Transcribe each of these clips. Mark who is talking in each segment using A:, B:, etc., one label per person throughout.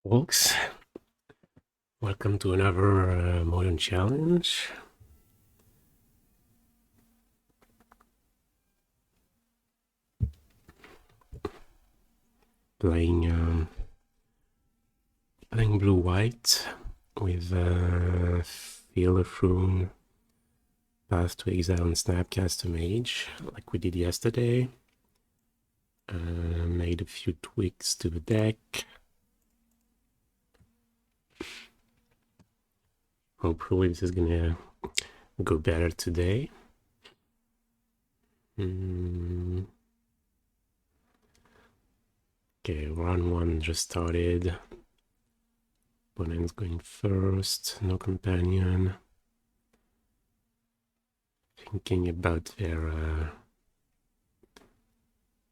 A: Folks, welcome to another modern challenge. Playing blue-white with Field of Rune, Path to Exile, and Snapcaster Mage, like we did yesterday. Made a few tweaks to the deck. Hopefully this is gonna go better today. Okay, round one just started. Opponent's going first, no companion. Thinking about their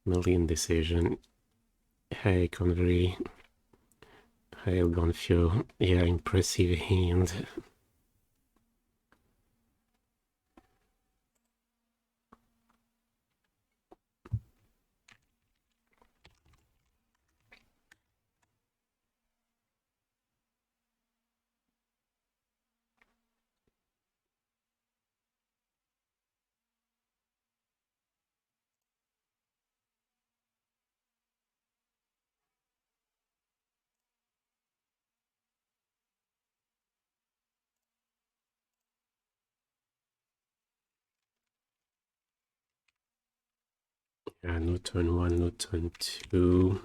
A: million decision. Hey, Convery. Hey, Gonfio. Yeah, impressive hand. Yeah, no turn one, no turn two.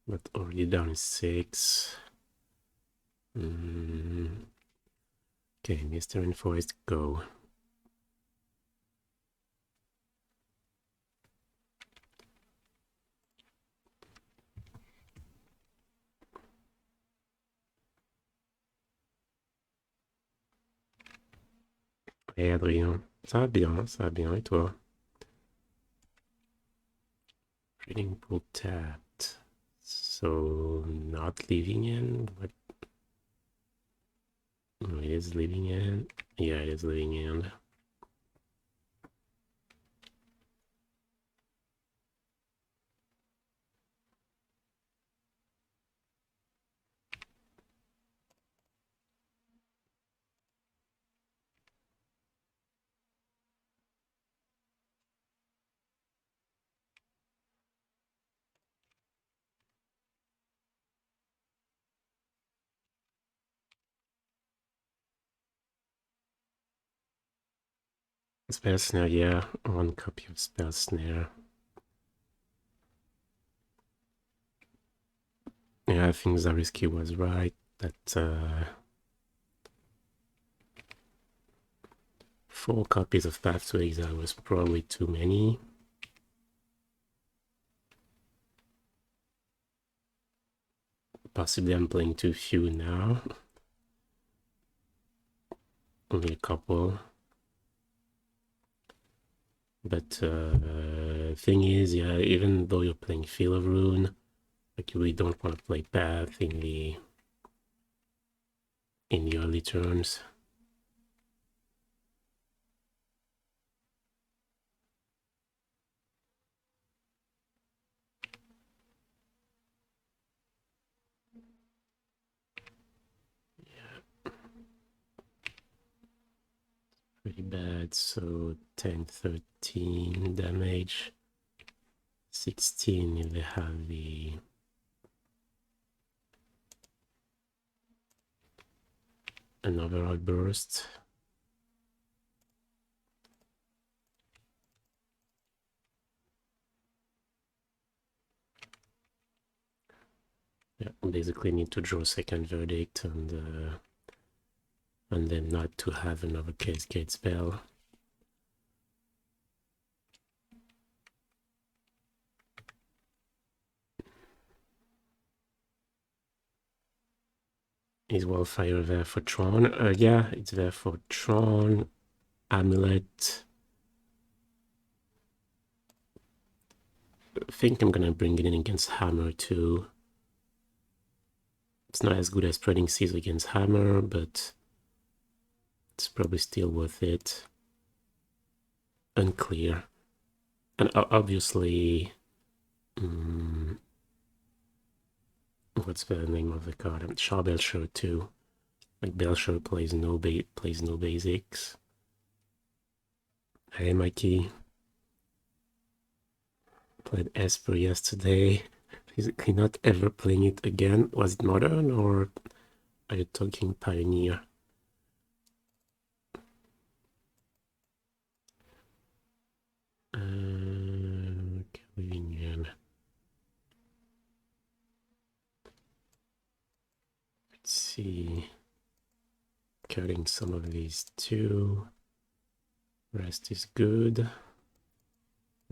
A: But already down 6. Okay, Misty Rainforest, go. Hey Adrien, ça va bien, et toi? Trading pool tapped. So, not leaving in? What? Oh, it is leaving in? Yeah, it is leaving in. Spell Snare, yeah, one copy of Spell Snare. Yeah, I think Zariski was right that 4 copies of Path to Exile was probably too many. Possibly I'm playing too few now. Only a couple. But thing is, yeah, even though you're playing Field of Rune, like you really don't want to play Path in the early turns. Pretty bad. So 10, 13 damage. 16 if they have the another outburst. Yeah, basically need to draw second verdict and then not to have another cascade spell. Is Wildfire there for Tron? Yeah, it's there for Tron, Amulet. I think I'm gonna bring it in against Hammer too. It's not as good as Spreading Seas against Hammer, but it's probably still worth it. Unclear. And obviously, What's the name of the card? Belcher too. Like Belcher plays no basics. Hey Mikey. Played Esper yesterday. Is he not ever playing it again? Was it modern or are you talking Pioneer? Living. Let's see. Cutting some of these too. Rest is good.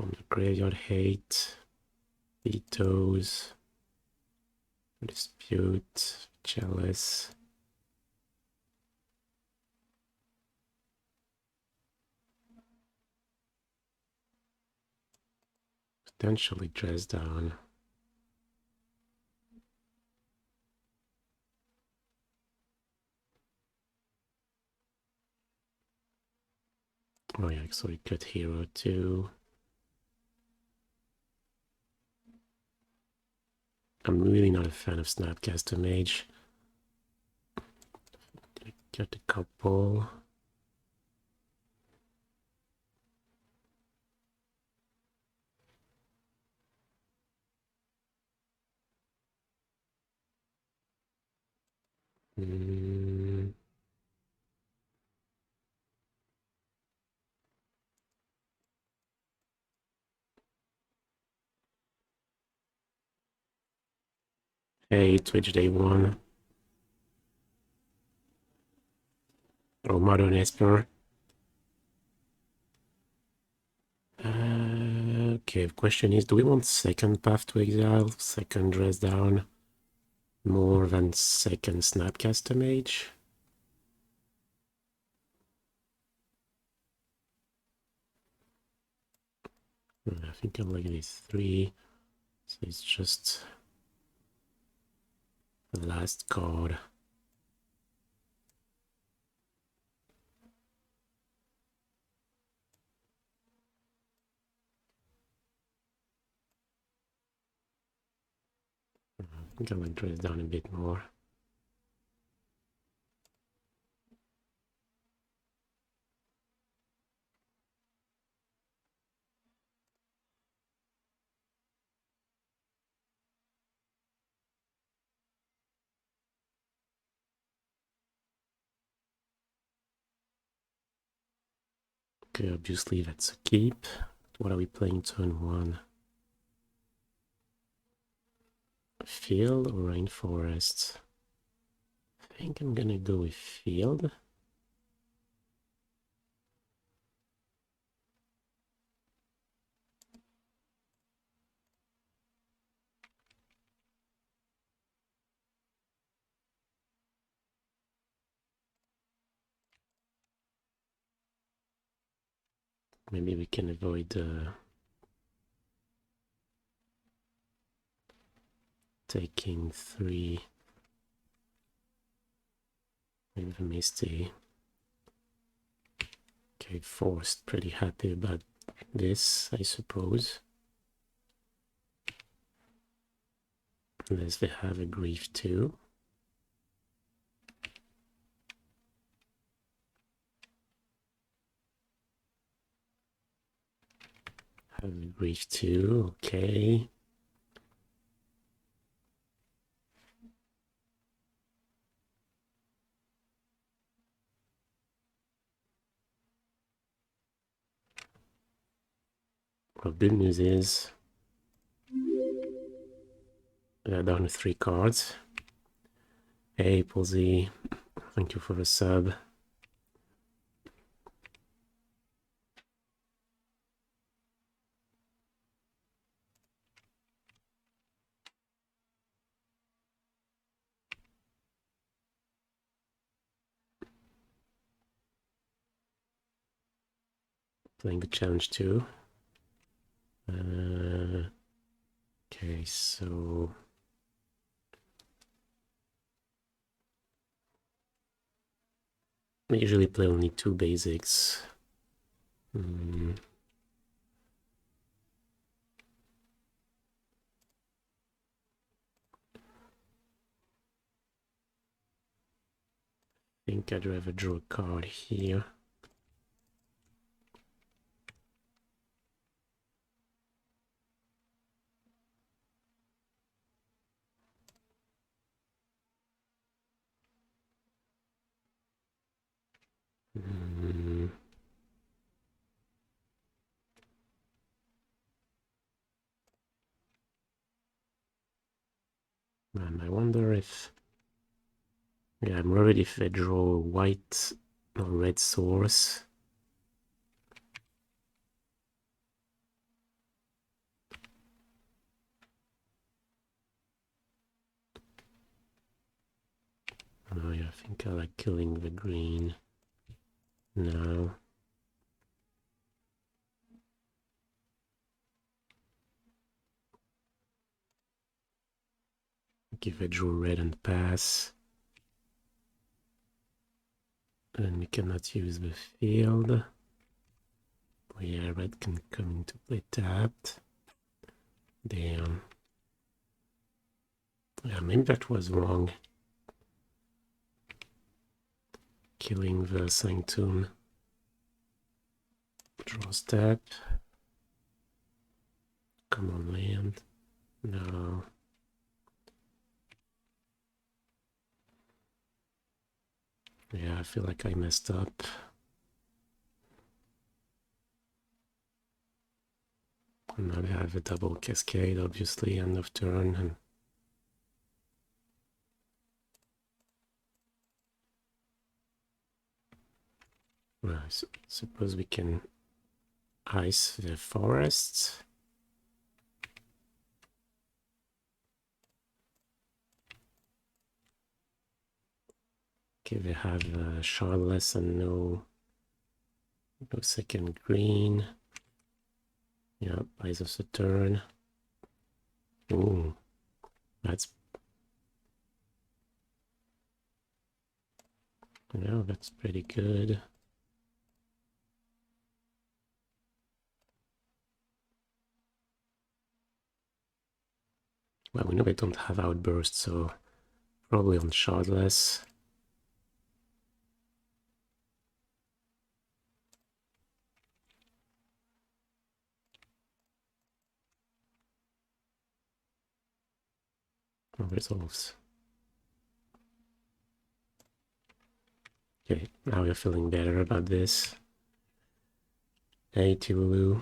A: On the graveyard hate. Vetoes. Dispute. Chalice. Potentially dress down. Oh yeah, so we cut hero too. I'm really not a fan of Snapcaster Mage. Got a couple. Hey, Twitch Day 1. Oh, Modern Esper. Okay, the question is, do we want second Path to Exile, second Dress Down, more than second Snapcaster Mage? I think I like these three, so it's just the last card. I think I like Dress Down a bit more. Okay, obviously that's a keep. What are we playing turn 1? Field or Rainforest? I think I'm gonna go with Field. Maybe we can avoid taking 3. Maybe the Misty. Okay, Forced. Pretty happy about this, I suppose. Unless they have a Grief too. Have a Grief too, okay. Well, good news is they're down to 3 cards. Hey, Pulsey, thank you for the sub. Playing the challenge too. Okay, so I usually play only 2 basics. think I'd rather draw a card here. And I wonder if... Yeah, I'm worried if I draw white or red source. Oh yeah, I think I like killing the green now. If I draw red and pass, then we cannot use the field. Oh yeah, red can come into play tapped. Damn. Yeah, maybe that was wrong. Killing the Sanctum. Draw step. Come on, land. No. Yeah, I feel like I messed up. And now we have a double cascade, obviously, end of turn. And well, I suppose we can ice the forests. Okay, we have Chalice and no second green. Yeah, buys us a turn. Ooh, that's... Yeah, that's pretty good. Well, we know we don't have Outburst, so probably on Shardless. Resolves. Okay, now we're feeling better about this. Hey, Tulu.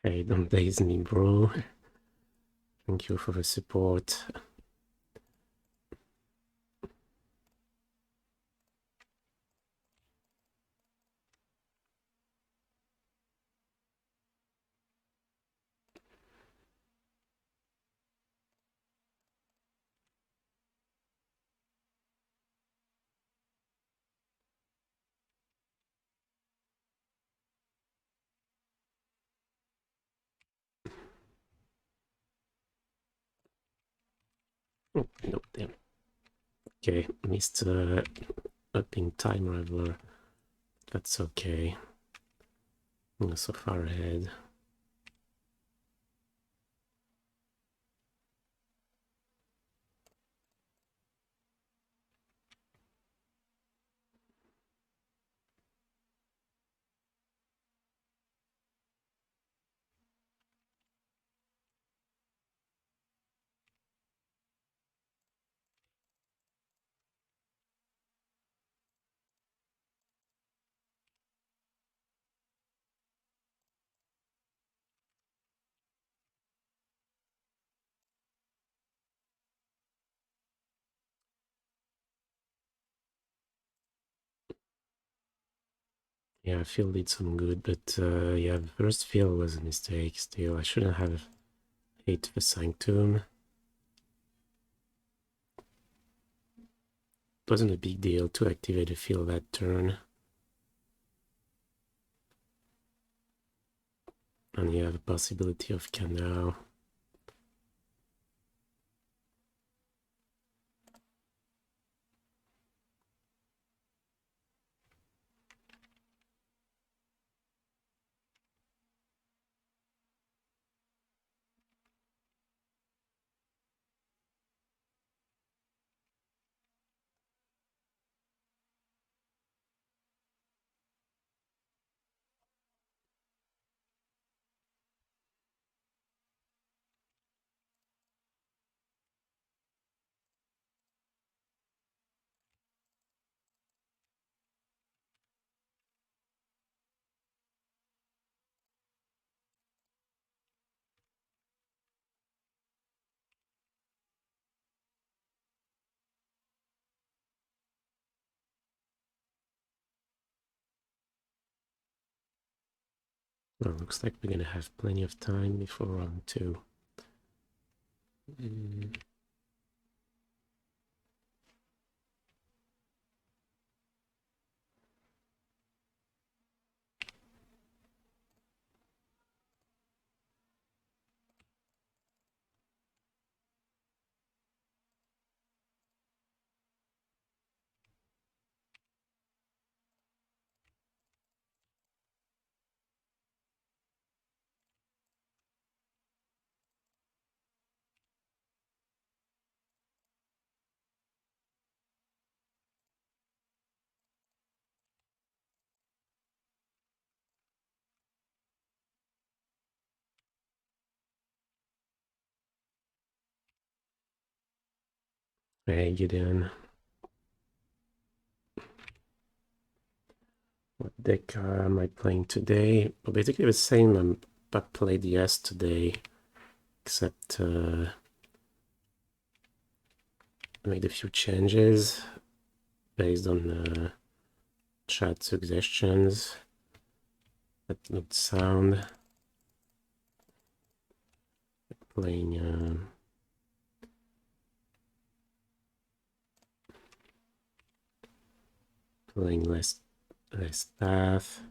A: Hey, don't daze me, bro. Thank you for the support. Oh, no, damn. Okay, missed upping time Raveler. That's okay. I'm so far ahead. Yeah, field did some good, but yeah, the first field was a mistake still. I shouldn't have hit the Sanctum. It wasn't a big deal to activate the field that turn. And you have a possibility of canal. Well, looks like we're gonna have plenty of time before round 2. Hey, Gideon. What deck am I playing today? Well, basically the same I played yesterday, except I made a few changes based on chat suggestions that would sound. Playing playing less path.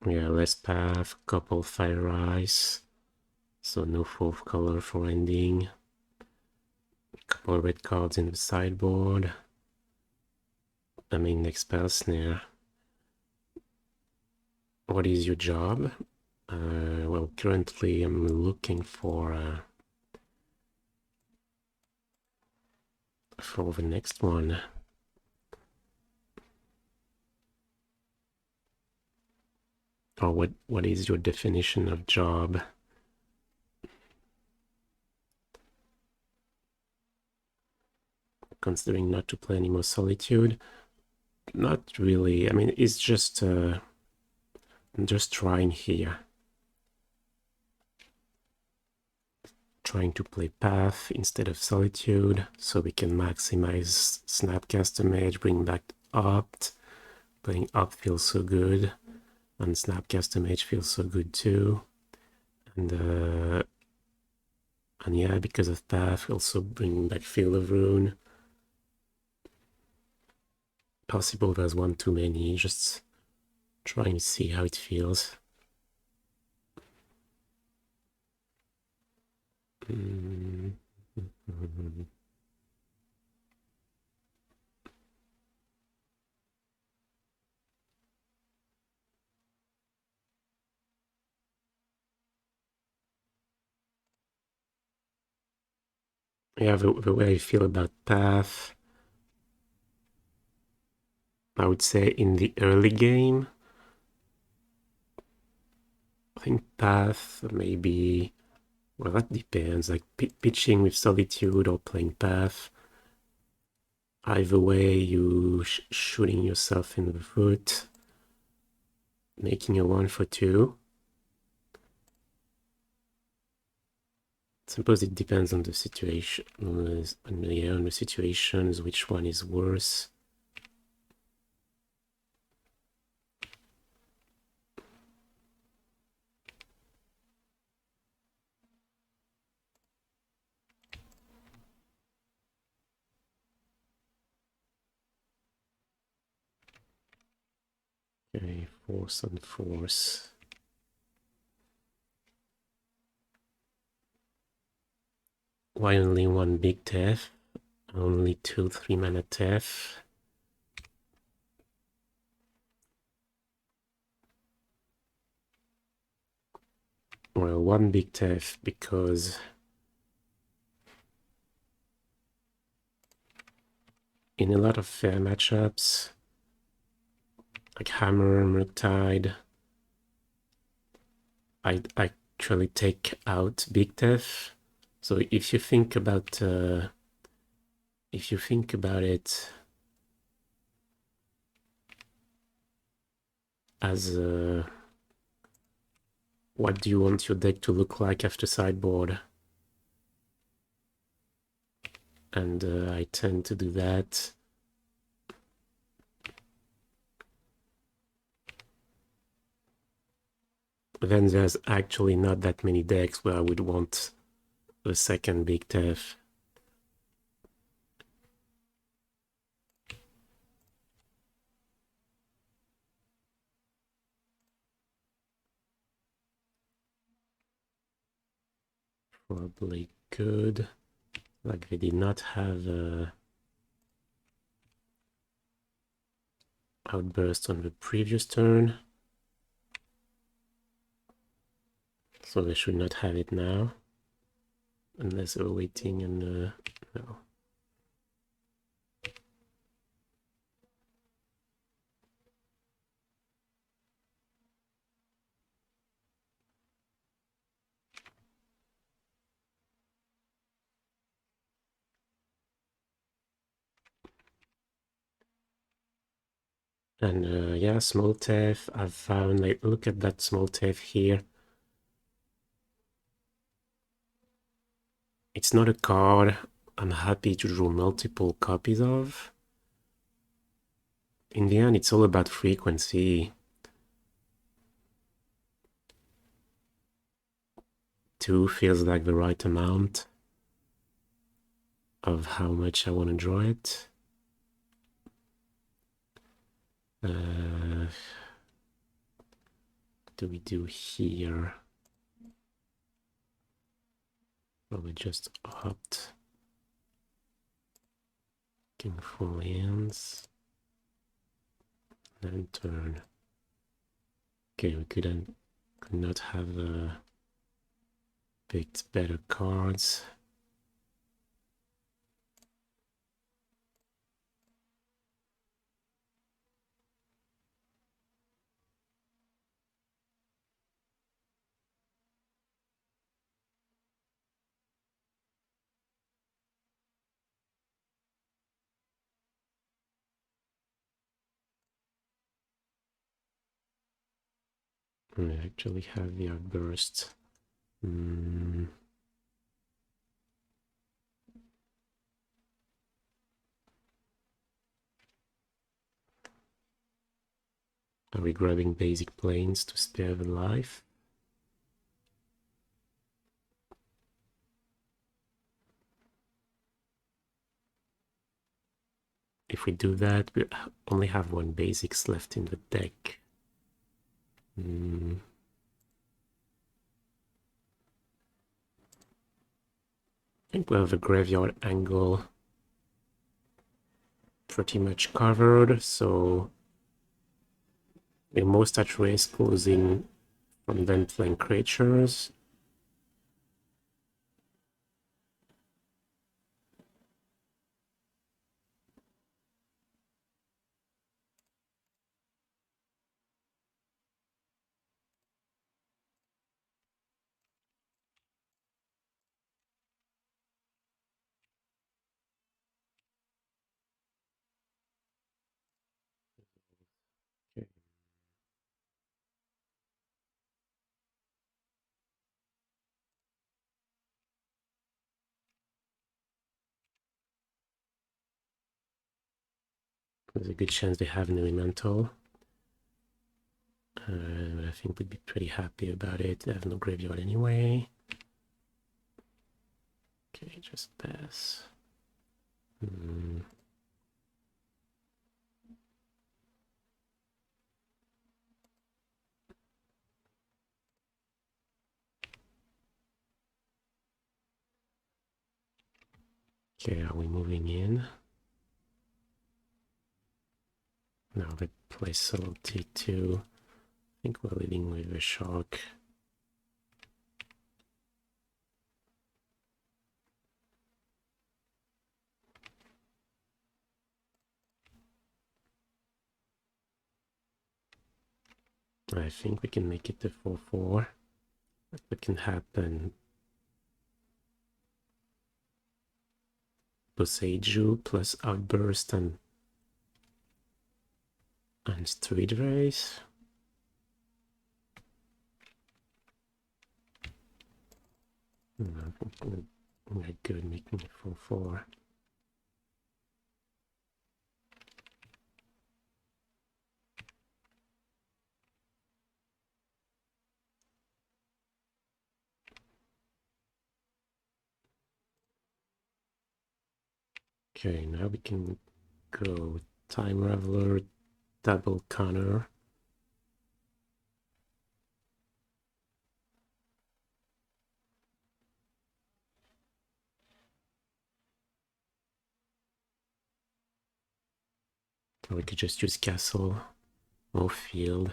A: Yeah, less path, couple fire ice, so no fourth color for ending. Couple red cards in the sideboard. I mean, next Spell Snare. What is your job? Well, currently I'm looking for the next one. Or what is your definition of job? Considering not to play any more Solitude? Not really. I mean, it's just I'm just trying here. Trying to play Path instead of Solitude, so we can maximize Snapcaster Mage, bring back Opt. Playing Opt feels so good, and Snapcaster Mage feels so good too. And yeah, because of Path, also bring back Field of Rune. Possible there's one too many, just trying to see how it feels. Yeah, the way I feel about Path, I would say in the early game, I think Path maybe, well, that depends, like pitching with Solitude or playing Path. Either way, you shooting yourself in the foot. making a 1 for 2. Suppose it depends on the situation, on the situations, which one is worse. Okay, force on force. Why only one big Tef? Only 2 3-mana Tef. Well, one big Tef because in a lot of fair matchups, like Hammer, Murktide, I actually take out big Tef. So if you think about it as what do you want your deck to look like after sideboard? And I tend to do that. Then there's actually not that many decks where I would want a second big Tef. Probably good. Like they did not have Outburst on the previous turn. So they should not have it now. Unless they're waiting and no. And yeah, small Tef. I've found, like, look at that small Tef here. It's not a card I'm happy to draw multiple copies of. In the end, it's all about frequency. 2 feels like the right amount of how much I want to draw it. What do we do here? Probably just opt. King full hands. Then turn. Okay, we could not have picked better cards. I actually have the outburst. Are we grabbing basic planes to spare the life? If we do that, we only have one basics left in the deck. I think we have a graveyard angle pretty much covered, so we're most at risk losing from them playing creatures. Okay. There's a good chance they have no elemental. But I think we'd be pretty happy about it. They have no graveyard anyway. Okay, just pass. Okay, are we moving in? Now they play solo T2. I think we're leading with a shark. I think we can make it to 4-4. What can happen? Boseiju plus Outburst and Street Race. I think we're good making it 4-4. Okay, now we can go Time Raveler, double counter. Or we could just use Castle or Field.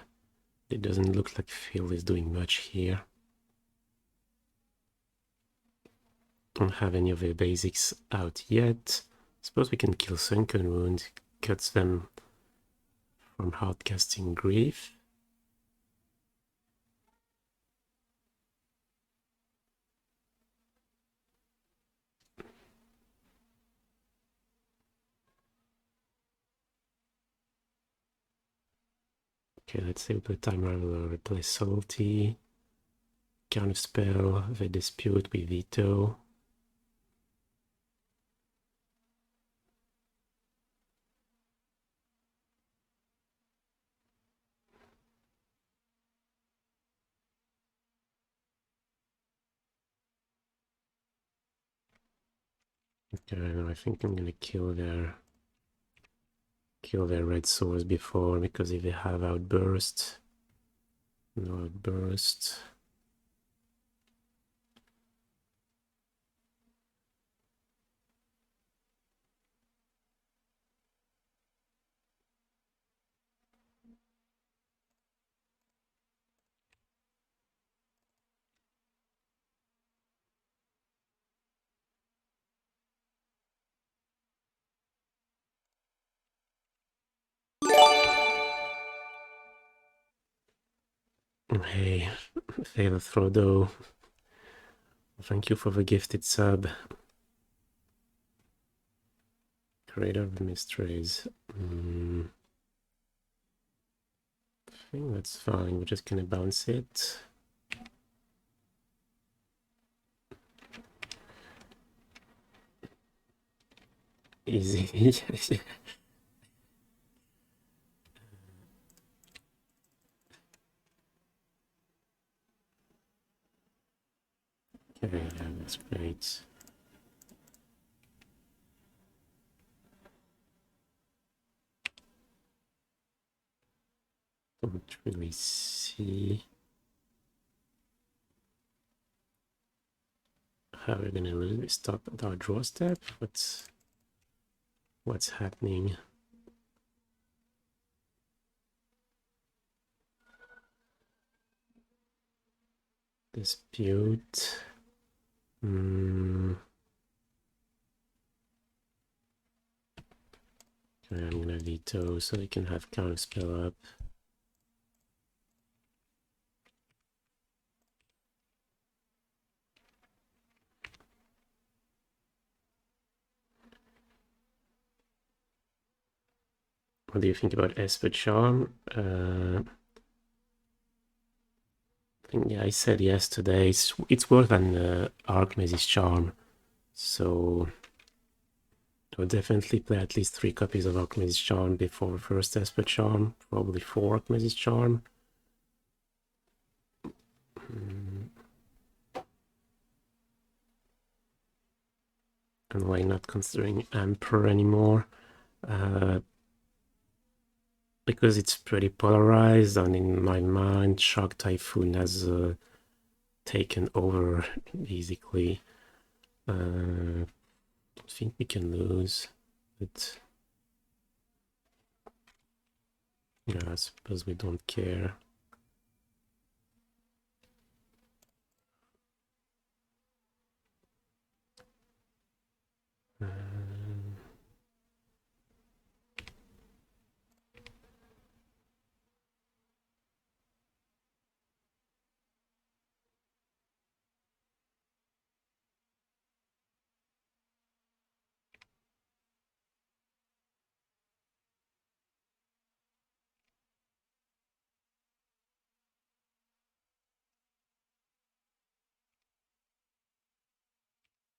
A: It doesn't look like Field is doing much here. Don't have any of the basics out yet. Suppose we can kill Sunken Wound, cuts them from hardcasting Grief. Okay, let's say we play Time Raveler, replace Salty, Counterspell, the Dispute with Veto. Okay, no, I think I'm gonna kill their red swords before, because if they have Outburst, no Outburst. Hey, Favor Frodo, thank you for the gifted sub. Creator of Mysteries. I think that's fine. We're just gonna bounce it. Easy. Okay, yeah, that's great. Don't really see how we're gonna really stop at our draw step. What's happening? Dispute. Okay, I'm gonna veto so they can have counterspell up. What do you think about Esper Charm? I think, yeah, I said yesterday it's worse than Archmage's Charm. So I'll definitely play at least 3 copies of Archmage's Charm before first Esper Charm, probably 4 Archmage's Charm. And why not considering Emperor anymore? Because it's pretty polarized, and in my mind, Shark Typhoon has taken over, basically. I think we can lose, but yeah, I suppose we don't care.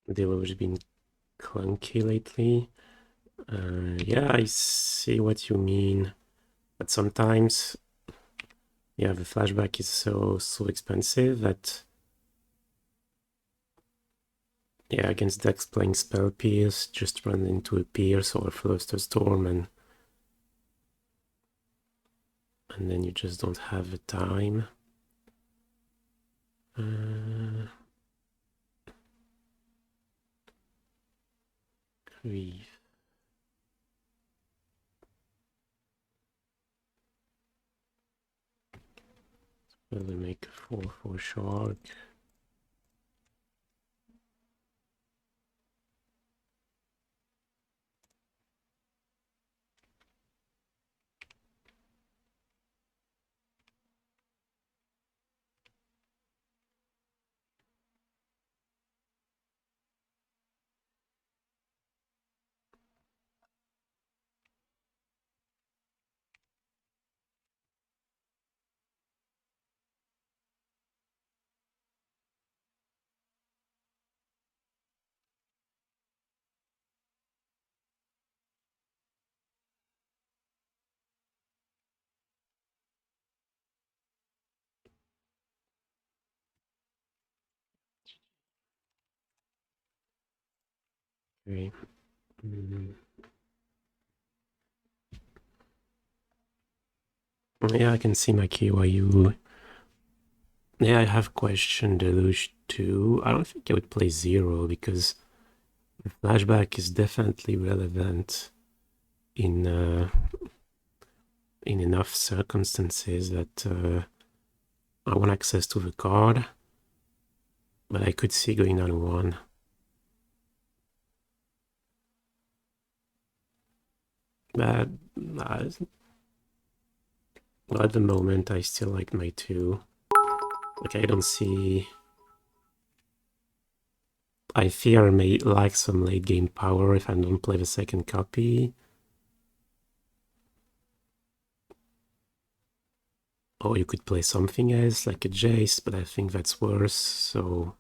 A: Deluge been clunky lately. Yeah, I see what you mean, but sometimes, yeah, the flashback is so expensive that, yeah, against decks playing Spell Pierce, just run into a Pierce or a Flusterstorm, and then you just don't have the time. Grief. Will we make a 4/4 Shark? Okay. Yeah, I can see my KYU. Yeah, I have questioned Deluge too. I don't think I would play 0 because the flashback is definitely relevant in enough circumstances that I want access to the card, but I could see going down 1. But at the moment, I still like my 2. Like, I don't see... I fear I may lack some late game power if I don't play the second copy. Or you could play something else, like a Jace, but I think that's worse, so...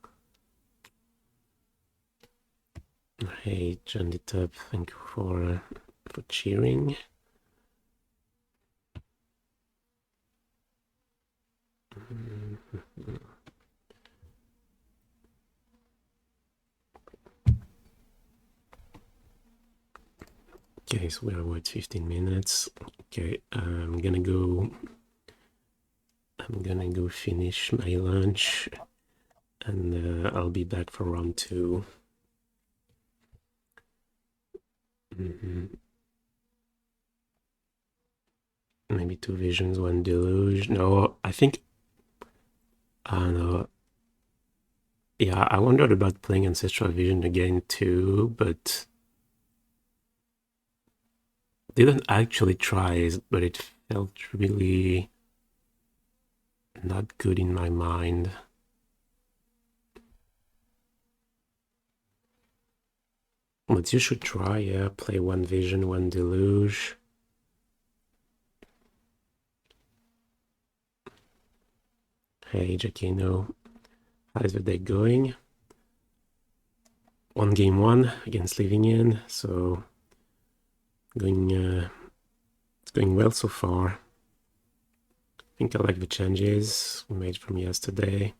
A: Hey, Janditub, thank you for cheering. Okay, so we are at 15 minutes. Okay, I'm gonna go finish my lunch, and I'll be back for round 2. Maybe 2 visions, 1 deluge. No, I think... I don't know. Yeah, I wondered about playing Ancestral Vision again too, but... didn't actually try, but it felt really not good in my mind. But you should try, yeah. Play 1 vision, 1 deluge. Hey, Jackino. How's the day going? on game 1 against Living In, so it's going well so far. I think I like the changes we made from yesterday.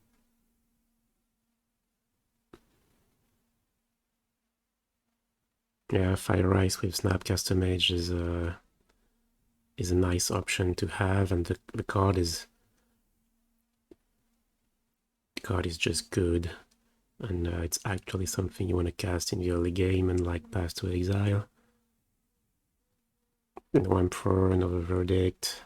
A: Yeah, Fire Ice with Snapcaster Mage is a nice option to have, and the card is just good, and it's actually something you want to cast in the early game and like pass to Exile. No Emperor, another Verdict,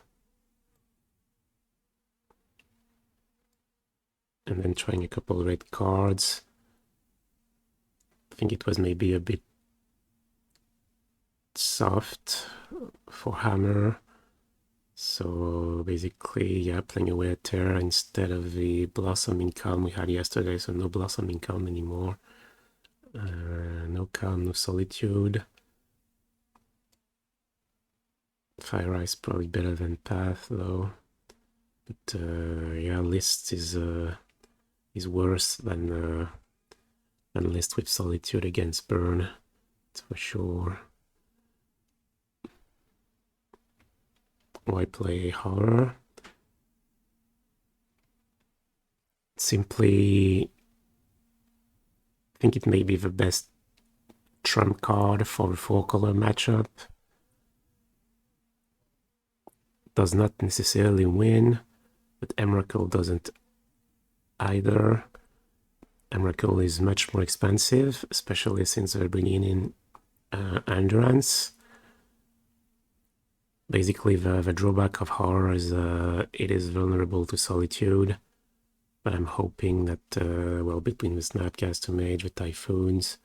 A: and then trying a couple red cards. I think it was maybe a bit soft for Hammer. So basically, yeah, playing away at Terra instead of the Blossoming Calm we had yesterday. So no Blossoming Calm anymore. No Calm, no Solitude. Fire Ice probably better than Path though. But yeah, List is worse than List with Solitude against Burn. That's for sure. Why play Horror? Simply, I think it may be the best trump card for the 4-color matchup. Does not necessarily win, but Emrakul doesn't either. Emrakul is much more expensive, especially since they're bringing in Endurance. Basically, the drawback of Horror is it is vulnerable to Solitude, but I'm hoping that, well, between the Snapcaster Mage, the Typhoons,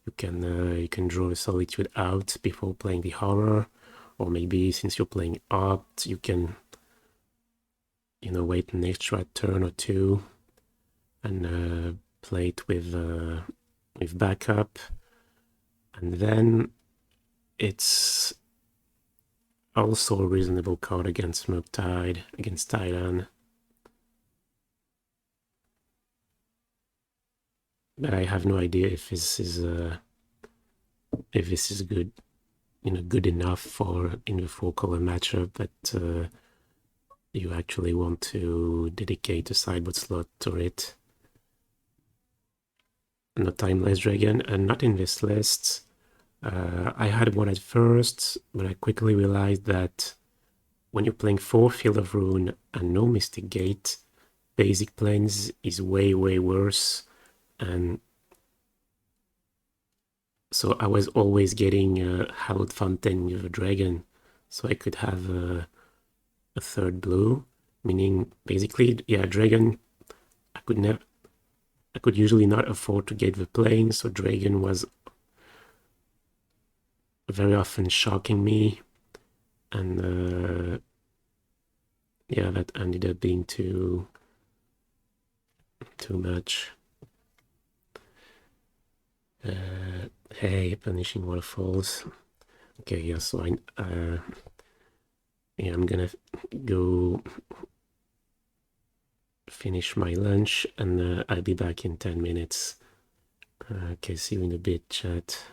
A: you can draw the Solitude out before playing the Horror, or maybe since you're playing Opt, you can, wait an extra turn or two and play it with backup, and then it's also a reasonable card against Murktide, against Titan. But I have no idea if this is good, good enough for in the 4-color matchup that you actually want to dedicate a sideboard slot to it. No Timeless Dragon, and not in this list. I had one at first, but I quickly realized that when you're playing 4 Field of Ruin and no Mystic Gate, Basic Plains is way, way worse. And so I was always getting Hallowed Fountain with a dragon, so I could have a 3rd blue, meaning basically, yeah, dragon, I could usually not afford to get the plane, so dragon was very often shocking me, and yeah, that ended up being too much. Hey, Punishing Waterfalls. Okay, yeah, so yeah, I'm gonna go finish my lunch, and I'll be back in 10 minutes. Okay, see you in a bit, chat.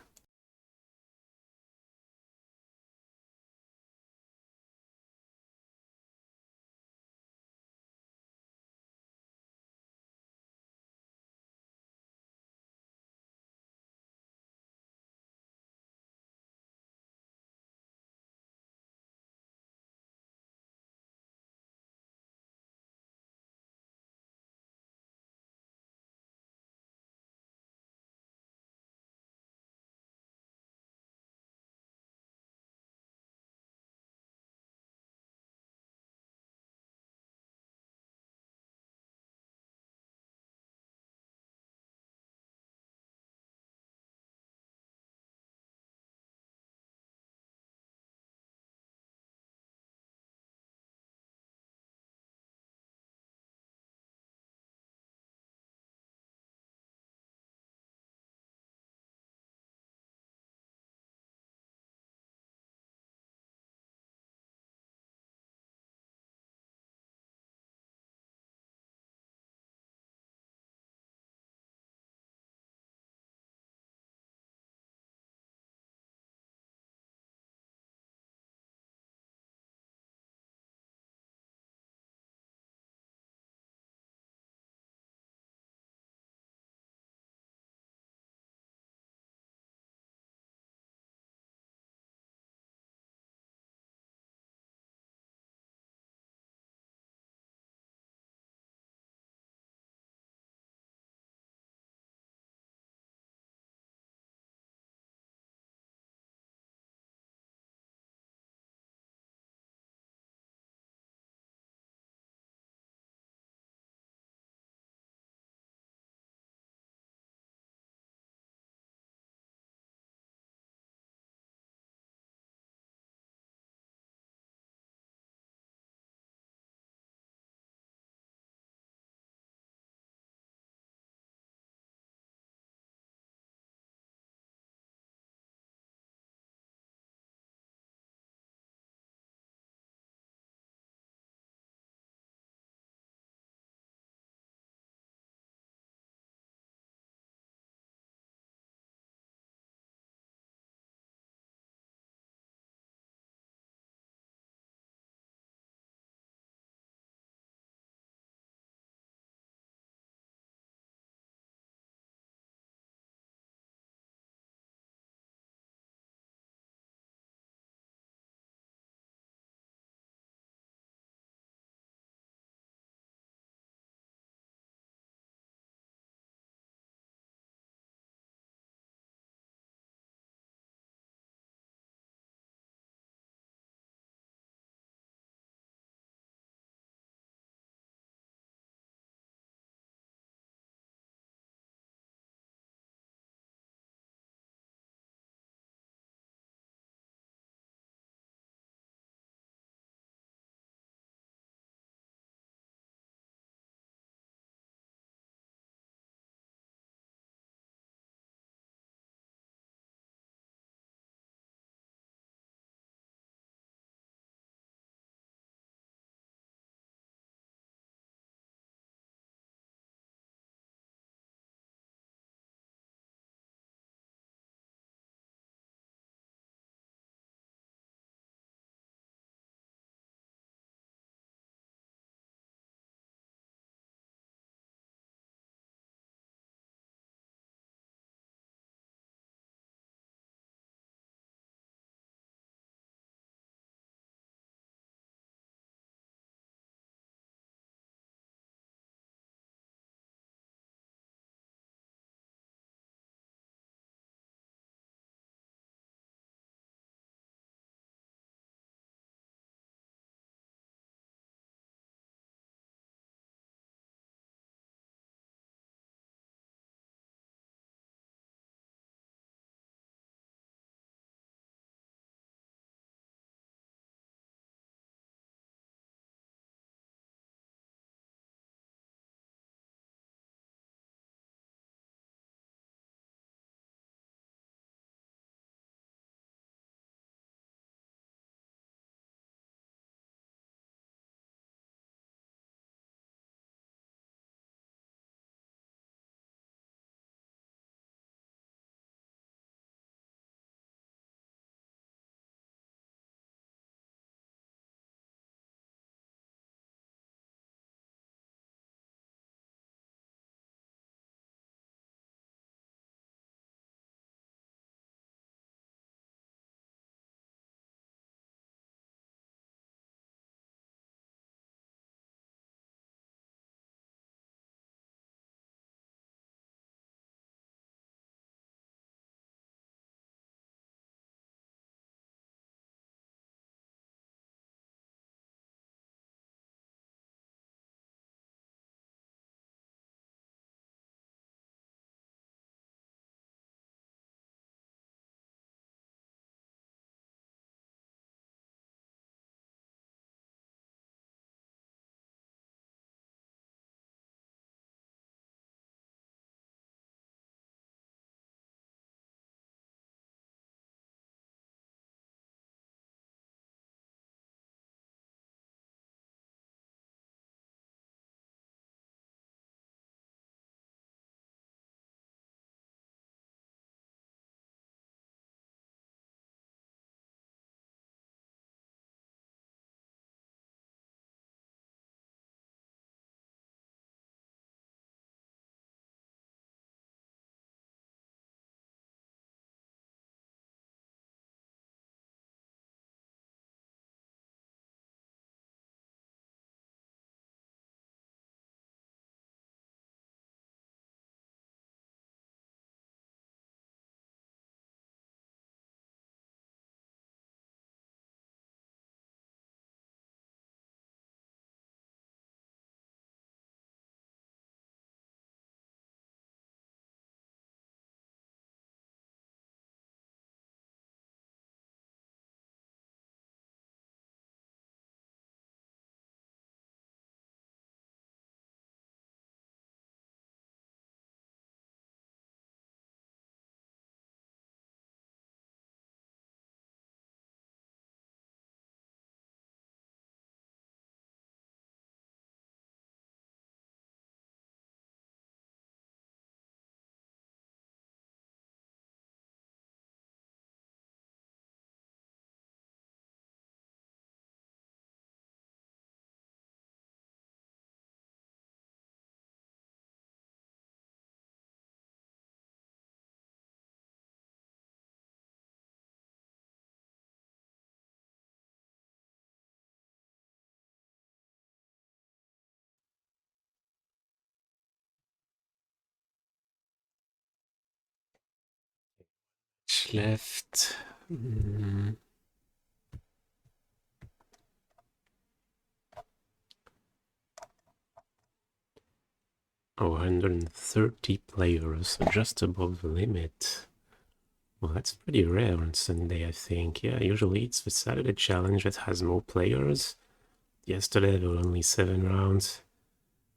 A: deck left. Oh, 130 players, so just above the limit. Well, that's pretty rare on Sunday, I think. Yeah, usually it's the Saturday challenge that has more players. Yesterday there were only 7 rounds,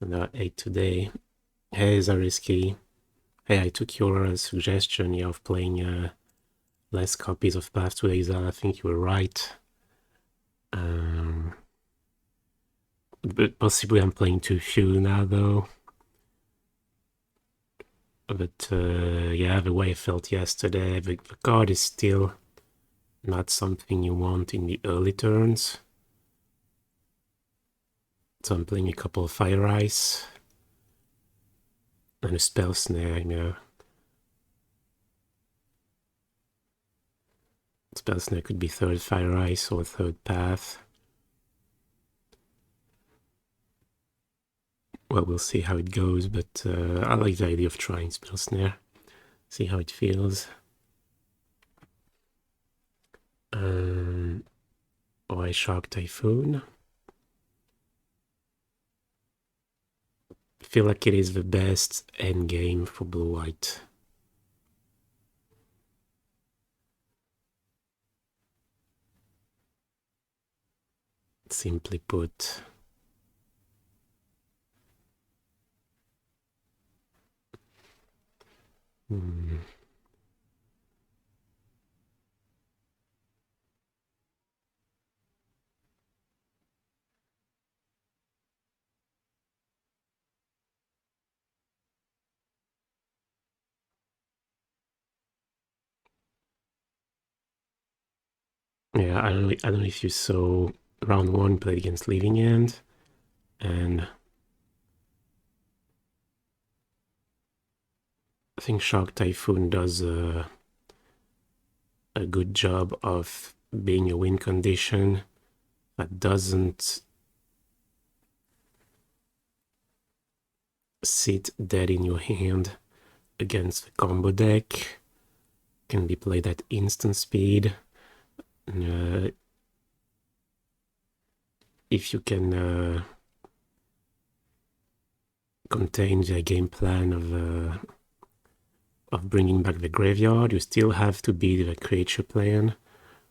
A: and there are 8 today. Hey, Zariski. Hey, I took your suggestion of playing less copies of Path to Exile. I think you were right. But possibly I'm playing too few now, though. But yeah, the way I felt yesterday, the card is still not something you want in the early turns. So I'm playing a couple of Fire Ice and a Spell Snare, you know. Spell Snare could be third Fire Ice or third Path. Well, we'll see how it goes, but I like the idea of trying Spell Snare. See how it feels. Or a Shark Typhoon. I feel like it is the best endgame for blue-white. Simply put. Yeah, I don't know if you saw round 1 played against Living End, and I think Shark Typhoon does a good job of being a win condition that doesn't sit dead in your hand against the combo deck. Can be played at instant speed. If you can contain the game plan of bringing back the graveyard, you still have to beat the creature plan,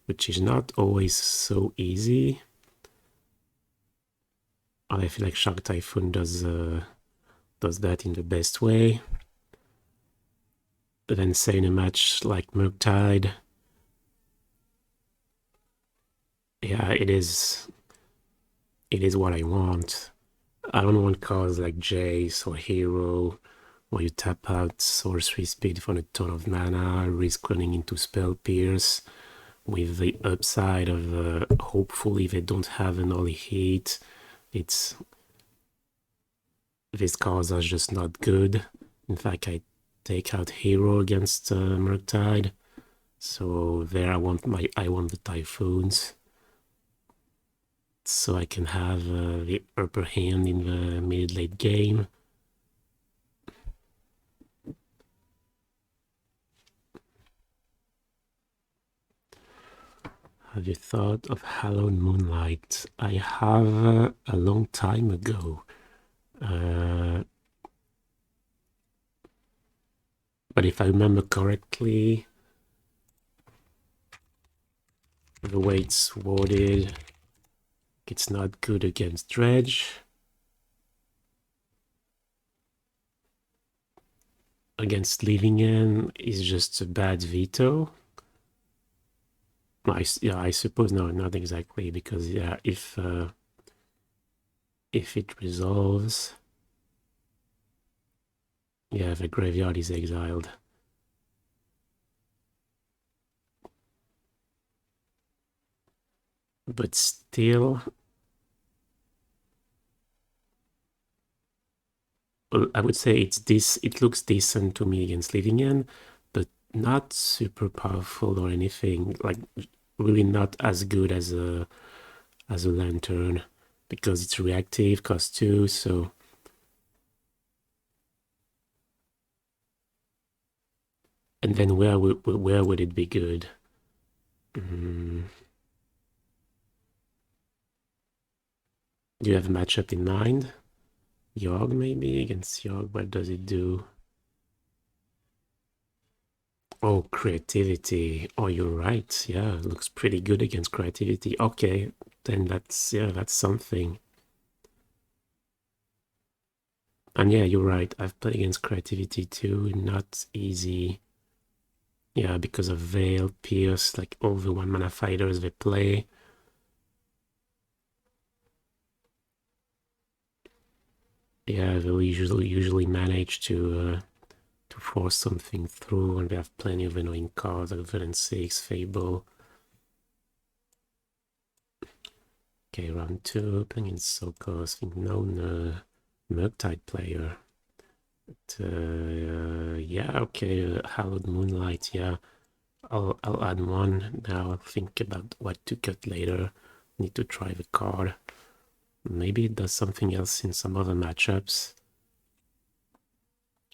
A: which is not always so easy. I feel like Shark Typhoon does that in the best way. But then say in a match like Murktide, yeah, it is what I want. I don't want cards like Jace or Hero, where you tap out sorcery speed for a ton of mana, risk running into Spell Pierce, with the upside of hopefully they don't have an early hit. These cards are just not good. In fact, I take out Hero against Murktide, so there I want the Typhoons, so I can have the upper hand in the mid-late game. Have you thought of Hallowed Moonlight? I have a long time ago. But if I remember correctly, the way it's worded, it's not good against Dredge. Against Living End is just a bad veto. I suppose no, not exactly, because yeah, if it resolves, yeah, the graveyard is exiled. But still, well, I would say it looks decent to me against Living End, but not super powerful or anything. Like really not as good as a Lantern, because it's reactive, cost 2, so And then where would it be good? Do you have a matchup in mind? Yogg maybe against Yogg. What does it do? Oh, creativity. Oh, you're right. Yeah, it looks pretty good against creativity. Okay, then that's something. And yeah, you're right. I've played against creativity too. Not easy. Yeah, because of Veil, Pierce, like all the 1-mana fighters they play. Yeah, they'll usually manage to force something through, and they have plenty of annoying cards like Villain 6, Fable. Okay, round 2, playing in Sokos, I think known Murktide player. But, yeah, okay, Hallowed Moonlight, yeah. I'll add one. Now I'll think about what to cut later. Need to try the card. Maybe it does something else in some other matchups.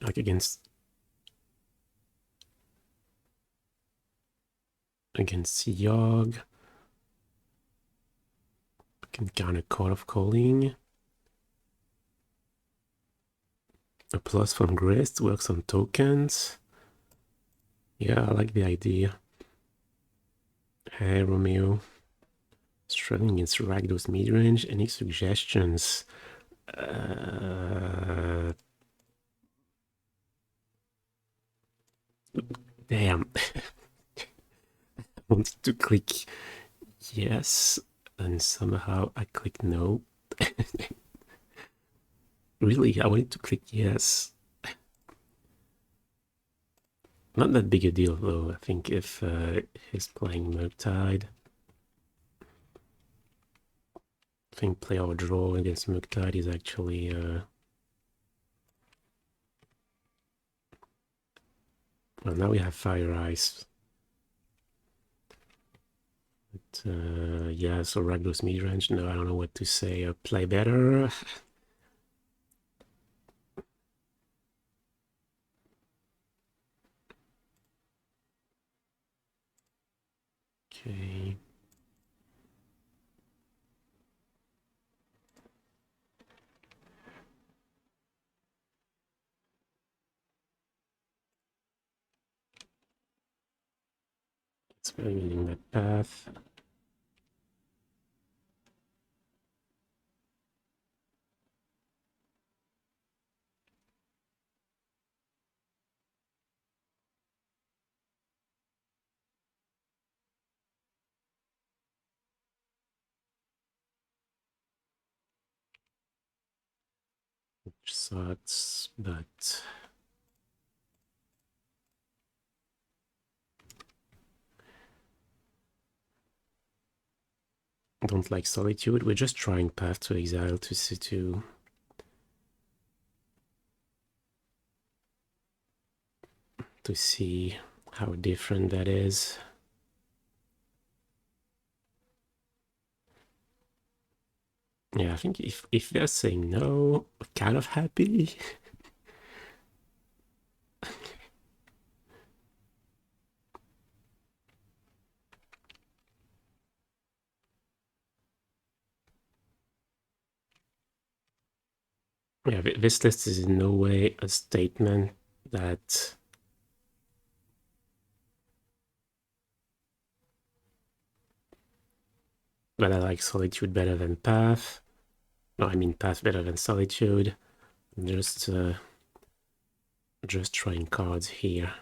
A: Like against Yogg. Can counter Call of Calling. A plus from Grist works on tokens. Yeah, I like the idea. Hey, Romeo. Struggling against Rakdos midrange. Any suggestions? Damn. I wanted to click yes, and somehow I clicked no. Really, I wanted to click yes. Not that big a deal, though. I think if he's playing Murktide, I think play or draw against Murktide is actually well, now we have Fire Ice. But yeah, so Rakdos midrange. No, I don't know what to say. Play better. Okay. It's using that path. Which sucks, but I don't like Solitude. We're just trying Path to Exile to see to see how different that is. Yeah, I think if they're saying no, we're kind of happy. Yeah, this list is in no way a statement that I like Solitude better than Path. No, I mean Path better than Solitude. Just trying cards here.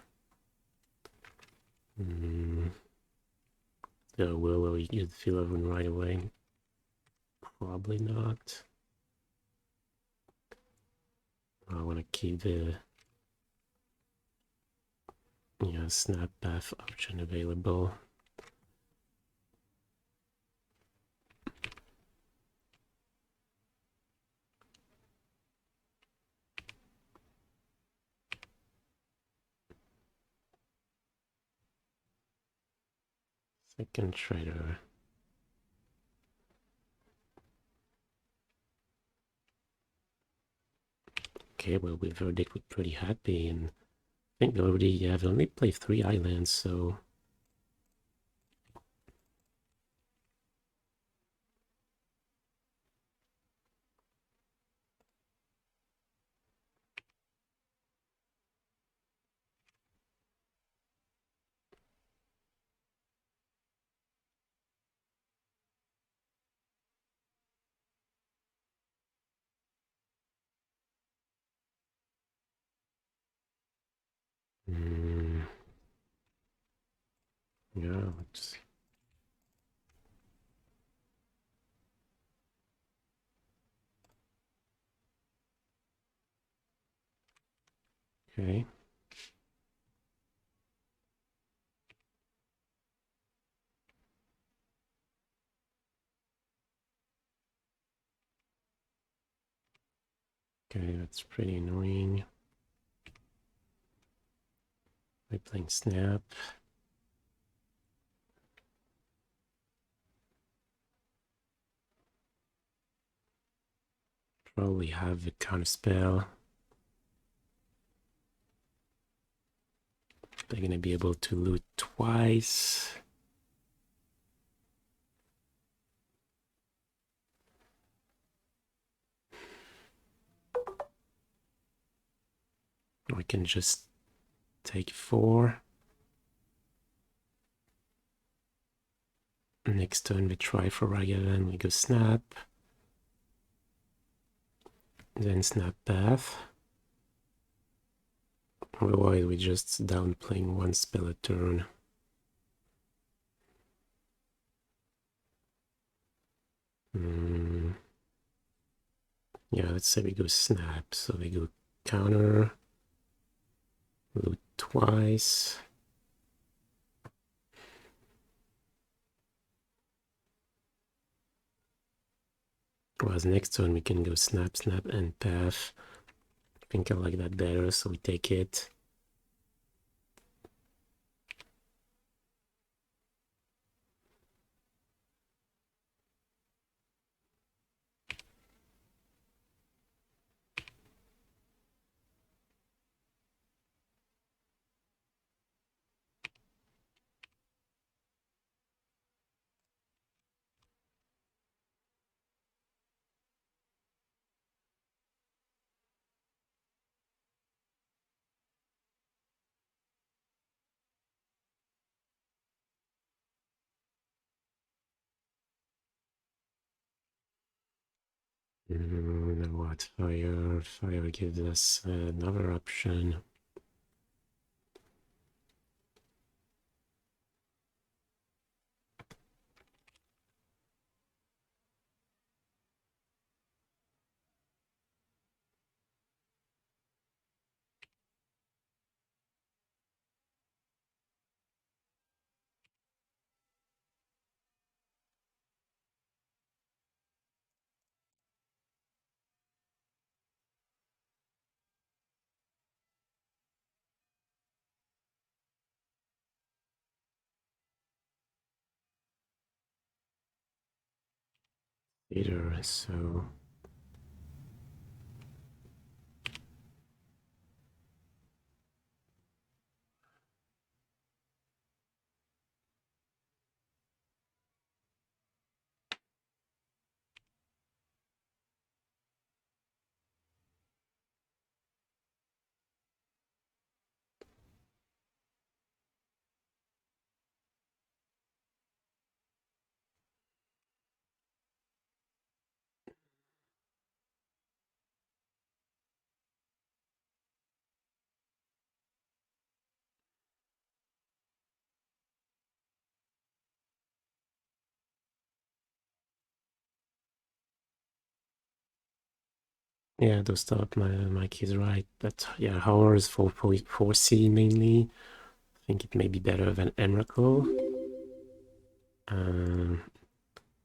A: So will we use Philovan right away? Probably not. I want to keep the snap path option available. Second trader. Okay, well, with Verdict we're pretty happy, and think they already have only played 3 islands, so yeah, let's okay. Okay, that's pretty annoying. We're playing Snap. Probably have a Counterspell. They're gonna be able to loot twice. We can just take 4. Next turn we try for Raveler, we go Snap. Then Snap Path. Otherwise we just downplaying 1 spell a turn. Yeah, let's say we go Snap. So we go counter, loot twice. Whereas next turn we can go Snap, Snap, and Path. I think I like that better, so we take it. Then what? Fire gives us another option. Later, so yeah, those stuff Mike is right. But yeah, Horror is 4.4C mainly. I think it may be better than Emrakul.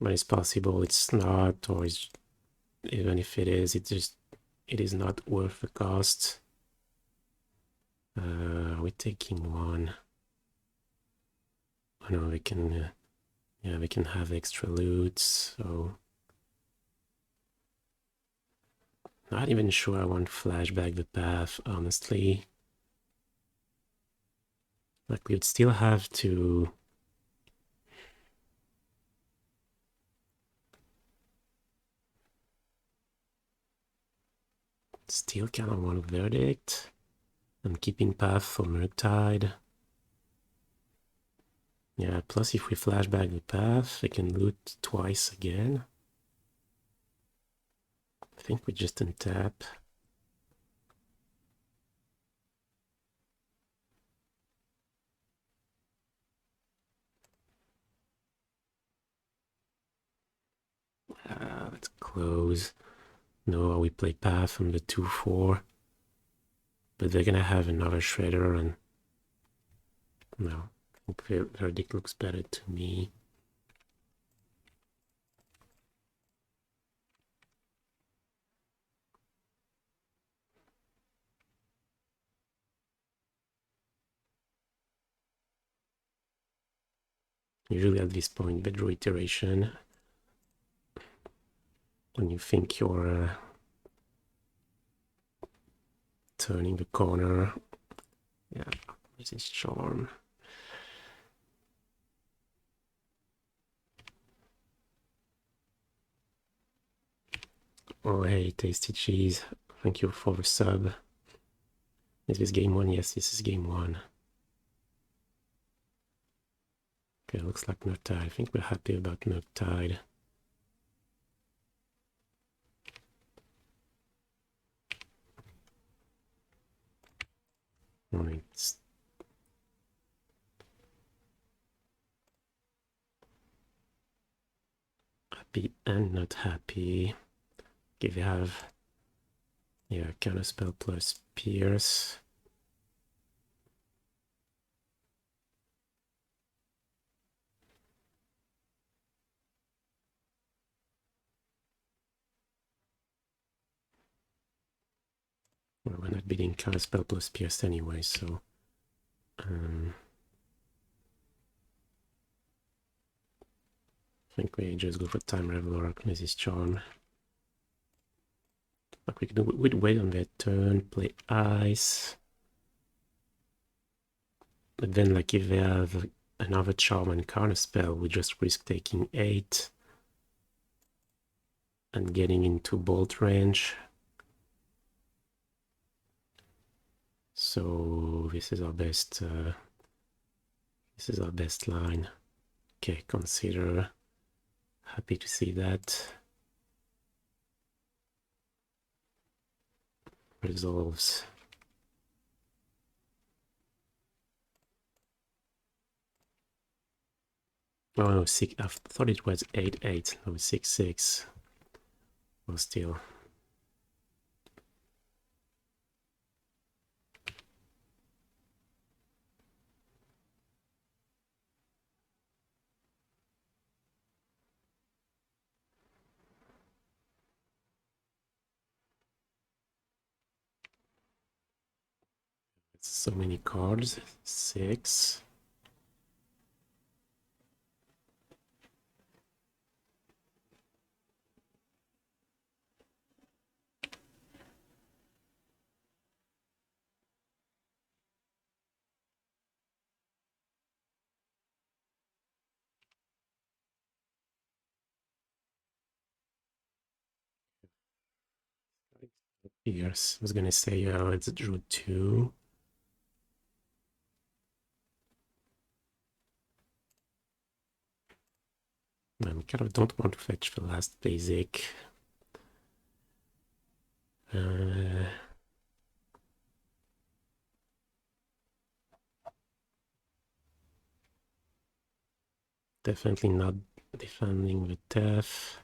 A: But it's possible it's not, or it's, even if it is, it is not worth the cost. We're taking 1. Oh no, we can yeah, we can have extra loot, so not even sure I want flashback the path, honestly. Like we'd still have to still kind of want a verdict. I'm keeping path for Murktide. Yeah, plus if we flash back the path, we can loot twice again. I think we just untap. Let's close. No, we play path from the 2-4. But they're gonna have another shredder, and no, I think verdict looks better to me. Usually at this point, Vedro iteration, when you think you're turning the corner. Yeah, this is charm. Oh, hey, Tasty Cheese. Thank you for the sub. Is this game one? Yes, this is game one. Okay, looks like Murktide. I think we're happy about Murktide. Oh, it's happy and not happy. Okay, we have, yeah, Counterspell plus Pierce. Well, we're not beating Counterspell plus Pierce anyway, so I think we just go for Time Raveler, Archmage's Charm. Like we'd wait on that turn, play Ice. But then, like, if they have another Charm and Counterspell, we just risk taking 8 and getting into Bolt range. So this is our best. This is our best line. Okay, consider. Happy to see that. Resolves. Oh no, six. I thought it was 8-8. No, 6-6. Well, still. So many cards. 6. Yes, I was gonna say let's draw 2. I kind of don't want to fetch the last basic. Definitely not defending the Tef.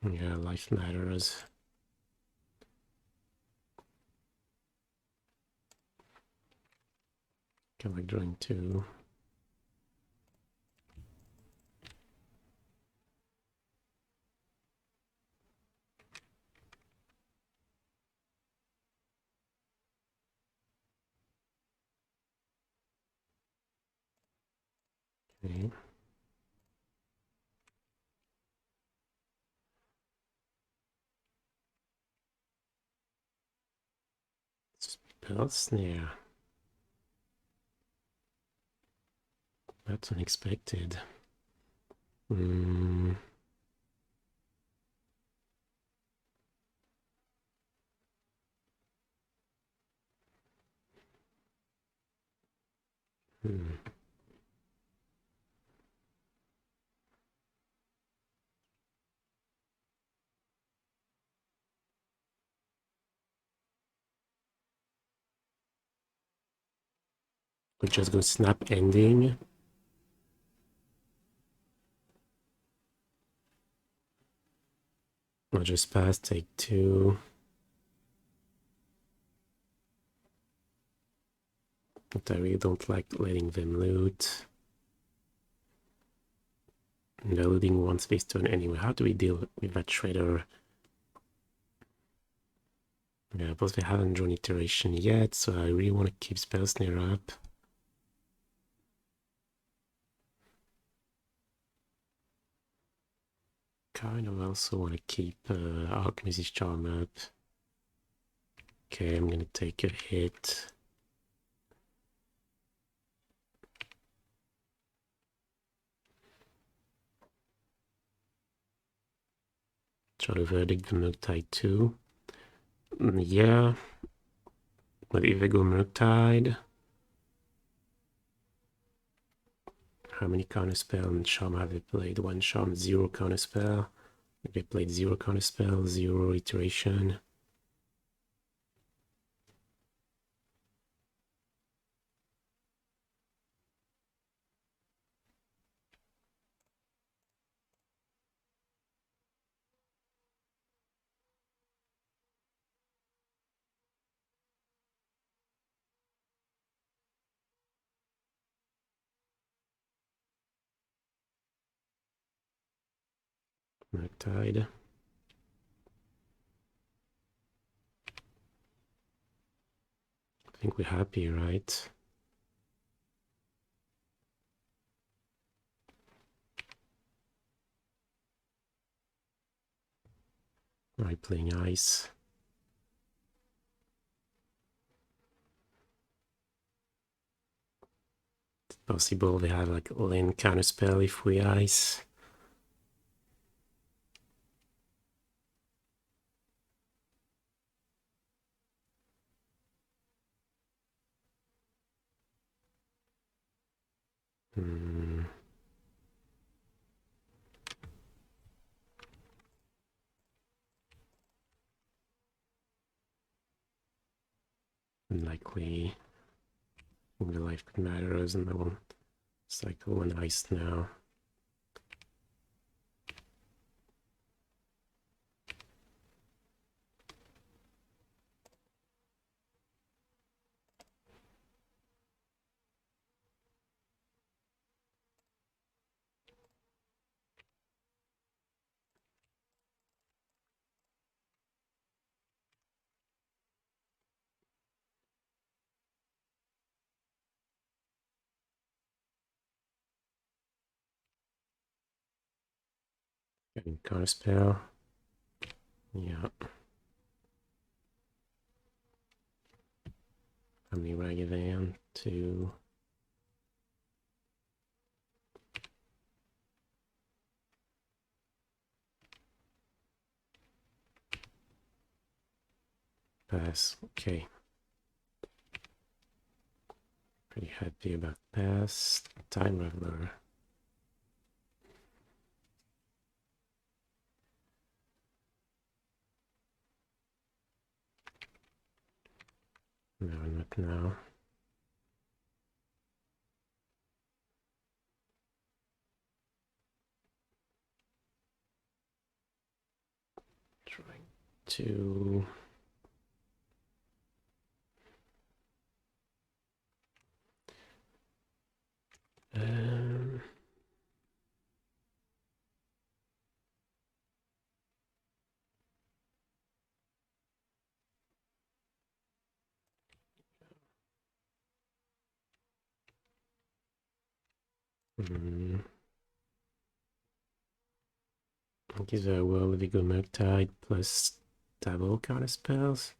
A: Yeah, life matters. Kind of like drawing 2. Okay. Spell Snare. That's unexpected. Hmm. We just go Snap Ending. Or just pass, take 2. But I really don't like letting them loot. And they're looting once this turn anyway. How do we deal with that Shredder? Yeah, but they haven't drawn iteration yet, so I really want to keep Spell Snare up. Kind of also want to keep Archmage's Charm up. Okay, I'm gonna take a hit. Try to verdict the Murktide too. Yeah. But if I go Murktide, how many Counterspell and Charm have they played? 1 Charm, 0 Counterspell. They played 0 Counterspell, 0 iteration. Murktide. I think we're happy, right? Right, playing ice. It's possible they have like land Counterspell if we ice. Unlikely. The life could matters and I won't cycle one ice now. Getting Counterspell. Yeah. How many Ragavan? 2. Pass. Okay. Pretty happy about pass. Time Raveler. No, not now. Trying to... Um, Gives a world of UR Murktide plus double counterspells.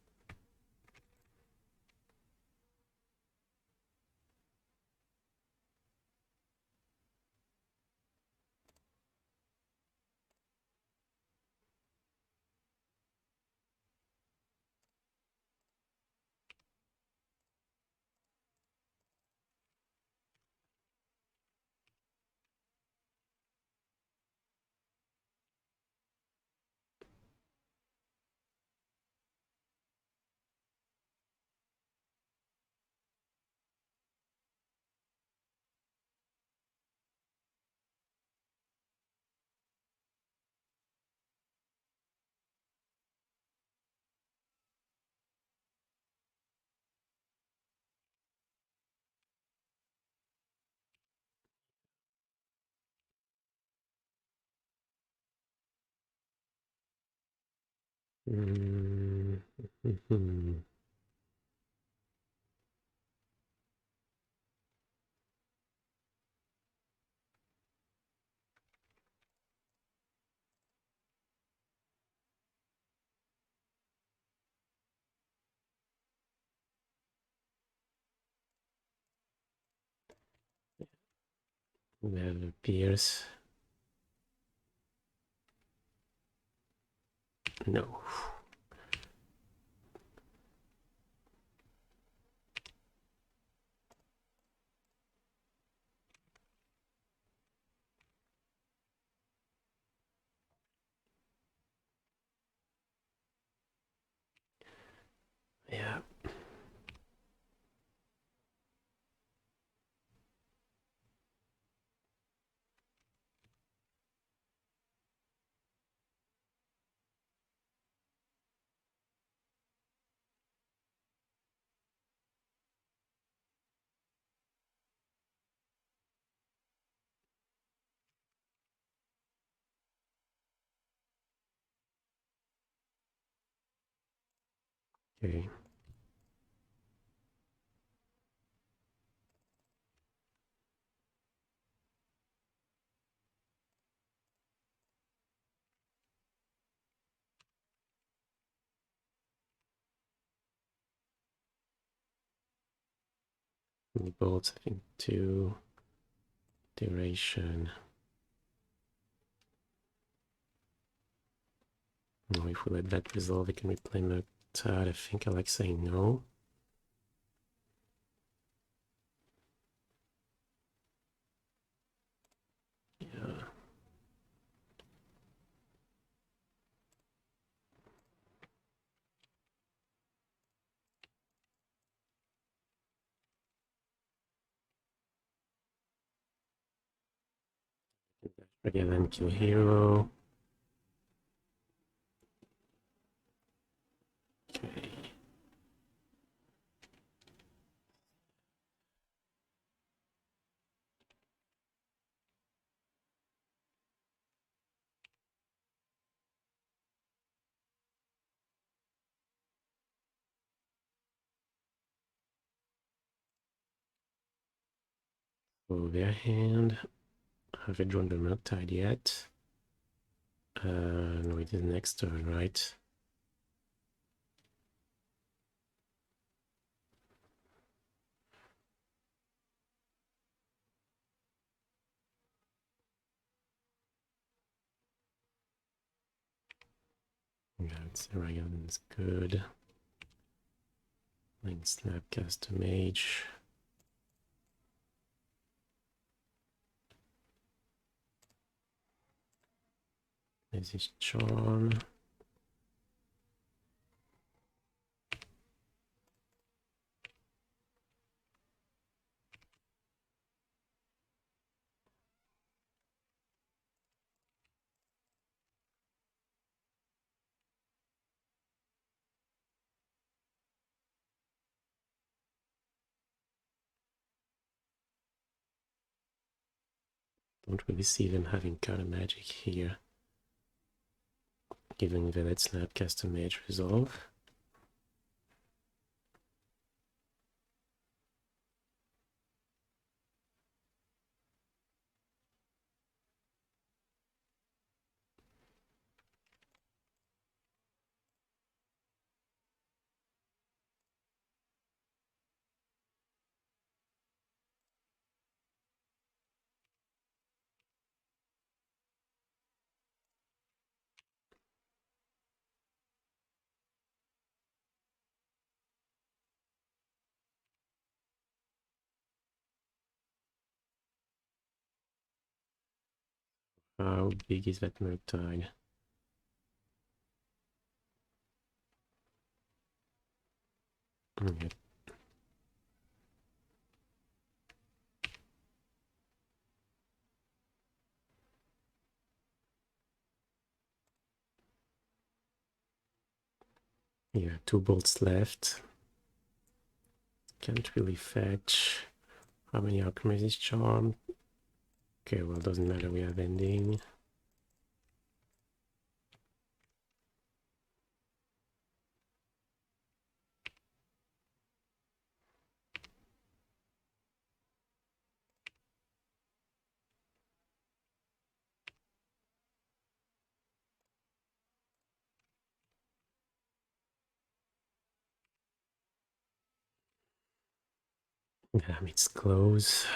A: We have a Pierce. No. Yeah. Okay. Bolts, I think, 2. Duration. Oh, if we let that resolve, we can replay Murktide. I think I like saying no. Yeah. Again, then kill hero. Okay. So their hand. Have I drawn the Murktide yet? No, it is next turn, right? Yeah, it's Ragon's good. Like Snapcaster Mage. There's his charm. Don't really see them having counter magic here, given the let Snapcaster Mage resolve. How big is that Murktide? Okay. Yeah, 2 bolts left. Can't really fetch. How many Archmage is charmed? Okay, well, doesn't matter, we have ending. Damn, it's close.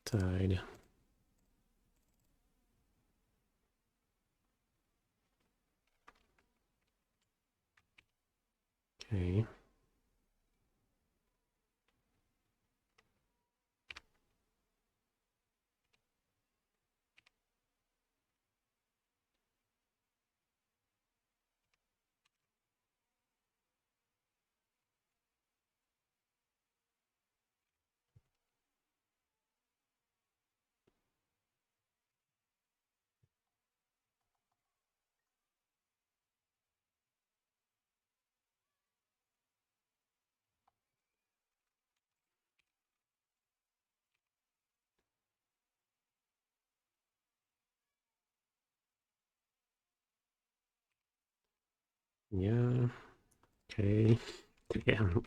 A: Tide. Okay. Yeah. Okay. Damn.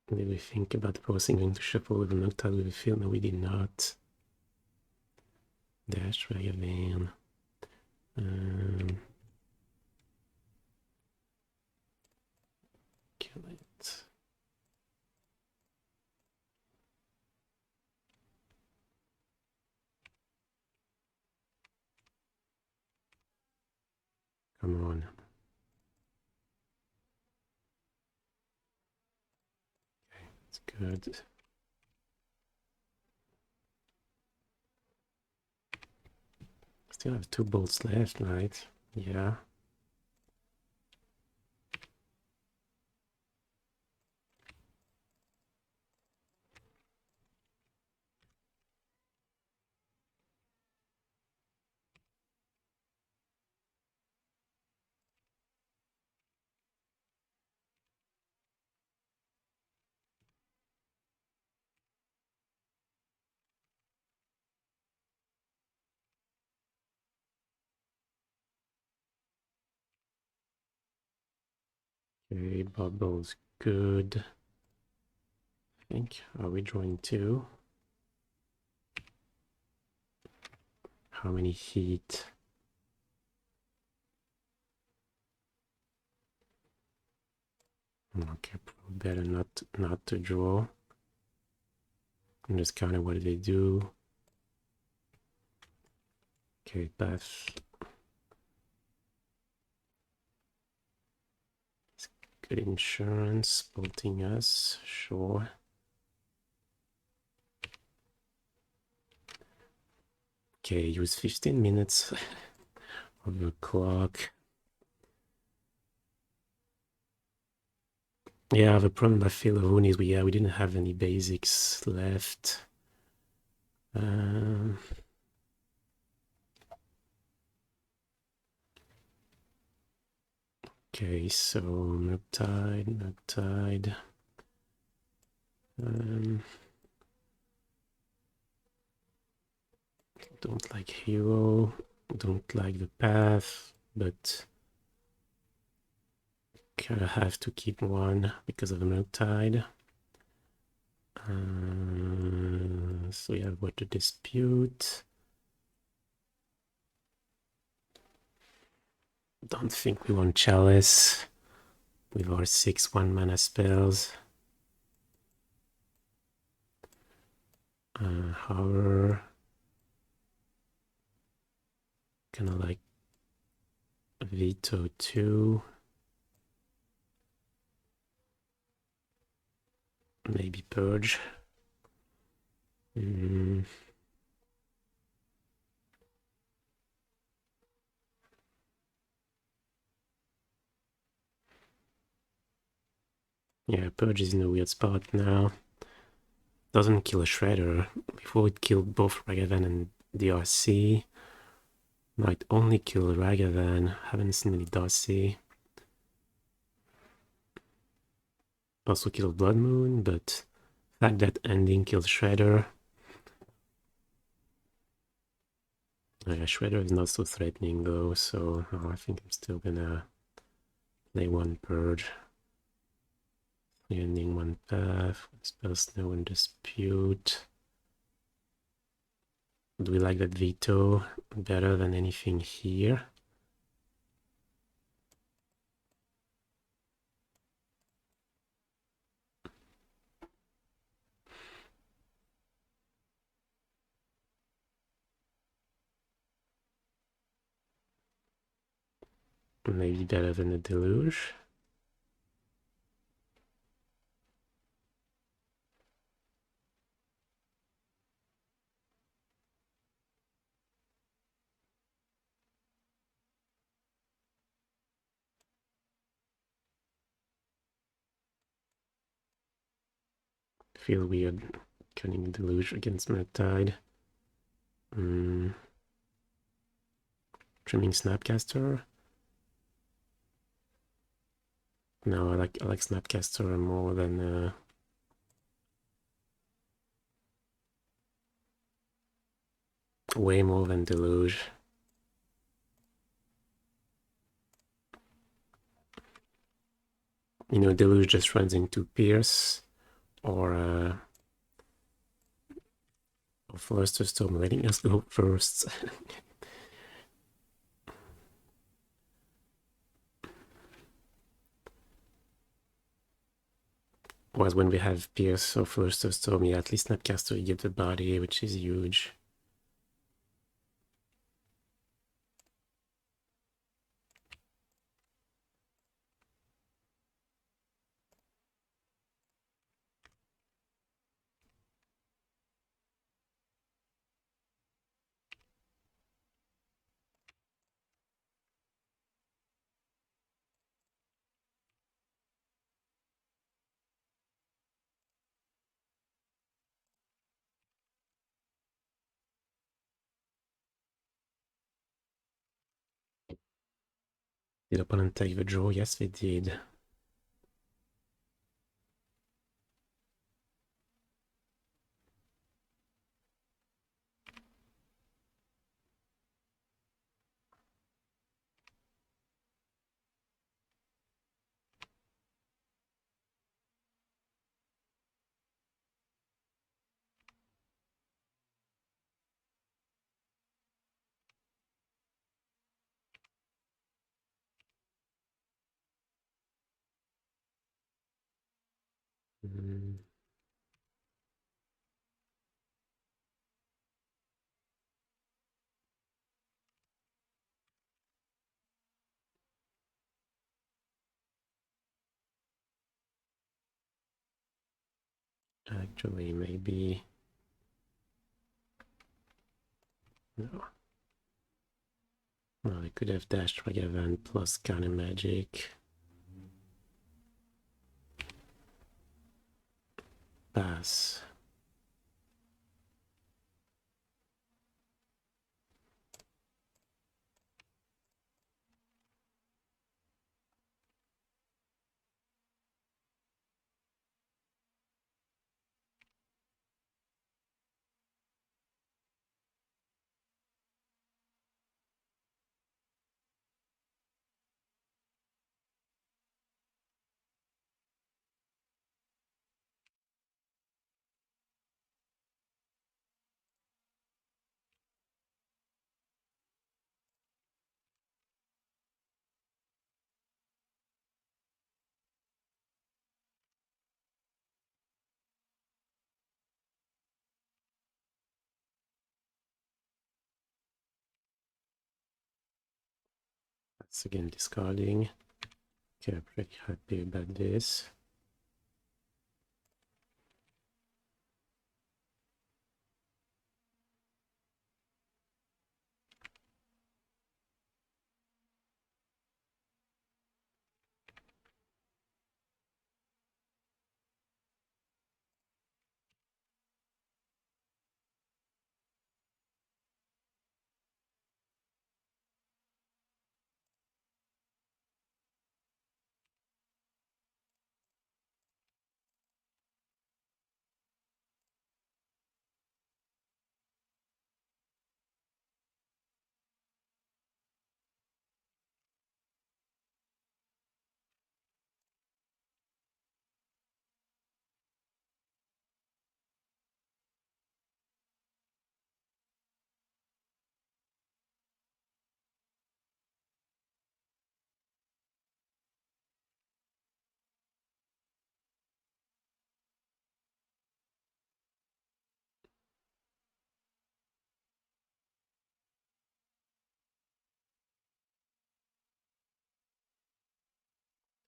A: Did we think about forcing to shuffle with a Murktide with a field? No, we did not. Dash Ragavan. Kill it. Come on. Okay, that's good. Still have 2 bolts left, right? Yeah. Okay, bubble's good. I think. Are we drawing 2? How many heat? Okay, better not to draw. And just kind of what they do. Okay, path. Good insurance, bolting us, sure. Okay, use 15 minutes of the clock. Yeah, the problem I feel alone is we didn't have any basics left. Okay, so Murktide. Don't like hero, don't like the path, but kind of have to keep one because of the Murktide. So we have what to dispute. Don't think we want Chalice with our 6 1-mana spells. Horror. Kinda like Veto 2. Maybe Purge. Yeah, Purge is in a weird spot now. Doesn't kill a Shredder. Before it killed both Ragavan and DRC. Might only kill Ragavan. Haven't seen any Darcy. Also killed Blood Moon, but the fact that ending kills Shredder. Shredder is not so threatening though, so I think I'm still gonna play one Purge. Ending one path, Spell Snare, one Dispute. Do we like that Veto better than anything here? Maybe better than the Deluge. Feel weird cutting Deluge against Murktide. Trimming Snapcaster. No, I like Snapcaster more than way more than Deluge. You know, Deluge just runs into Pierce or Fluster Storm, letting us go first. Whereas when we have Pierce or Fluster Storm, yeah, at least Snapcaster you give the body, which is huge. Did opponent take the draw? Yes, they did. Actually, maybe... No. Well, I could have dashed Ragavan plus Counter Magic. Pass. Once again discarding. Okay, I'm pretty happy about this.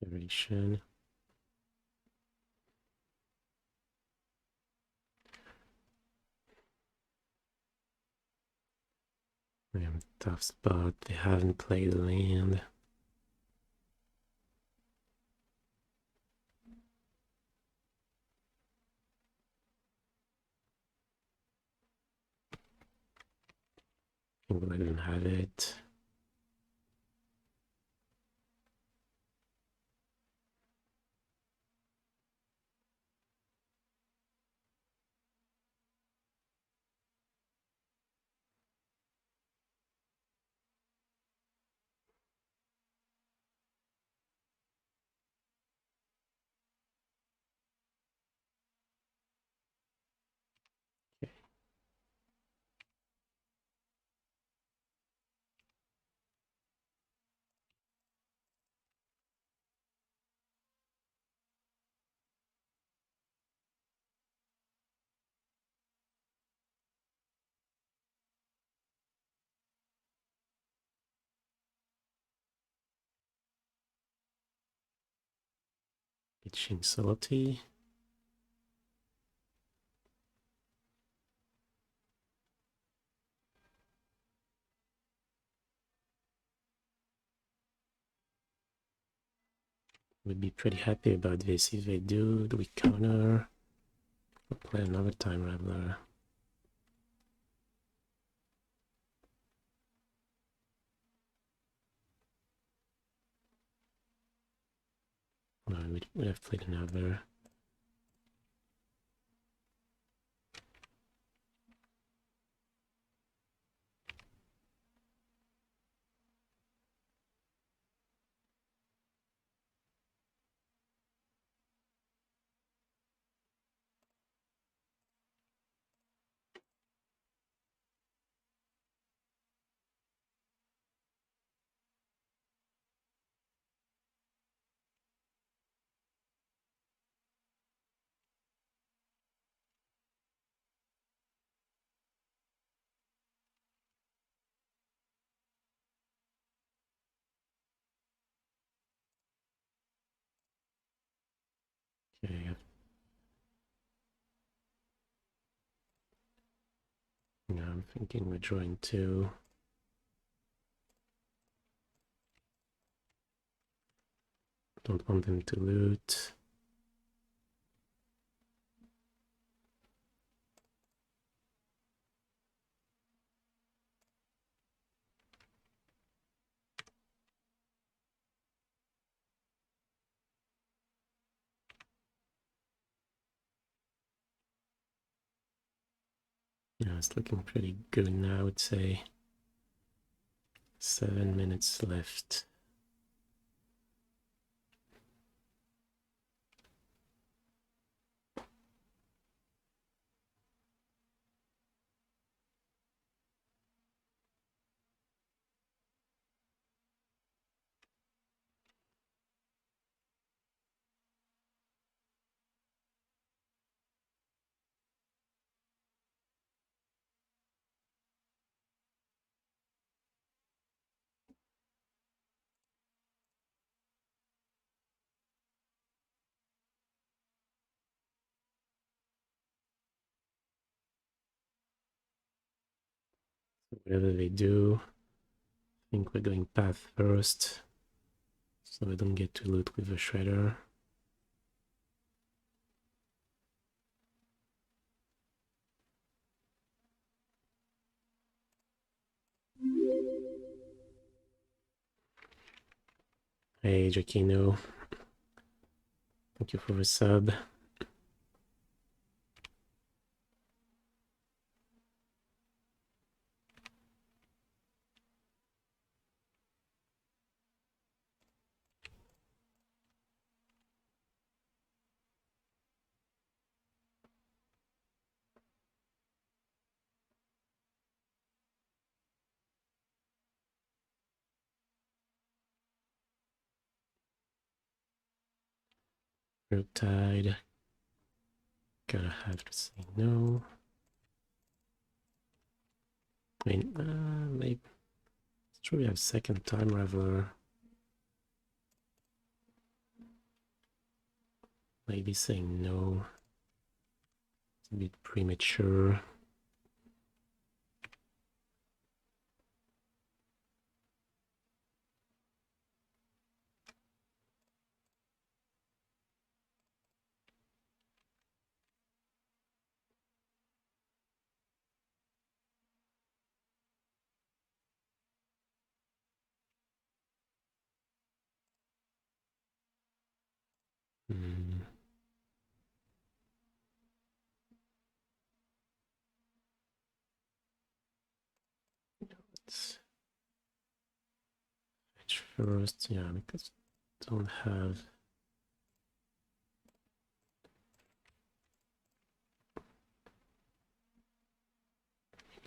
A: Duration. We have a tough spot. They haven't played land. Well, I don't have it. Okay. Itching Salty. Would be pretty happy about this if they do. Do we counter? We'll play another time Raveler. No, we'd have played another. Okay, now I'm thinking we're drawing two. Don't want them to loot. Yeah, it's looking pretty good now, I would say. 7 minutes left. whatever they do. I think we're going path first, so we don't get to loot with the shredder. Hey Giacchino, thank you for the sub. Murktide, gotta have to say no. I mean, maybe it's true we have second time Raveler. Maybe saying no. It's a bit premature. Let's fetch first, yeah, because I don't have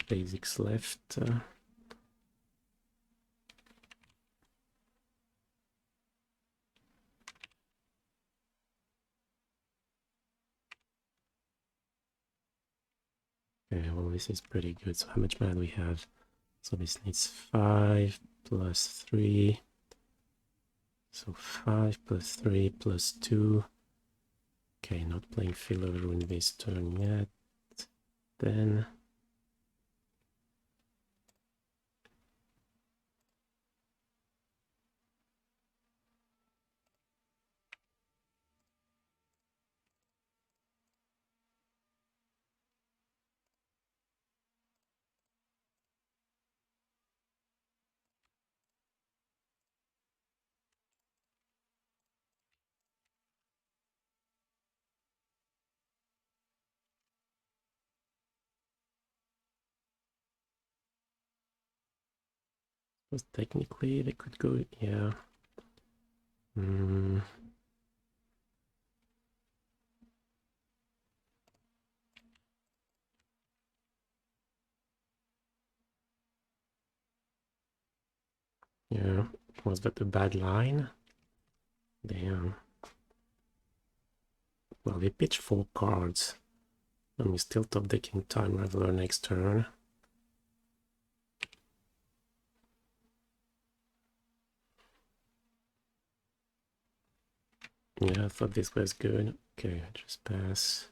A: basics left. Okay, well this is pretty good. So how much mana do we have? So this needs 5 plus 3. So 5 plus 3 plus 2. Okay, not playing filler in this turn yet. Then technically they could go, yeah. Yeah, was that a bad line? Damn. Well, we pitch 4 cards. And we still top decking Time Raveler next turn. Yeah, I thought this was good. Okay, just pass.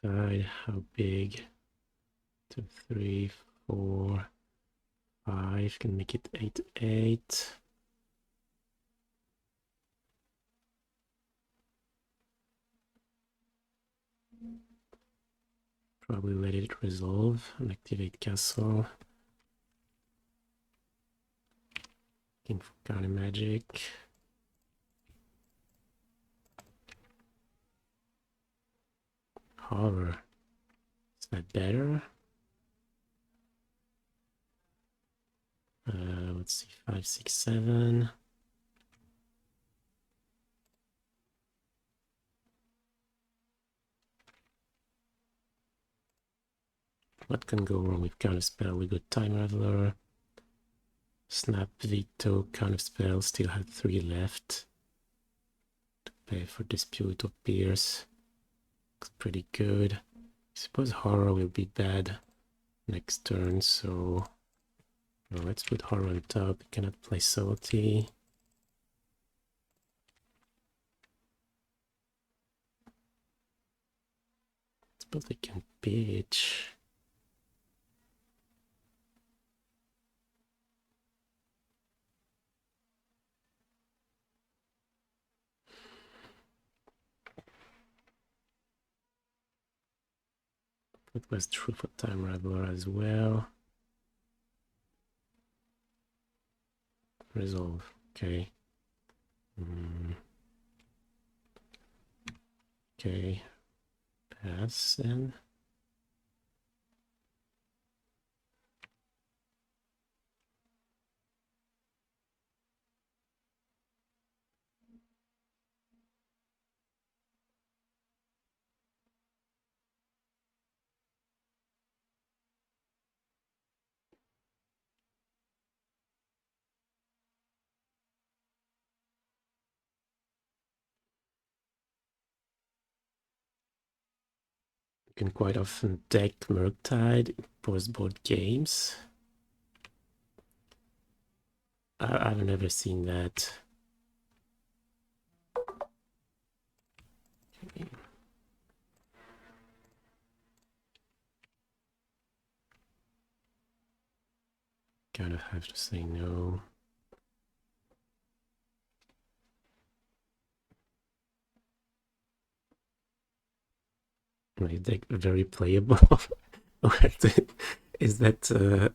A: Tide, how big? 2, 3, 4, 5. Can make it 8, 8. Probably let it resolve and activate castle. Looking for counter magic. Horror. Is that better? Let's see, 5, 6, 7. What can go wrong with Counterspell? We got Time Raveler, Snap, Veto, Counterspell, still have 3 left. To pay for Dispute or Pierce. Looks pretty good. I suppose Horror will be bad next turn, so well, let's put Horror on top. Cannot play Salty. But they can pitch. That was true for Time Raveler as well. Resolve. Okay. Okay. Pass then. You can quite often deck Murktide in post-board games. I've never seen that. Okay. Kind of have to say no. My deck very playable. Is that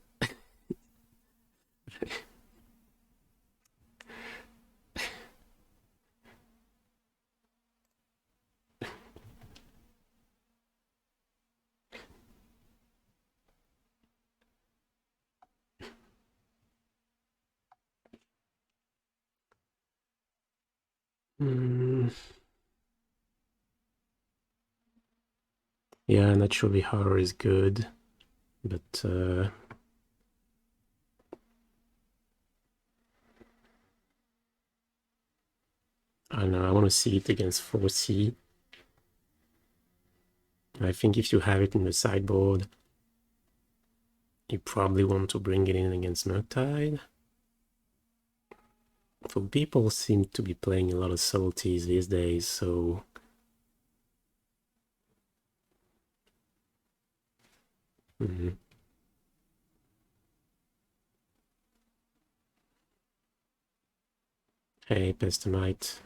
A: yeah, naturally horror is good, but I don't know, I want to see it against 4C. I think if you have it in the sideboard, you probably want to bring it in against Murktide. So people seem to be playing a lot of subtleties these days, so Hey, Pestamite.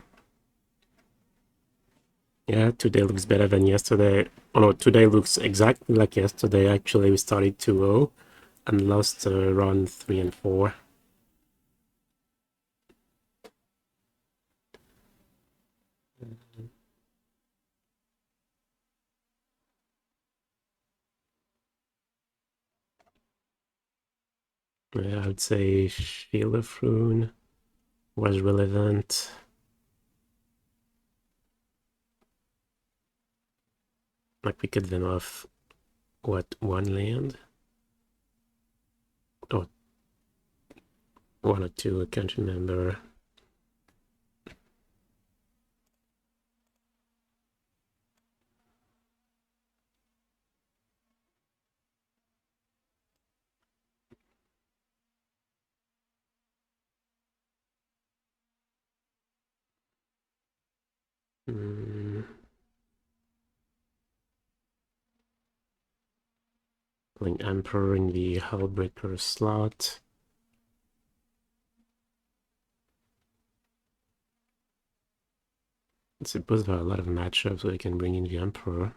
A: Yeah, today looks better than yesterday. Oh no, today looks exactly like yesterday. Actually, we started 2-0 and lost round 3 and 4. Yeah, I would say Field of Rune was relevant. Like we could then off what, 1 land? Or 1 or 2, I can't remember. Playing Emperor in the Hullbreaker slot. I suppose there are a lot of matchups where you can bring in the Emperor.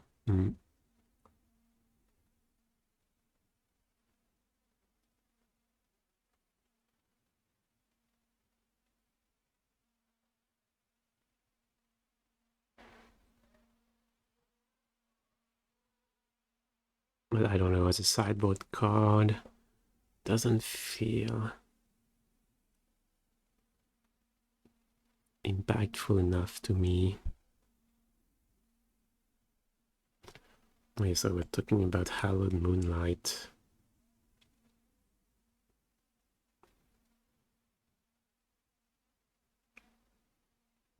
A: But I don't know, as a sideboard card, doesn't feel impactful enough to me. Okay, so we're talking about Hallowed Moonlight.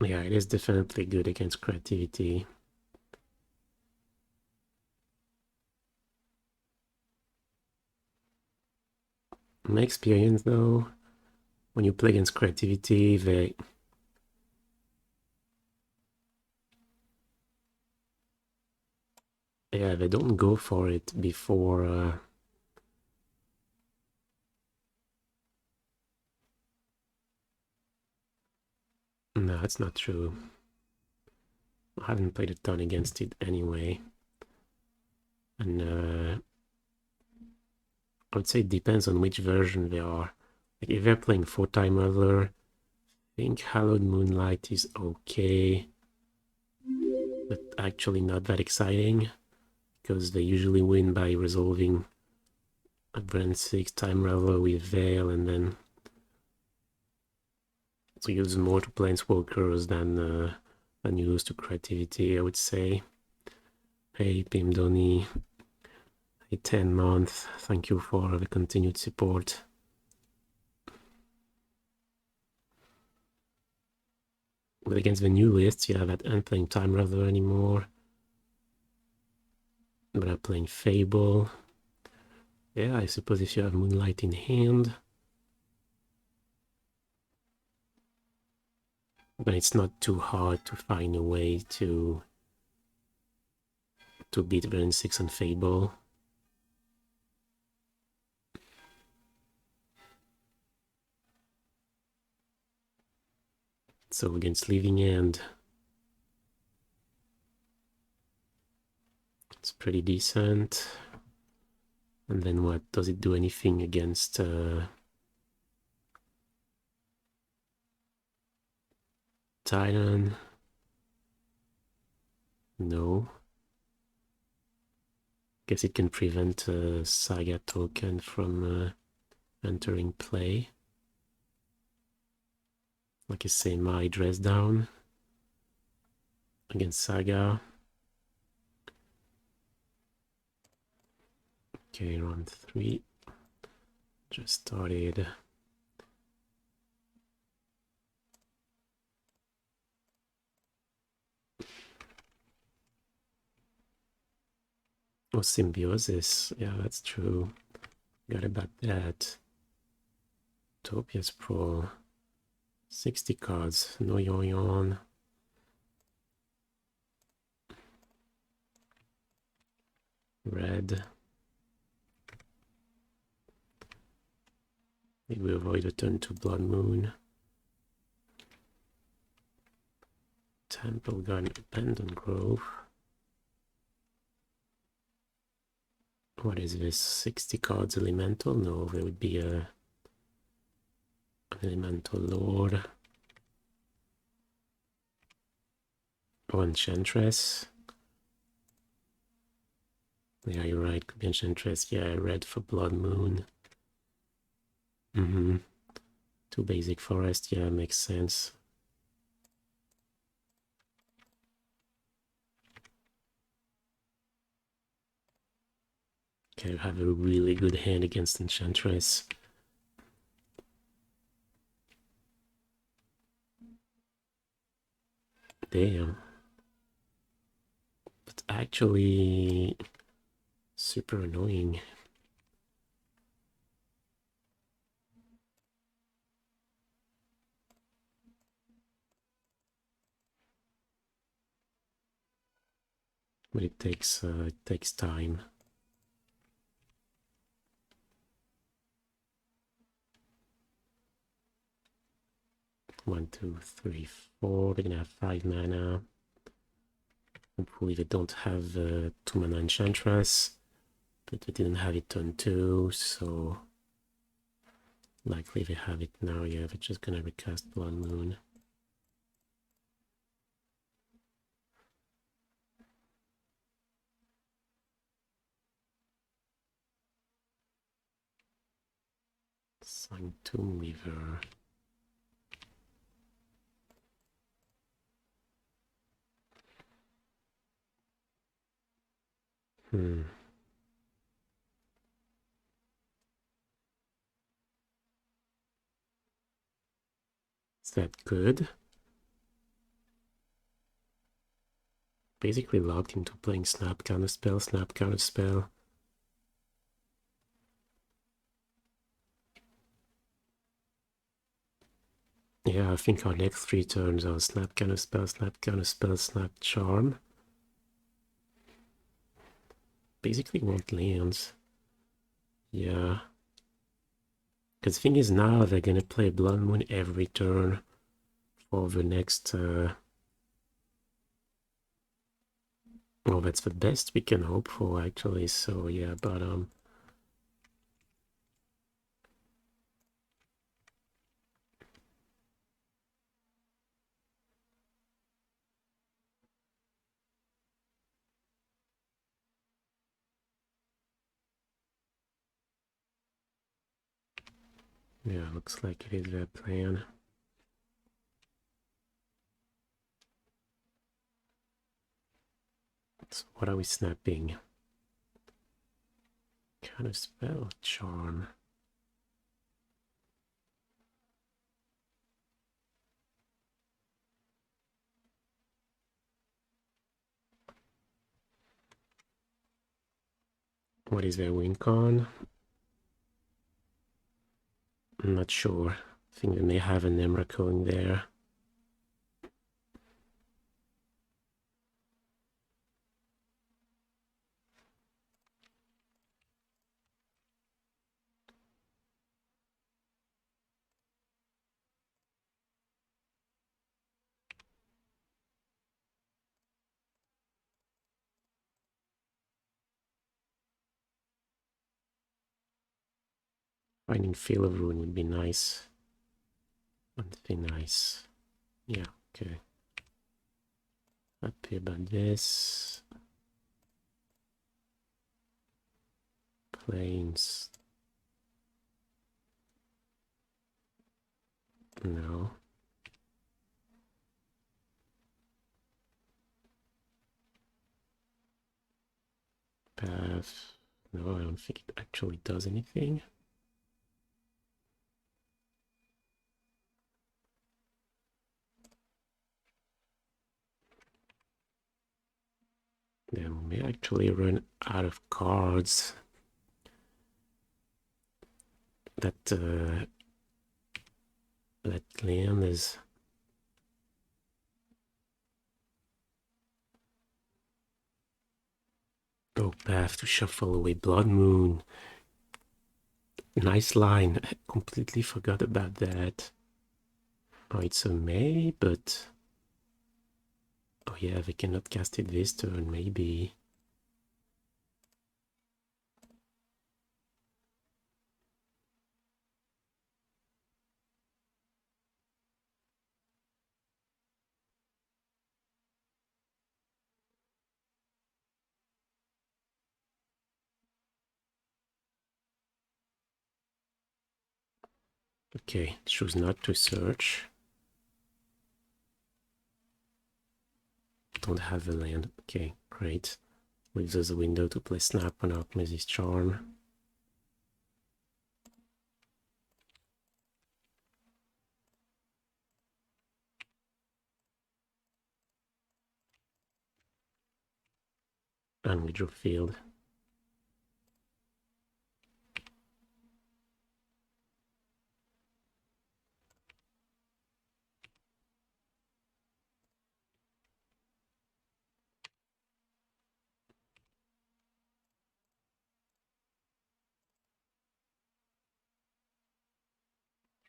A: Yeah, it is definitely good against creativity. In my experience, though, when you play against creativity, they don't go for it before no, that's not true. I haven't played a ton against it anyway. And I would say it depends on which version they are. Like if they're playing 4-time Raveler, I think Hallowed Moonlight is okay, but actually not that exciting, because they usually win by resolving a brand 6-time Raveler with Veil, and then so use more to Planeswalkers than you lose to creativity, I would say. Hey, Pimdoni. Hey, 10 month. Thank you for the continued support. But against the new list, yeah, that aren't playing Time Raveler anymore. But I'm playing Fable. Yeah, I suppose if you have Moonlight in hand. But it's not too hard to find a way to beat Burn 6 on Fable. So against Living End, it's pretty decent. And then what? Does it do anything against Titan? No. Guess it can prevent a Saga token from entering play. Like I say, my dress down against Saga. Okay, round 3. Just started. Oh, Symbiosis. Yeah, that's true. Forgot about that. Topia's Pro. 60 cards. No yon. Red. Maybe we avoid a turn to Blood Moon. Temple Garden, Abandoned Grove. What is this? 60 cards Elemental? No, there would be a Elemental Lord. Oh, Enchantress. Yeah, you're right. Could be Enchantress. Yeah, red for Blood Moon. 2 basic forest. Yeah, makes sense. Okay, I have a really good hand against Enchantress. Damn. But actually, super annoying. But it takes time. 1, 2, 3, 4. They're gonna have 5 mana. Hopefully they don't have 2 mana Enchantress, but they didn't have it turn 2, so likely they have it now. Yeah, they're just gonna recast Blood Moon. Sign Tomb Weaver. Is that good? Basically locked into playing Snap Counterspell, Snap Counterspell. Yeah, I think our next 3 turns are Snap Counterspell, Snap Counterspell, Snap Charm. Basically want lands. Yeah. Because the thing is now they're gonna play Blood Moon every turn for the next... well, that's the best we can hope for actually, so yeah, but yeah, looks like it is their plan. So what are we snapping? Counterspell, Charm. What is their win con? I'm not sure. I think they may have an Emrakul in there. Finding Feel of Ruin would be nice. Would be nice. Yeah, okay. Happy about this. Planes. No. Path. No, I don't think it actually does anything. Then we may actually run out of cards. That land is... Oh, path to shuffle away Blood Moon. Nice line. I completely forgot about that. Oh, it's a May, but... oh yeah, they cannot cast it this turn, maybe. Okay, choose not to search. Don't have a land. Okay, great. Leaves us a window to play Snap on Archmage's Charm. And we draw field.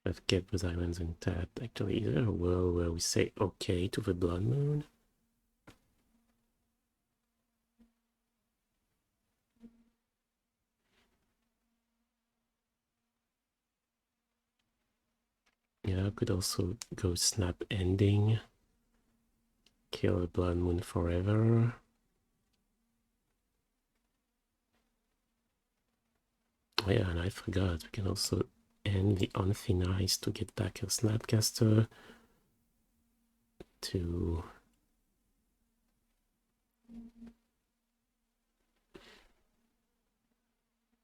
A: I've kept those islands intact. Actually, is there a world where we say okay to the Blood Moon? Yeah, I could also go Snap Ending. Kill a Blood Moon forever. Oh yeah, and I forgot, we can also end the Unthin Ice to get back a Snapcaster to...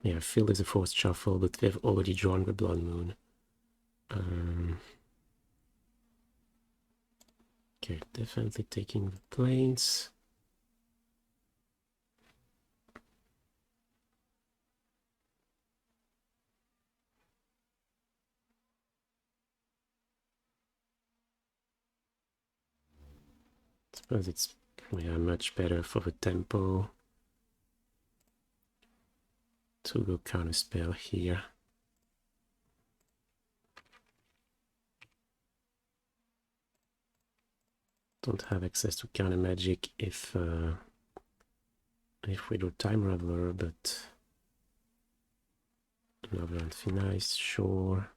A: Yeah, Field is a forced shuffle, but they've already drawn the Blood Moon. Okay, definitely taking the planes. I suppose it's much better for the tempo to go Counterspell here. Don't have access to counter magic if we do Time Raveler, but another Infinite, sure.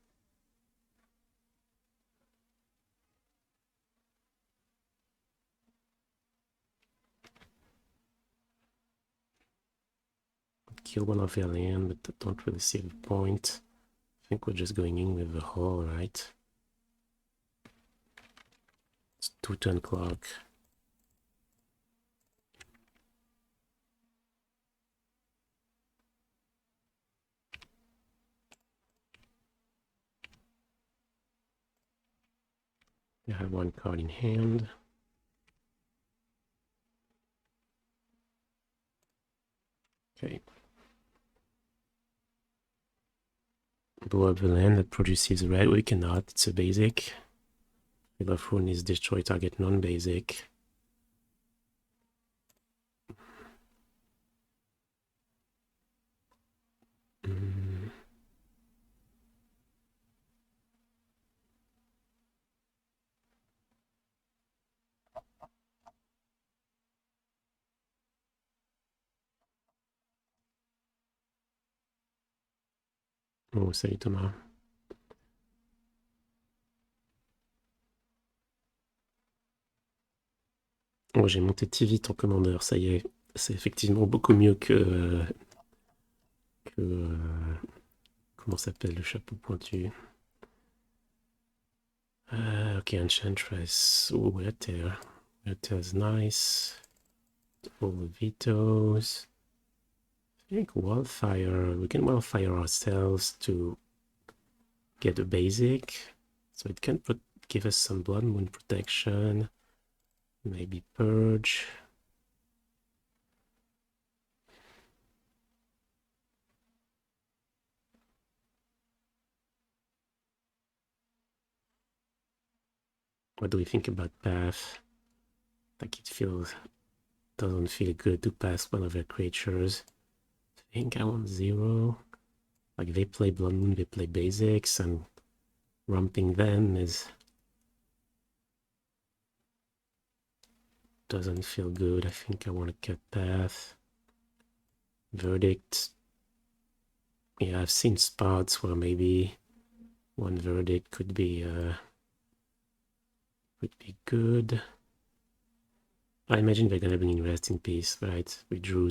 A: Kill one of their land, but I don't really see the point. I think we're just going in with the hull, right? It's 2-turn clock. I have one card in hand. Okay. Blow up the land that produces red. We cannot, it's a basic. River is destroy target non-basic. Oh, salut Thomas. Oh, j'ai monté Tivit en commandeur, ça y est. C'est effectivement beaucoup mieux que comment s'appelle le chapeau pointu? Ok, Enchantress. Oh, Weather. Weather's nice. All the vetoes. I think Wildfire. We can Wildfire ourselves to get a basic. So it can give us some Blood Moon protection. Maybe Purge. What do we think about Path? Like it doesn't feel good to pass one of their creatures. I think I want 0. Like they play Blood Moon, they play basics, and romping them doesn't feel good. I think I want to cut Path. Verdict. Yeah, I've seen spots where maybe one Verdict could be good. I imagine they're gonna bring in Rest in Peace, right? We drew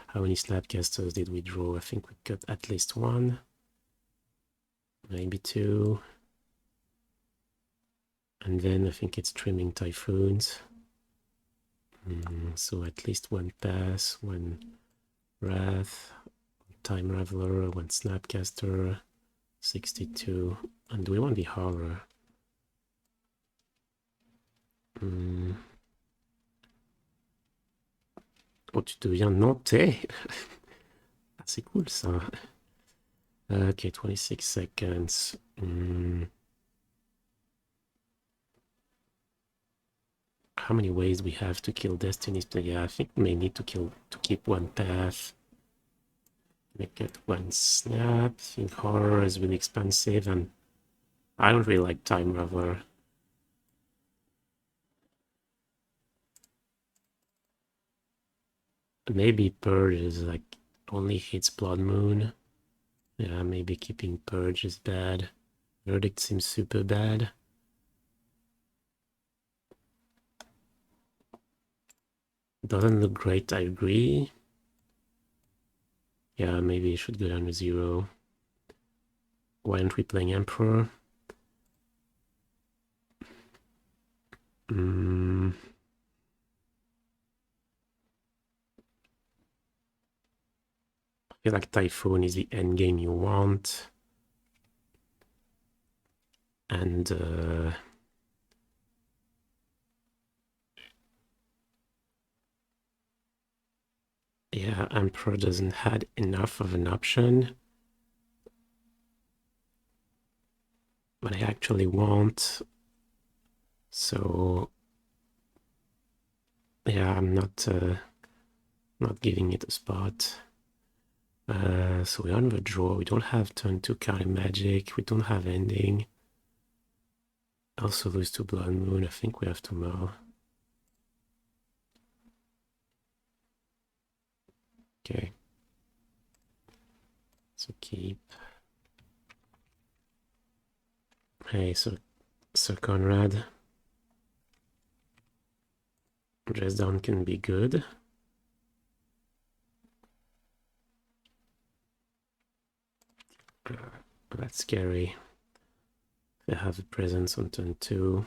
A: how many Snapcasters did we draw? I think we got at least 1, maybe 2. And then I think it's trimming Typhoons. So at least 1 pass, 1 Wrath, Time Raveler, 1 Snapcaster, 62. And do we want the Horror? Oh, tu deviens nantais. Ah, c'est cool ça. Okay, 26 seconds. How many ways we have to kill Destinies? Yeah, I think we may need to keep 1 path. Make it 1 snap. I think Horror is really expensive, and I don't really like Time Raveler. Maybe Purge is like only hits Blood Moon. Yeah, maybe keeping Purge is bad. Verdict seems super bad. Doesn't look great, I agree. Yeah, maybe it should go down to 0. Why aren't we playing Emperor? I feel like Typhoon is the end game you want. And yeah, Emperor doesn't had enough of an option. But I actually want. So yeah, I'm not giving it a spot. So we're on the draw. We don't have turn 2 counter magic. We don't have ending. Also lose to Blood Moon. I think we have to mill. Okay. So keep. Hey, so Conrad. Dress down can be good. That's scary. They have a presence on turn 2.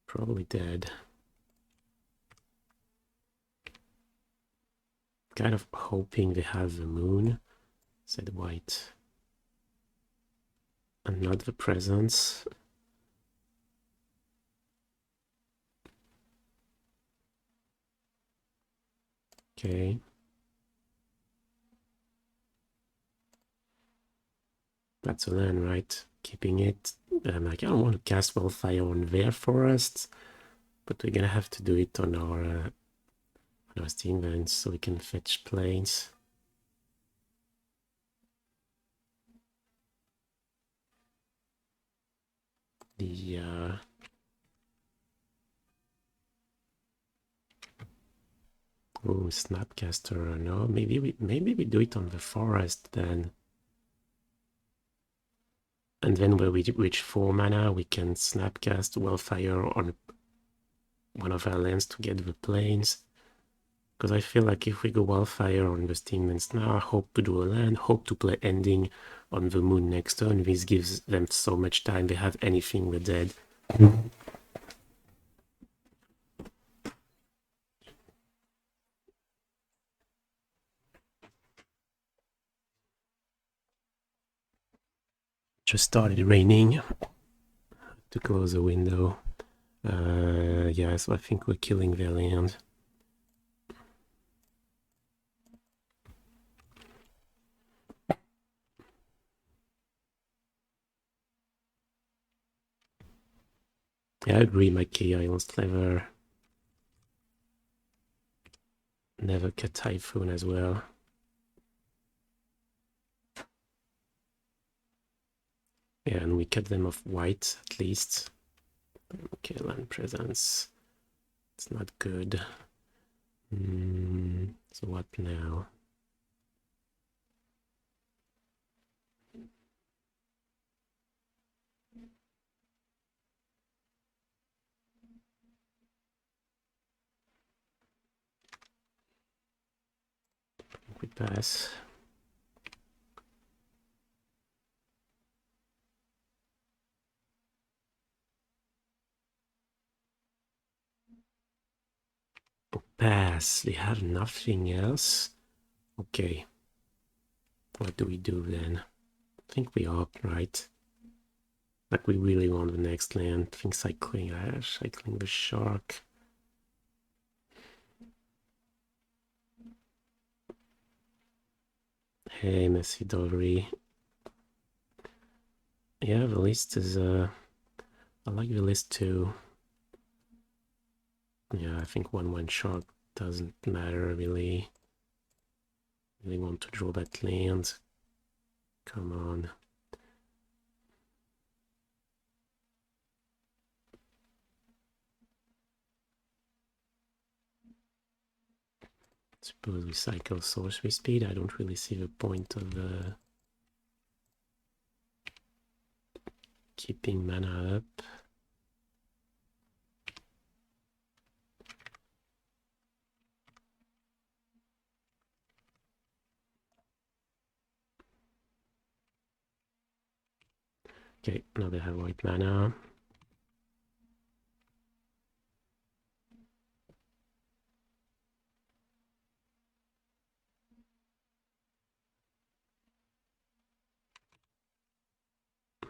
A: Probably dead. Kind of hoping they have the moon, said white. And not the presence. Okay. That's a land, right? Keeping it. Like, I don't want to cast Wildfire on their forests, but we're gonna have to do it on our steam vents so we can fetch planes. The oh, Snapcaster. No, maybe we do it on the forest then. And then when we reach 4 mana, we can Snapcast Wildfire on one of our lands to get the planes. Because I feel like if we go Wildfire on the steam vents now, I hope to do a land, hope to play ending on the moon next turn. This gives them so much time. They have anything, we're dead. Just started raining. To close the window. Yeah, so I think we're killing their land. Yeah, I agree, my key islands never cut Typhoon as well. Yeah, and we cut them off white at least. Okay, land presence. It's not good. So what now? We pass. Pass. We have nothing else. Okay. What do we do then? I think we opt, right? Like we really want the next land. I think cycling the shark. Hey, Messy Dovry. Yeah, the list is I like the list too. Yeah, I think 1/1 shark doesn't matter really. Really want to draw that land. Come on. Suppose we cycle sorcery speed. I don't really see the point of keeping mana up. Okay, now they have white mana.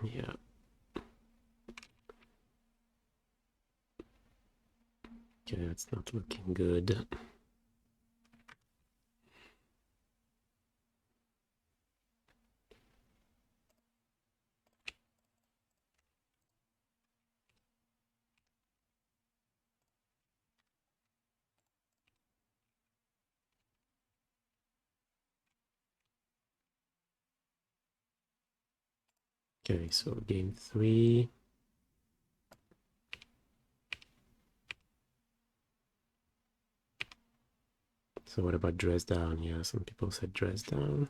A: Yeah. Okay, that's not looking good. Okay, so game 3. So what about dress down? Yeah, some people said dress down.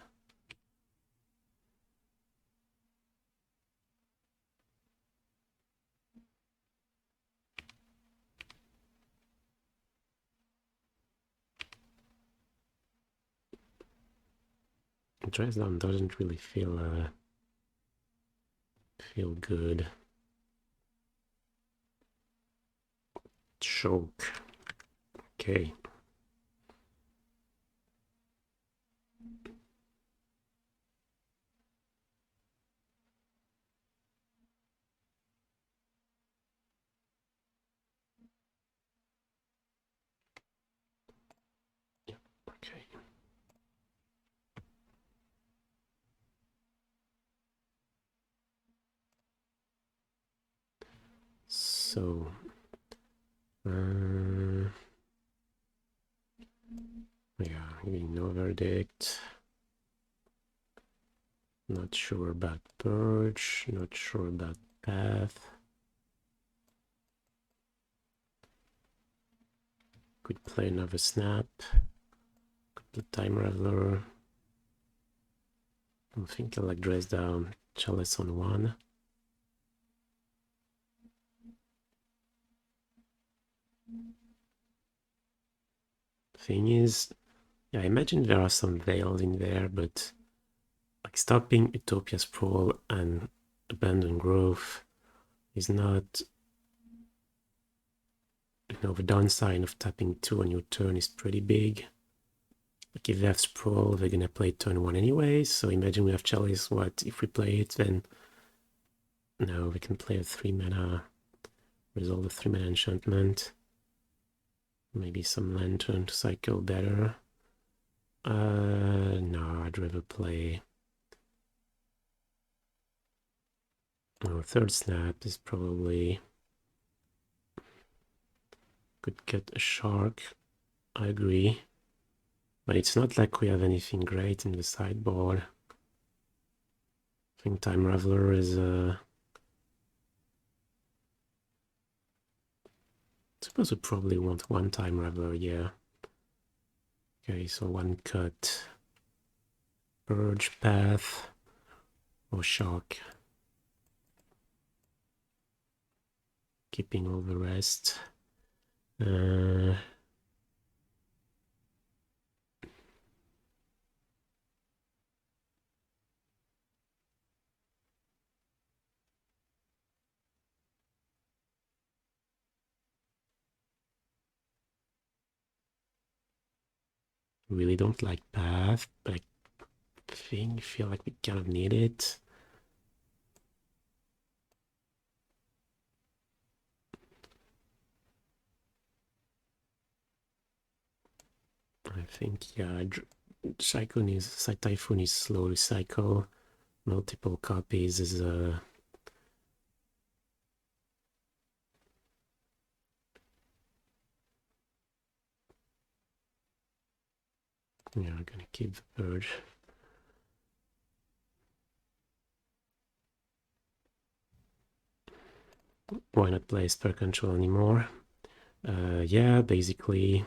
A: Dress down doesn't really feel good. Choke. Okay. Yeah, okay. So yeah, giving no verdict. Not sure about Purge, not sure about Path. Could play another Snap. Could play Time Raveler. I think I like dress down. Chalice on 1. Thing is, yeah, I imagine there are some veils in there, but like stopping Utopia Sprawl and Abandon Growth is not, the downside of tapping 2 on your turn is pretty big. Like if they have Sprawl, they're gonna play turn 1 anyway, so imagine we have Chalice, what, if we play it, then no, we can play a 3 mana, resolve a 3 mana enchantment, maybe some Lantern to cycle better. No, I'd rather play... Oh, third Snap is probably... Could get a Shark, I agree. But it's not like we have anything great in the sideboard. I think Time Raveler is... I suppose we probably want 1 Time Raveler, yeah. Okay, so 1 cut. Purge, Path, or Shark. Keeping all the rest. Really don't like Path, but I feel like we kind of need it. I think, yeah, Typhoon is slow to cycle. Multiple copies is yeah, I'm gonna keep the Purge. Why not play Spell Control anymore? Yeah, basically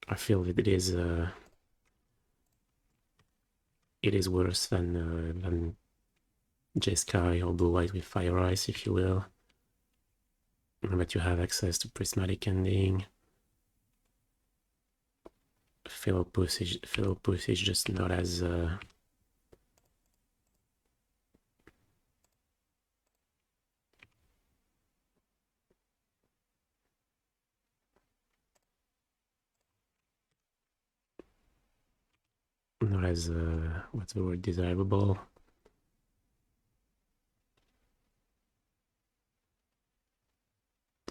A: I feel that it is worse than J-Sky or Blue White with Fire Ice, if you will. But you have access to Prismatic Ending. Philopus is just not as what's the word, desirable.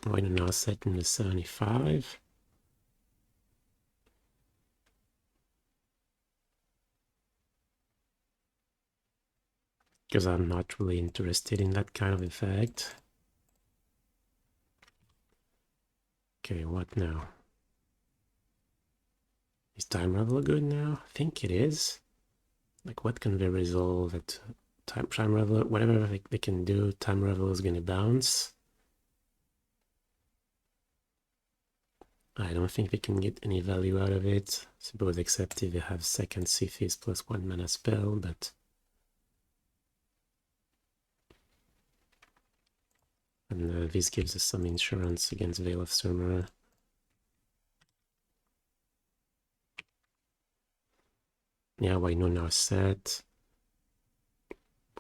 A: Why not set in the 75? Because I'm not really interested in that kind of effect. Okay, what now? Is Time Raveler good now? I think it is. Like, what can they resolve at Time Raveler? Whatever they can do, Time Raveler is gonna bounce. I don't think they can get any value out of it. Suppose except if they have second Syphis plus 1 mana spell, but... And this gives us some insurance against Veil of Summer. Yeah, why no now set?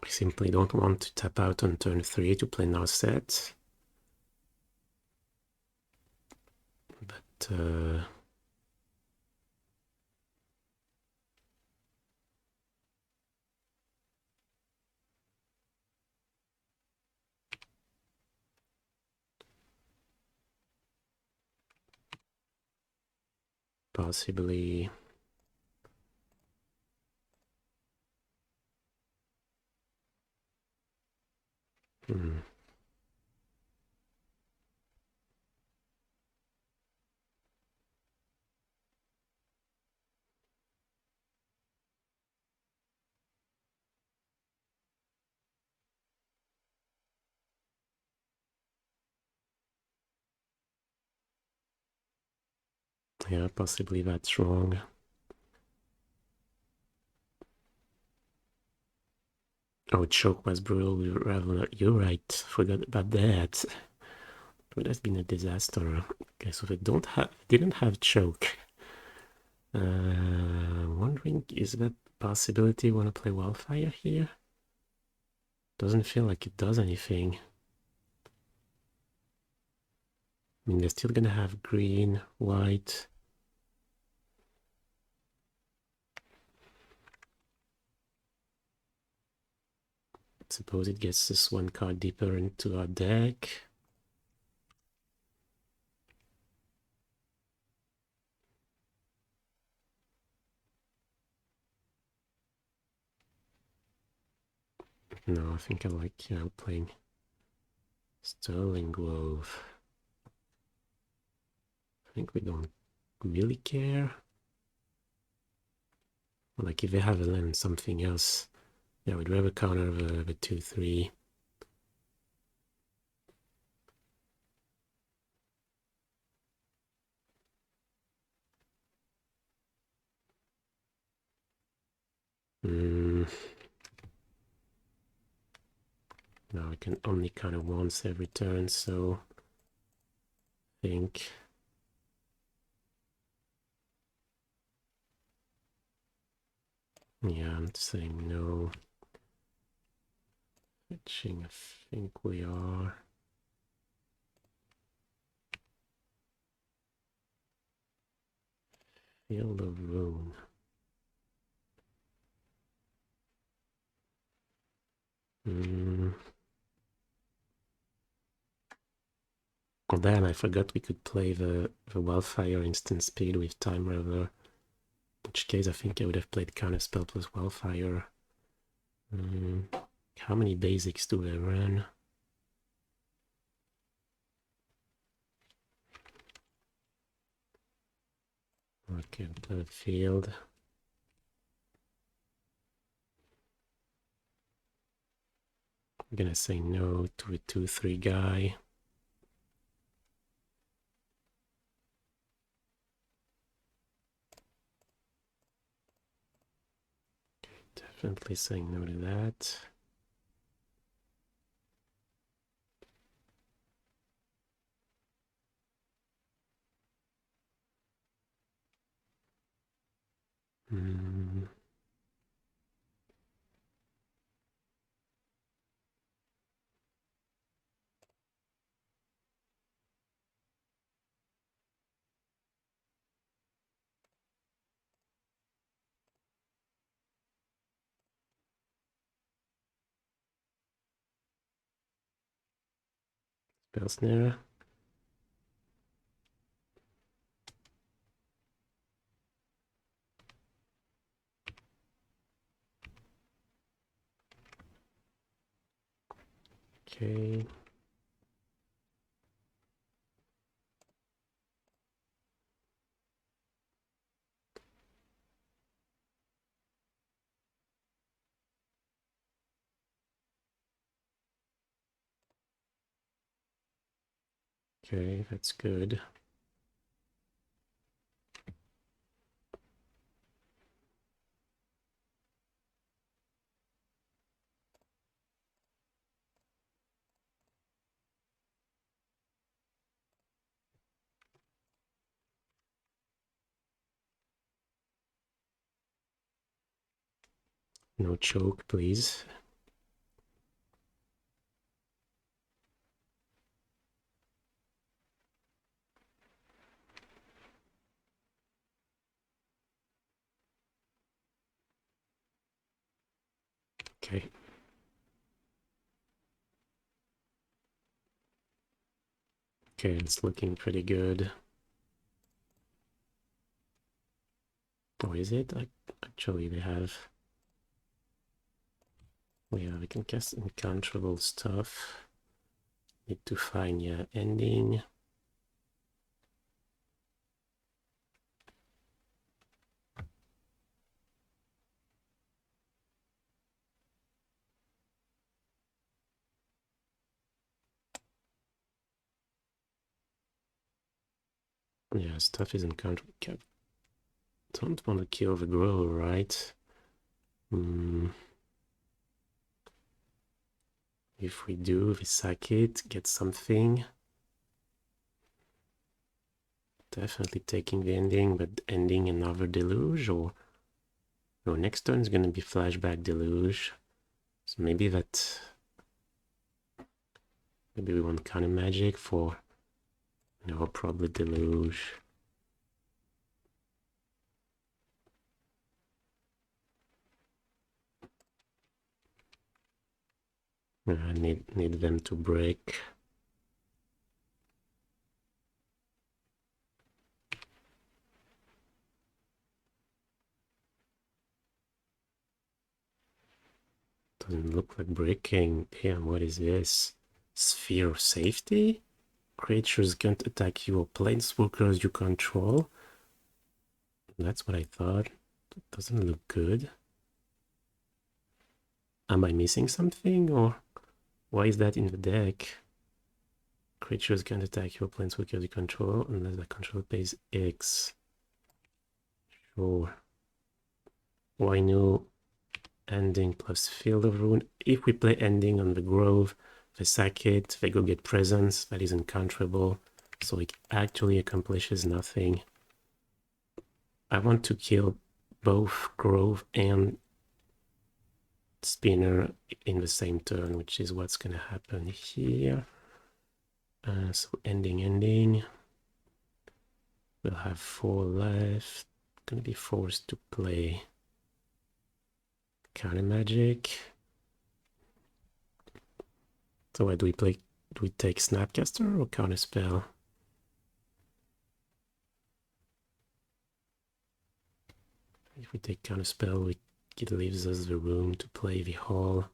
A: We simply don't want to tap out on turn 3 to play now set. But possibly... Yeah, possibly that's wrong. Oh, choke was brutal with Raveler. You're right. Forgot about that. It would have been a disaster. Okay, so they didn't have choke. Wondering, is that possibility want to play Wildfire here? Doesn't feel like it does anything. I mean, they're still gonna have green, white. Suppose it gets this one card deeper into our deck. No, I think I like playing Sterling Grove. I think we don't really care. Like if they have a land something else, yeah, we'd rather counter the 2-3. Now I can only counter once every turn, so I think yeah, I'm saying no. Fetching, I think we are. Field of Ruin. Oh damn, I forgot we could play the Wildfire instant speed with Time Raveler. In which case I think I would have played Counterspell plus Wildfire. How many basics do they run? Okay, play the field. I'm gonna say no to a 2-3 guy. Definitely saying no to that. Spell Snare. Okay. Okay, that's good. No choke, please. Okay. Okay, it's looking pretty good. Oh, is it? Actually, we can cast uncontrollable stuff. Need to find ending. Yeah, stuff is uncontrollable. Don't want to kill the grow, right? If we do, we sack it, get something. Definitely taking the ending, but ending another deluge, or no, next turn is gonna be flashback deluge. So maybe we want counter magic for probably deluge. I need them to break. Doesn't look like breaking. Damn, what is this? Sphere of safety? Creatures can't attack you or planeswalkers you control. That's what I thought. It doesn't look good. Am I missing something, or why is that in the deck? Creatures can't attack your planeswalkers you control unless the control pays X. Sure. Why no ending plus Field of Ruin? If we play ending on the Grove, they sack it, they go get presence, that is uncounterable, so it actually accomplishes nothing. I want to kill both Grove and Spinner in the same turn, which is what's gonna happen here. So ending. We'll have 4 left. Gonna be forced to play counter magic. So what do we play? Do we take Snapcaster or Counterspell? If we take Counterspell, it leaves us the room to play the Hall.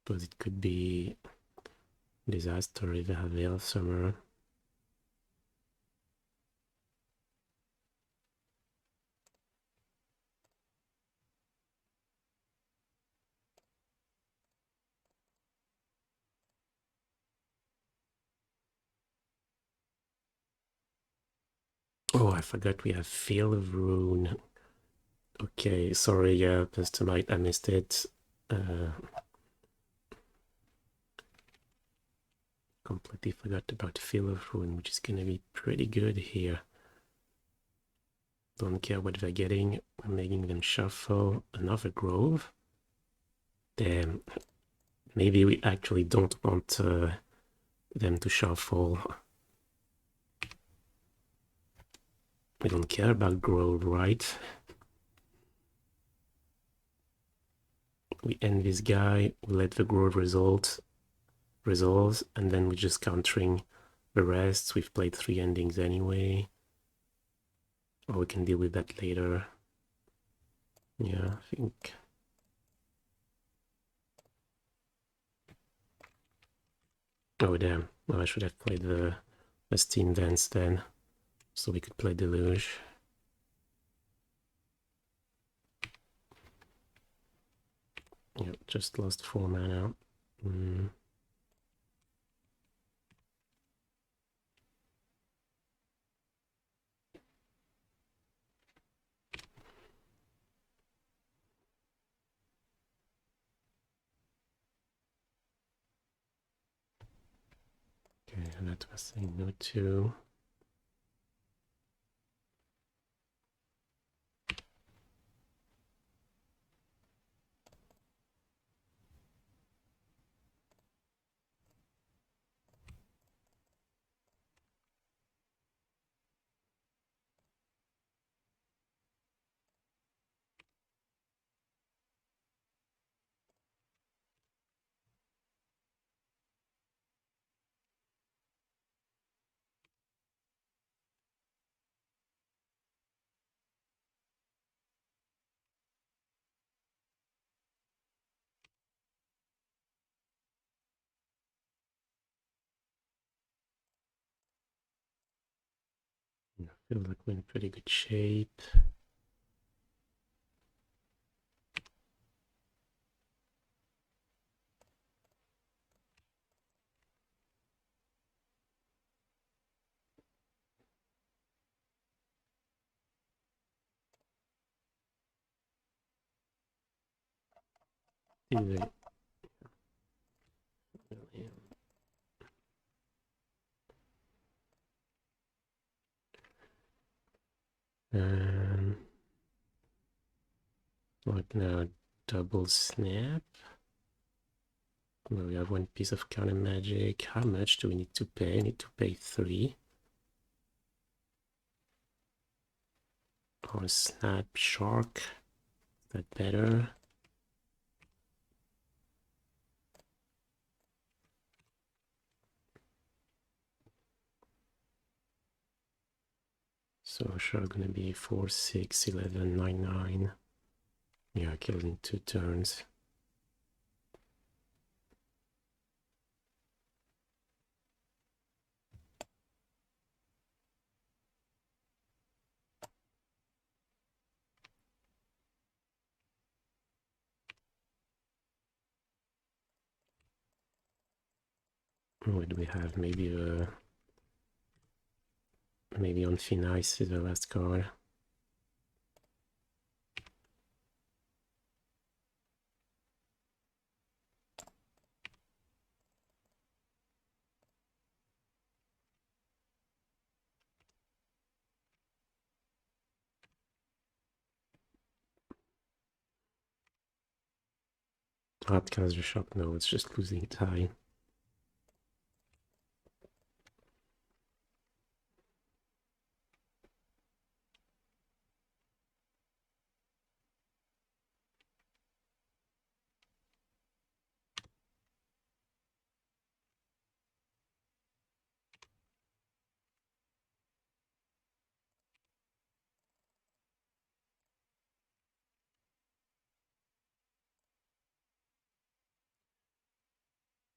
A: But it could be disaster if we have Veil Summer. Oh, I forgot we have Veil of Rune. Okay, sorry, yeah, Pastor Mike, I missed it. Completely forgot about Veil of Rune, which is gonna be pretty good here. Don't care what they're getting. We're making them shuffle another grove. Damn. Maybe we actually don't want them to shuffle. We don't care about grove, right? We end this guy, we let the grove resolves, and then we're just countering the rest. We've played 3 endings anyway. Or we can deal with that later. Yeah, I think. Oh damn. Well, I should have played the Steam Vents then. So we could play Deluge. Yep, just lost 4 mana. Okay, that was saying no to. I feel like we're in pretty good shape. Anyway, like now, double snap. Well, we have 1 piece of counter magic. How much do we need to pay? I need to pay 3. Or snap shark. Is that better? So shark gonna be 4, 6, 11, 9, 9. Yeah, killed in 2 turns. What do we have? Maybe on Finnice is the last card. Hardcaster Shock, no, it's just losing time.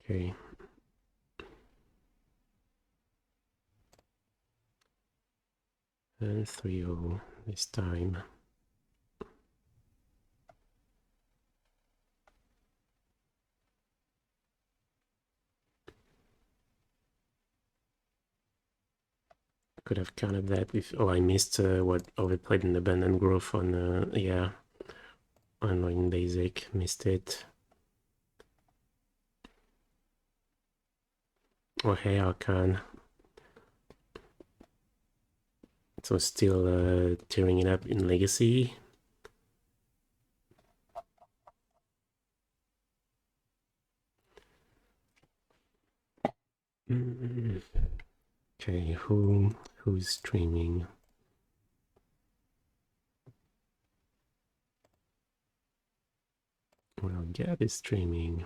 A: Okay. And 3-0 this time. Could have countered that with... Oh, I missed what overplayed an Abandoned Growth on... yeah, on basic. Missed it. Oh, hey, Arcan. So still tearing it up in Legacy. Okay, who's streaming? Well, Gab is streaming.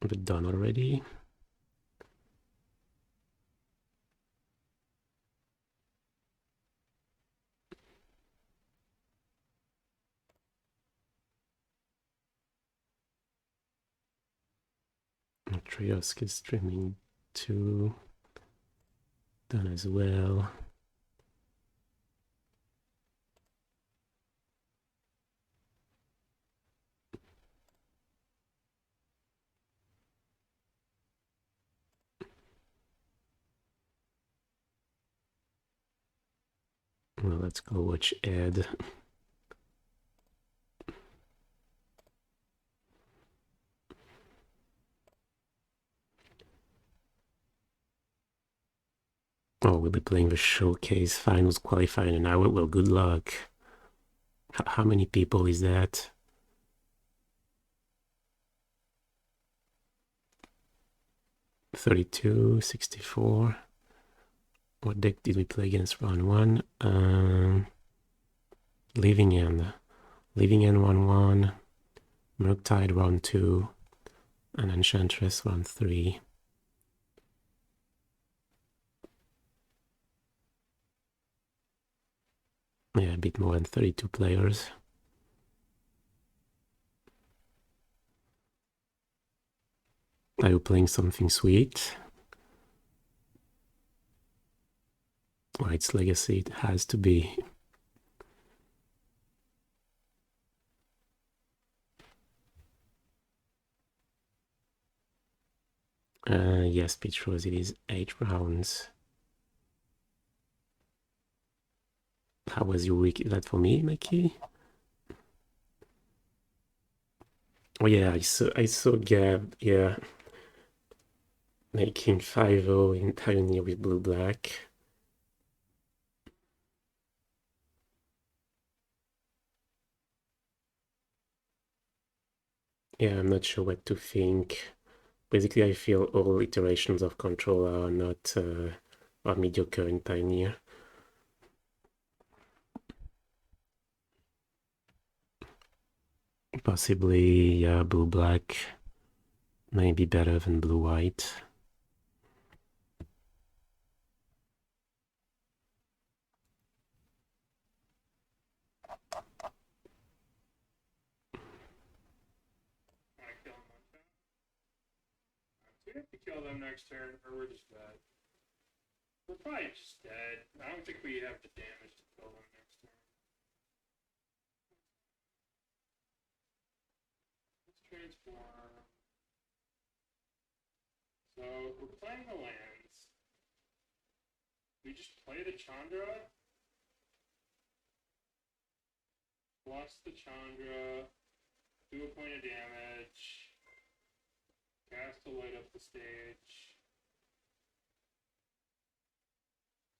A: But done already. Triosk is streaming too. Done as well. Well, let's go watch Ed. Oh, we'll be playing the Showcase Finals qualifier in an hour. Well, good luck. How many people is that? $32, $64. What deck did we play against round 1? Living End 1-1. Murktide round 2. And Enchantress round 3. Yeah, a bit more than 32 players. Are you playing something sweet? Well, it's Legacy, it has to be. Yes, Peach Rose, it is 8 rounds. How was your week? Is that for me, Mikey? Oh yeah, I saw Gab, yeah, making 5-0 in Pioneer with blue-black. Yeah, I'm not sure what to think. Basically, I feel all iterations of Control are not are mediocre in Pioneer. Possibly, yeah, blue-black may be better than blue-white.
B: We have to kill them next turn, or we're just dead. We're probably just dead. I don't think we have the damage to kill them next turn. Let's transform. So we're playing the lands. We just play the Chandra. Plus the Chandra. Do a point of damage. Cast to light up the stage.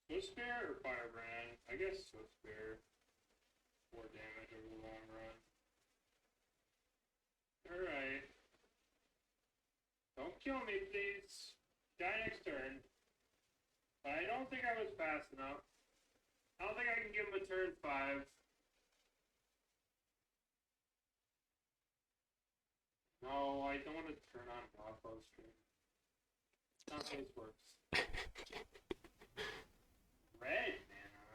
B: Swift Spear or Firebrand? I guess Swift Spear. 4 damage over the long run. Alright. Don't kill me, please. Die next turn. But I don't think I was fast enough. I don't think I can give him a turn 5. No, I don't want to turn on Wafo stream. That's not how this works. Red mana?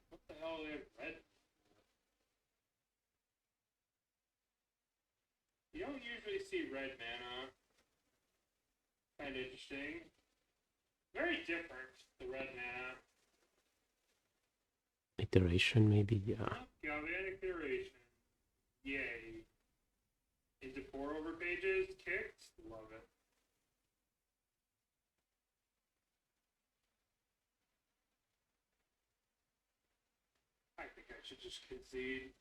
B: What the hell do they have red? You don't usually see red mana. Kind of interesting. Very different, the red mana.
A: Iteration, maybe, yeah.
B: Galvanic iteration. Yay. into pour over pages, kicked, love it. I think I should just concede.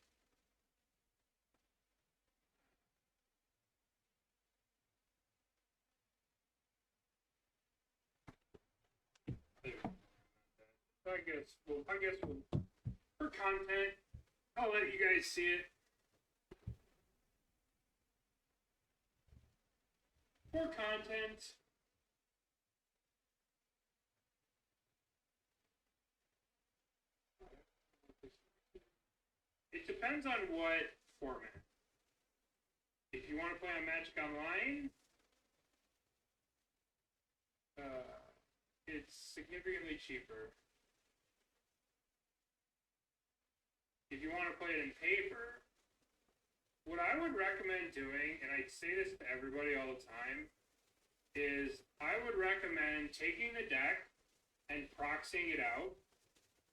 B: I guess we'll, for content, I'll let you guys see it. For content. It depends on what format. If you want to play on Magic Online, it's significantly cheaper. If you want to play it in paper, what I would recommend doing, and I say this to everybody all the time, is I would recommend taking the deck and proxying it out.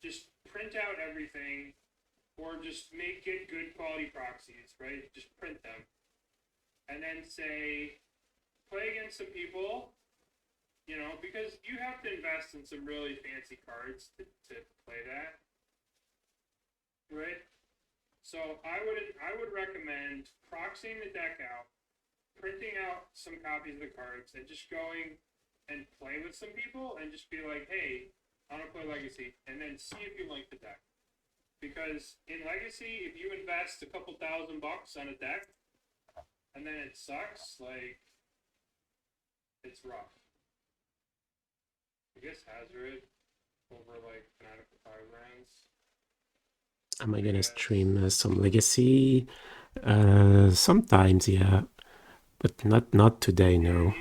B: Just print out everything, or just get good quality proxies, right? Just print them. And then say, play against some people, you know, because you have to invest in some really fancy cards to play that. Right? So I would recommend proxying the deck out, printing out some copies of the cards, and just going and play with some people and just be like, hey, I want to play Legacy, and then see if you like the deck. Because in Legacy, if you invest a couple $1,000 on a deck, and then it sucks, like, it's rough. I guess Hazard over, like, Fnatic 5 rounds.
A: Am I gonna stream some Legacy? Sometimes, yeah. But not today, no.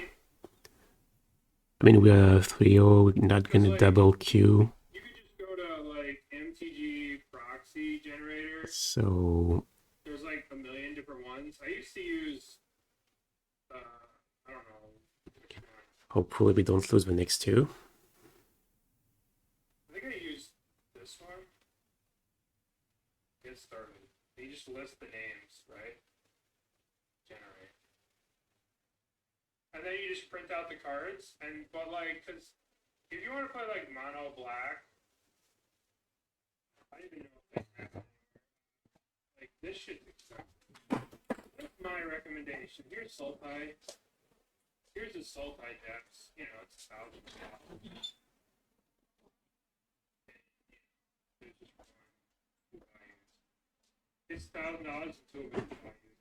A: I mean, we are 3-0, we're not gonna double queue.
B: You could just go to, like, MTG proxy generator.
A: So...
B: There's, like, a million different ones. I used to use, I don't know.
A: Hopefully we don't lose the next two.
B: I think I used this one. Get started. You just list the names, right? Generate. And then you just print out the cards, but like, cause if you want to play like mono black, I don't even know if they have it. Like this shit's expensive. That's my recommendation. Here's Sultai. Here's the Sultai decks. You know, it's $1,000. It's $1,000 into a bit value.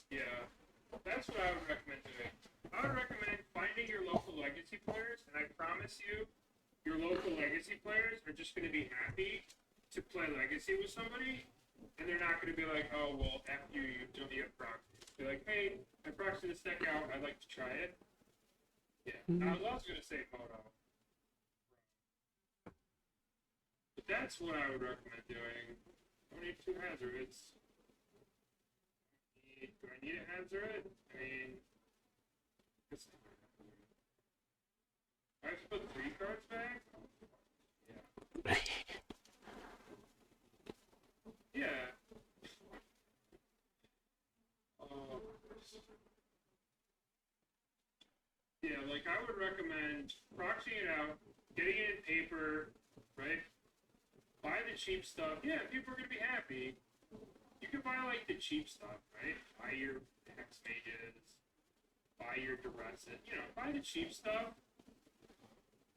B: Yeah, that's what I would recommend doing. I would recommend finding your local Legacy players, and I promise you, your local Legacy players are just going to be happy to play Legacy with somebody, and they're not going to be like, oh, well, F you, you don't have proxy. Be like, hey, I proxy this deck out, I'd like to try it. Yeah, I was also going to say Moto. But that's what I would recommend doing. I need 2 hazards. Do I need a hazard? I mean, I have to put 3 cards back? Yeah. Yeah. Yeah, like I would recommend proxying it out, getting it in paper, right? Buy the cheap stuff. Yeah, people are gonna be happy. You can buy like the cheap stuff, right? Buy your Hex Mages, buy your Duresses, you know, buy the cheap stuff.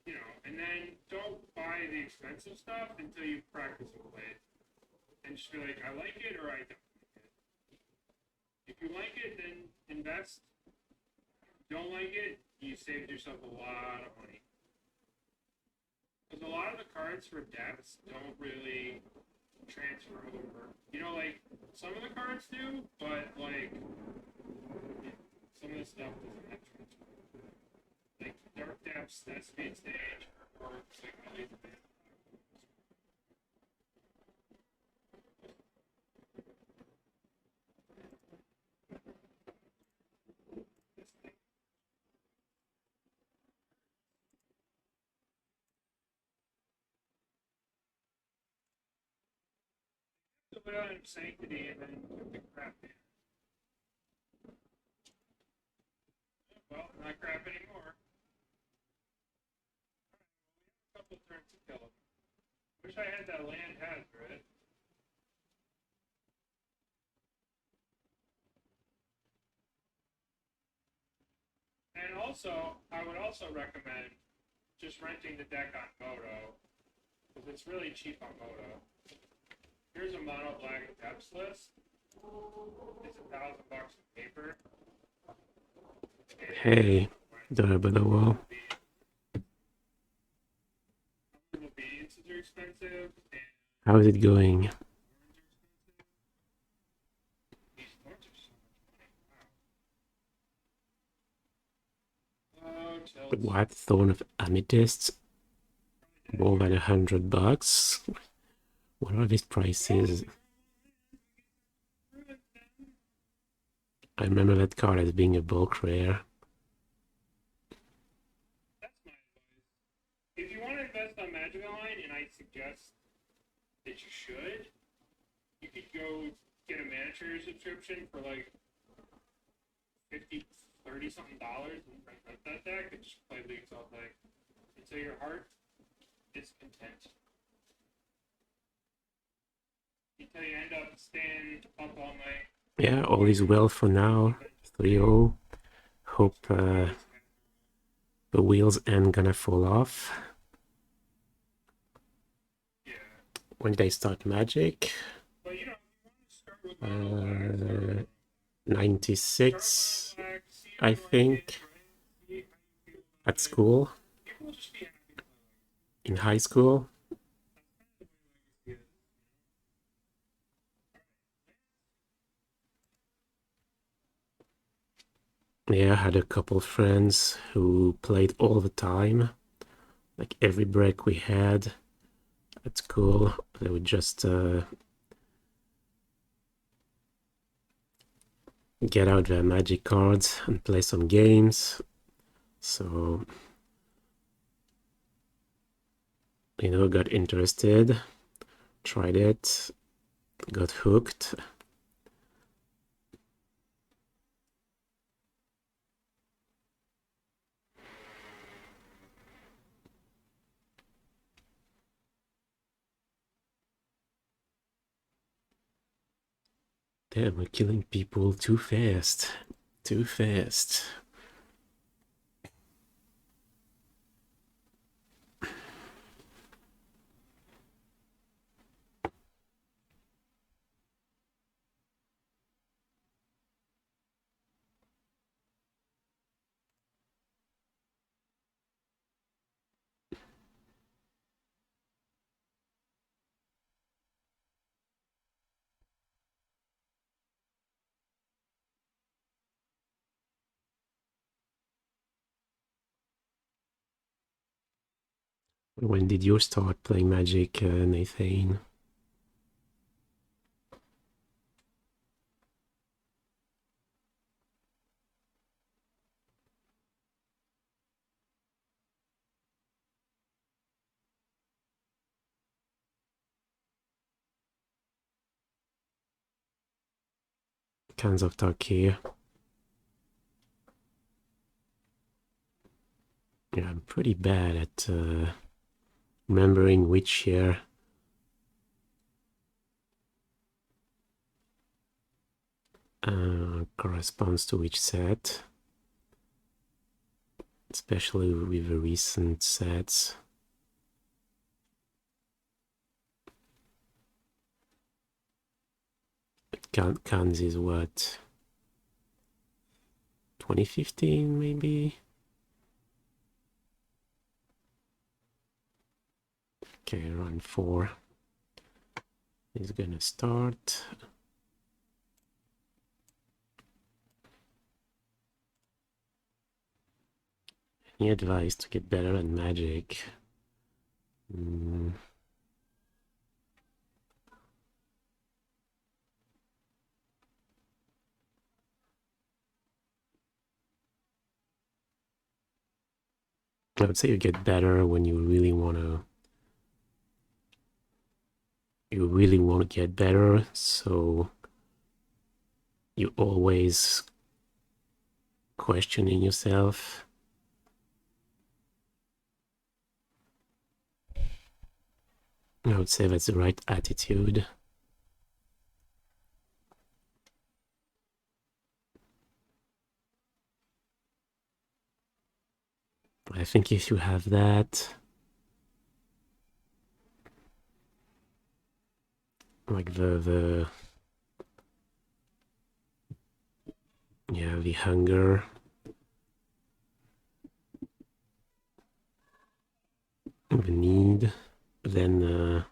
B: You know, and then don't buy the expensive stuff until you practice and play it. And just be like, I like it or I don't like it. If you like it, then invest. If you don't like it, you saved yourself a lot of money. Because a lot of the cards for depths don't really transfer over. You know, like, some of the cards do, but, like, some of the stuff doesn't have transfer. Like, Dark Depths, that speed stage, or it's like really bad. put on Sanctity and then took the crap in. Well, not crap anymore. A couple turns to kill him. Wish I had that land hazard. And also, I would also recommend just renting the deck on Moto, because it's really cheap on Moto. Here's a mono black depths list. It's $1,000 in paper.
A: Hey, durable the wall.
B: Beads are expensive.
A: How is it going?
B: These thorns are so much money. Wow.
A: The white thorn of amethyst, more than $100. What are these prices? I remember that card as being a bulk rare.
B: That's my advice. If you want to invest on Magic Online, and I suggest that you should, you could go get a miniature subscription for like $30 something and rent that deck and just play leagues all day until your heart is content. Until you end up staying up all night.
A: Yeah, all is well for now. 3-0. Hope the wheels ain't gonna fall off.
B: Yeah.
A: When did I start Magic?
B: But you know, you want to start with
A: 96, I think, at school, in high school. Yeah, I had a couple friends who played all the time, like every break we had at school. They would just get out their Magic cards and play some games. So, you know, got interested, tried it, got hooked. Damn, we're killing people too fast. Too fast. When did you start playing Magic, Nathan? Cans of talk here. Yeah, I'm pretty bad at remembering which year corresponds to which set, especially with the recent sets. Cans is what? 2015 maybe? Okay, run 4 is gonna start. Any advice to get better at Magic? I would say you get better when you really want to you really want to get better, so you always questioning yourself. I would say that's the right attitude. I think if you have that, like the hunger, the need, then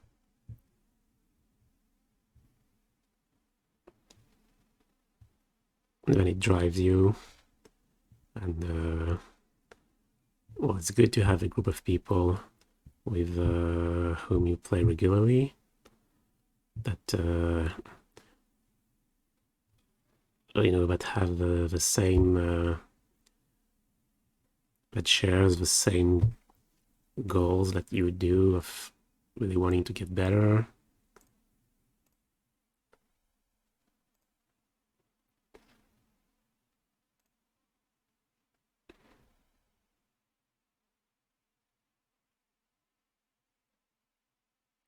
A: it drives you. And well, it's good to have a group of people with whom you play regularly that that have the same that shares the same goals that you do of really wanting to get better.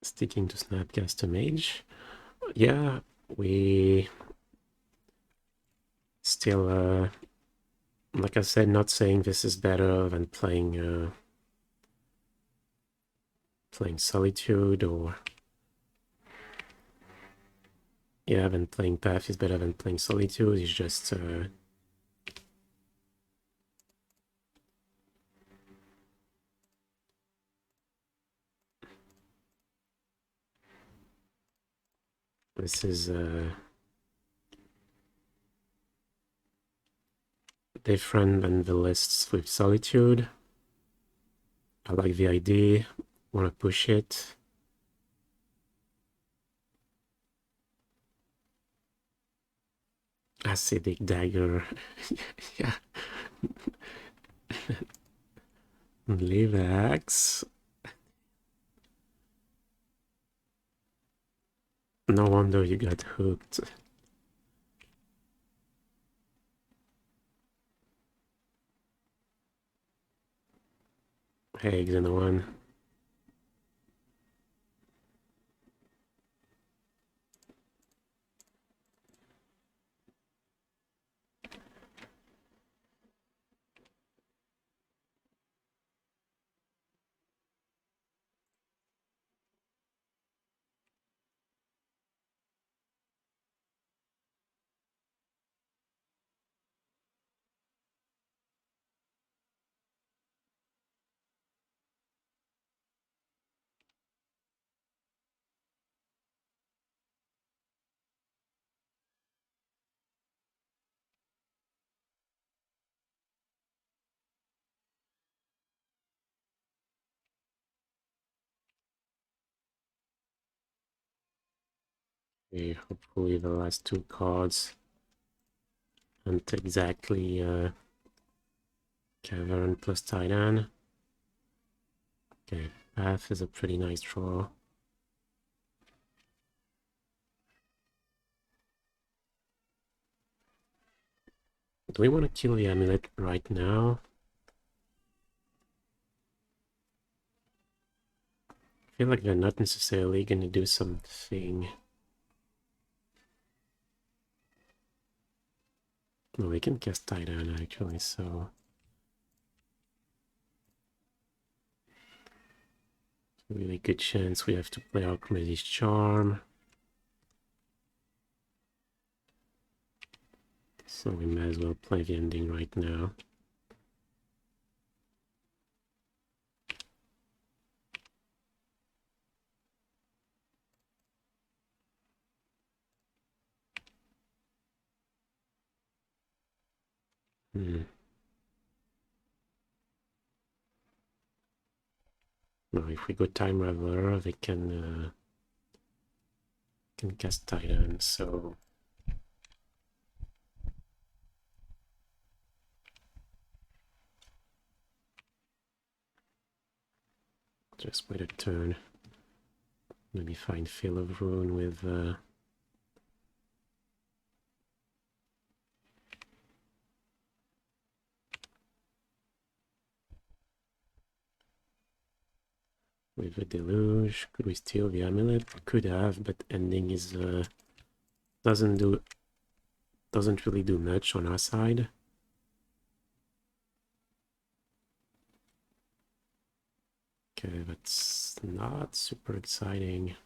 A: Sticking to Snapcaster Mage, yeah, we still, like I said, not saying this is better than playing Solitude, or than playing Path is better than playing Solitude. It's just this is different than the lists with Solitude. I like the idea, want to push it. Acidic Dagger, yeah. Leave Axe. No wonder you got hooked. Hey, Xenoone. Okay, hopefully the last two cards aren't exactly Cavern plus Titan. Okay, Path is a pretty nice draw. Do we want to kill the Amulet right now? I feel like they're not necessarily going to do something. No, we can cast Titan actually, so... really good chance we have to play Archmage's Charm. So we might as well play the ending right now. Now if we go Time Raveler, they can cast Titan, so... just wait a turn. Maybe find Fill of Ruin with a Deluge. Could we steal the Amulet? Could have, but ending is doesn't really do much on our side. Okay, that's not super exciting.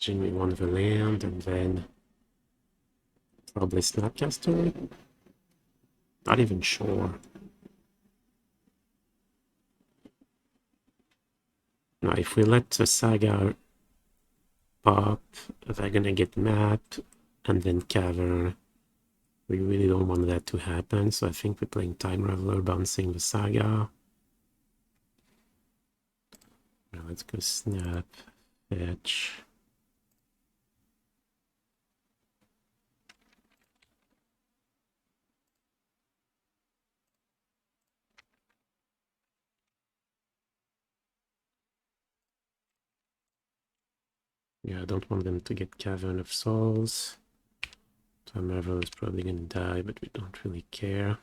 A: We want the land and then probably Snapcaster. Not even sure. Now, if we let the Saga pop, they're gonna get mad and then Cavern. We really don't want that to happen, so I think we're playing Time Raveler, bouncing the Saga. Now let's go Snap, Fetch. Yeah, I don't want them to get Cavern of Souls. Time Raveler is probably gonna die, but we don't really care.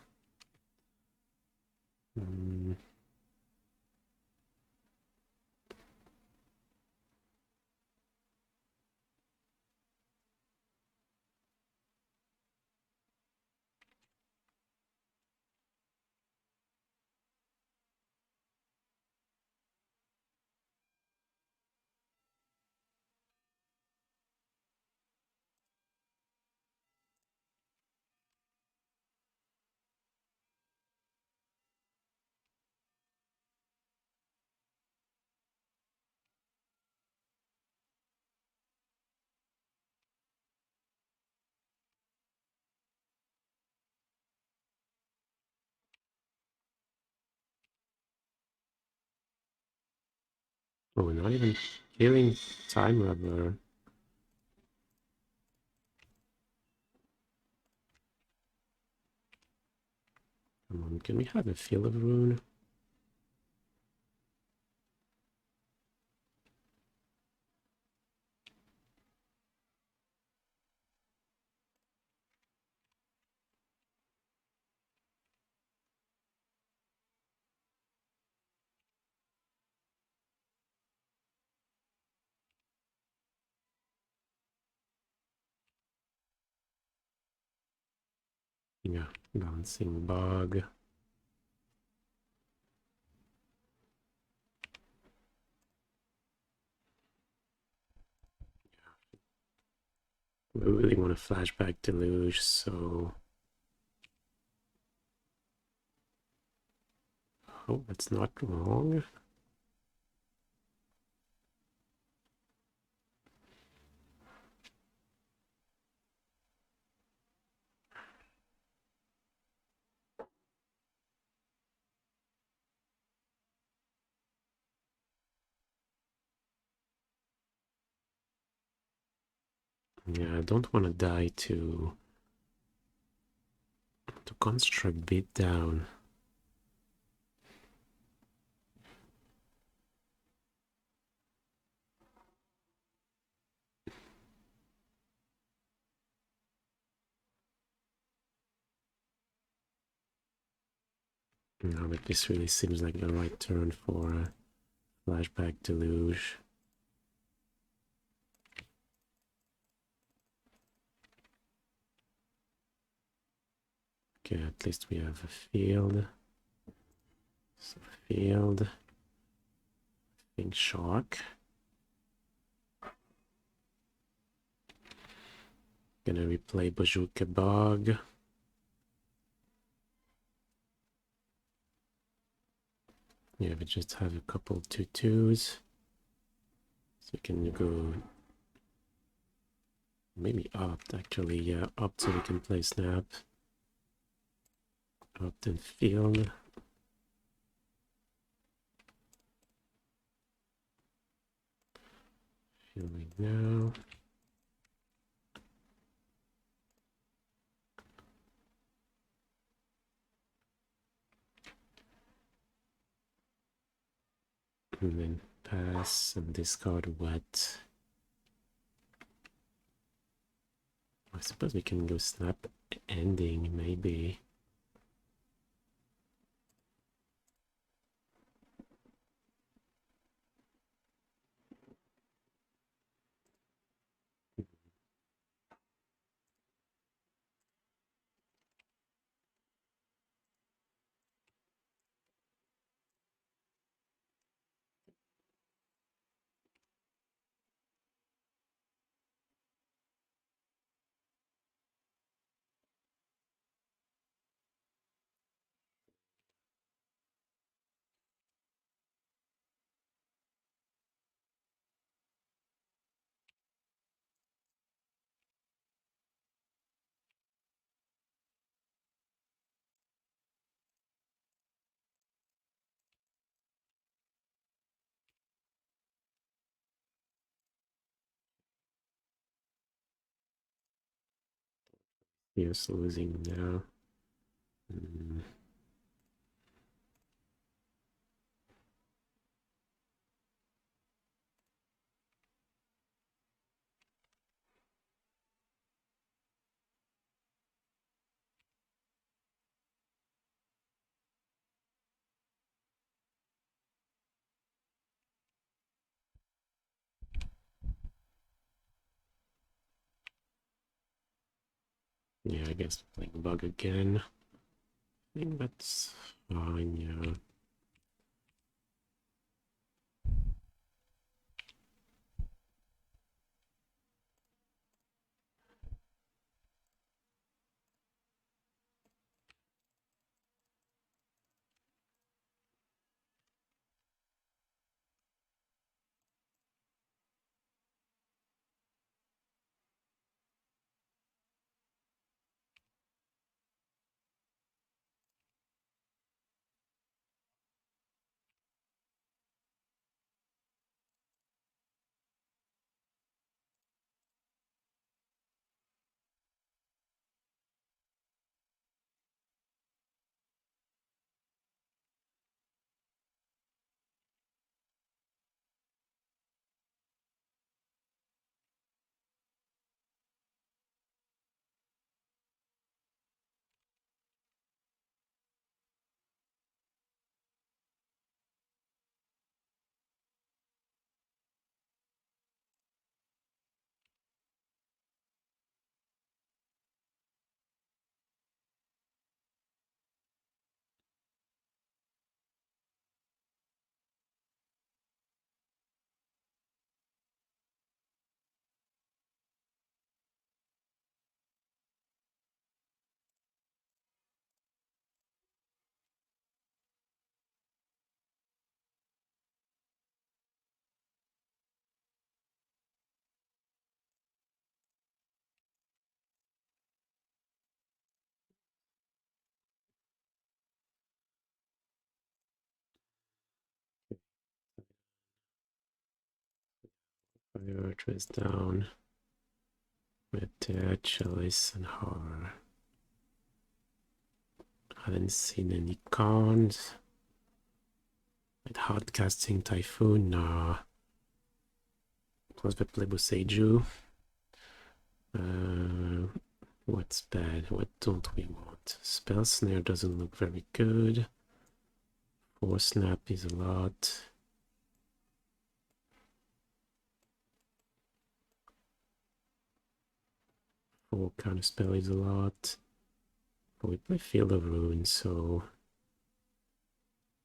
A: Oh, we're not even killing Time Raveler. Come on, can we have a Field of Rune? Yeah, Bouncing Bog. We really want to Flashback Deluge, so... Oh, that's not wrong. Yeah, I don't want to die to construct beat down. No, but this really seems like the right turn for a Flashback Deluge. Okay, at least we have a field. So field. I think Shark. Gonna replay Bazooka Bog. Yeah, we just have a couple 2/2s. So we can go maybe opt actually, yeah, opt so we can play Snap. Opt and field. Doing now. And then pass and discard what? I suppose we can go snap ending, maybe. Yes, losing now. Yeah, I guess playing bug again. I think that's fine, yeah. Enchantress down with Chalice and Horror. Haven't seen any cards. With hard casting Typhoon, nah. Plus the Plebiscite. What's bad? What don't we want? Spell Snare doesn't look very good. 4 snap is a lot. Four Counterspell is a lot. But we play Field of Ruins, so...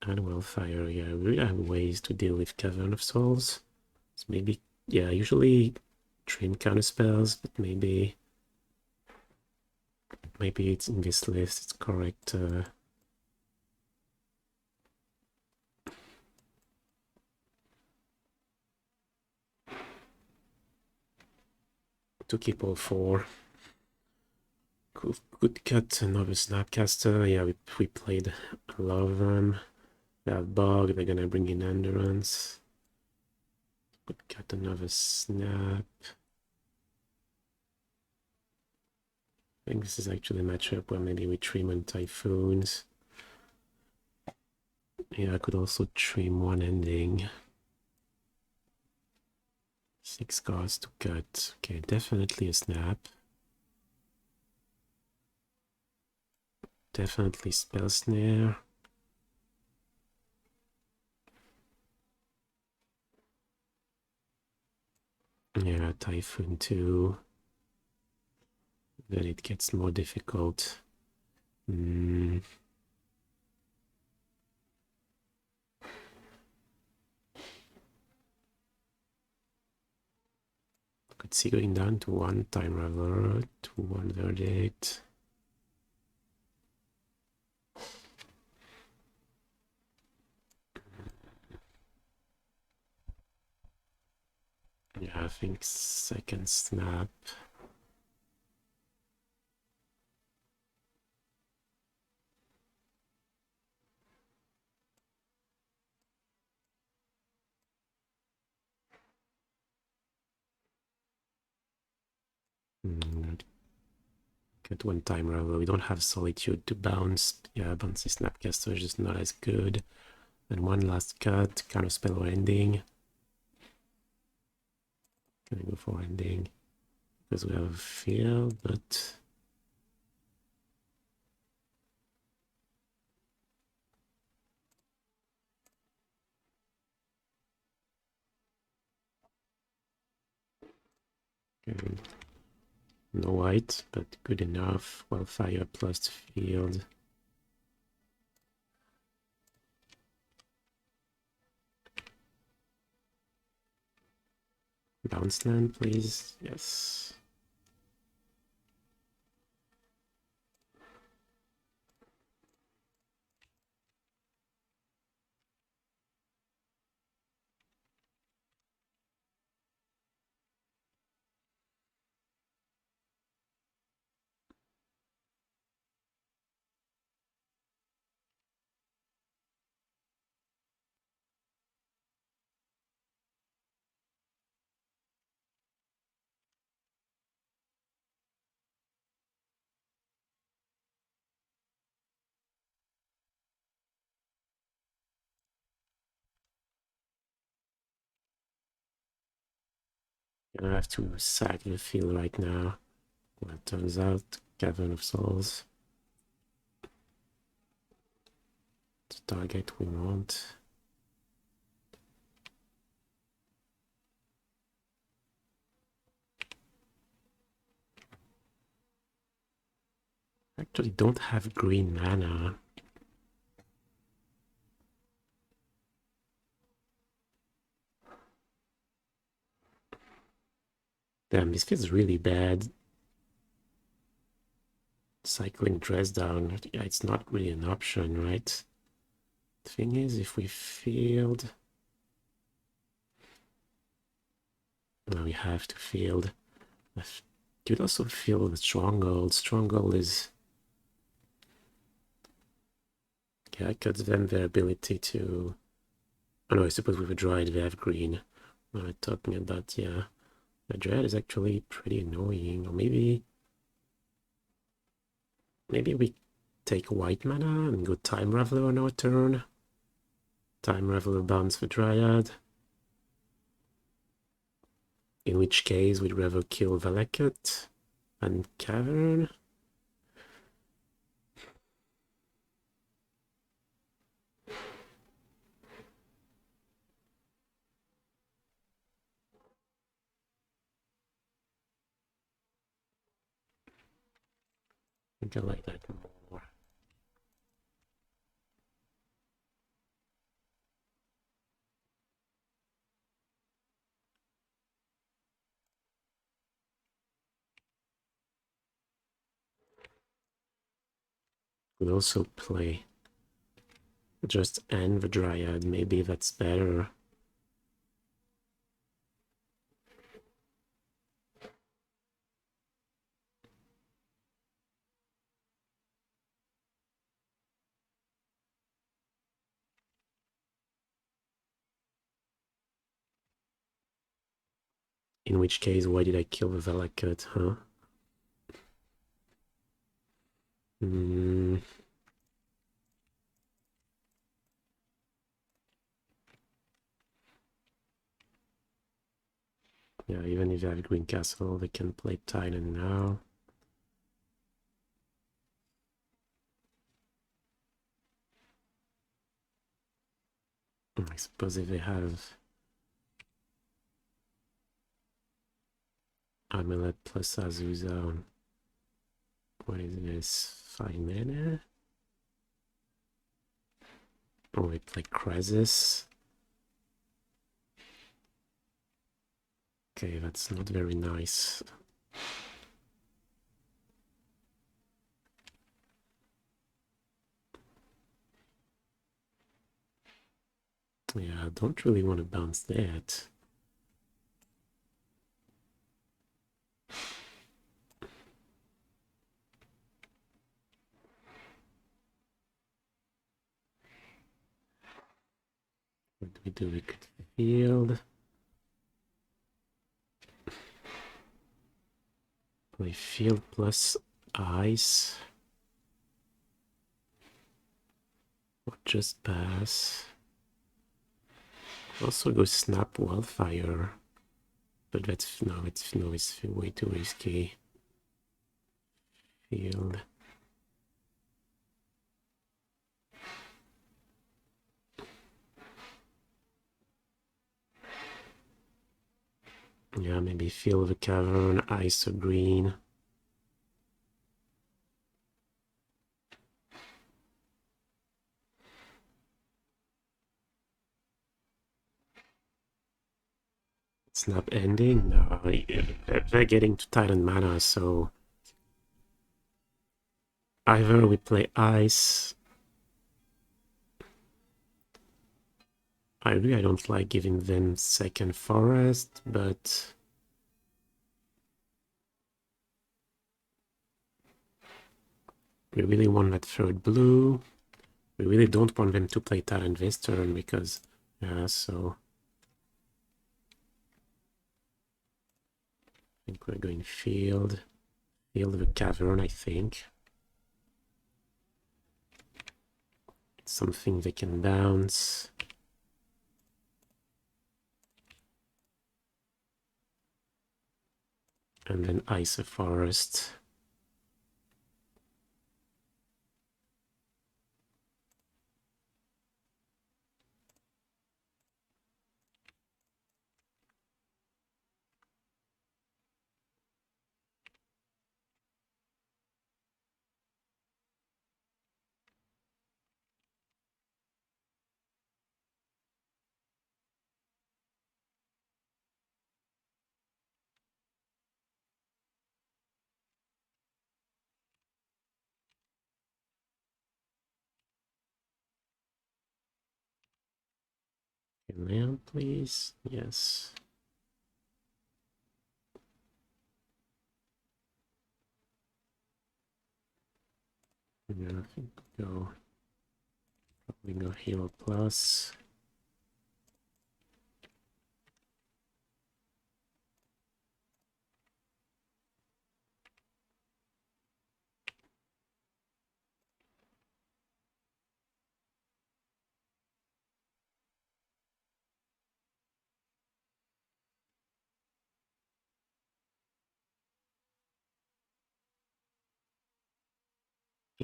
A: And Wildfire, yeah, we have ways to deal with Cavern of Souls. So maybe, yeah, usually trim Counterspells, but maybe it's in this list, it's correct. To keep all 4. Could cut another Snapcaster. Yeah, we played a lot of them. They have Bug, they're gonna bring in Endurance. Could cut another snap. I think this is actually a matchup where maybe we trim on Typhoons. Yeah, I could also trim one ending. 6 cards to cut. Okay, definitely a snap. Definitely Spell Snare. Yeah, Typhoon 2. Then it gets more difficult. Could see going down to 1 Time Raveler, to 1 Verdict. Yeah, I think second snap. Get 1 Time Raveler. We don't have Solitude to bounce. Yeah, bouncy Snapcaster is just not as good. And one last cut, Counterspell or Ending. Gonna go for Ending because we have a field, but okay. No white, but good enough. Wildfire plus field. Bounce land, please. Yes. I have to sack the field right now. Well, it turns out, Cavern of Souls. The target we want. Actually don't have green mana. Damn, this feels really bad. Cycling dress down. Yeah, it's not really an option, right? The thing is, if we field... No, we have to field. I could also field the Stronghold. Stronghold is... Yeah, it cuts them their ability to... Oh no, I suppose with a Druid they have green. What am I talking about? Yeah. The Dread is actually pretty annoying. Or maybe we take white mana and go Time Raveler on our turn. Time Raveler bounce for Dryad. In which case we'd rather kill Valakut and Cavern. I think I like that more. Could also play just end the Dryad. Maybe that's better. In which case, why did I kill the Valakut, huh? Yeah, even if they have Green Castle, they can play Titan now. I suppose if they have Amulet plus Azusa, what is this? 5 mana? Oh, we play Crisis. Okay, that's not very nice. Yeah, I don't really want to bounce that. What do we do? We could field. Play field plus ice. Or just pass. Also go snap wildfire. But that's it's way too risky. Field. Yeah, maybe fill the cavern, ice or green. Snap ending? No, they're getting to Titan mana, so either we play ice. I don't like giving them second forest, but we really want that third blue. We really don't want them to play Titan this turn because, yeah, so I think we're going field the cavern, I think. Something they can bounce. And then ice a forest. Land, please. Yes. Yeah, I think probably go Hero Plus.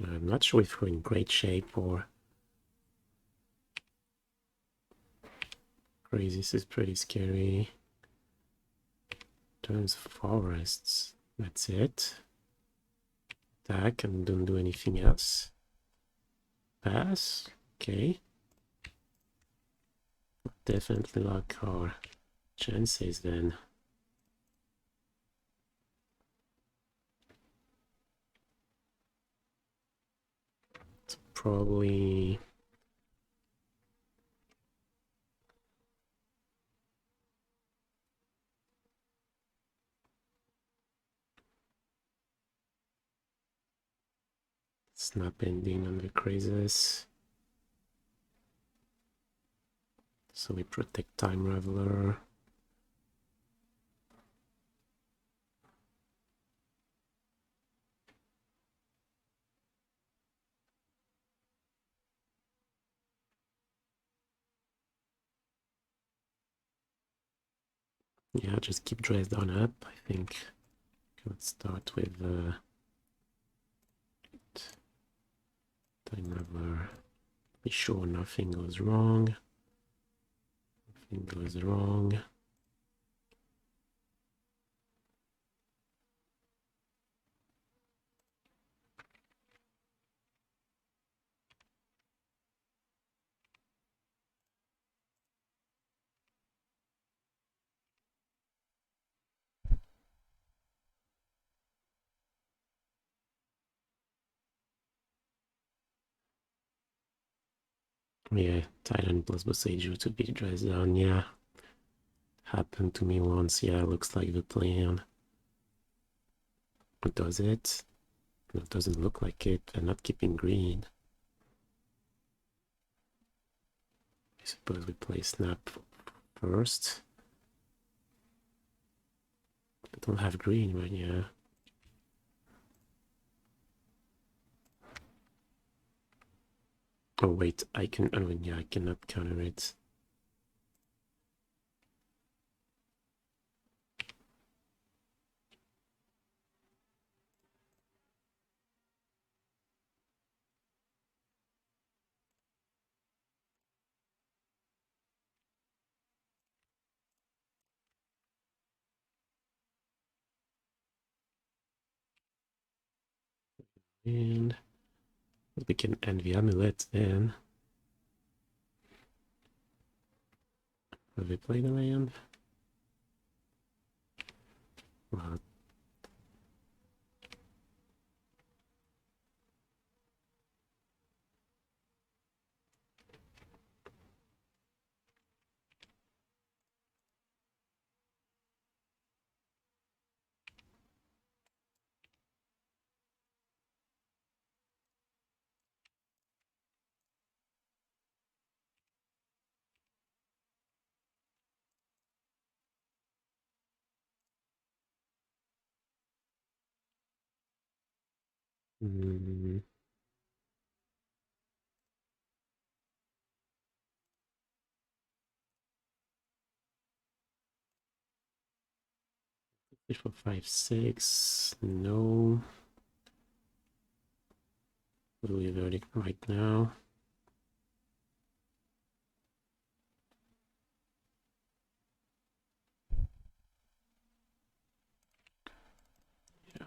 A: I'm not sure if we're in great shape or crazy. This is pretty scary. Turns forests. That's it. Attack and don't do anything else. Pass. Okay. Definitely like our chances then. It's probably snap ending on the crazes. So we protect Time Raveler. Yeah, just keep Dress Down up, I think. Let's start with Time Raveler. Be sure nothing goes wrong. Nothing goes wrong. Yeah, Titan plus Boseiju to be Dress Down, yeah. Happened to me once, yeah, looks like the plan. But does it? No, it doesn't look like it. They're not keeping green. I suppose we play Snap first. I don't have green, but yeah. Oh wait, I can, oh yeah, I cannot counter it. And we can end the Amulet then. Have we played the land? Well, mm, fish for 5/6. No. What do we verdict right now? Yeah.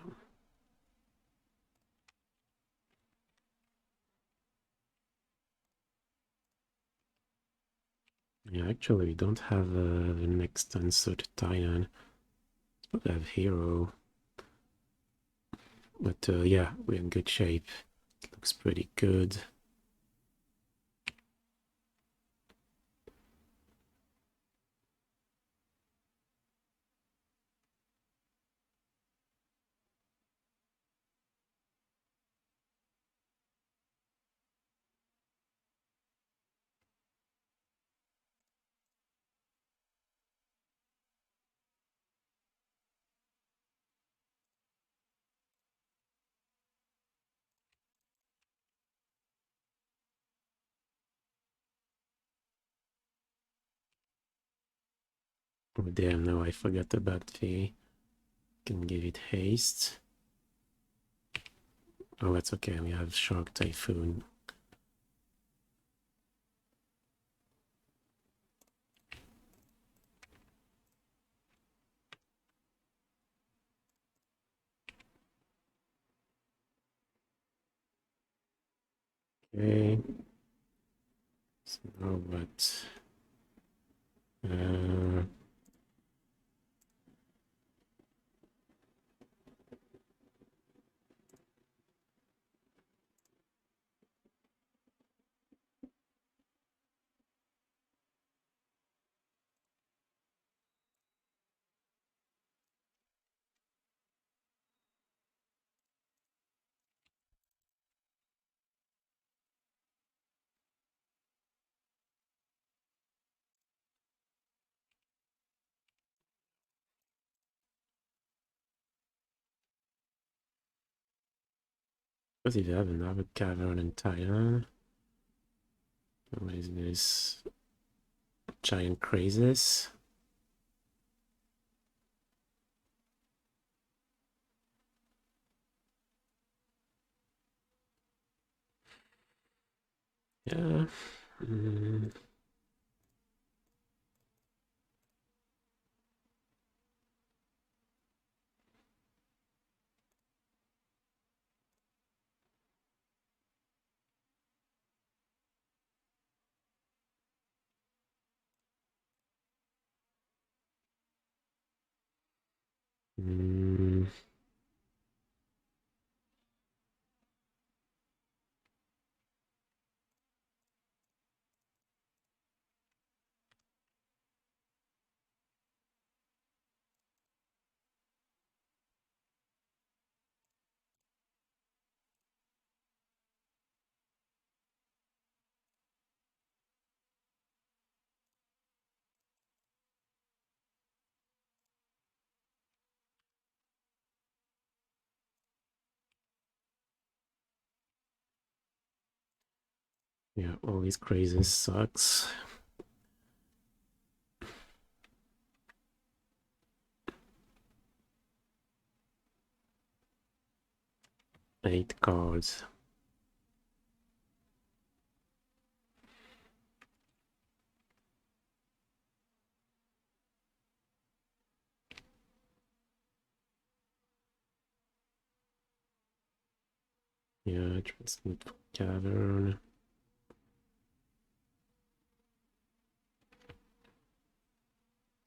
A: Yeah, actually, we don't have the next unsorted Titan. We have Hero. But yeah, we're in good shape. It looks pretty good. Oh damn, no, I forgot about the... Can give it haste. Oh, that's okay, we have Shark Typhoon. Okay. So now what? Because if you have another Cavern and Titan, what is this? Giant Crazes. Yeah. Mm. Mm. Yeah, all these crazes sucks. Eight cards. Yeah, Transmute Cavern.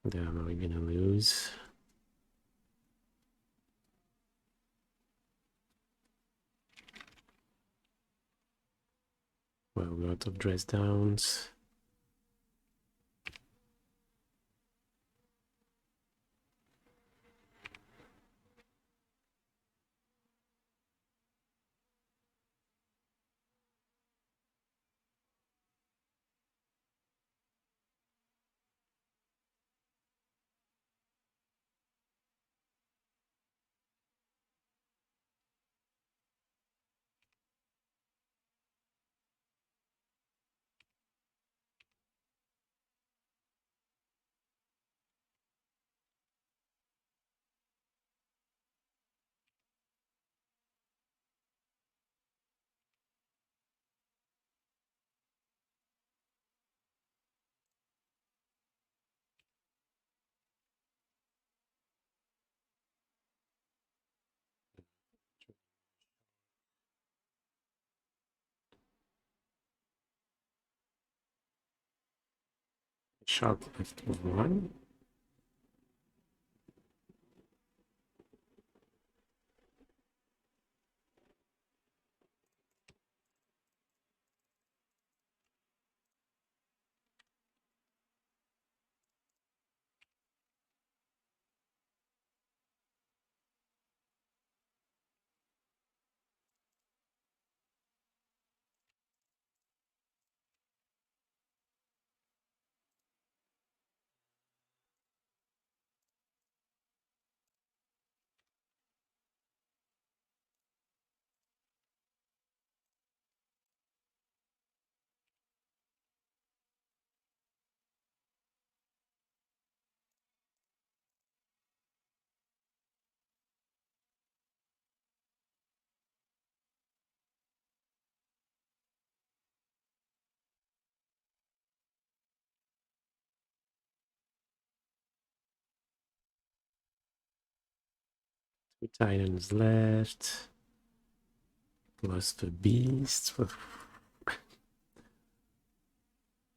A: Damn, are we gonna lose? Well, we're out of dress downs. Shark left one. Two Titans left. Plus the Beast.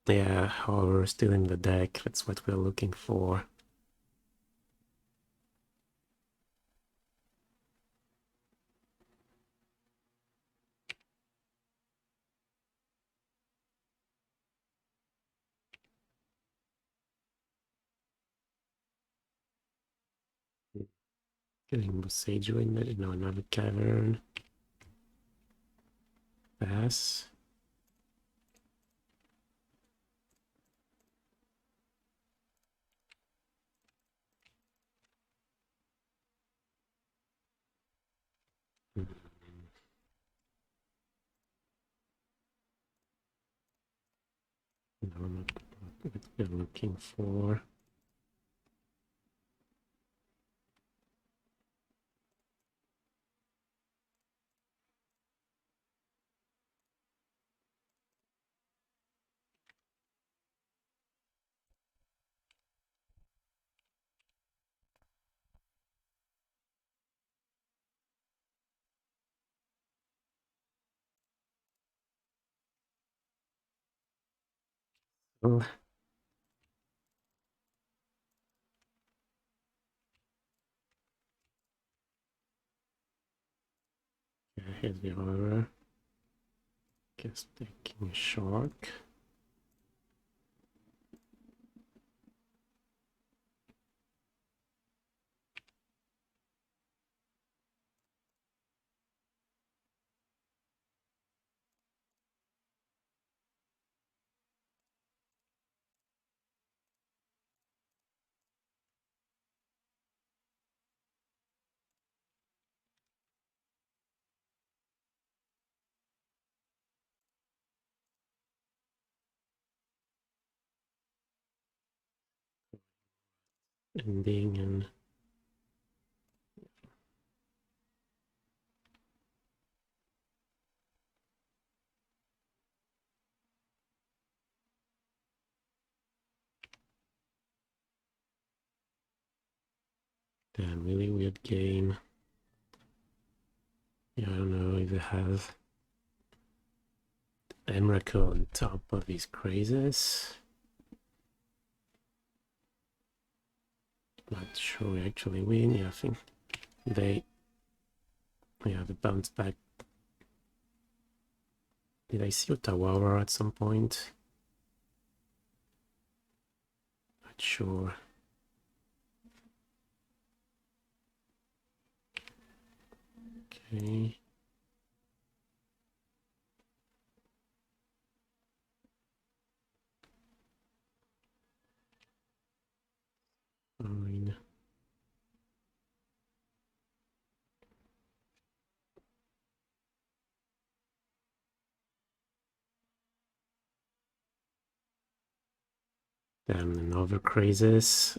A: Yeah, horror still in the deck. That's what we're looking for. Getting Sage Winded. No, another Cavern. Pass. No, not what we're looking for. Oh. Okay, here's the horror. Guess taking shark. Ending and damn, really weird game. Yeah, I don't know if it has Emrakul on top of these crazes. Not sure we actually win. Yeah, I think they bounce back. Did I see Ottawa at some point? Not sure. Okay. Fine. Damn, another crazes.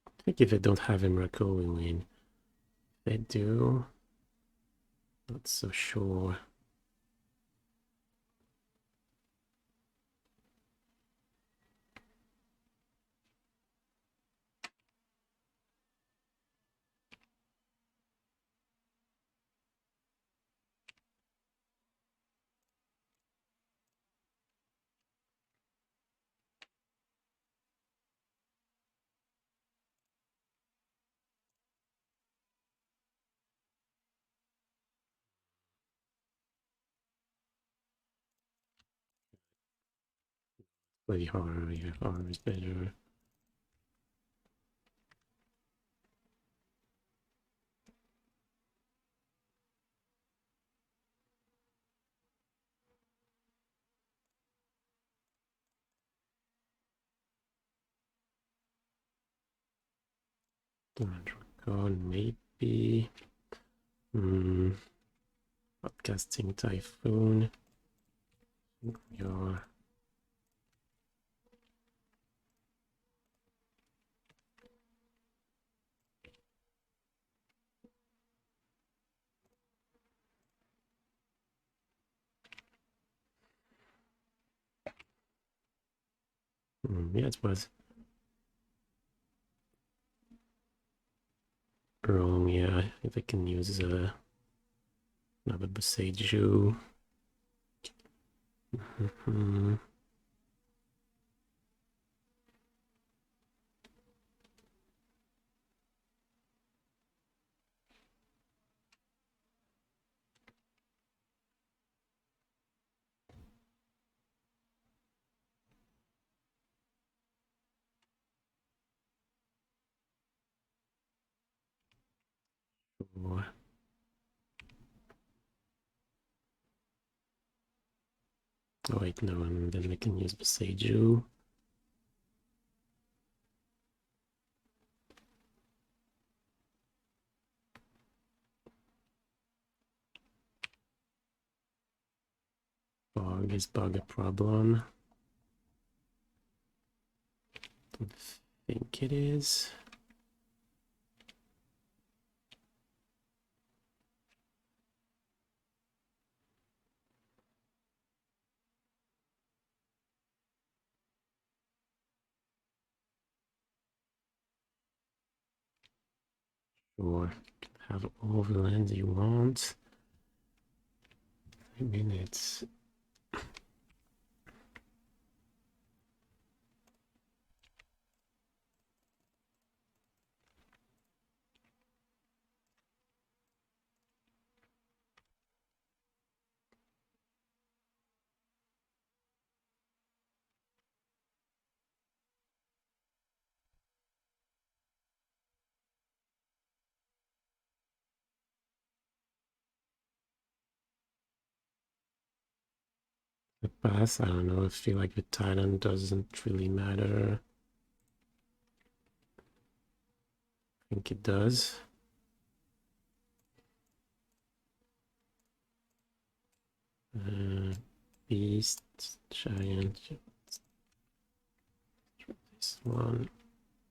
A: I think if they don't have Emrakul, we win. If they do, not so sure. Play horror, yeah, horror is better. Dragon, maybe. Podcasting Typhoon. I think we are. Yeah, it was wrong. Yeah, if I can use another Boseiju. Oh, wait, no, and then I can use Boseiju. Bog, is Bog a problem? Don't think it is. Or have all the lands you want. 3 minutes. The pass, I don't know, I feel like the Titan doesn't really matter. I think it does. Beast, Giant, this one,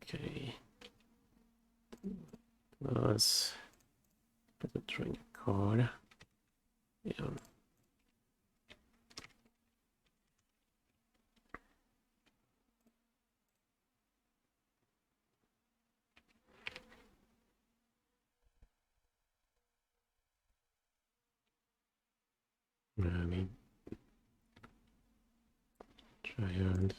A: okay. Plus, put a drink card. Yeah. Maybe Giant.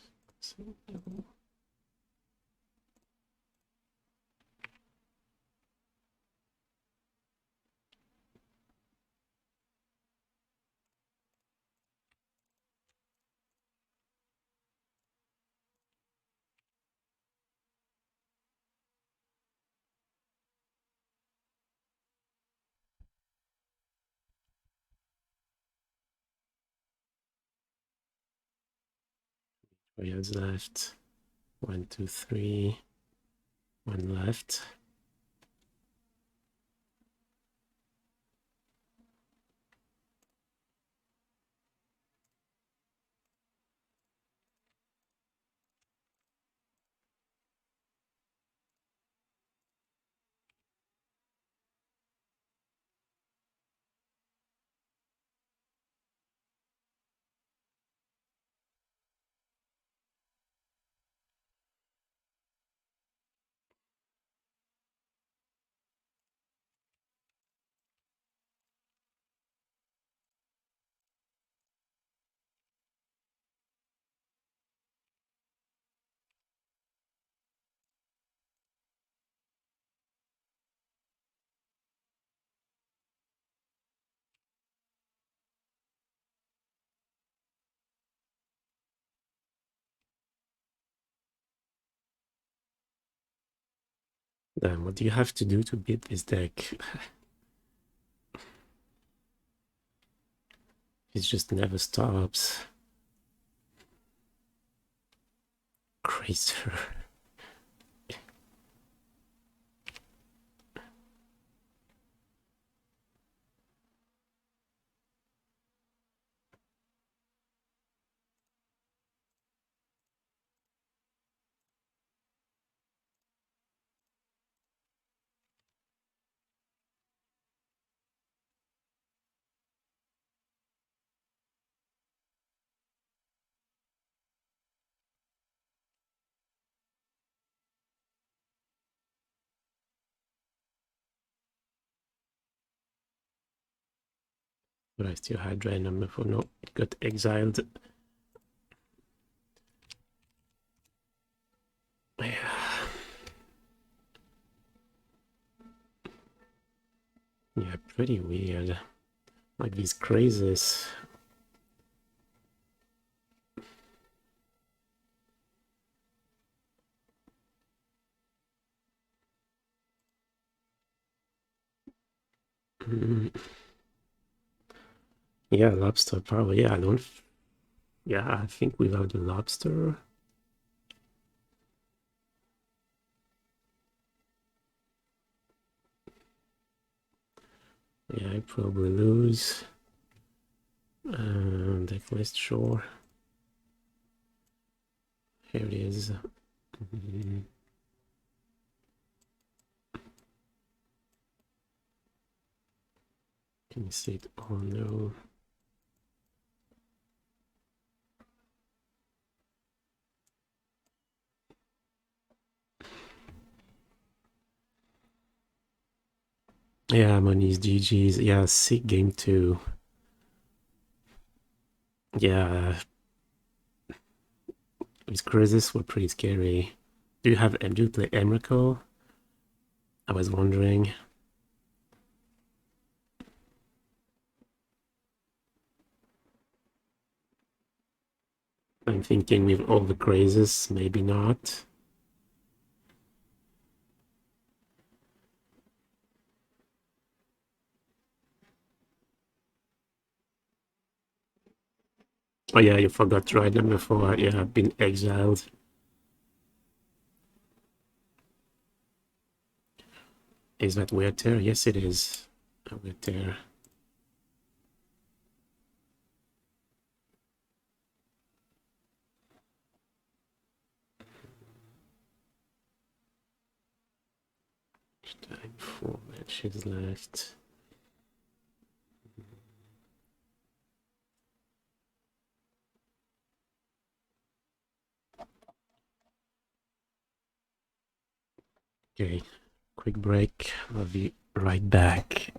A: What is left? 1, 2, 3. One left. Then what do you have to do to beat this deck? It just never stops. Crazer. But I still had dry number 4. No, it got exiled. Yeah. Yeah, pretty weird. Like these crazes. Yeah, lobster probably. Yeah, I don't. Yeah, I think without the lobster. Yeah, I probably lose. Decklist, sure. Here it is. Can you see it? Oh no. Yeah, Money's GG's. Yeah, sick game too. Yeah, these cruises were pretty scary. Do you play Emrakul? I was wondering. I'm thinking with all the crazes, maybe not. Oh yeah, you forgot to write number 4. Yeah, I've been exiled. Is that weird tear? Yes, it is. A weird tear. Time 4 matches left. Okay, quick break. I'll be right back.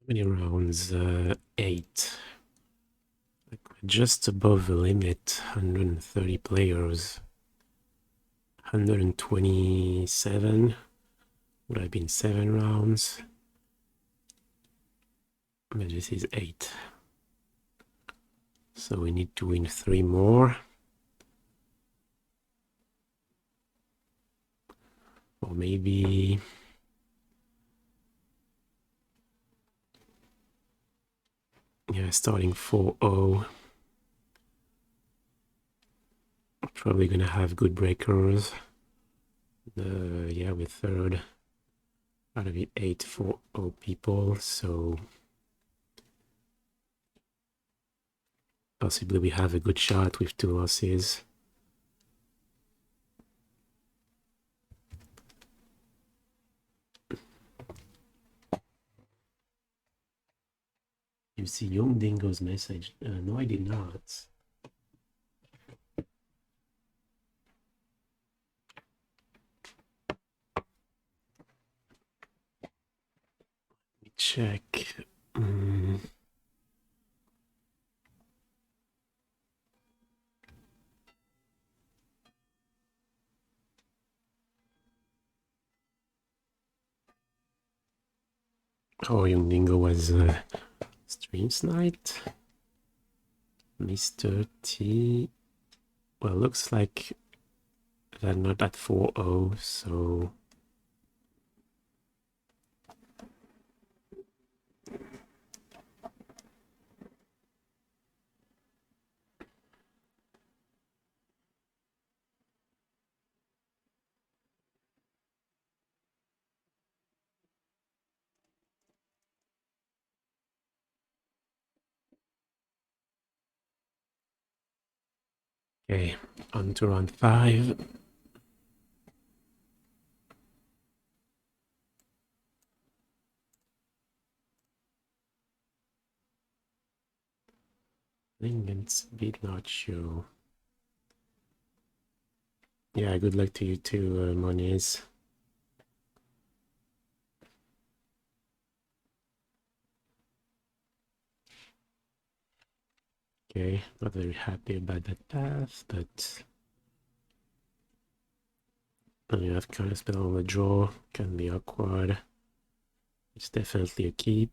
A: Many rounds? 8. Like just above the limit. 130 players. 127. Would have been 7 rounds. But this is 8. So we need to win 3 more. Or maybe... yeah, starting 4-0. Probably gonna have good breakers. Yeah, we're third out of the 8-4-0 people, so possibly we have a good shot with 2 losses. You see Young Dingo's message? No, I did not. Let me check. Oh, Young Dingo was streams night. Mr. T. Well, looks like they're not at 4-0, so okay, on to round 5. Lingen's beat not show. Yeah, good luck to you too, Moniz. Okay, not very happy about that path, but when you have Counterspell on the draw, can be awkward. It's definitely a keep.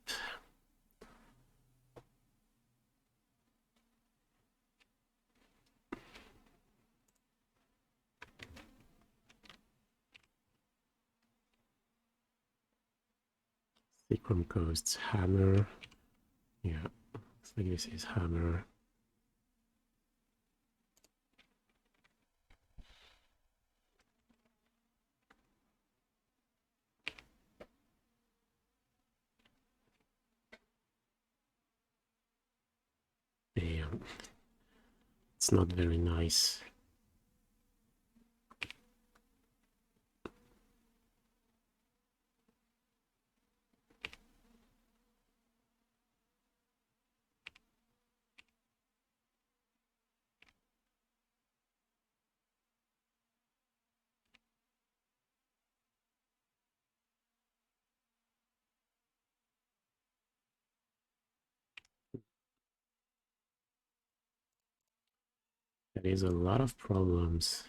A: Seacrum Coast's Hammer. Yeah, looks like this is Hammer. Damn. It's not very nice. There is a lot of problems.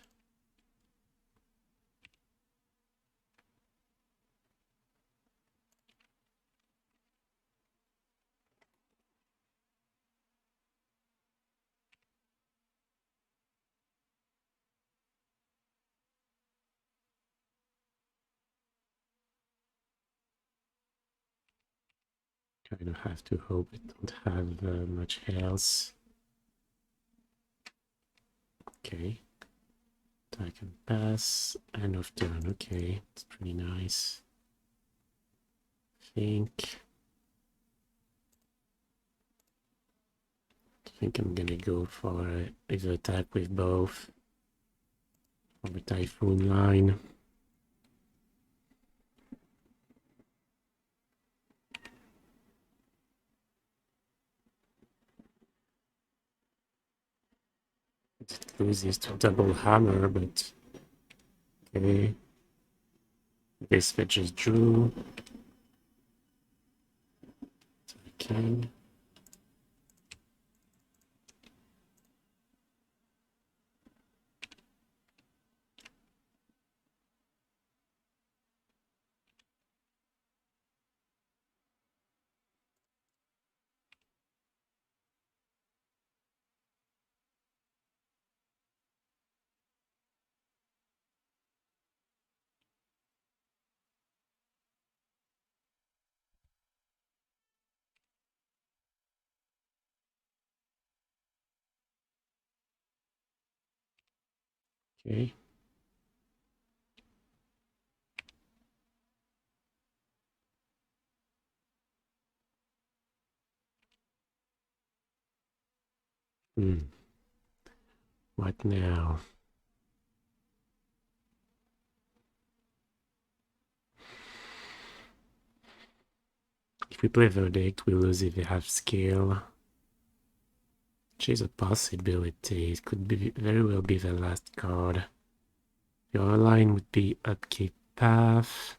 A: Kind of have to hope it don't have much else. Okay. I can pass. End of turn. Okay, it's pretty nice. I think I'm gonna go for either attack with both or the Typhoon line. It loses to double hammer, but okay. This fetches drew. Okay. Okay. What now? If we play Verdict, we lose if we have skill. Which is a possibility. It could be very well be the last card. Your line would be Upkeep Path.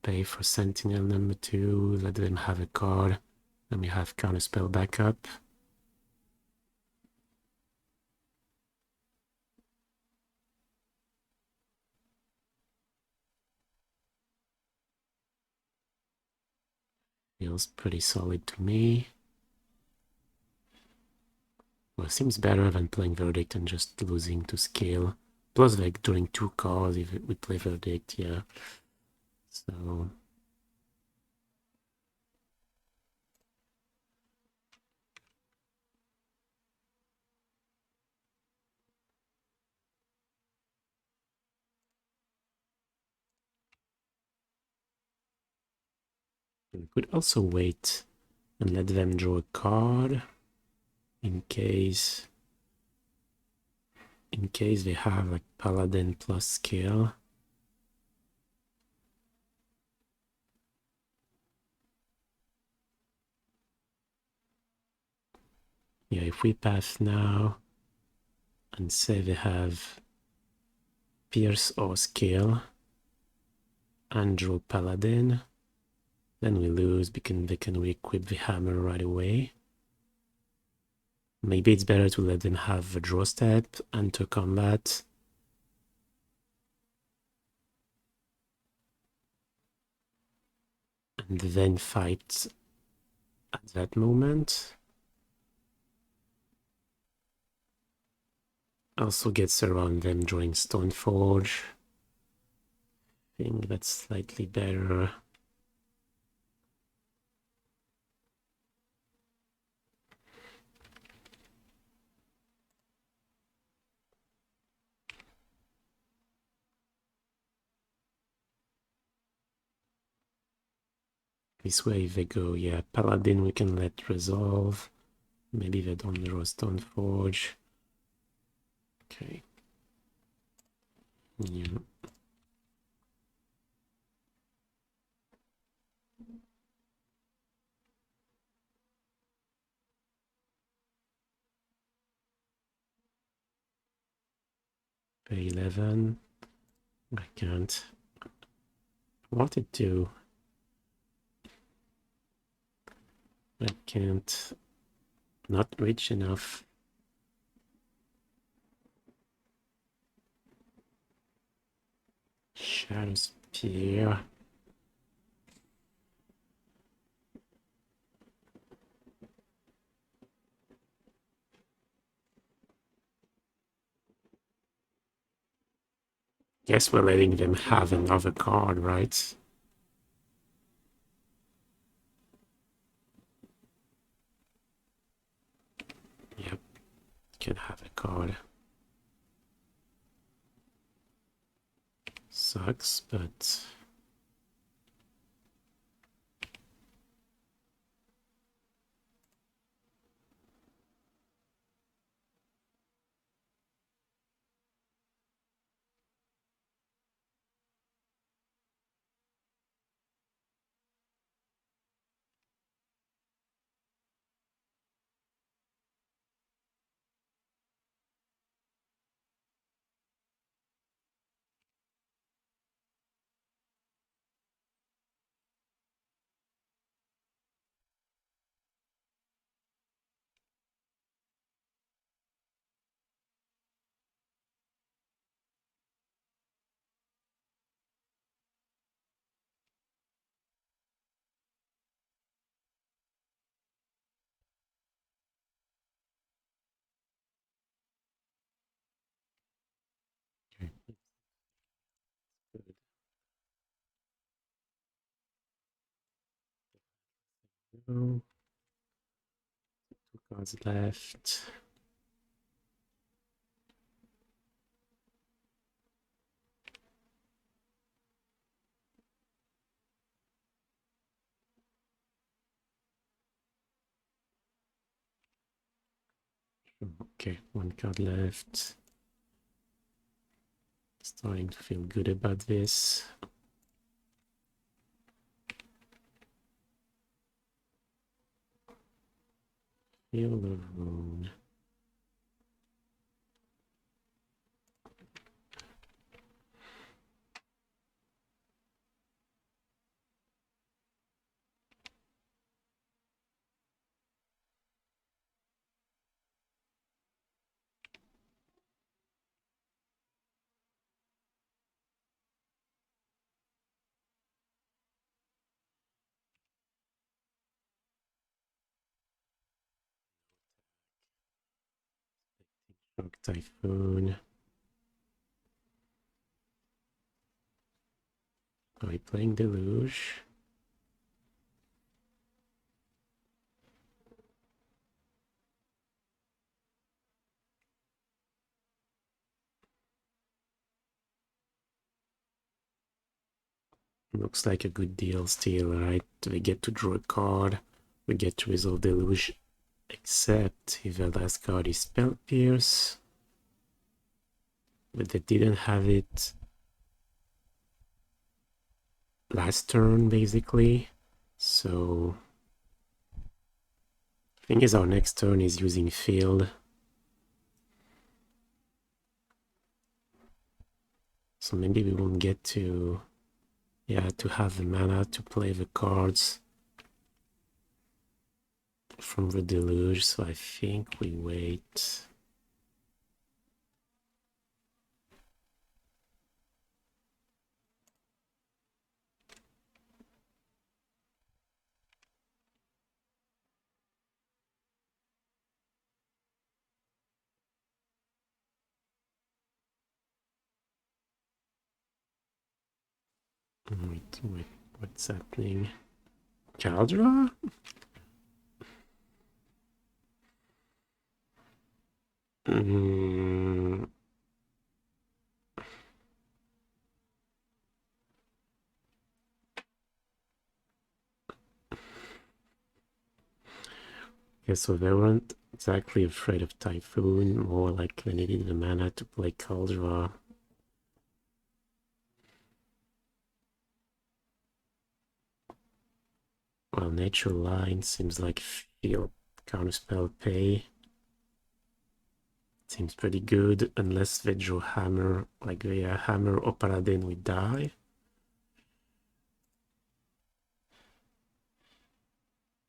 A: Pay for Sentinel number 2. Let them have a card. Then we have Counterspell backup. Feels pretty solid to me. Well, it seems better than playing Verdict and just losing to scale. Plus, like, drawing 2 cards if we play Verdict, yeah. So... we could also wait and let them draw a card in case they have like Paladin plus skill. Yeah, if we pass now and say they have Pierce or skill and draw Paladin, then we lose because they can re-equip the hammer right away. Maybe it's better to let them have a draw step, enter combat, and then fight at that moment. Also gets around them drawing Stoneforge. I think that's slightly better. This way they go, yeah, Paladin we can let resolve. Maybe they don't draw Stoneforge. Okay. Yeah. Pay 11. I can't. I wanted to. I can't. Not rich enough. Shadow Spear. Guess we're letting them have another card, right? Yep, can have a card. Sucks, but... Oh, 2 cards left. Okay, 1 card left. Starting to feel good about this. Feel the road. Shark Typhoon. Are we playing Deluge? Looks like a good deal still, right? We get to draw a card, we get to resolve Deluge, except if the last card is Spell Pierce. But they didn't have it last turn, basically. So, thing is, our next turn is using Field. So maybe we won't get to, to have the mana to play the cards from the Deluge. So I think we wait. Wait, what's happening? Caldra? Okay, so they weren't exactly afraid of Typhoon, more like they needed the mana to play Caldra. Well, Natural Line seems like Field Counterspell pay. Seems pretty good, unless they draw Hammer, like they Hammer or Paladin, we die.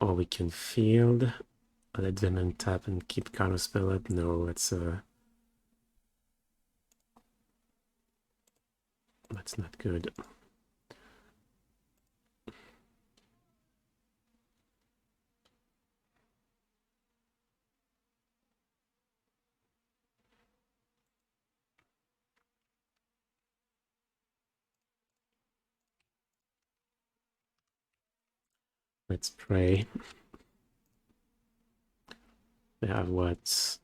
A: Or we can Field, let them untap and keep Counterspell up. No, that's not good. Let's pray. They have what?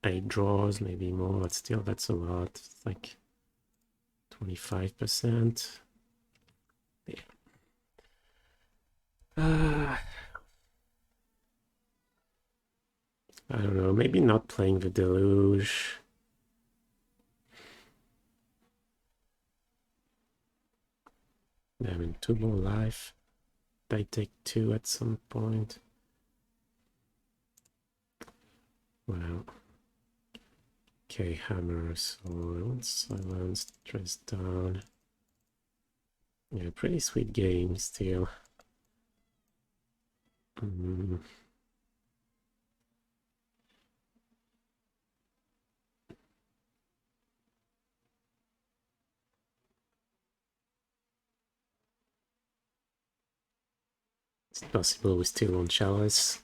A: 8 draws, maybe more, but still that's a lot. It's like 25%. Yeah. I don't know, maybe not playing the Deluge. Having 2 more life. I take 2 at some point. Well, okay, Hammer, silence, stress down. Yeah, pretty sweet game still. It's possible we still want Chalice.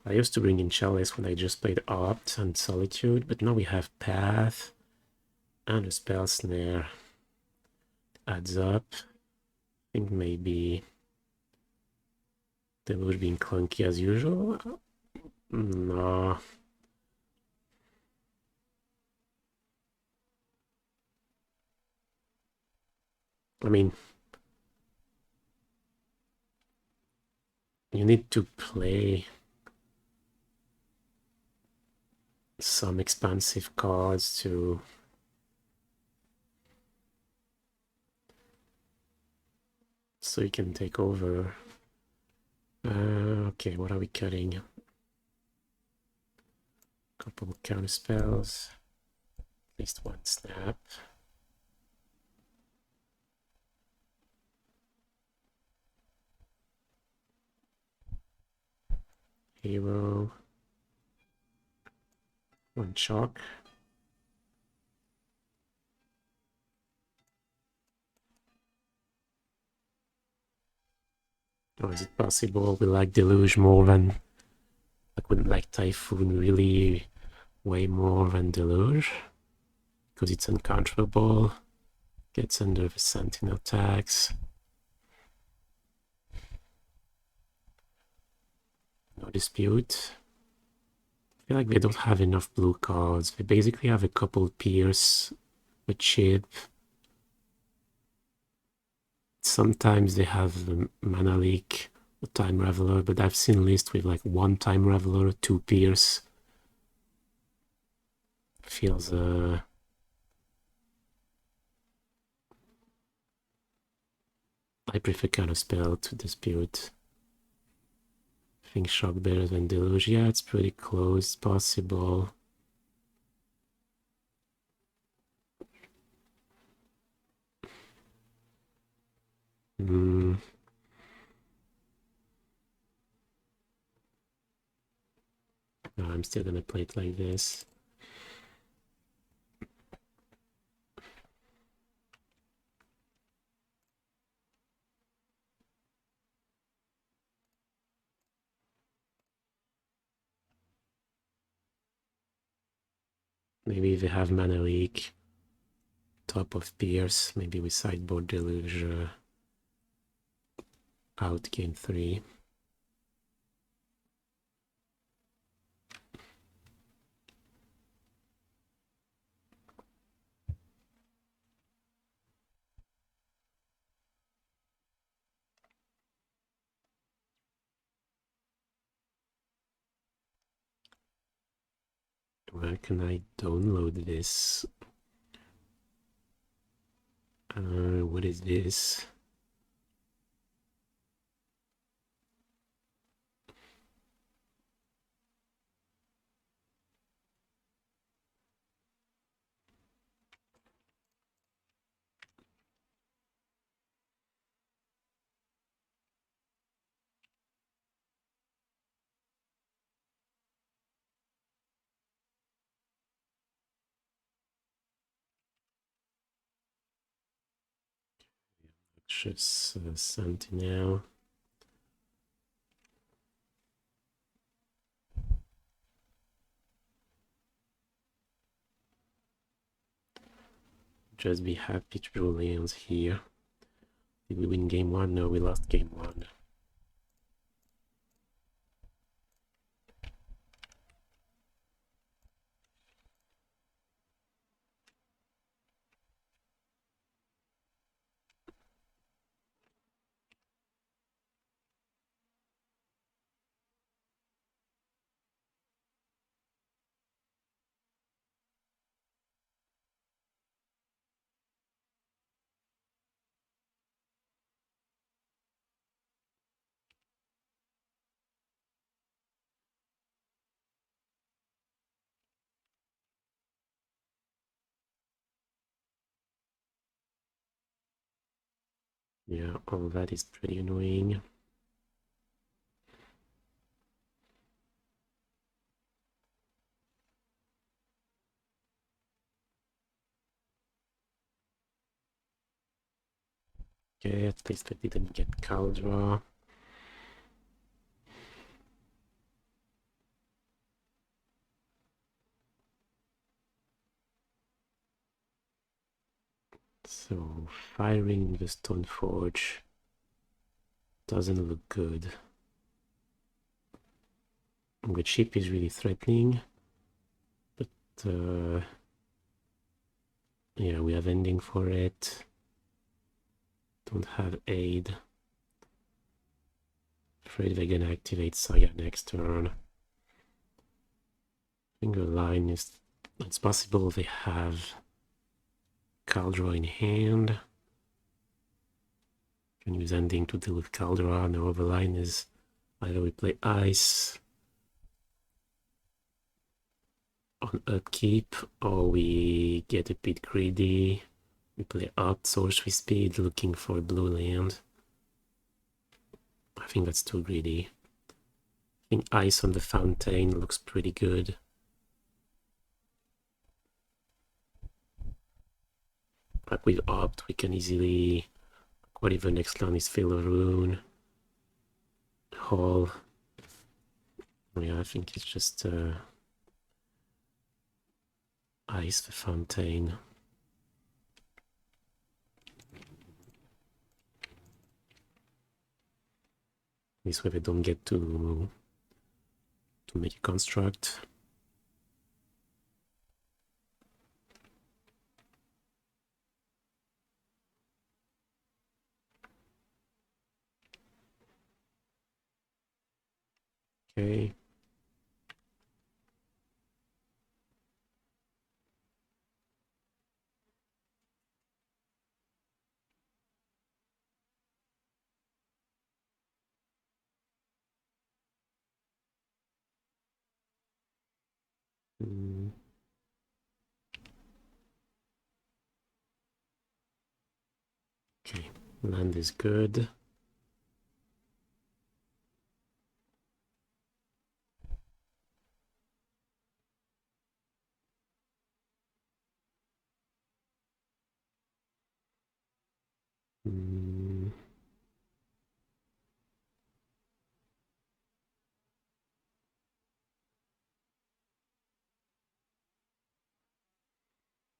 A: I used to bring in Chalice when I just played Opt and Solitude, but now we have Path and a Spell Snare. Adds up. think maybe Deluge being clunky as usual. No. I mean, you need to play some expansive cards to so you can take over. Okay, what are we cutting? Couple counter spells, at least one snap. Hero, one chalk. Or is it possible we like Deluge more than, like, we like Typhoon really way more than Deluge? Because it's uncontrollable, gets under the Sentinel tax. No dispute. I feel like they don't have enough blue cards. They basically have a couple Pierce, a chip. Sometimes they have the Mana Leak, a Time Raveler, but I've seen lists with like one Time Raveler, two Pierce. Feels I prefer Counterspell to Dispute. I think Shock better than Deluge. Yeah, it's pretty close, possible. No, I'm still gonna play it like this. Maybe they have Mana Leak, top of Pierce. Maybe we sideboard Deluge out game 3. Where can I download this? What is this? Just Sentinel. Just be happy to draw lands here. Did we win game 1? No, we lost game 1. Yeah, all that is pretty annoying. Okay, at least I didn't get cow draw. So, firing the Stoneforge doesn't look good. The chip is really threatening, but yeah, we have ending for it. Don't have aid. Afraid they're gonna activate Saga next turn. I think the line is... It's possible they have Caldra in hand. Can use ending to deal with Caldra. No, the line is either we play Ice on upkeep, or we get a bit greedy. We play Outsource with speed, looking for a blue land. I think that's too greedy. I think Ice on the Fountain looks pretty good. Like with Opt, we can easily... What if the next land is Fill a Rune? Hall. Yeah, I think it's just Ice the Fountain. This way they don't get to make a construct. Okay. Okay, land is good.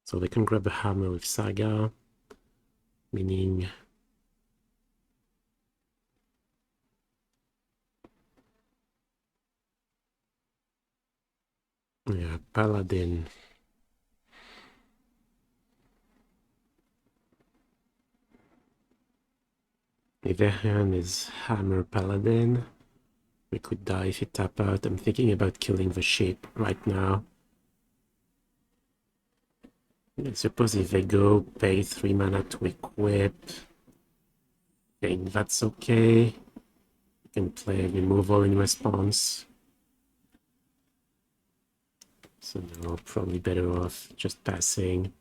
A: So they can grab a hammer with Saga, meaning yeah, Paladin. If their hand is Hammer Paladin, we could die if it tap out. I'm thinking about killing the ship right now. I suppose if they go pay 3 mana to equip, I think that's okay. You can play removal in response. So no, probably better off just passing.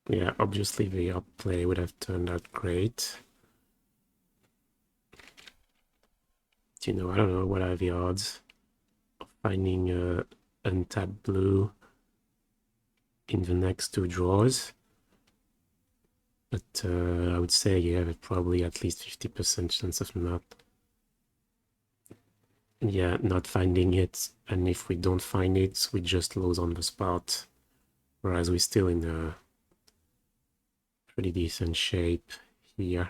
A: Yeah, obviously the up play would have turned out great. You know, I don't know, what are the odds of finding a untapped blue in the next 2 draws? But I would say, yeah, but probably at least 50% chance of not. Yeah, not finding it, and if we don't find it, we just lose on the spot. Whereas we're still in a pretty decent shape here.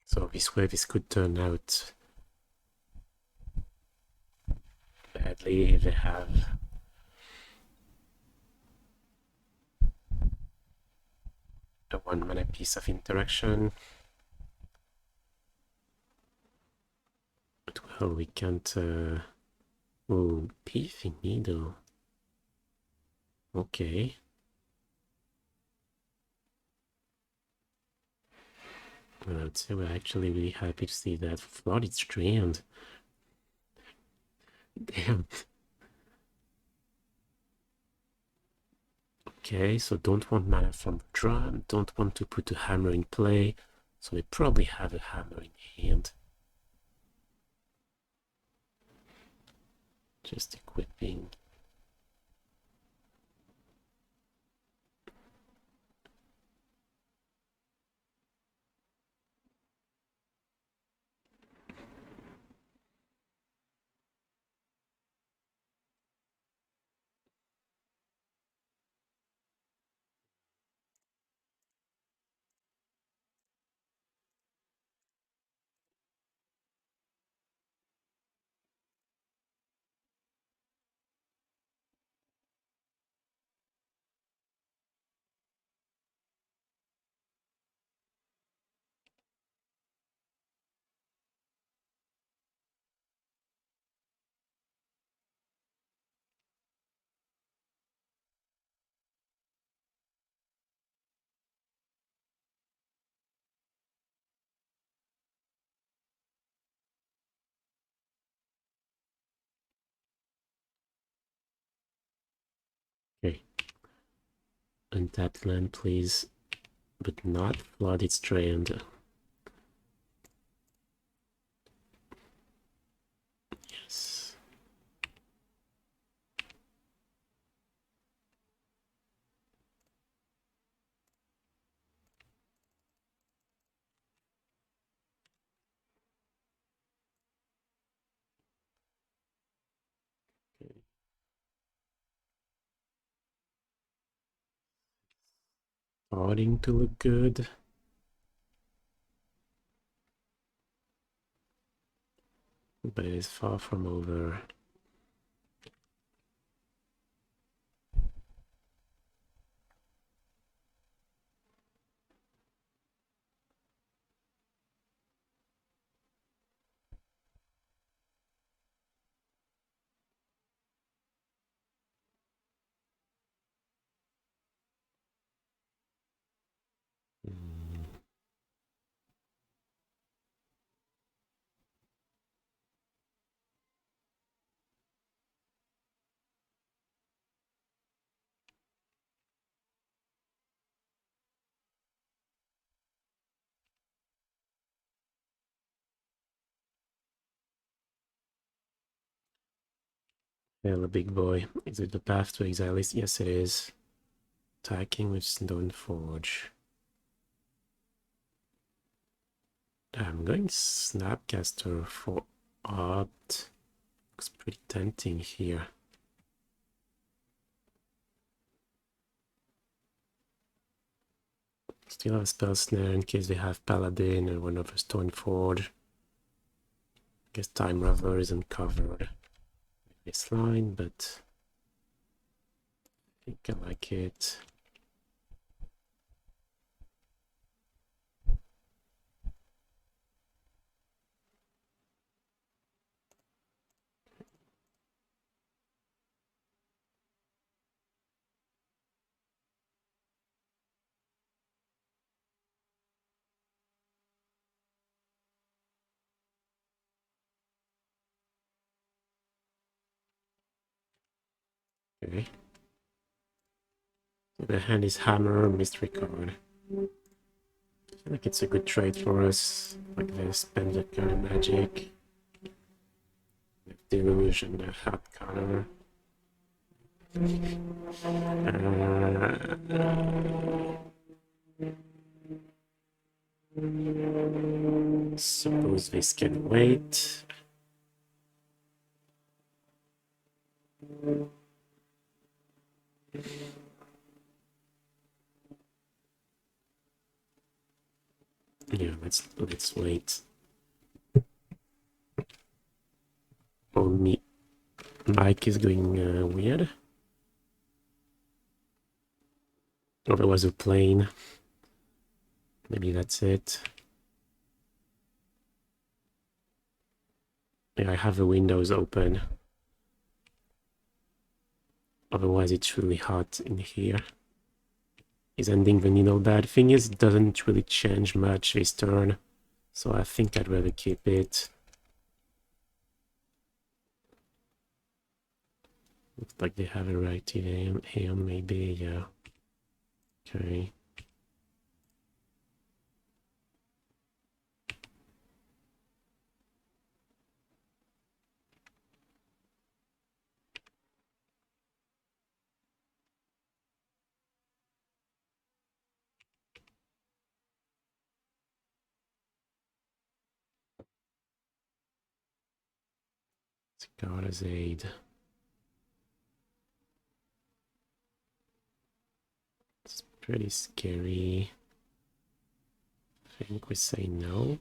A: So this way, this could turn out badly. They have a 1 mana piece of interaction. But well, we can't... Oh, Piffing Needle. Okay. Well, I would say we're actually really happy to see that. Flooded Strand. Damn. Okay, so don't want mana from the drum, don't want to put a hammer in play, So they probably have a hammer in hand. Just equipping. Okay. Untapped land, please. But not Flooded Strand. Yes. Okay. Starting to look good. But it is far from over. Hello, big boy. Is it the path to Exile? Yes, it is. Attacking with Stone Forge. I'm going Snapcaster for art. Looks pretty tempting here. Still have Spell Snare in case they have Paladin and one of a Stone Forge. Guess Time Raveler isn't covered this line, but I think I like it. Okay. So the hand is Hammer, Mystery card. I feel like it's a good trade for us. Like they spend that kind of magic. Deluge and the hat counter. Suppose this can wait. Yeah, let's wait. Oh, Mike is going weird. Oh, there was a plane. Maybe that's it. Yeah, I have the windows open. Otherwise, it's really hot in here. Is ending the needle bad? Thing is, it doesn't really change much this turn. So I think I'd rather keep it. Looks like they have a right aim here, maybe, yeah. Okay. Scarlet's Aid. It's pretty scary. I think we say no.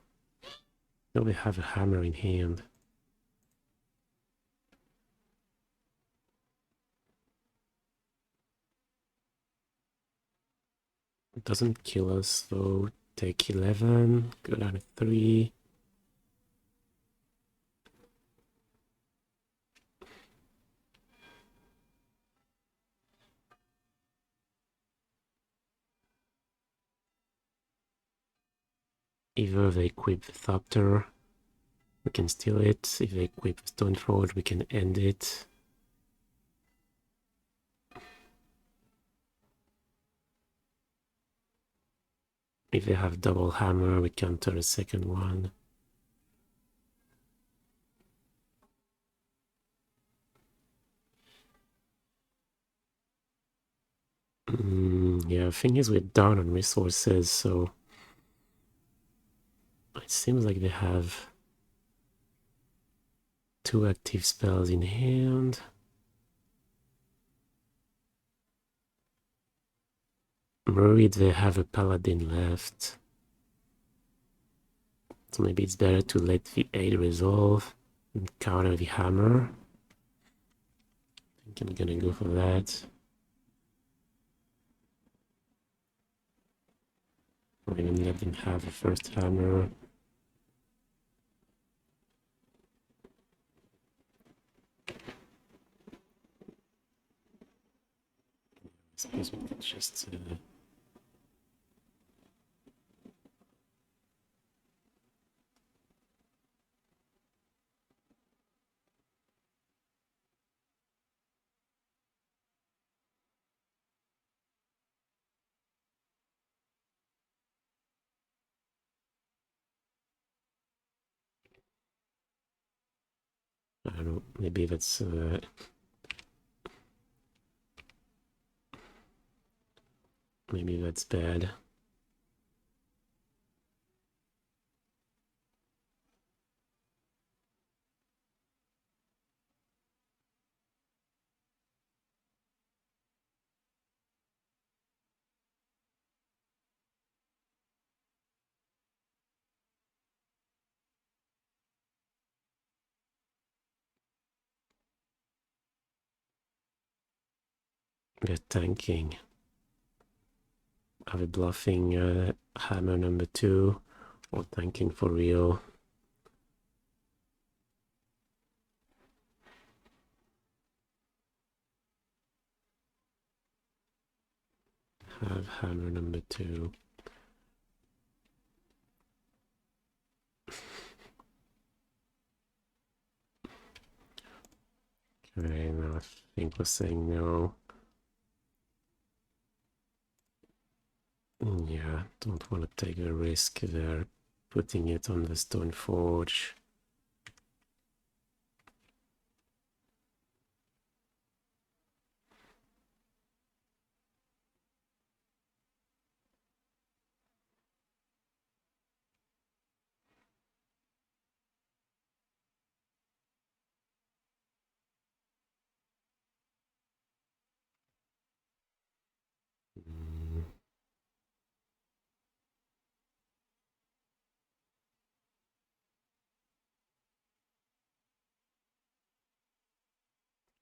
A: No, we have a hammer in hand. It doesn't kill us though. Take 11, go down to 3. Either they equip the Thopter, we can steal it. If they equip Stoneforge, we can end it. If they have double hammer, we counter the second one. Yeah, the thing is we're down on resources, so it seems like they have 2 active spells in hand. I'm worried they have a paladin left. So maybe it's better to let the aid resolve and counter the hammer. I think I'm gonna go for that. Or even let them have the first hammer. I suppose we could just I don't know, maybe that's maybe that's bad. They're tanking. Are we bluffing hammer number 2 or tanking for real? Have hammer number 2. Okay, now I think we're saying no. Yeah, don't want to take the risk there, putting it on the Stoneforge.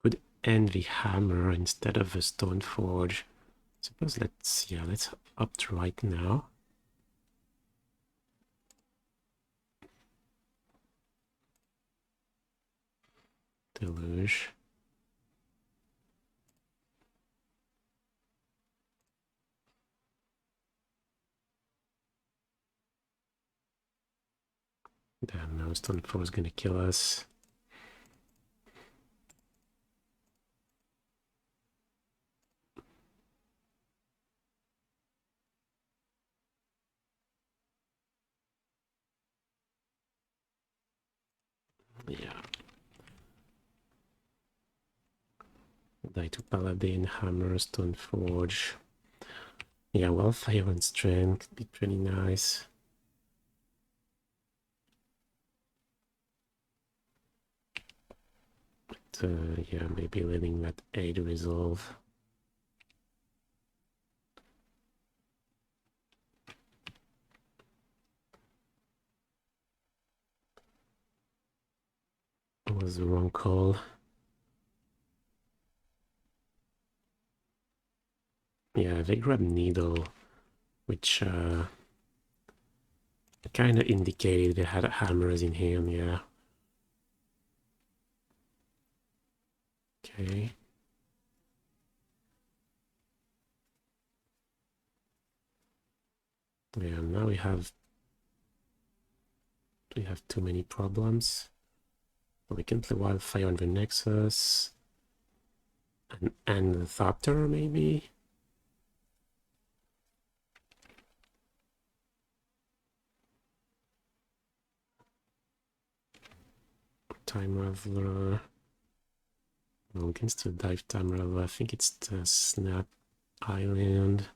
A: Could end the hammer instead of a Stoneforge. Suppose let's opt right now. Deluge. Damn, no, Stoneforge is gonna kill us. Yeah. Die to Paladin, Hammer, Stoneforge. Yeah, well, Fire and Strength could be pretty nice. yeah, maybe letting that 8 resolve. Was the wrong call. Yeah, they grabbed Needle, which kind of indicated they had hammers in hand, yeah. Okay. Yeah, now we have too many problems. We can play Wildfire on the Nexus. And the Thopter, maybe? Time Raveler. Well, we can still dive Time Raveler. I think it's the Snap Island.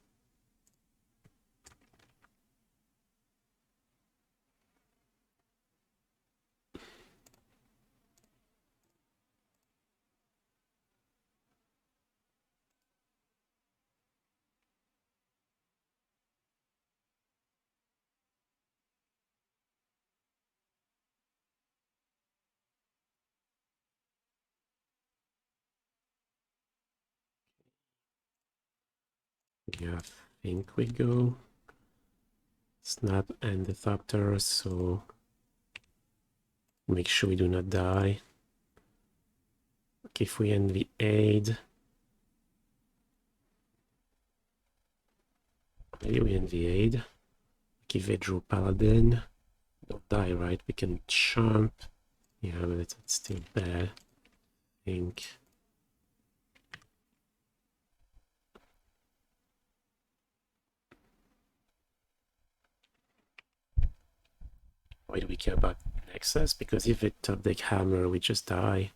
A: Yeah, I think we go Snap and the Thopter, so make sure we do not die. Okay, if we end the aid, maybe we end the aid. Okay, they draw Paladin. Don't die, right? We can jump. Yeah, but it's still bad. I think. Why do we care about Nexus? Because if it top deck hammer, we just die.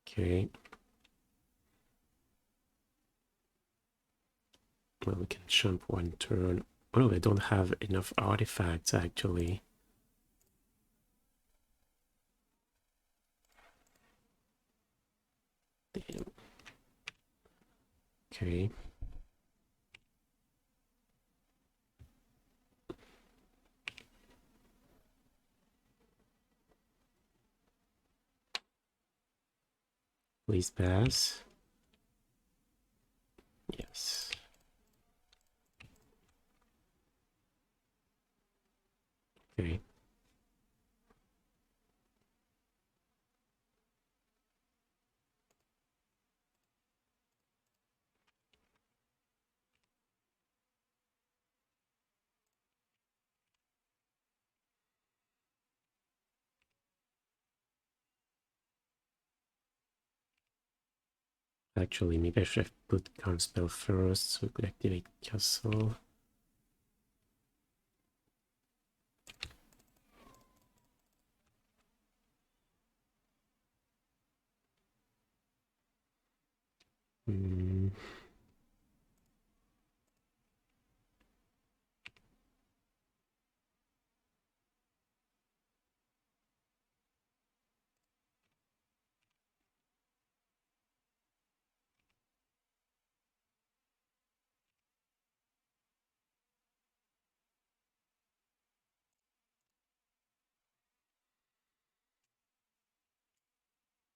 A: Okay. Well, we can jump one turn. Oh, I don't have enough artifacts actually. Damn. Okay. Please pass. Yes. Okay. Actually, maybe I should have put Counterspell first so we could activate Castle. Hmm.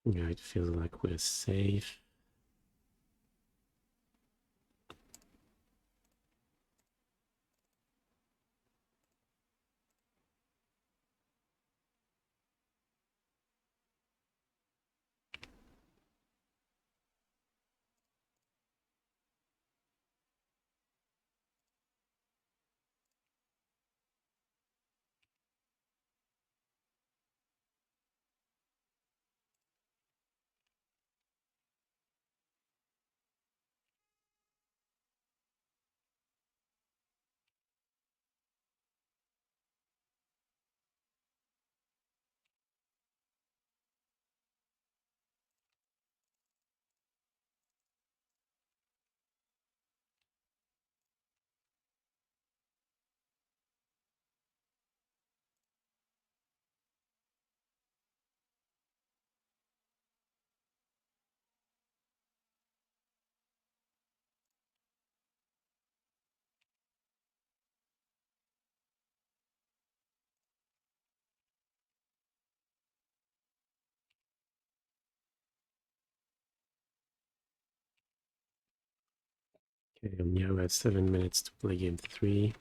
A: Yeah, it feels like we're safe. Okay, and now we have 7 minutes to play game 3.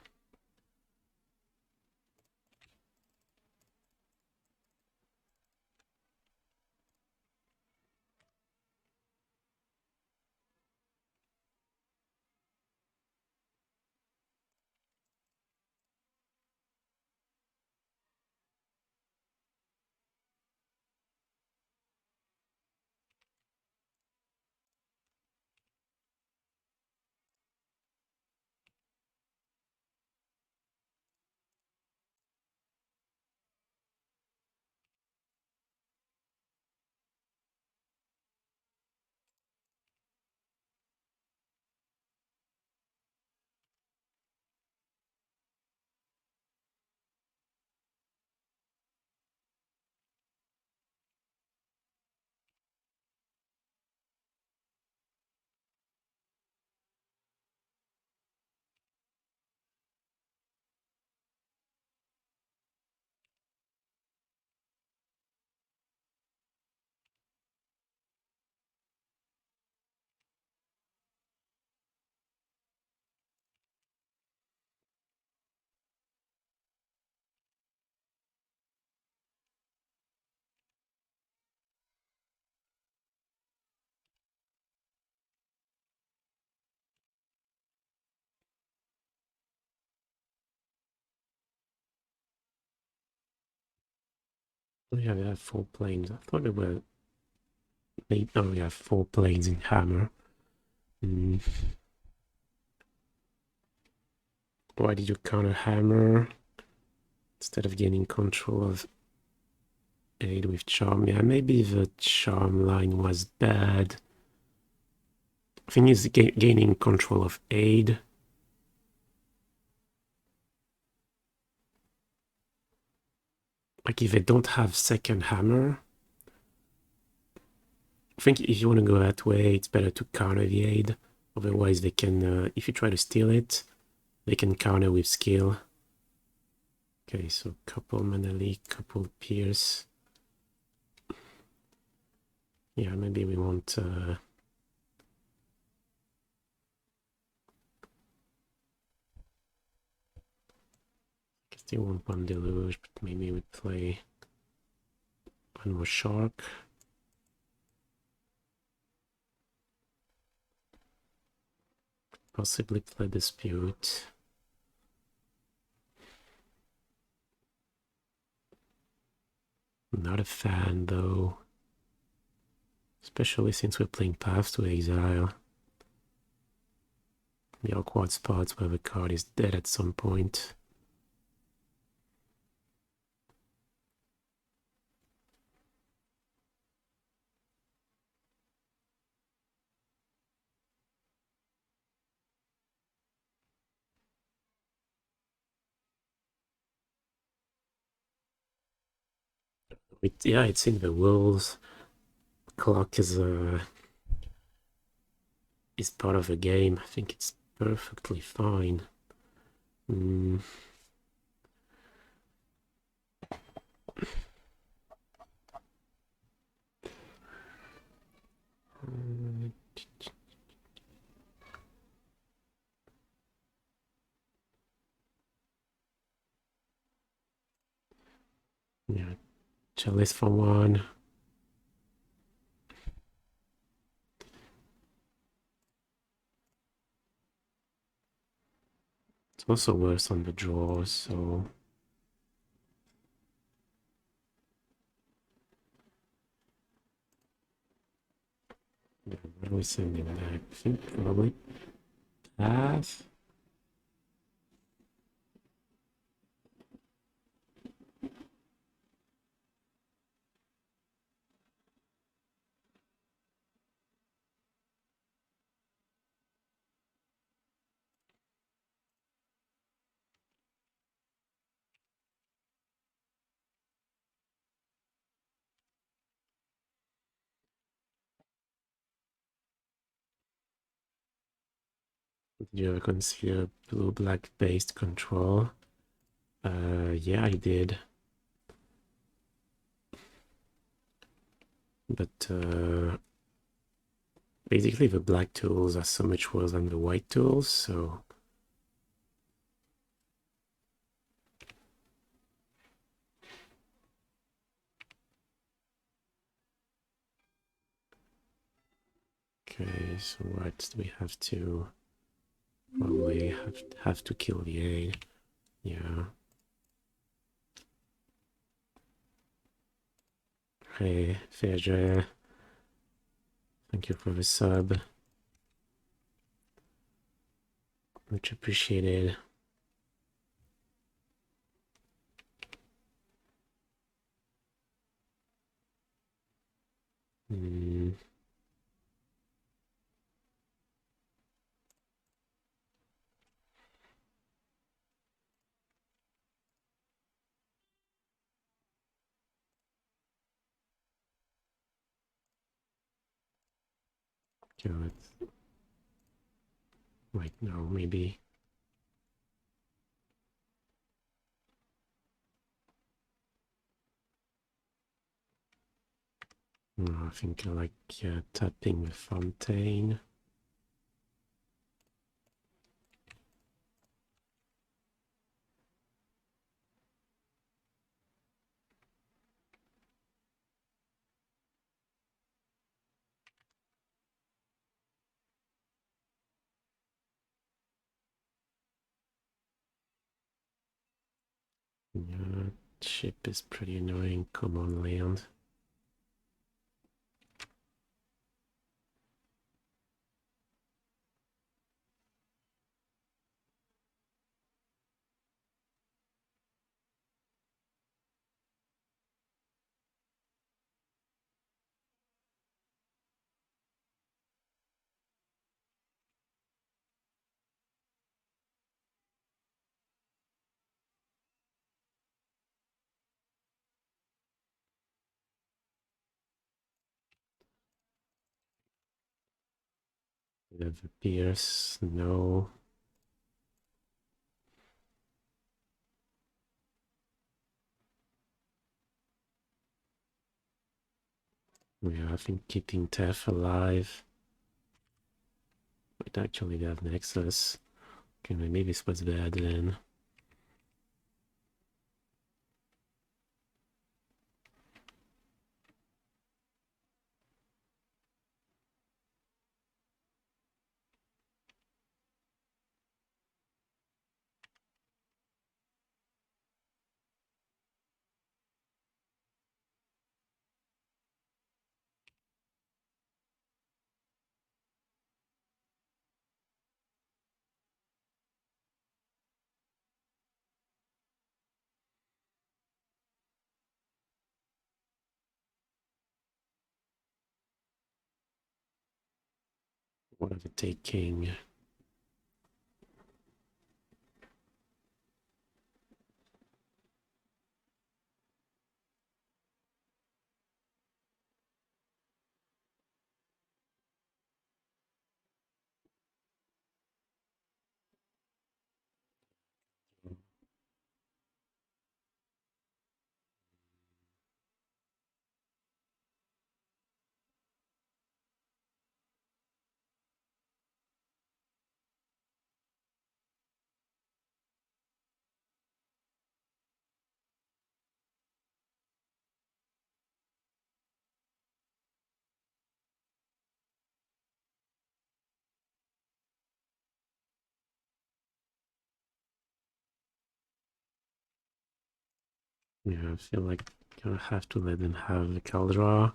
A: Oh yeah, we have 4 planes. I thought there were 8. Oh, we have 4 planes in hammer. Why did you counter hammer instead of gaining control of aid with charm? Yeah, maybe the charm line was bad. I think he's gaining control of aid. Like if they don't have second hammer, I think if you want to go that way, it's better to counter the aid. Otherwise, they can, if you try to steal it, they can counter with skill. Okay, so couple mana leak, couple pierce. Yeah, maybe we want I still want one deluge, but maybe we play one more shark. Possibly play dispute. Not a fan though. Especially since we're playing Path to Exile. The awkward spots where the card is dead at some point. Yeah, it's in the rules. Clock is part of the game. I think it's perfectly fine. Yeah, Chalice for 1. It's also worse on the draws, so yeah, where are we sending that? I think probably Path. Did you ever consider blue-black based control? Yeah, I did. But Basically, the black tools are so much worse than the white tools, so... Okay, so what do we have to... Probably have to kill the A. Yeah. Hey, Fairja. Thank you for the sub. Much appreciated. Mm. Good. Wait, no, maybe. No, I think I like tapping the fountain. Yeah, ship is pretty annoying. Come on, land. We have a Pierce. No. Yeah, I think keeping Tef alive. Wait, actually, they have Nexus. Okay, maybe this was bad then. What are they taking? Yeah, I feel like I have to let them have the Caldra.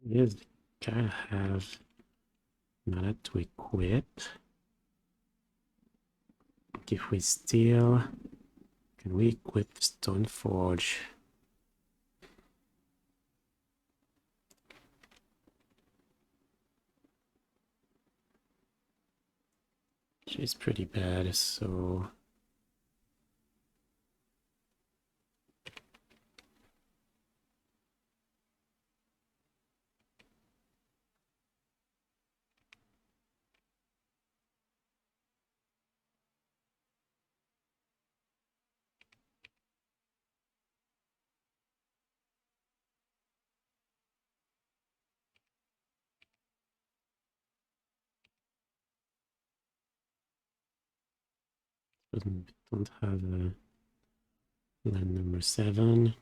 A: Yes, gotta have mana to equip. If we steal, can we equip Stoneforge? She's pretty bad, so don't have a land number 7.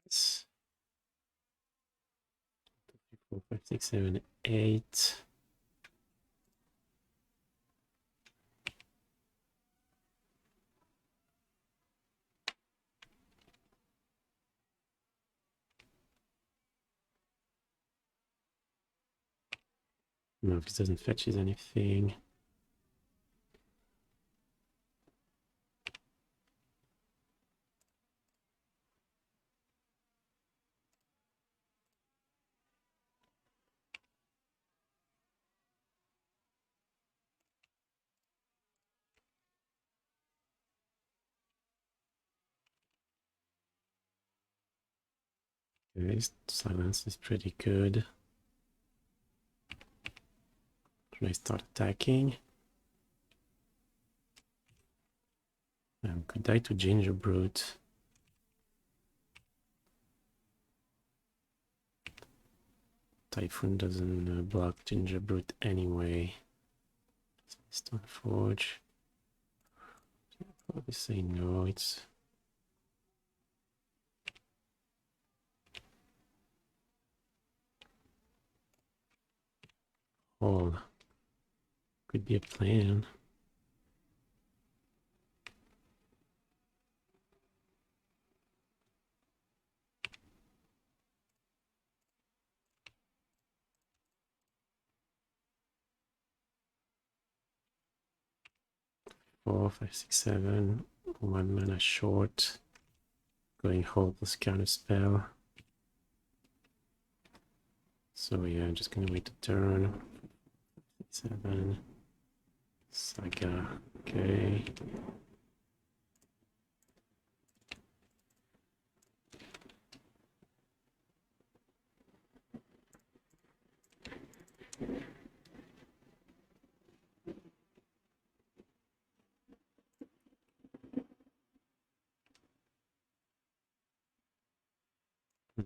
A: It's 4, 5, 6, 7, 8. No, this doesn't fetch us anything. Okay, silence is pretty good. Should I start attacking? Could die to Ginger Brute. Typhoon doesn't block Ginger Brute anyway. Stoneforge. Probably say no, it's... Oh, could be a plan. 4, 5, 6, 7. 1 mana short. Going hold plus counterspell. So yeah, just gonna wait a turn. 7. Saga. Okay.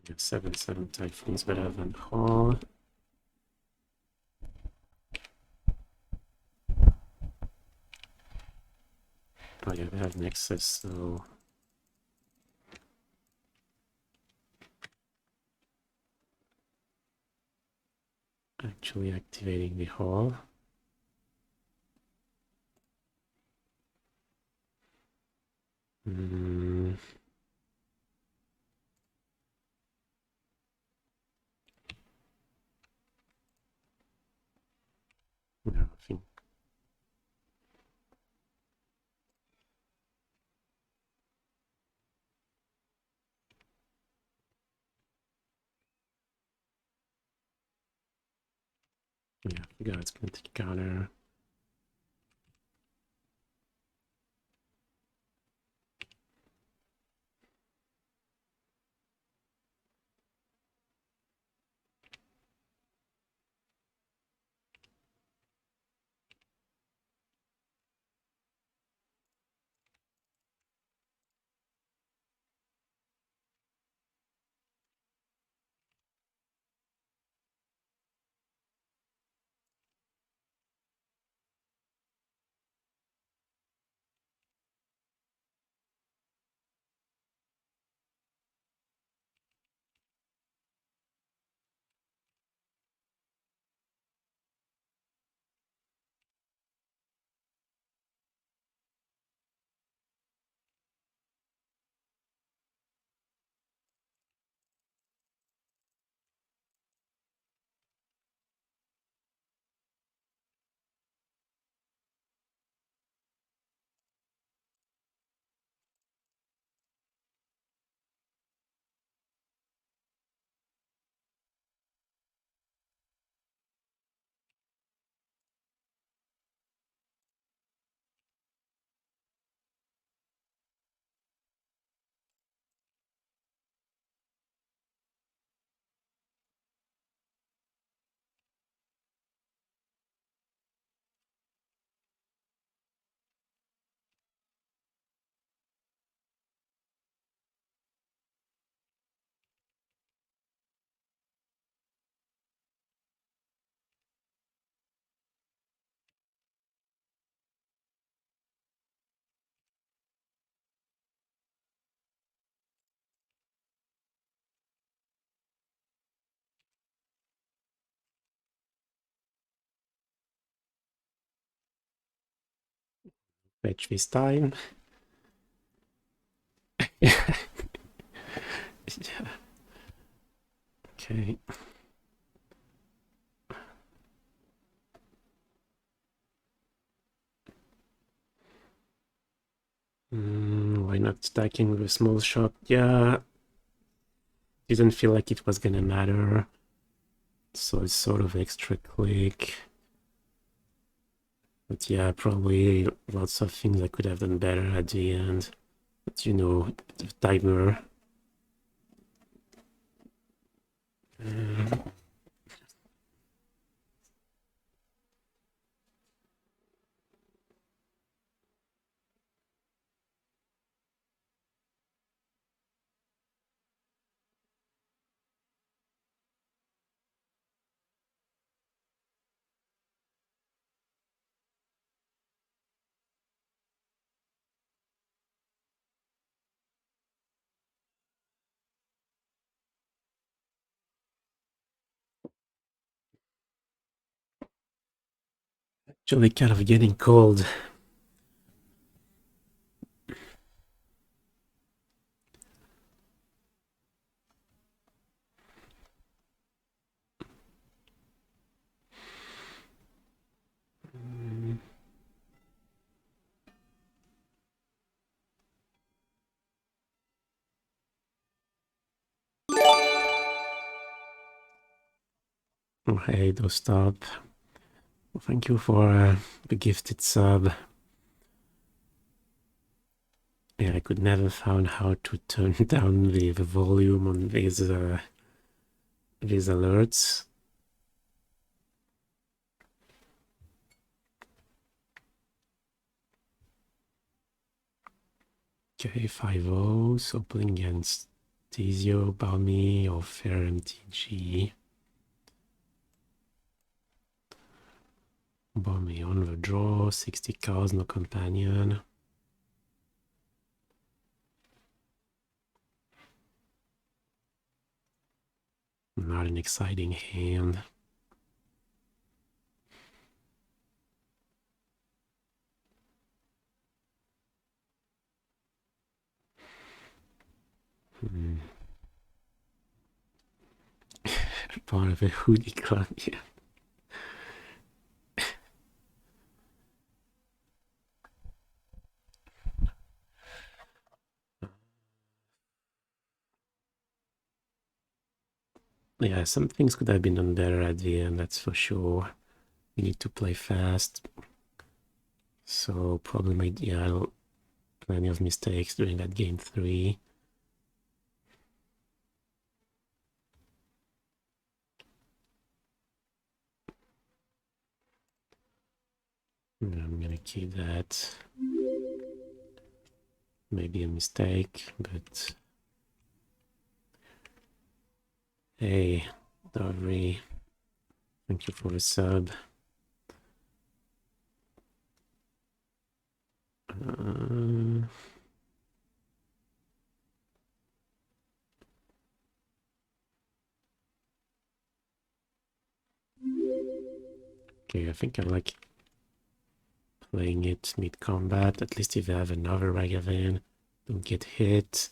A: Yeah, 7/7 Typhoon's better than Hall. Oh yeah, they have Nexus, so actually activating the Hall. Mm. No, I think. Yeah, I forgot it's gonna take counter. Fetch this time. Yeah. Okay. Why not stacking with a small shot? Yeah. Didn't feel like it was gonna matter. So it's sort of extra click. But yeah, probably lots of things I could have done better at the end. But you know, the timer. Actually kind of getting cold. Oh, hey, don't stop. Well, thank you for the gifted sub. Yeah, I could never find how to turn down the volume on these alerts. Okay, 5-0, so playing against Tizio, Balmy, or Fair MTG. Balmy on the draw, 60 cards, no companion. Not an exciting hand. Part of a hoodie club, yeah. Yeah, some things could have been done better at the end, that's for sure. We need to play fast. So probably made, yeah, plenty of mistakes during that game 3. I'm gonna keep that. Maybe a mistake, but hey, Dovin, thank you for the sub. Okay, I think I like playing it mid-combat. At least if I have another Ragavan, don't get hit.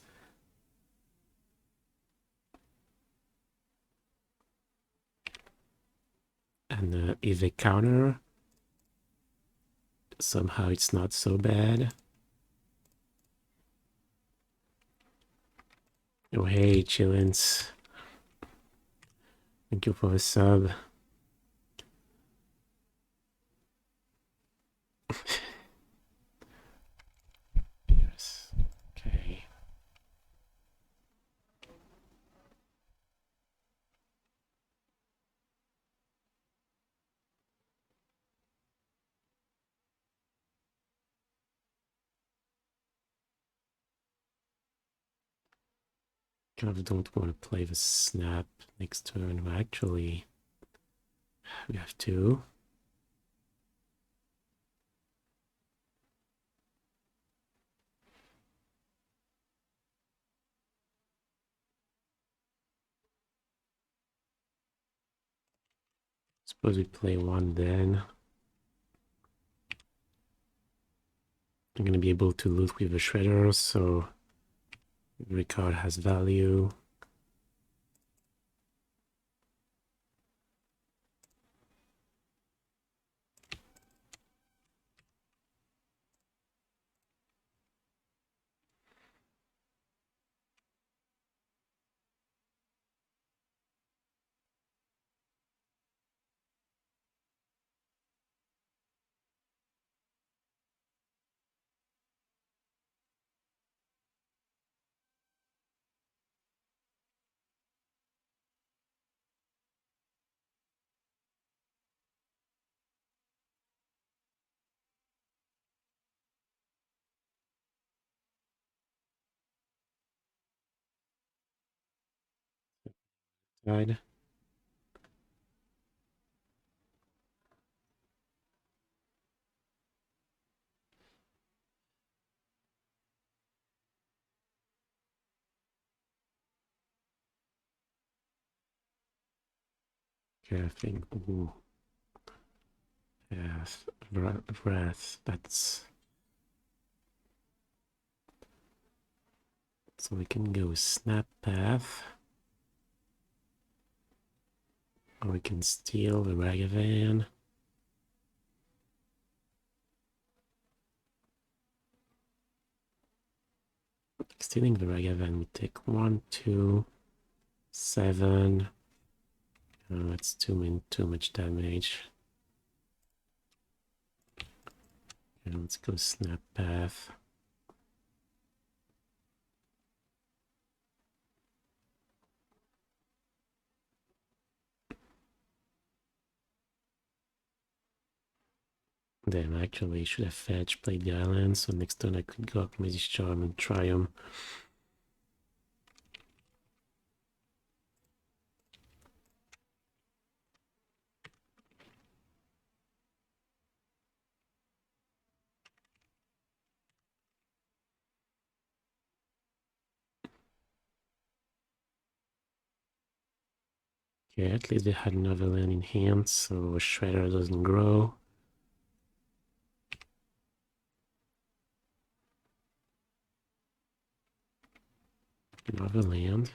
A: And if they counter, somehow it's not so bad. Oh hey, Chillins. Thank you for the sub. Yes. Okay. Kind of don't want to play the snap next turn. But actually, we have to. Suppose we play one then. I'm going to be able to loot with the shredder, so every card has value. Right. Okay, I think. Ooh. Yes, breath. That's. So we can go snap path. Or we can steal the Ragavan. Stealing the Ragavan would take 1, 2, 7. Oh, it's too much damage. Okay, let's go Snap Path. Then actually should have fetched, played the island, so next turn I could go Archmage's Charm and Triome. Okay, at least they had another land in hand, so Shredder doesn't grow. Another land.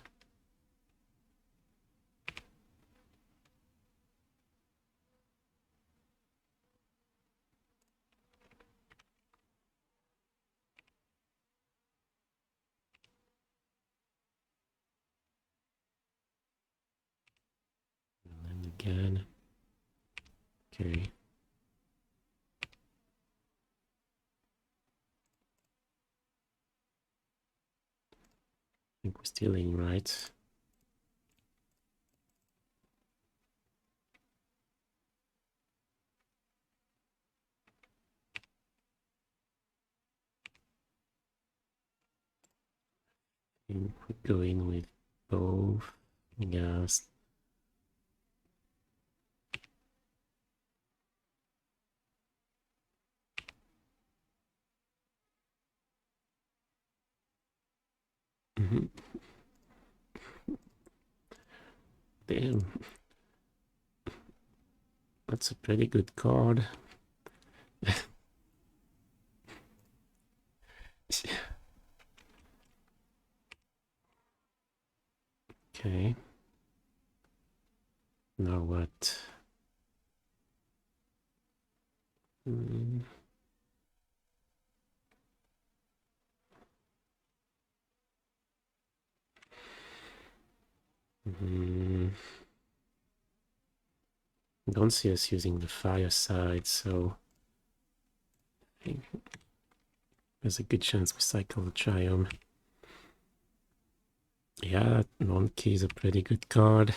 A: And then again. Okay. I think we're still in, right? I think we go in with both. Yes. Damn. That's a pretty good card. Okay. Now what? Mm. Don't see us using the fireside, so I think there's a good chance we cycle the Triome. Yeah, Monkey is a pretty good card.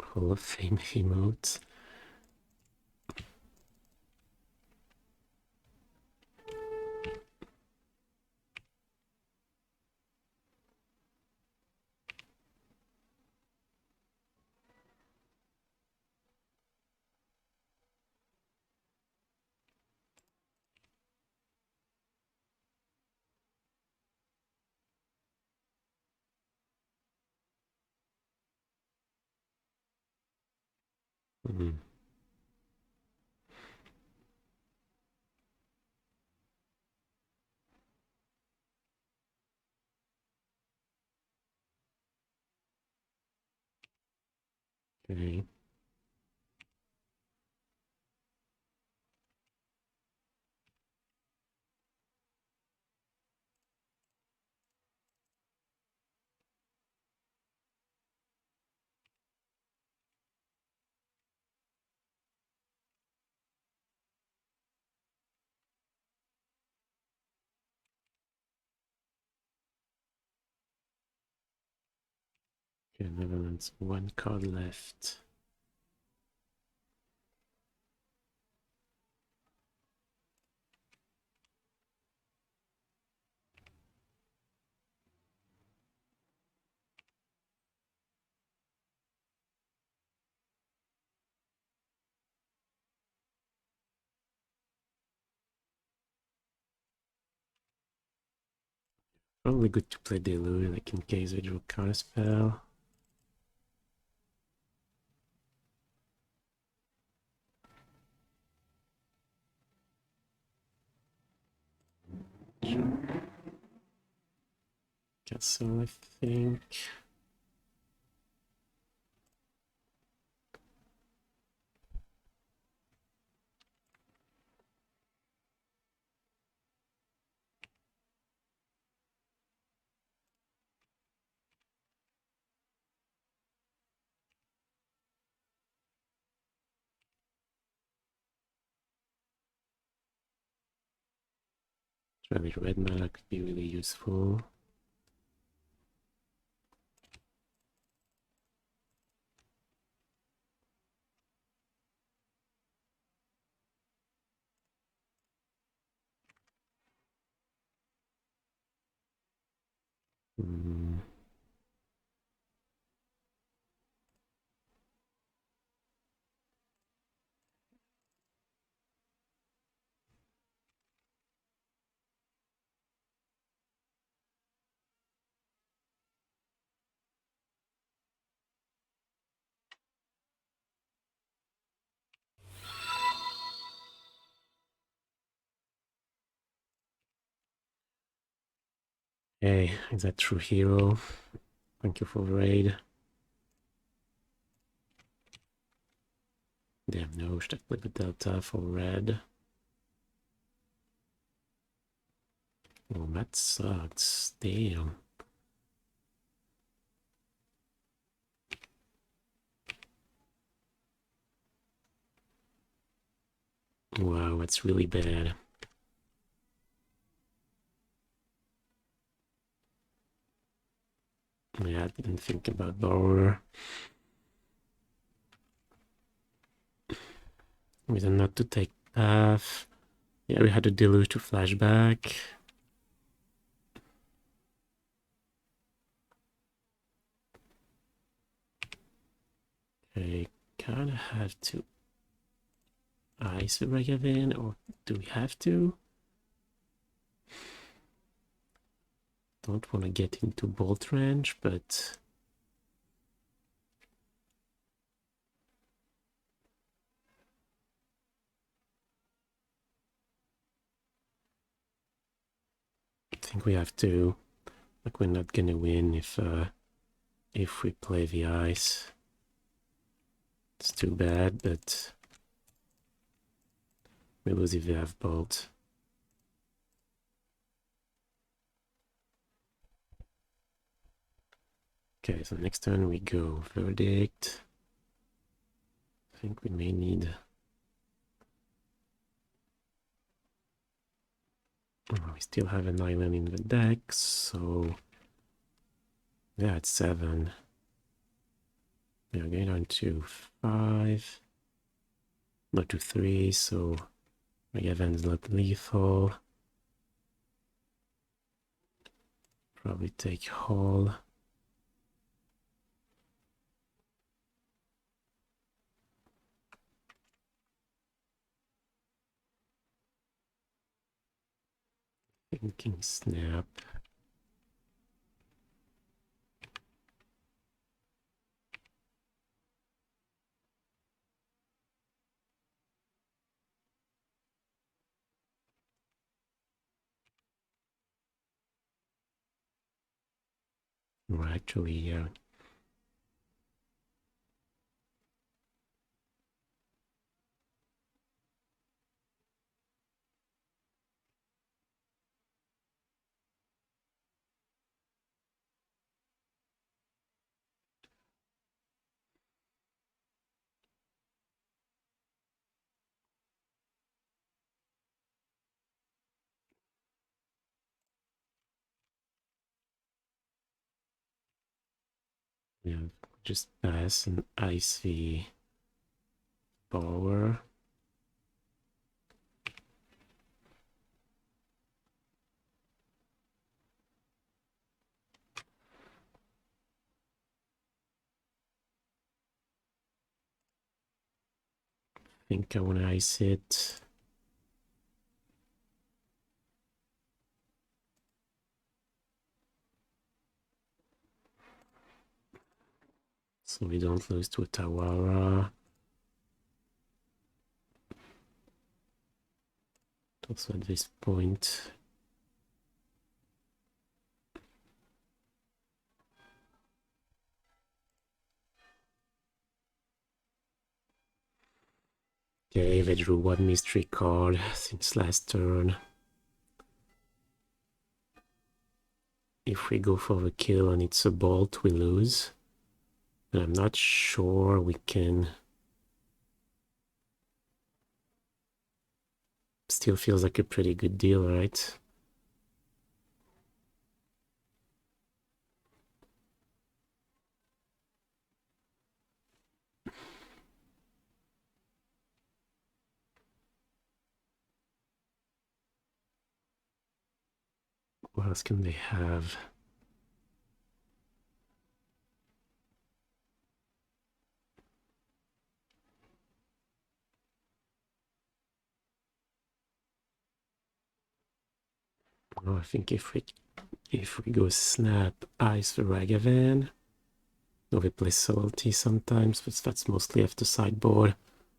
A: Hall of Fame emote. Mm. Okay. Okay, Netherlands, one card left. Probably good to play Deluge, like in case we draw Counterspell. Castle, I think. Maybe red mana could be really useful. Hmm. Hey, is that true hero? Thank you for the raid. Damn, no, should have played the Delta for red. Oh, that sucks. Damn. Wow, that's really bad. Yeah, I didn't think about Borrower. Reason not to take path. Yeah, we had a Deluge to flashback. Okay, kinda have to ice a Ragavan, or do we have to? Don't want to get into bolt range, but I think we have to. Like, we're not gonna win if we play the ice. It's too bad, but we lose if we have bolt. Okay, so next turn we go Verdict. I think we may need... Oh, we still have an island in the deck, so... Yeah, it's 7. We are going on to 5. Not to 3, so... Ragavan's not lethal. Probably take Hall. Thinking Snap. Or actually, yeah. Yeah, just pass an icy power. I think I want to ice it. So we don't lose to a Tawara. Also at this point. Okay, they drew one mystery card since last turn. If we go for the kill and it's a bolt, we lose. But I'm not sure we can... Still feels like a pretty good deal, right? What else can they have? Oh, I think if we go Snap Ice for Ragavan, or we play Salty sometimes, but that's mostly after sideboard.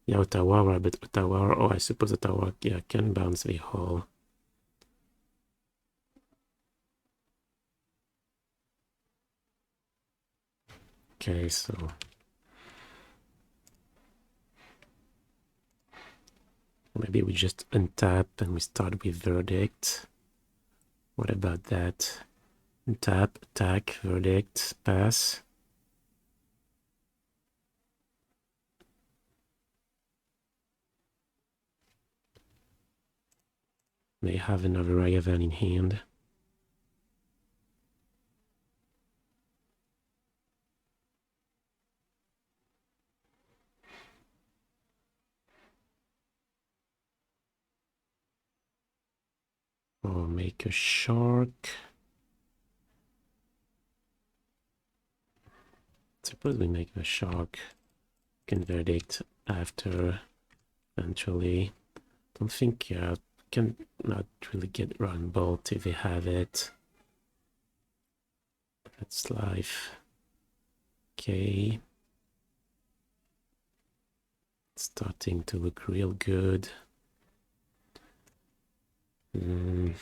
A: Yeah, Otawara, but Otawara, oh, I suppose Otawara, yeah, can bounce the Hull. Okay, so maybe we just untap and we start with Verdict. What about that? Untap, attack, Verdict, pass. May have another Ragavan in hand. Or make a Shark. Suppose we make the Shark. Can Verdict after eventually. Don't think can not really get run bolt if they have it. That's life. Okay. It's starting to look real good. Can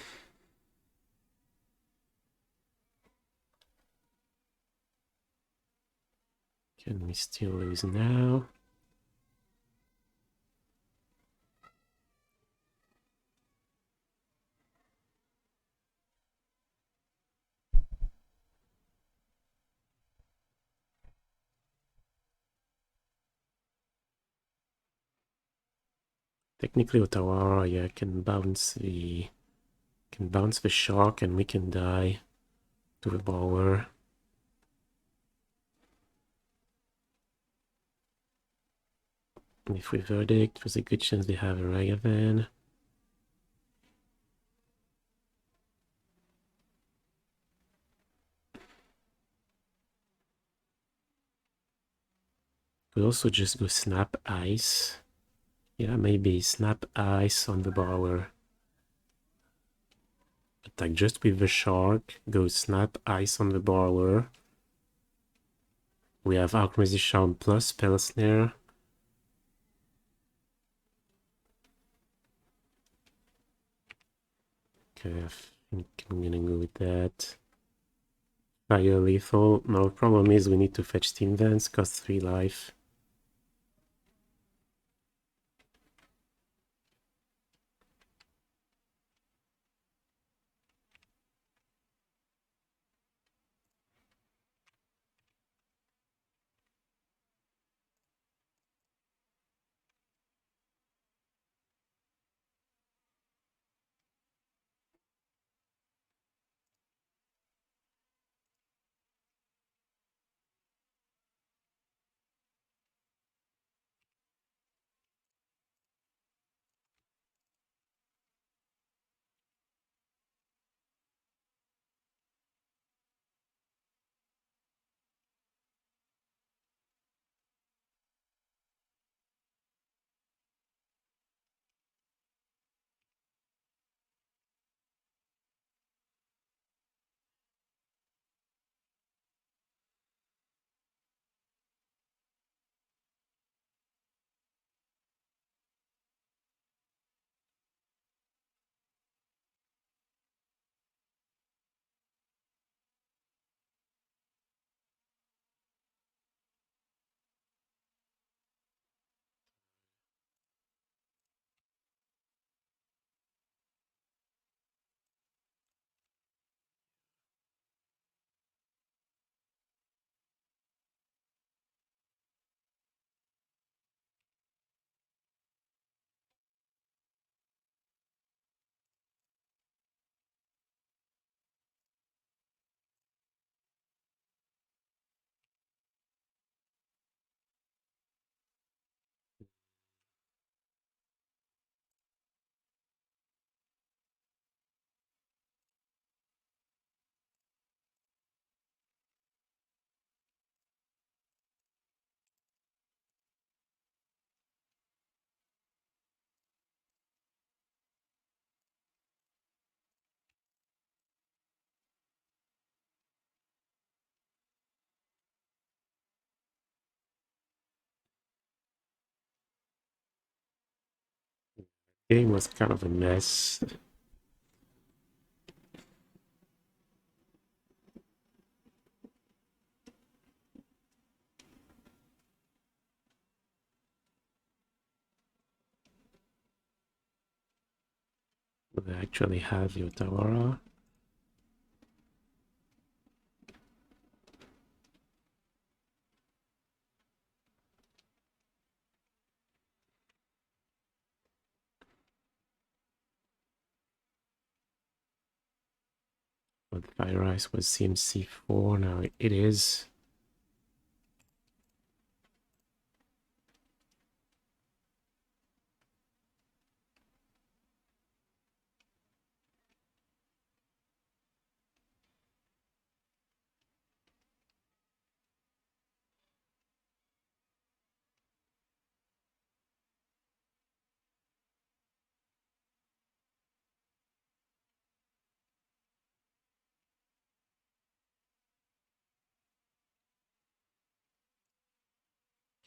A: we still lose now? Technically, Otawara, yeah, can bounce the Shark, and we can die to the Borrower. And if we Verdict, there's a good chance they have a Ragavan. Could also just go Snap Ice. Yeah, maybe Snap Ice on the Borrower. Attack just with the Shark, go Snap Ice on the Borrower. We have Archmage plus Spell Snare. Okay, I think I'm gonna go with that. Fire lethal. No, problem is we need to fetch Steam Vents, cost 3 life. Game was kind of a mess. We actually have your Tawara. But Fire Ice was CMC4, now it is.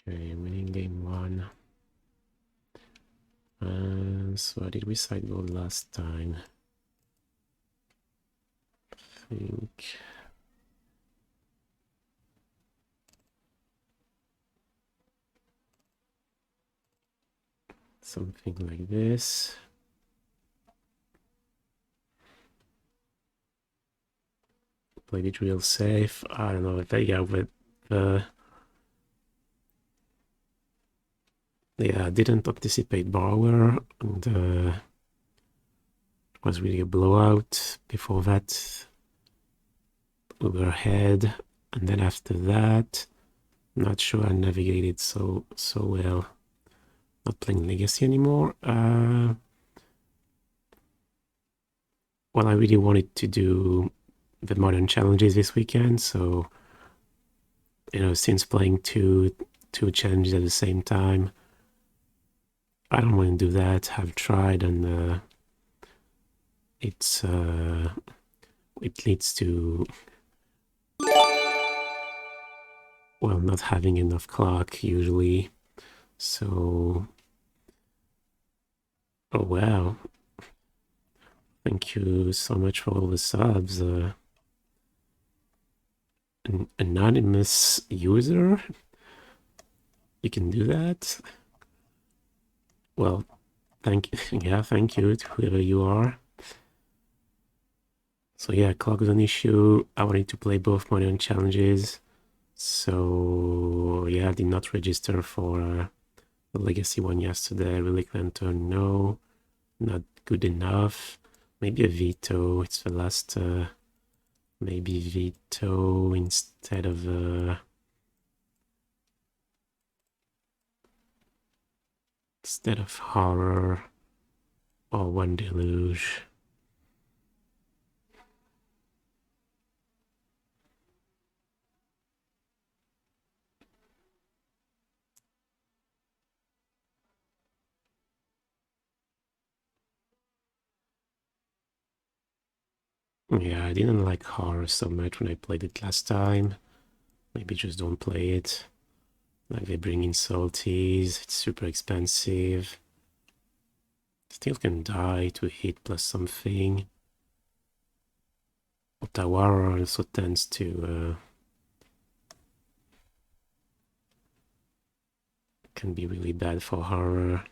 A: Okay, winning game 1. So how did we sideboard last time? I think something like this. Played it real safe. I don't know if with the yeah, I didn't anticipate Borrower, and it was really a blowout. Before that, we were ahead, and then after that, not sure I navigated so well. Not playing Legacy anymore. Well, I really wanted to do the modern challenges this weekend, so since playing two challenges at the same time, I don't want to do that. I've tried, and it leads to, well, not having enough clock usually. So, oh wow, thank you so much for all the subs. An anonymous user, you can do that. Well, thank you to whoever you are. So yeah, clock was an issue. I wanted to play both modern challenges, so yeah, I did not register for the Legacy one yesterday. Relic Lantern, no, not good enough. Maybe a Veto. It's the last. Maybe Veto instead of Horror or One Deluge. Yeah, I didn't like Horror so much when I played it last time. Maybe just don't play it. Like, they bring in salties, it's super expensive. Still can die to hit plus something. Otawara also tends to can be really bad for Horror.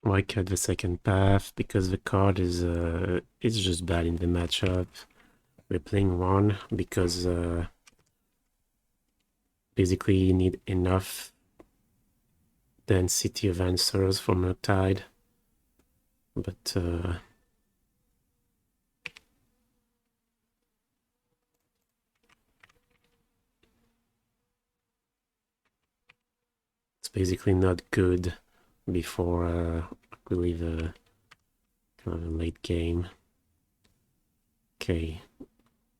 A: Why cut the second path? Because the card is it's just bad in the matchup. We're playing one because basically you need enough density of answers for Murktide, but it's basically not good before really the kind of a late game. Okay,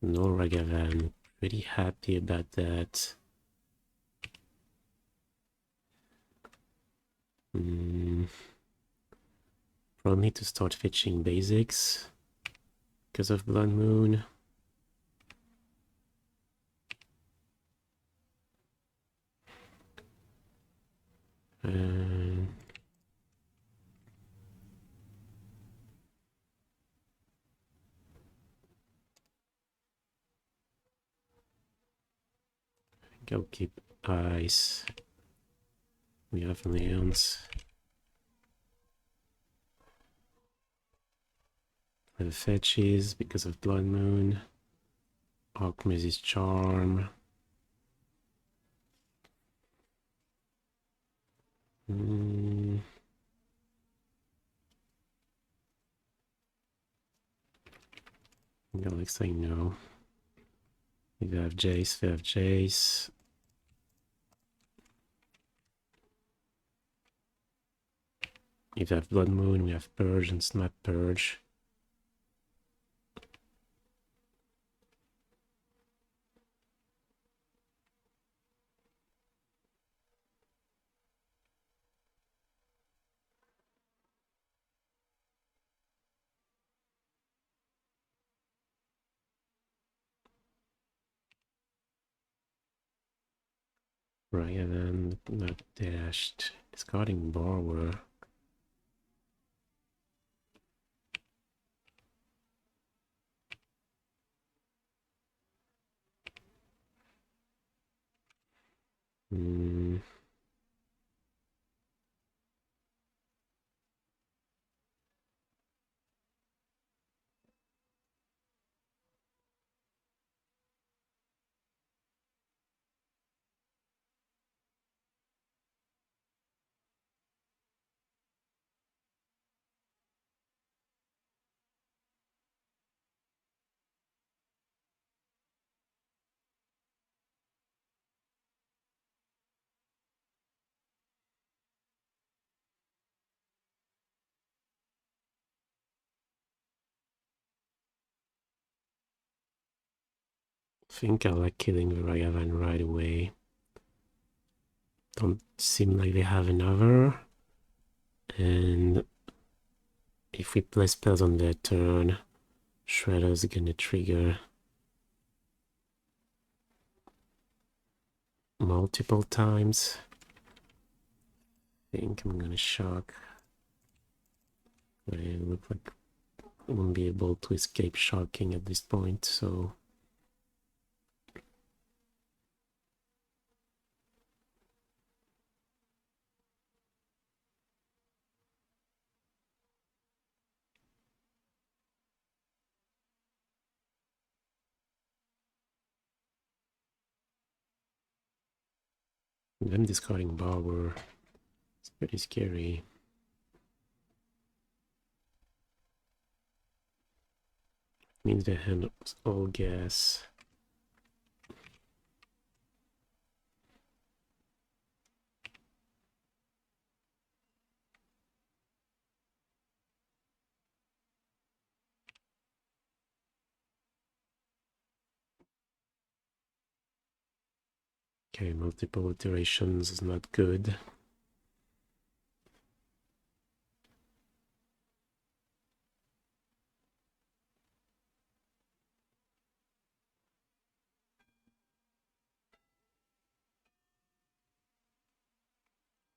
A: no Ragavan. Pretty happy about that. Probably need to start fetching basics because of Blood Moon. And I think I'll keep Ice. We have Leons. I have fetches because of Blood Moon. Archmage's Charm. Alex saying no. We have Jace, we have Jace. If we have Blood Moon, we have Purge and Snap Purge. Right, and then not dashed. Discarding Borrower. I think I like killing the Ragavan right away. Don't seem like they have another. And if we play spells on their turn, Shredder's gonna trigger multiple times. I think I'm gonna shock. I look like I won't be able to escape shocking at this point, so them discarding Borrower. It's pretty scary. Means their hand was all gas. Okay, multiple iterations is not good.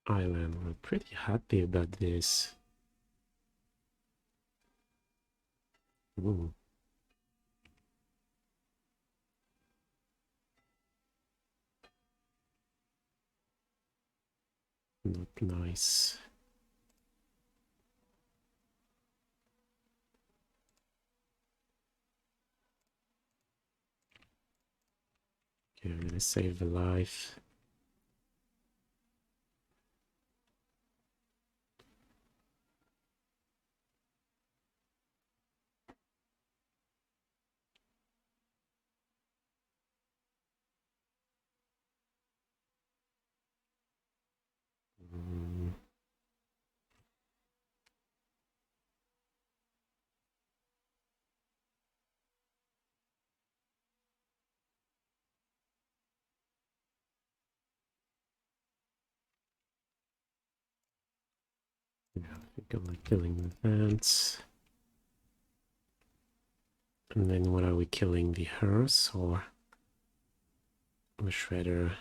A: Island, we're pretty happy about this. Ooh. Not nice. Okay, I'm gonna save the life. think of like killing that. And then what are we killing? The hearse or the shredder?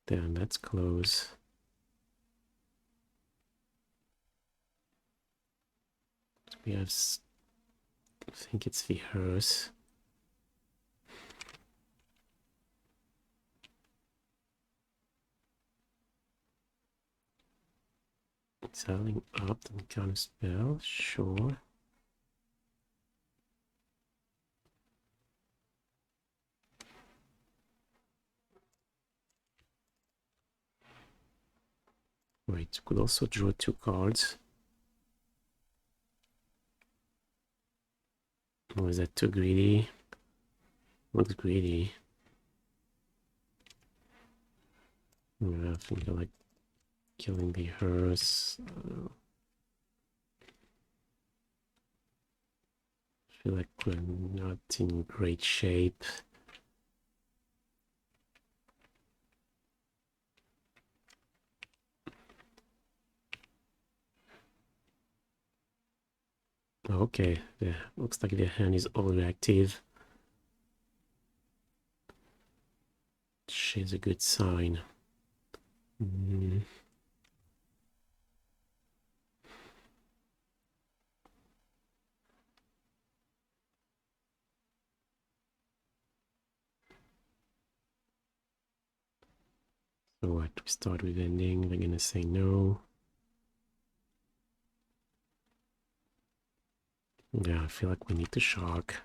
A: Damn, that's close. We have, I think it's the hearse. Exiling up and counterspell, sure. Wait, could also draw 2 cards. Or is that too greedy? Looks greedy. Yeah, I think I like killing the hearse. I feel like we're not in great shape. Okay, yeah, looks like their hand is already active. She's a good sign. So what, we start with ending, they're gonna say no. Yeah, I feel like we need to shark.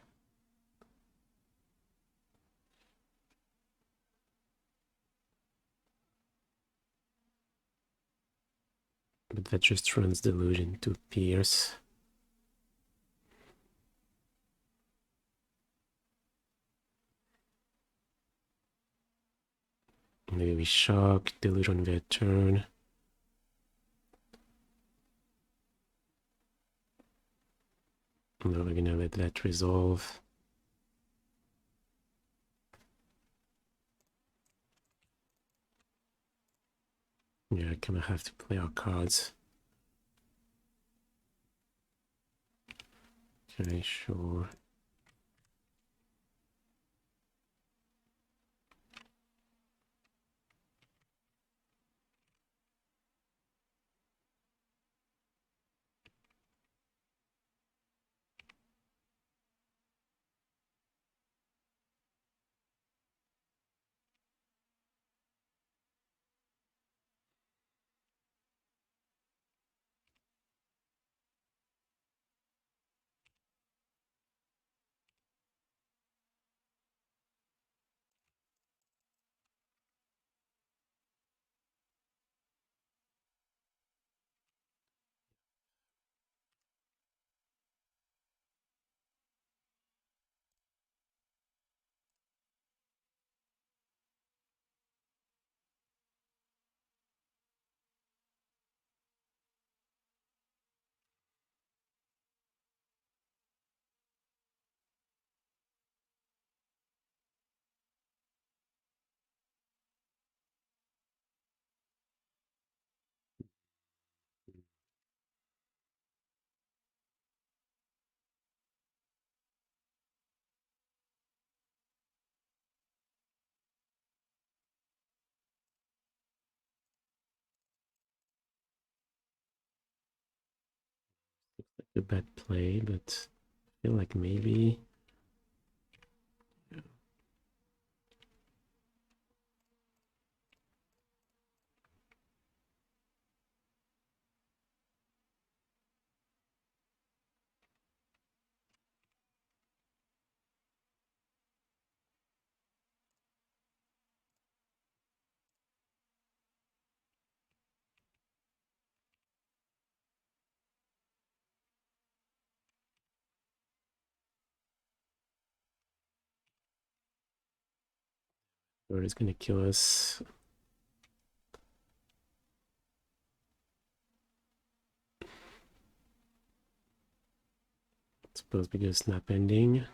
A: But that just runs Deluge into Pierce. Maybe we shock, Deluge on their turn. No, we're gonna let that resolve. Yeah, I kinda have to play our cards. Okay, sure. Looks like a bad play, but I feel like maybe. Bird is gonna kill us. Suppose we go snap ending.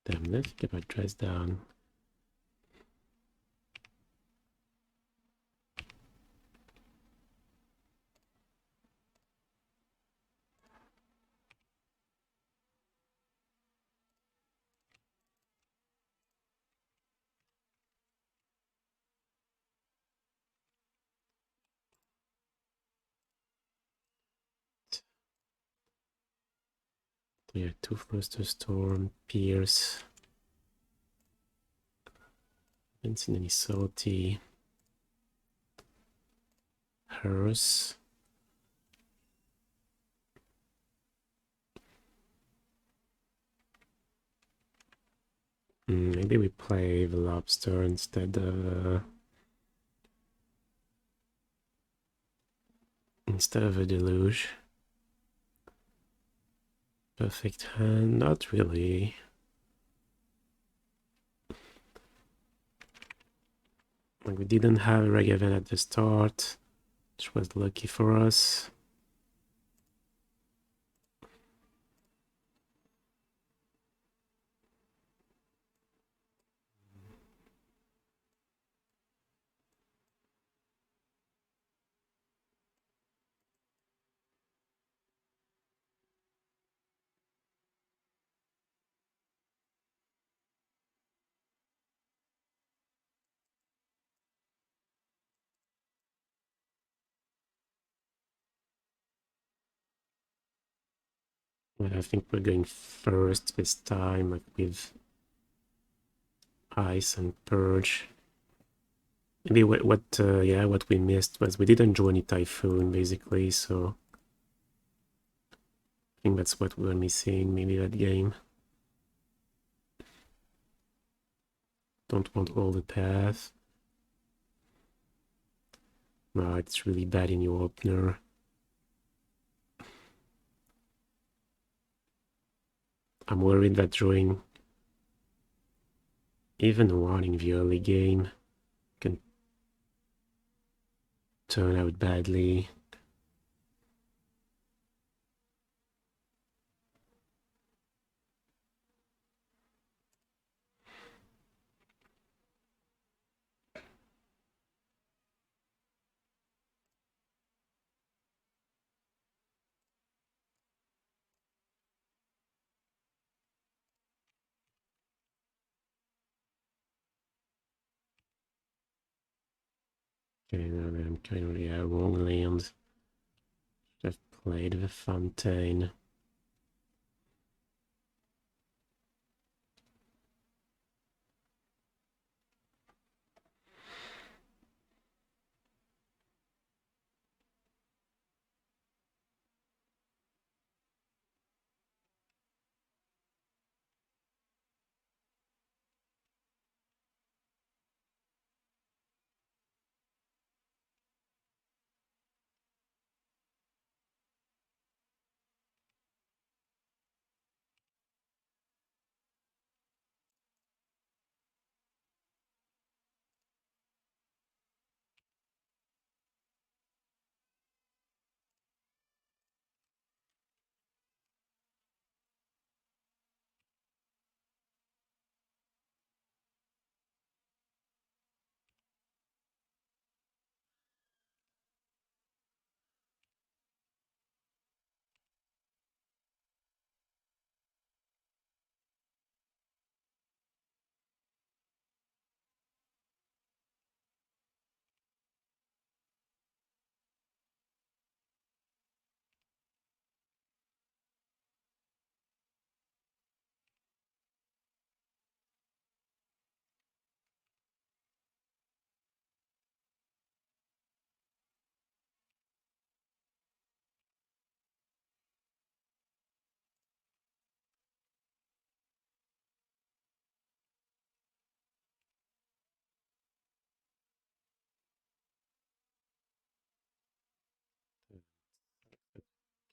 A: Damn, let's get my dress down. Yeah, two Flusterstorm, Pierce. Haven't seen any salty. Hers. Maybe we play the Lobster instead of a Deluge. Perfect hand, not really. Like we didn't have a Reg event at the start, which was lucky for us. I think we're going first this time, like with Ice and Purge. Maybe what we missed was we didn't draw any Typhoon basically, so I think that's what we were missing, maybe that game. Don't want all the path. No, it's really bad in your opener. I'm worried that drawing even one in the early game can turn out badly. Okay, now I'm kind of wrong land. Should have played the Fountain.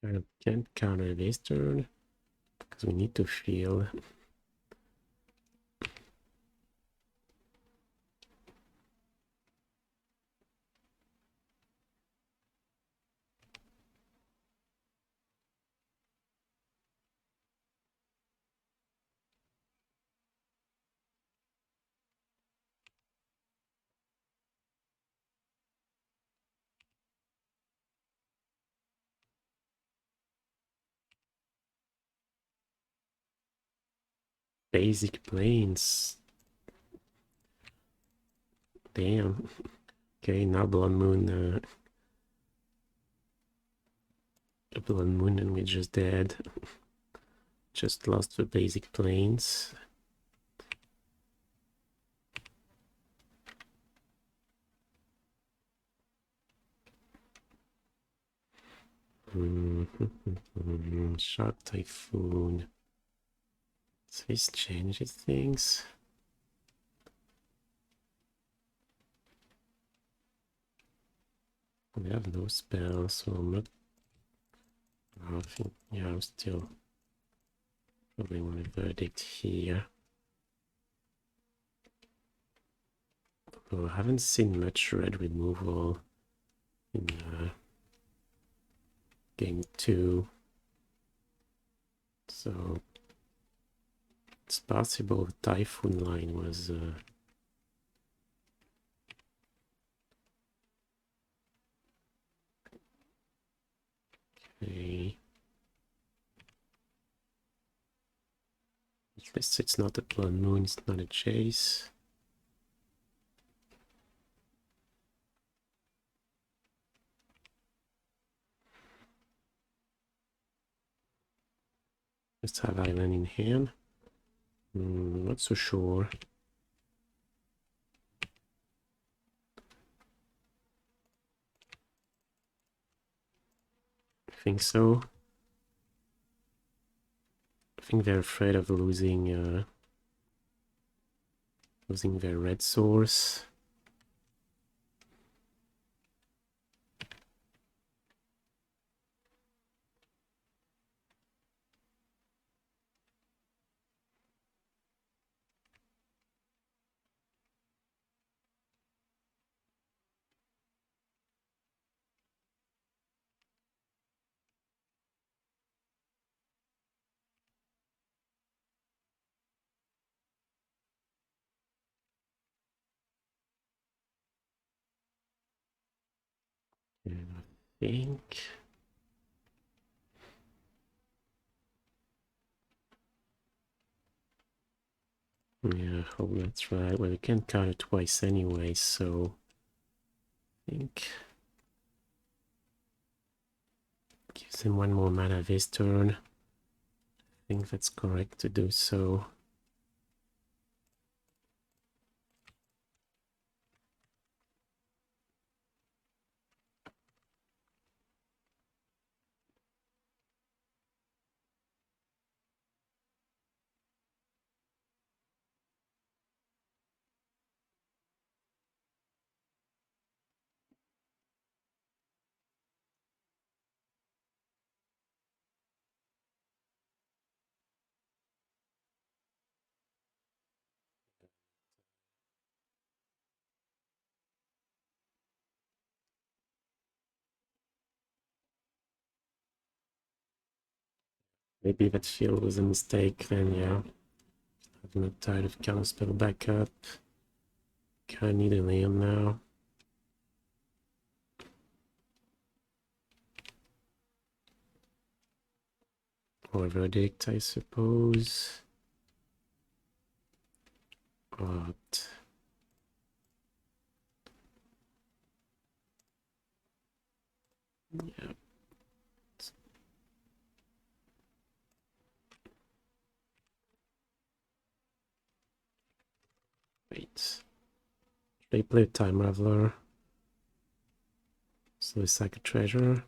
A: Kind of can't counter this turn because we need to feel. basic planes. Damn. Okay, now Blood Moon. Blood Moon and we're just dead. Just lost the basic planes. Shark Typhoon. So this changes things. We have no spell, so I'm not. I think, yeah, I'm still probably want a verdict here. Oh, I haven't seen much red removal in game 2, so it's possible the Typhoon line was okay. At least it's not a Blood Moon, it's not a Chase. Just have Island in hand. Not so sure. I think so. I think they're afraid of losing their red source. And I think yeah, oh, that's right. Well, we can count it twice anyway, so I think gives him one more mana this turn. I think that's correct to do so. Maybe that field was a mistake then, yeah. I'm not tired of Counterspell back up. Kinda need a land now. Or verdict, I suppose. But yeah. Wait. They play Time Raveler. So they sack a treasure.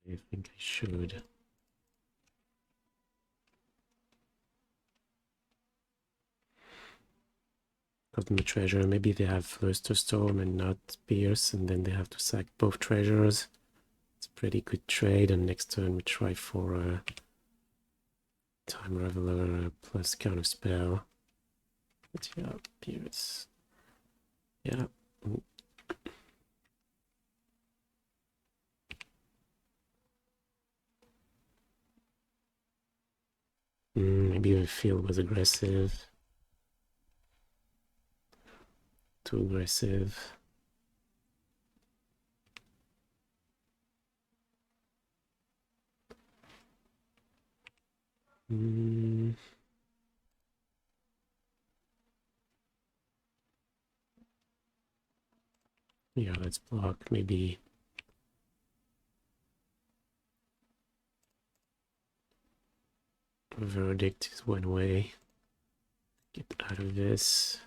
A: I think I should. Got them a treasure. Maybe they have Flusterstorm and not Pierce, and then they have to sack both treasures. It's a pretty good trade, and next turn we try for Time Raveler plus Counterspell. But yeah, Pierce. Yeah. Maybe the field was aggressive. Too aggressive. Yeah, let's block. Maybe verdict is one way. Get out of this.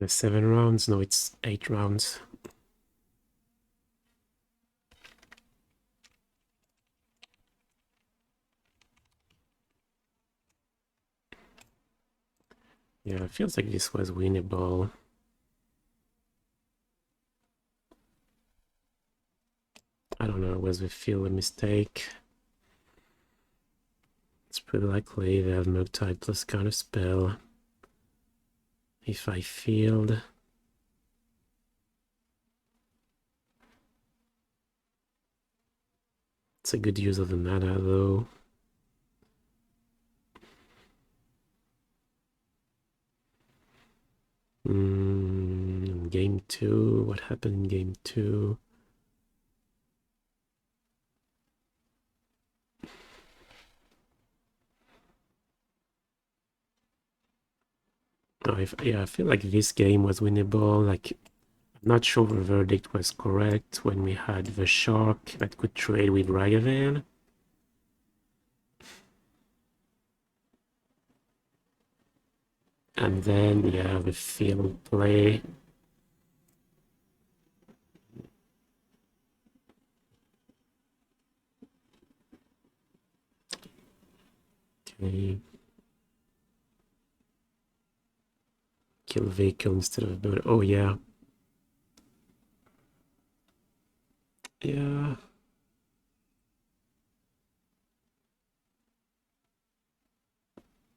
A: The 7 rounds? No, it's 8 rounds. Yeah, it feels like this was winnable. I don't know, was the field a mistake? It's pretty likely they have Murktide plus Counterspell. If I field... It's a good use of the mana though. Game 2, what happened in game 2? Oh, yeah, I feel like this game was winnable. Like, I'm not sure the verdict was correct when we had the Shark that could trade with Raveler. And then, yeah, the field play. Okay. Kill vehicle instead of bird. Oh, yeah. Yeah.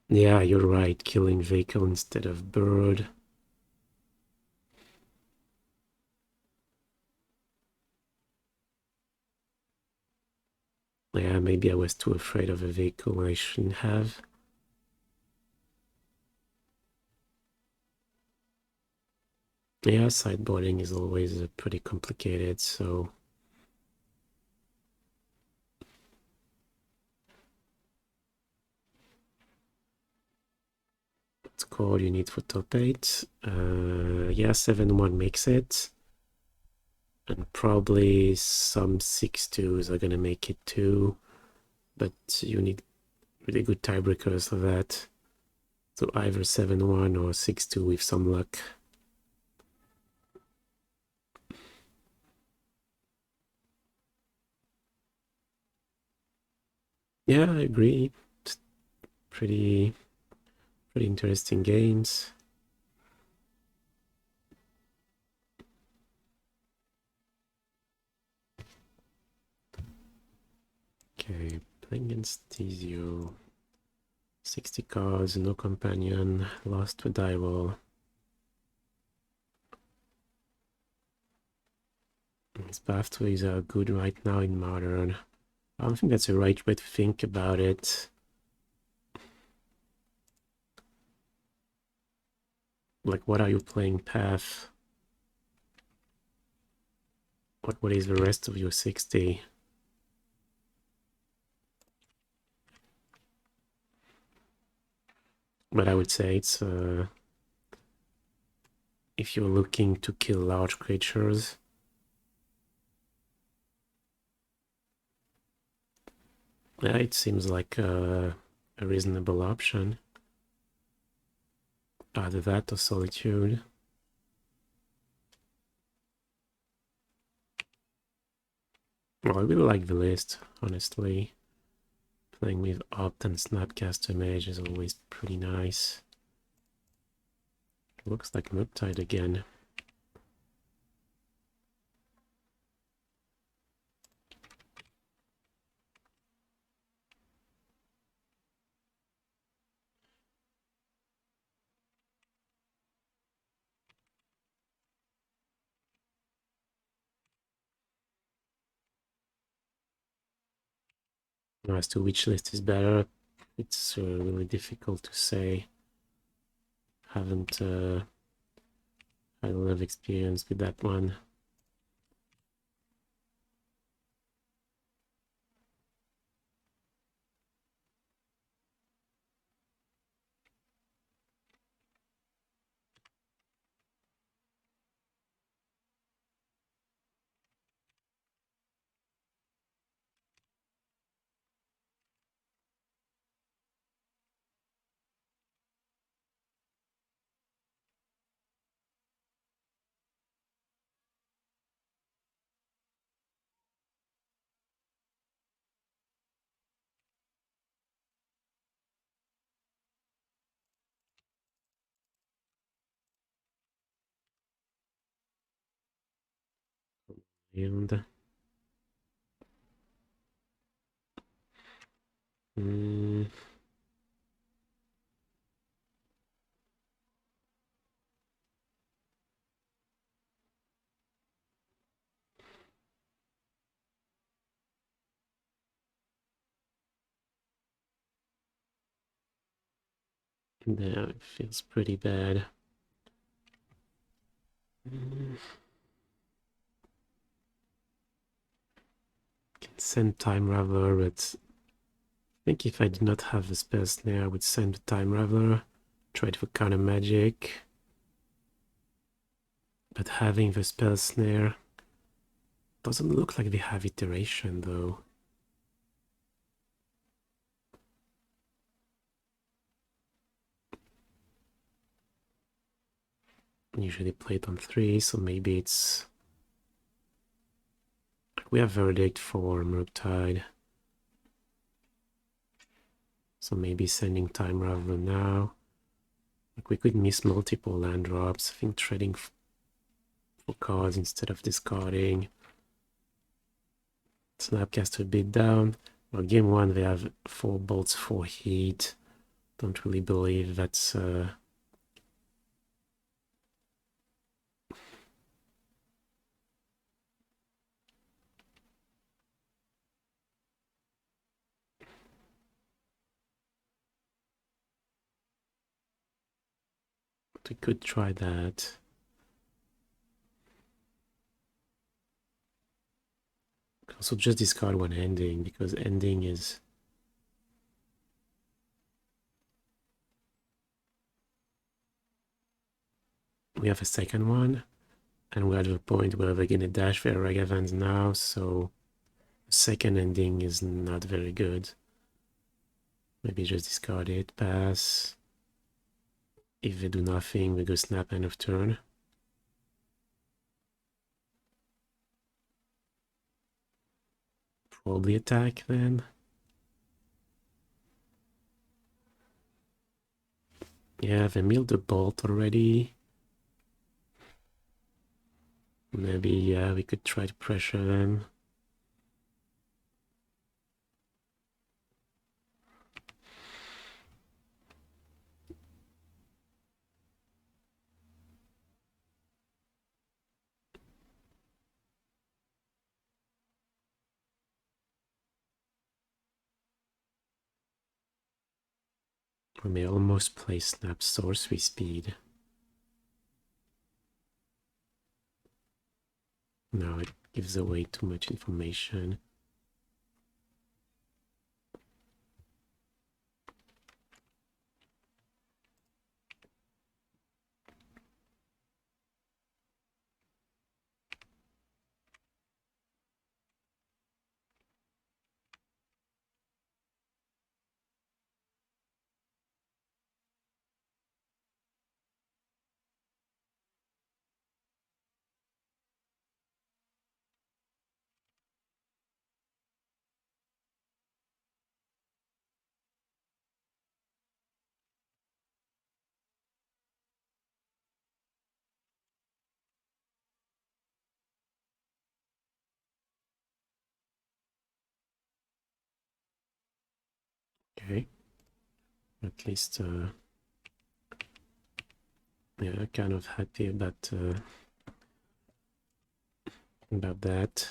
A: Yeah, you're right. Killing vehicle instead of bird. Yeah, maybe I was too afraid of a vehicle when I shouldn't have. Yeah, sideboarding is always pretty complicated, so... What's called you need for top 8? Yeah, 7-1 makes it. And probably some 6-2s are gonna make it too. But you need really good tiebreakers for that. So either 7-1 or 6-2 with some luck. Yeah, I agree. It's pretty interesting games. Okay, playing against Tizio. 60 cards, no companion, lost to die roll. His pathways are good right now in Modern. I don't think that's the right way to think about it. Like, what are you playing path? What is the rest of your 60? But I would say it's if you're looking to kill large creatures, yeah, it seems like a reasonable option. Either that or Solitude. Well, I really like the list, honestly. Playing with Opt and Snapcaster Mage is always pretty nice. Looks like Murktide again. As to which list is better, it's really difficult to say. Haven't had a lot of experience with that one. And yeah, it feels pretty bad. Can send Time Raveler, but I think if I did not have the Spell Snare, I would send the Time Raveler, try it for counter magic. But having the Spell Snare doesn't look like they have iteration though. Usually play it on 3, so maybe it's... We have Verdict for Murktide. So maybe sending Time Raveler now. Like we could miss multiple land drops. I think trading for cards instead of discarding. Snapcaster beat down. Well, game 1 they have 4 bolts, 4 heat. Don't really believe that's... we could try that. Also just discard one ending, because ending is... We have a second one, and we're at the point where they're gonna dash their Ragavans now, so the second ending is not very good. Maybe just discard it, pass. If they do nothing, we go snap end of turn. Probably attack then. Yeah, they milled the bolt already. Maybe, yeah, we could try to pressure them. We may almost play snap sorcery speed. No, it gives away too much information. At least, yeah, kind of happy about that.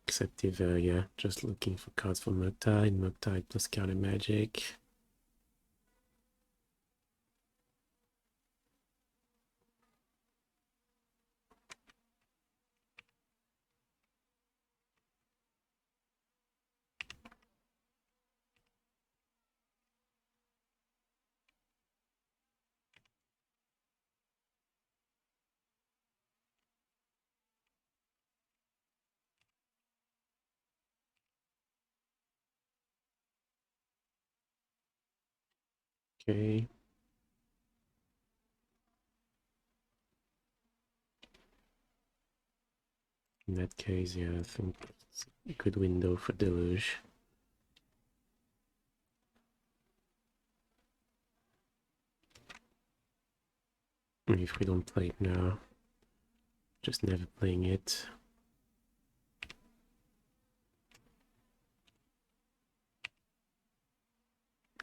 A: Except if, yeah, just looking for cards for Murktide. Murktide plus counter magic. Okay. In that case, yeah, I think it's a good window for Deluge. If we don't play it now, just never playing it.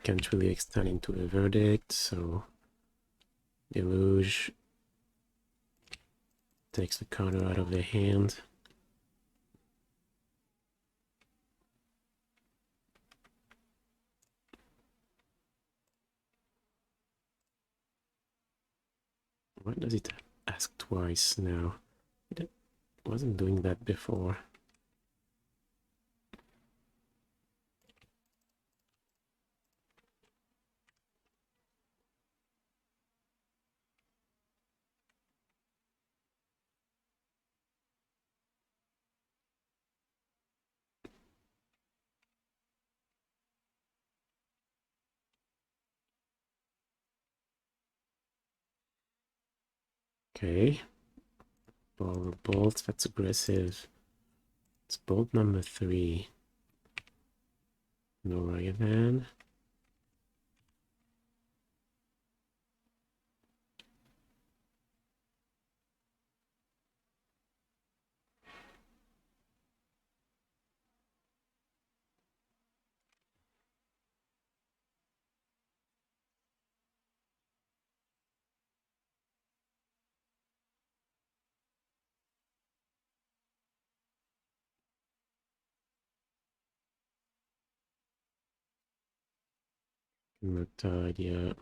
A: Can't really extend into a verdict, so Deluge takes the counter out of their hand. Why does it ask twice now? It wasn't doing that before. Okay. Ball bolt, that's aggressive. It's bolt number 3. No Raven. Murktide, yeah.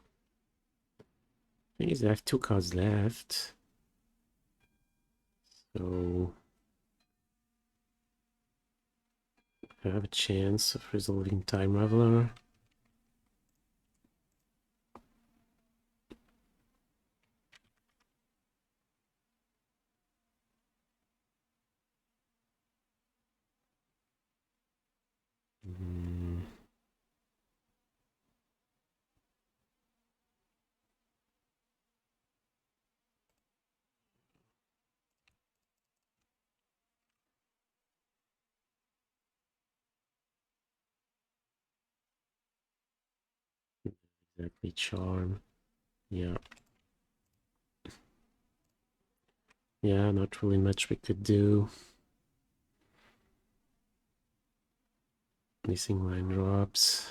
A: Thing is, I have 2 cards left. So I have a chance of resolving Time Raveler. Exactly, Charm. Yeah. Yeah, not really much we could do. Missing line drops.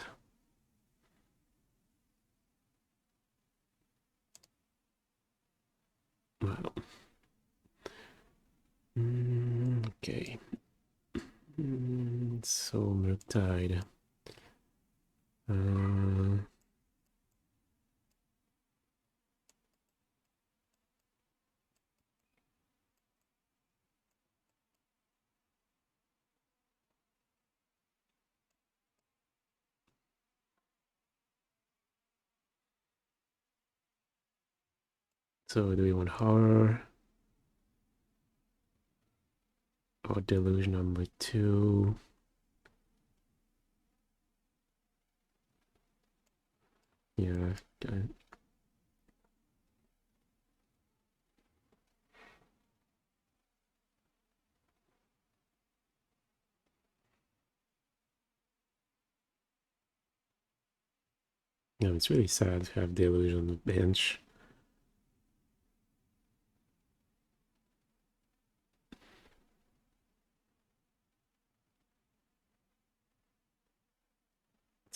A: Well. Okay. So, Murktide. So, do we want Horror? Or Deluge number 2? Yeah, no, it's really sad to have Deluge on the bench.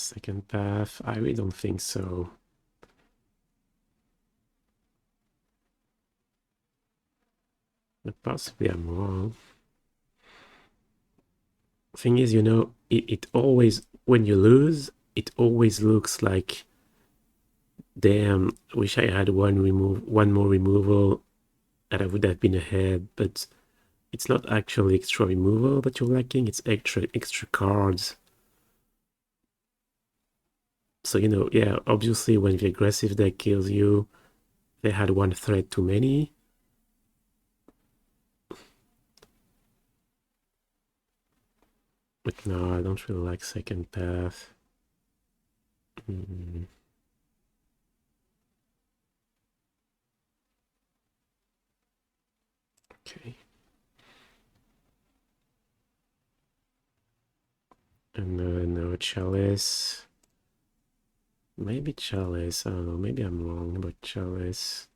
A: second path? I really don't think so. But possibly I'm wrong. Thing is, you know, it always, when you lose, it always looks like, damn, wish I had one more removal and I would have been ahead, but it's not actually extra removal that you're lacking, it's extra cards. So, you know, yeah, obviously when the aggressive deck kills you, they had one threat too many. But no, I don't really like second path. Okay. And no Chalice. Maybe Chalice. I don't know. Maybe I'm wrong about Chalice.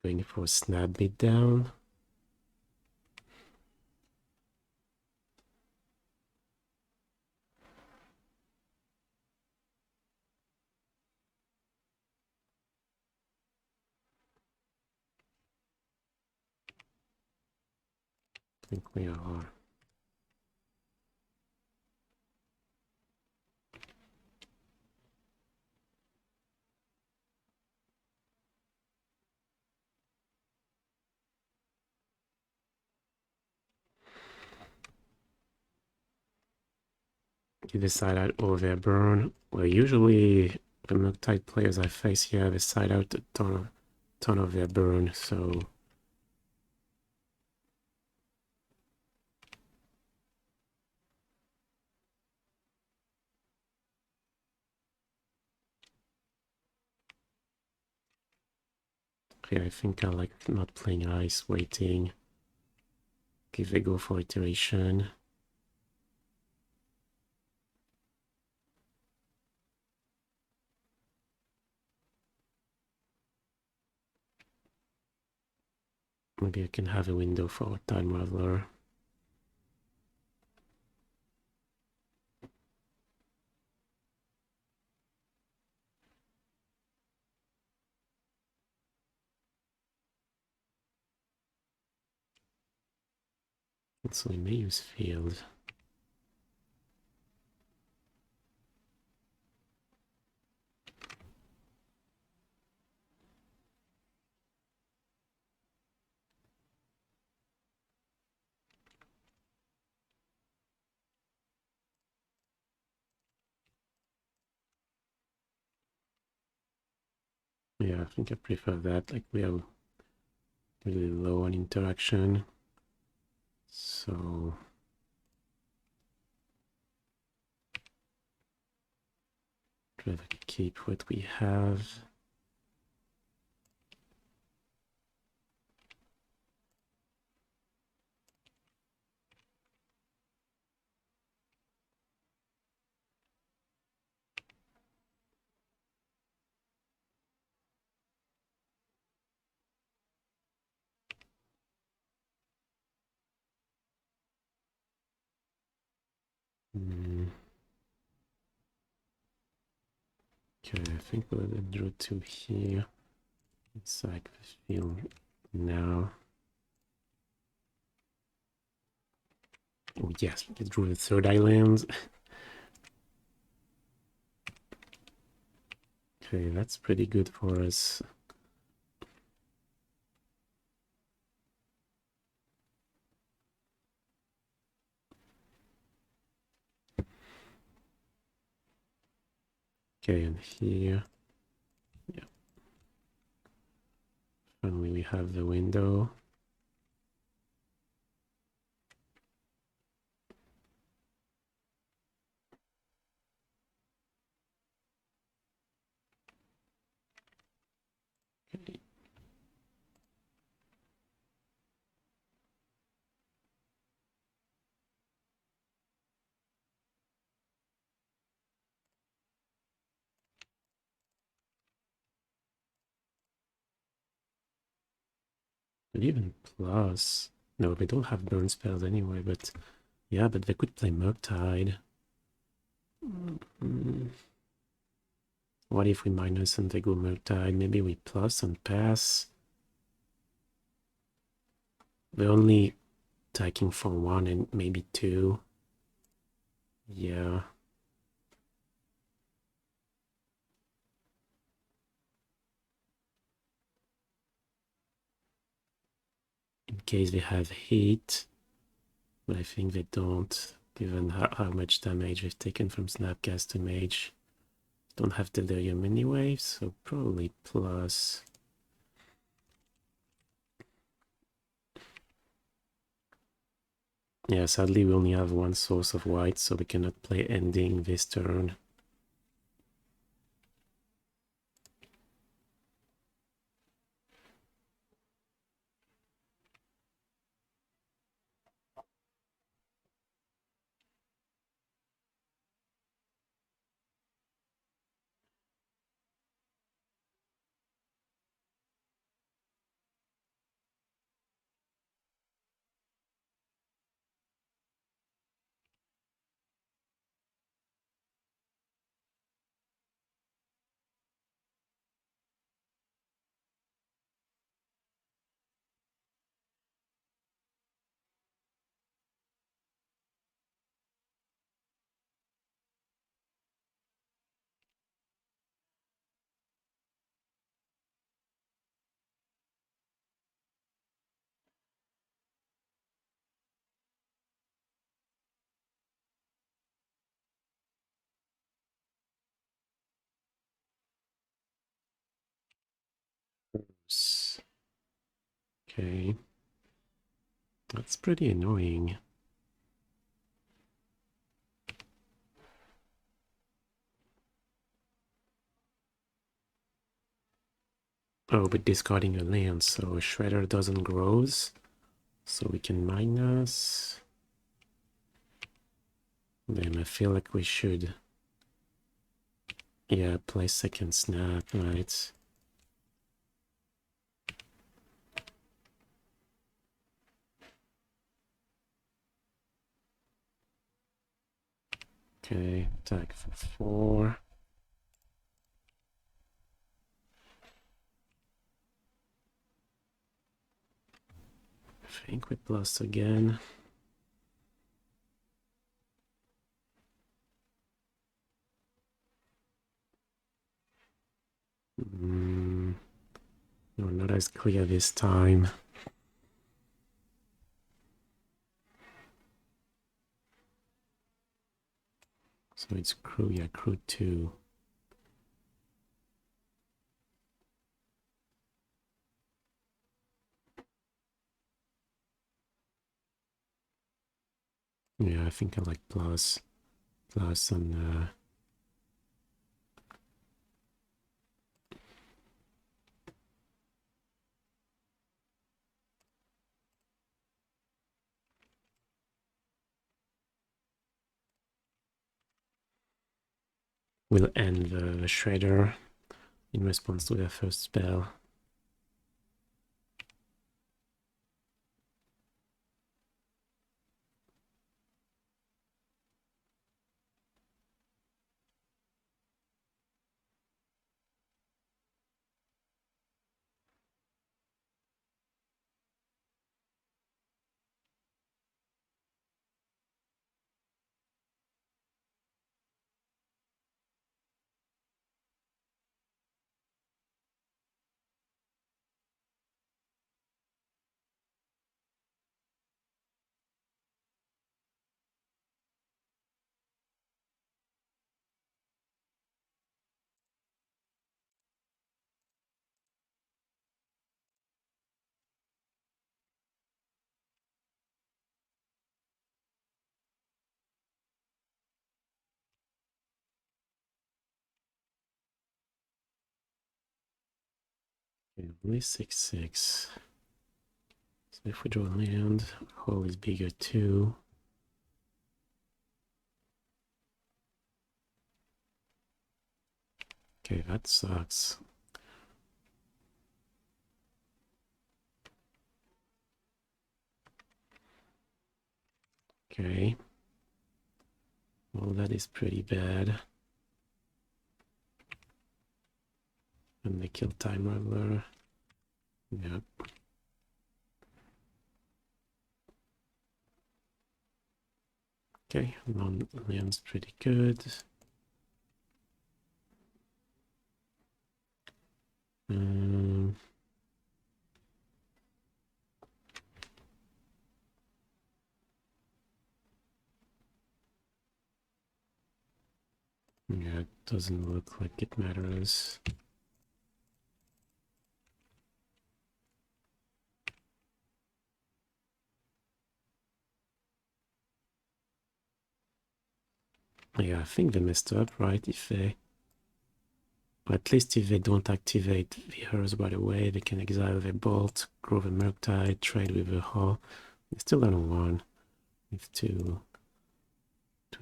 A: We're going for a snap beat down. I think we are. You decide out overburn. Well, usually the Murktide players I face here, they side out a ton of their burn, so yeah, I think I like not playing ice, waiting. Give they go for iteration. Maybe I can have a window for Time Raveler. So we may use field. Yeah, I think I prefer that. Like we are really low on interaction. So try to keep what we have. Okay, I think we'll draw two here. It's like the field now. Oh yes, we drew the third island. Okay, that's pretty good for us. Okay, and here, yeah. Finally, we have the window. Could even plus. No, they don't have burn spells anyway, but yeah, but they could play Murktide. What if we minus and they go Murktide? Maybe we plus and pass. They're only attacking for 1 and maybe 2. Yeah. In case they have heat. But I think they don't, given how much damage they've taken from Snapcaster Mage. Don't have Delirium anyway, so probably plus. Yeah, sadly we only have one source of white, so we cannot play Ending this turn. Okay. That's pretty annoying. Oh, but discarding a land, so Shredder doesn't grows. So we can minus. Then I feel like we should, yeah, play second snap, right? Okay, attack for 4. I think we plus again. No, not as clear this time. So it's crew, yeah, crew 2. Yeah, I think I like plus. Plus and we'll end the Shredder in response to their first spell. Okay, only 6/6. So if we draw land, hole is bigger too. Okay, that sucks. Okay. Well, that is pretty bad. And they kill Time Raveler. Yep. Okay, land's pretty good. Yeah, it doesn't look like it matters. Yeah, I think they messed up, right? If they, or at least if they don't activate the Hearse right away, they can exile their Bolt, grow the Murktide, trade with the Hull. They still on one with two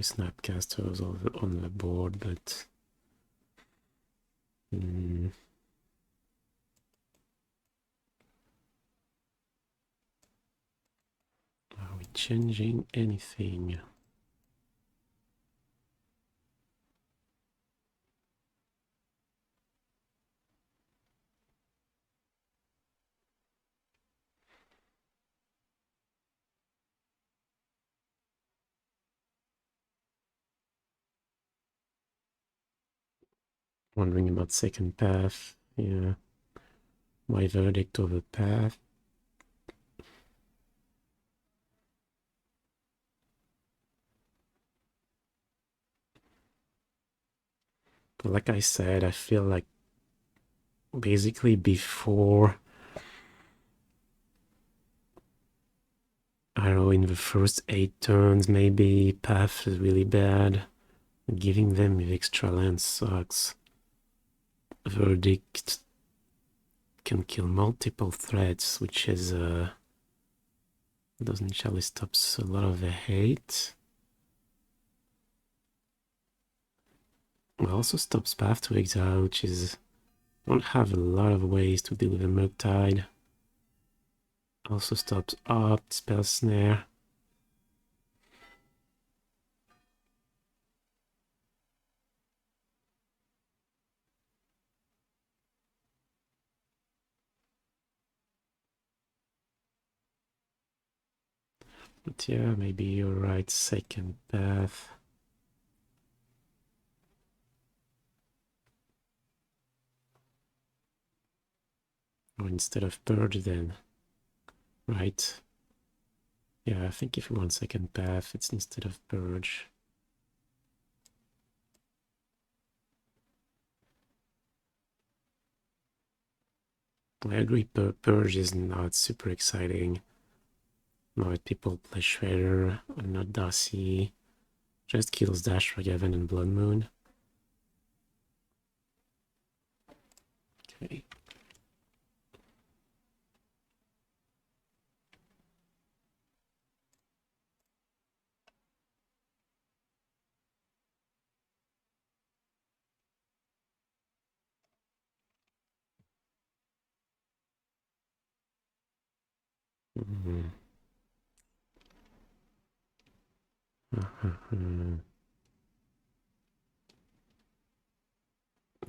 A: Snapcasters on the board, but are we changing anything? Wondering about second path. Yeah. My verdict over path. But like I said, I feel like basically before, I don't know, in the first 8 turns, maybe path is really bad. Giving them with extra land sucks. Verdict can kill multiple threats, which is doesn't Chalice stops a lot of the hate. It also stops path to exile, which is don't have a lot of ways to deal with a Murktide. Also stops up, Spell Snare. But yeah, maybe you're right, second path. Or instead of Purge then, right? Yeah, I think if you want second path, it's instead of Purge. I agree, Purge is not super exciting. Now people play Shredder and not Darcy. Just kills Dash, Ragavan, and Blood Moon. Okay.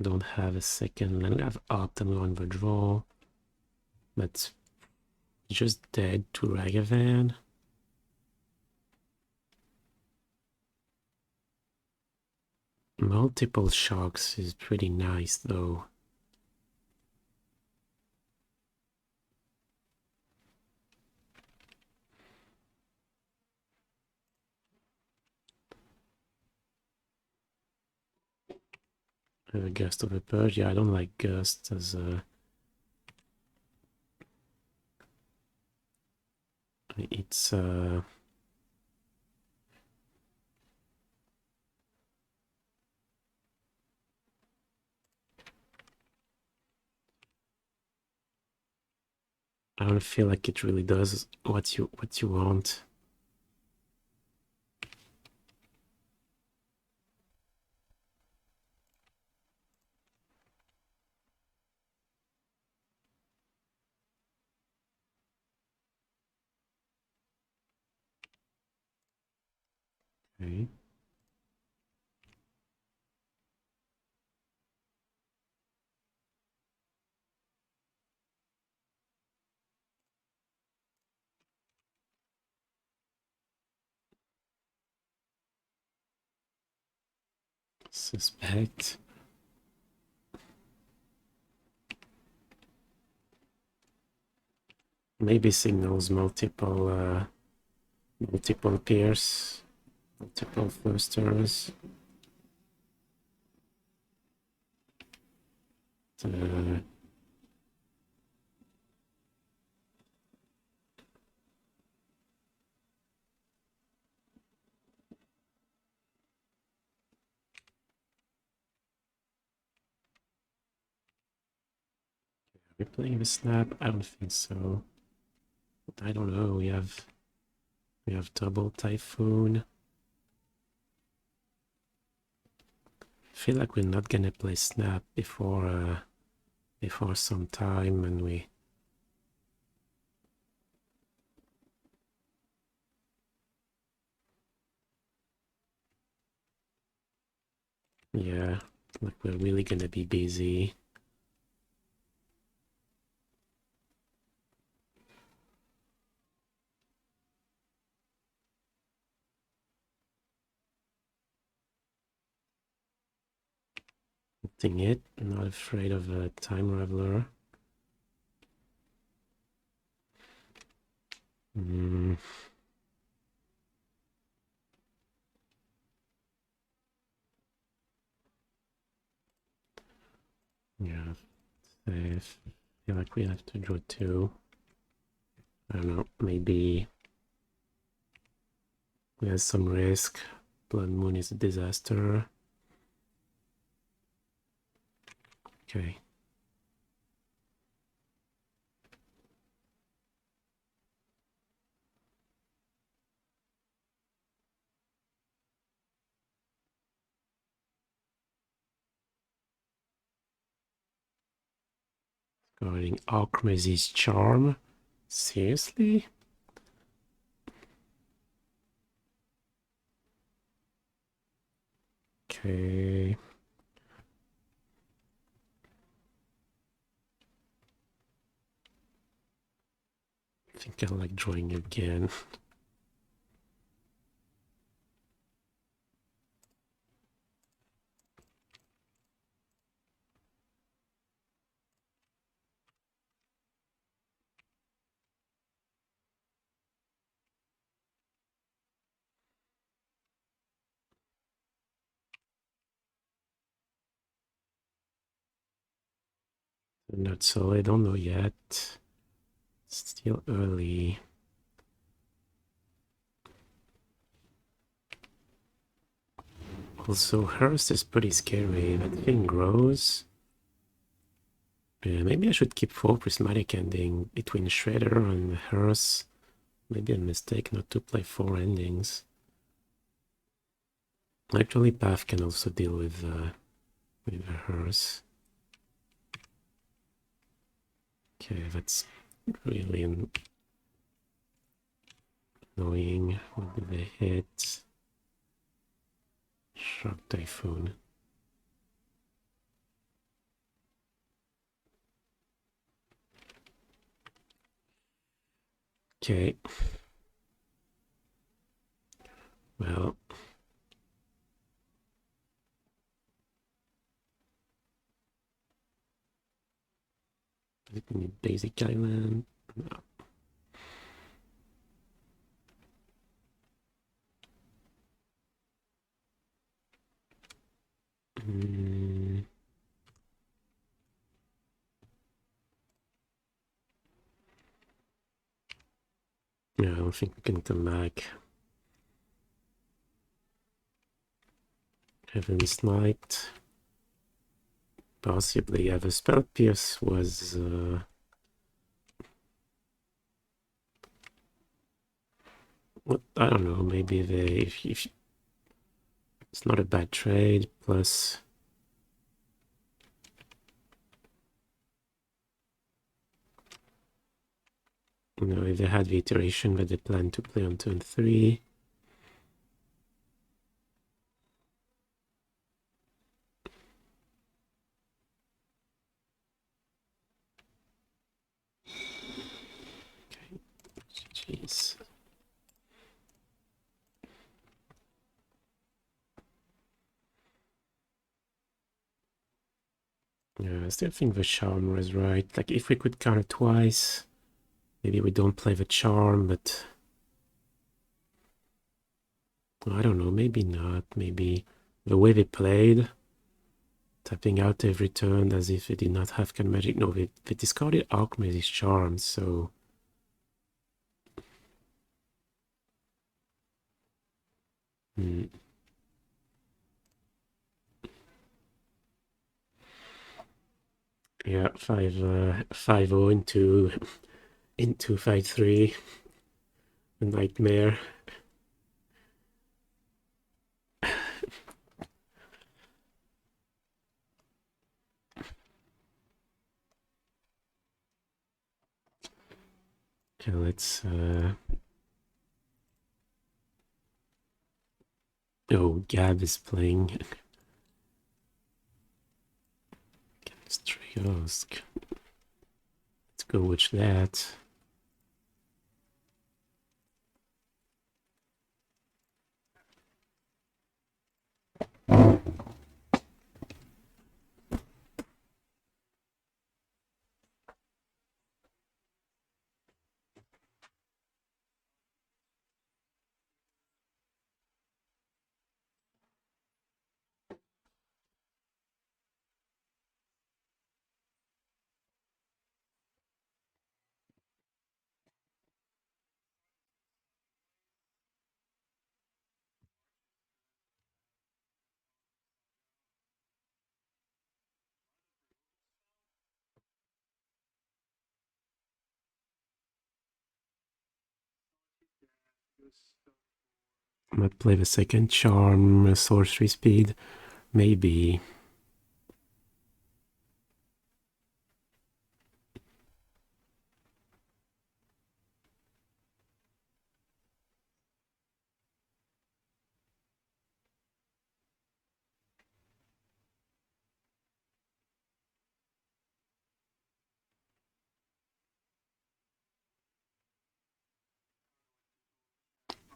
A: Don't have a second land. I have Optimal on the draw. But just dead to Ragavan. Multiple Sharks is pretty nice though. Gust of the Purge. Yeah, I don't like Gust as a... It's I don't feel like it really does what you want. Okay. Suspect. Maybe signals multiple pairs, multiple thrusters. We're playing the snap? I don't think so. But I don't know. We have double typhoon. I feel like we're not gonna play snap before some time, and we yeah, like we're really gonna be busy. Hitting it, not afraid of a time Raveler. Yeah, I feel like we have to draw two. I don't know, maybe we have some risk. Blood Moon is a disaster. Okay. Guarding Archmage's charm. Seriously? Okay. I think I like drawing again. Not so, I don't know yet. It's still early. Also, Hearst is pretty scary. That thing grows. Yeah, maybe I should keep 4 Prismatic Ending between Shredder and Hearst. Maybe a mistake not to play 4 endings. Actually, Path can also deal with Hearst. Okay, that's really annoying. What did they hit? Shark Typhoon. Okay. Well. Basic island. No. Yeah, I don't think we can come back. Heaven's Light. Possibly, yeah, the Spell Pierce was I don't know, maybe if it's not a bad trade, plus if they had the iteration that they plan to play on turn 3. Okay, jeez. Yeah, I still think the charm was right. Like, if we could counter twice, maybe we don't play the charm, but I don't know, maybe not. Maybe the way they played, tapping out every turn as if they did not have can magic. No, they discarded Archmage's charm, so yeah, 5-0 into 5-3. A nightmare. Okay, let's oh, Gab is playing. Striosk. Let's go with that. Might play the second charm, sorcery speed, maybe.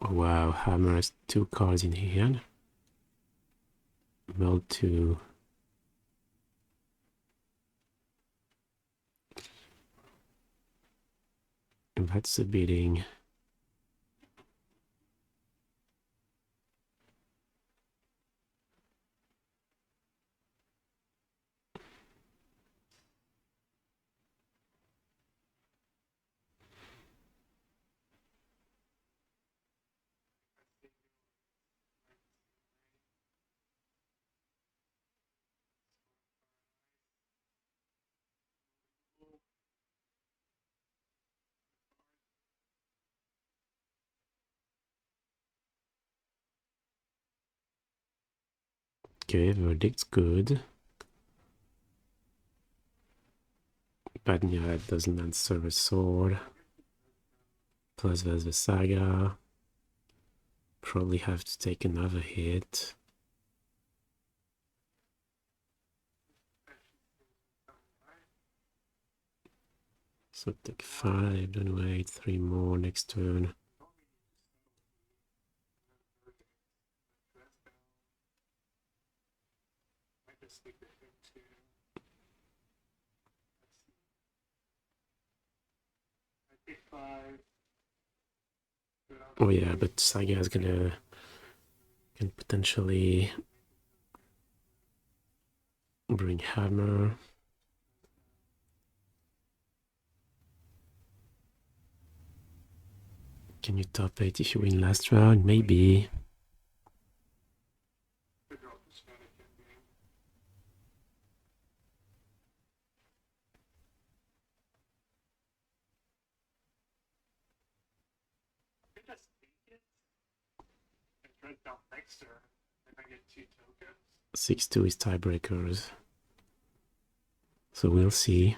A: Oh, wow, Hammer has 2 cards in hand. Meld 2. That's a beating. Okay, verdict's good. But yeah, it doesn't answer a sword. Plus there's the saga. Probably have to take another hit. So take 5, then wait 3 more next turn. Oh yeah, but Saga is can potentially bring Hammer. Can you top 8 if you win last round? Maybe.
B: red belt next turn, and I get 2 tokens.
A: 6-2 is tiebreakers. So we'll see.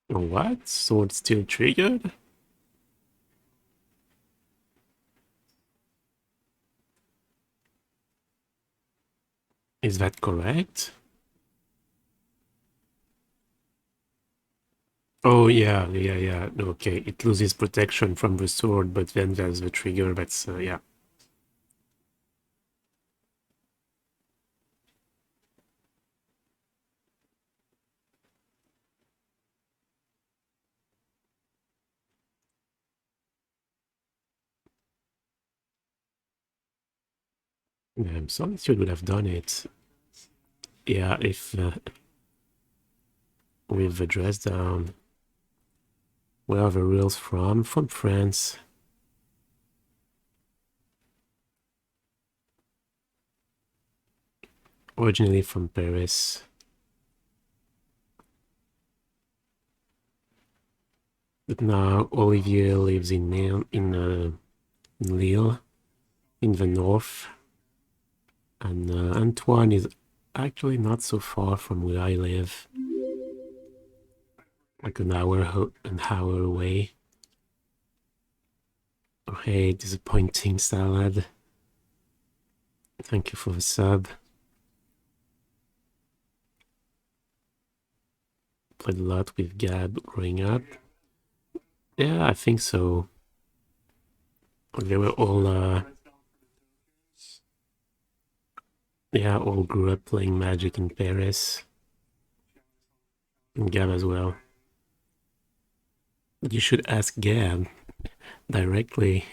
A: What? Sword still triggered? Is that correct? Oh, yeah. Okay, it loses protection from the sword, but then there's the trigger. That's, yeah. Solitude would have done it. Yeah, if with the dress down. Where are the rules from? From France. Originally from Paris. But now Olivier lives in Lille, in the north. And Antoine is actually not so far from where I live. Like an hour away. Oh, hey, disappointing salad. Thank you for the sub. Played a lot with Gab growing up. Yeah, I think so. They were all, yeah, all grew up playing Magic in Paris. And Gab as well. You should ask Gab directly.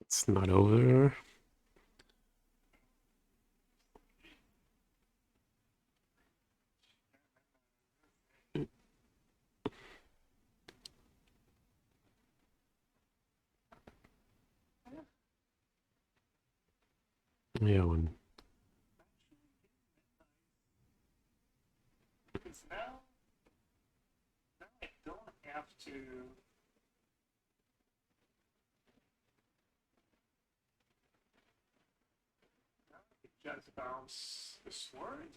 A: It's not over. Yeah, one.
B: Because now I don't have to. Now I can just bounce the sword.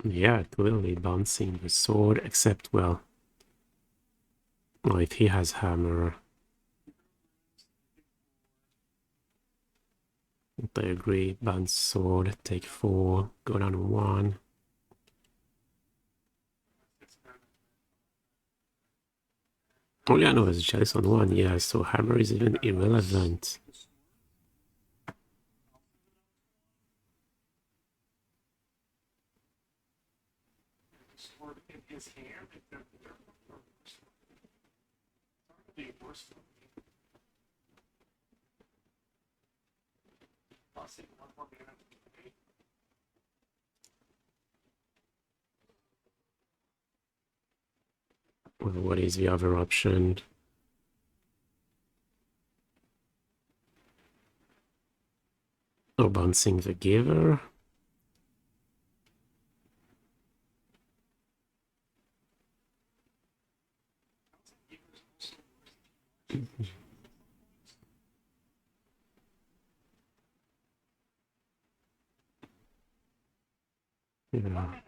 A: Yeah, clearly bouncing the sword, except, well, if he has hammer, I agree. Bounce sword, take 4, go down to 1. Oh yeah, no, there's a Chalice on 1, yeah, so hammer is even irrelevant.
B: Sword in his hand. Be worse for me. Tossing one more mana.
A: Well, what is the other option? Oh, bouncing the giver. Yeah.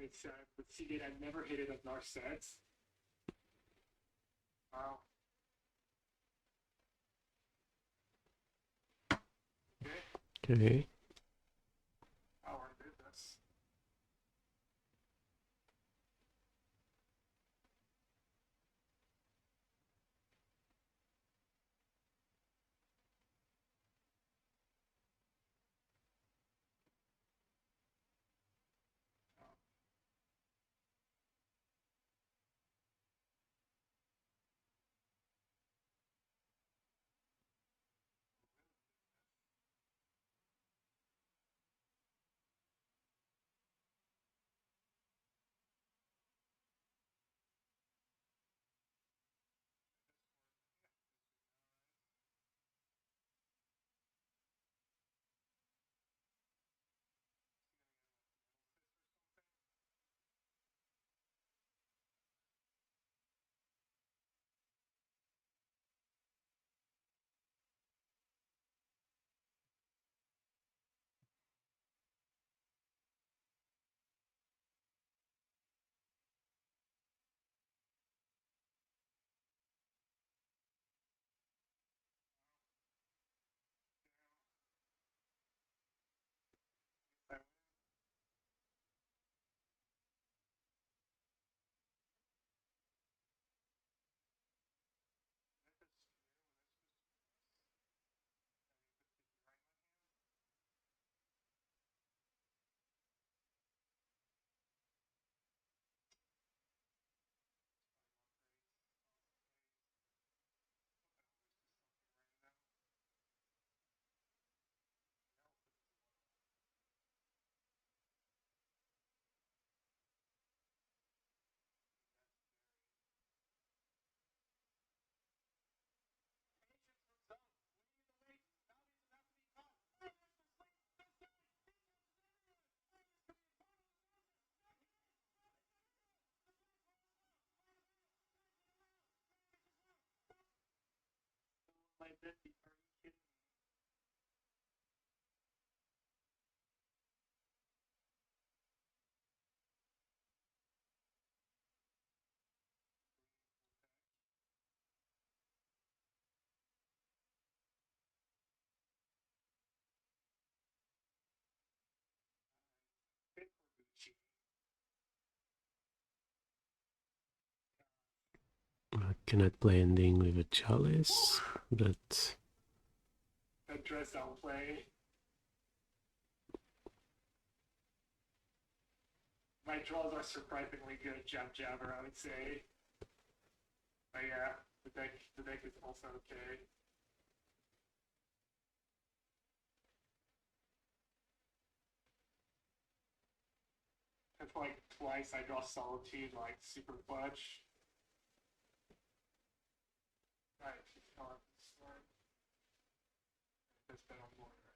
B: It's sad, but see, I've never hit it of Narsets. Wow.
A: Okay.
B: How hard is this?
A: I cannot play ending with a Chalice, but
B: Address I'll play. My
C: My draws are surprisingly good, Jabber, I would say. But yeah, the deck is also okay. It's like twice I draw Solitude, like super clutch. Alright, she's on Storm. That's been on board, right?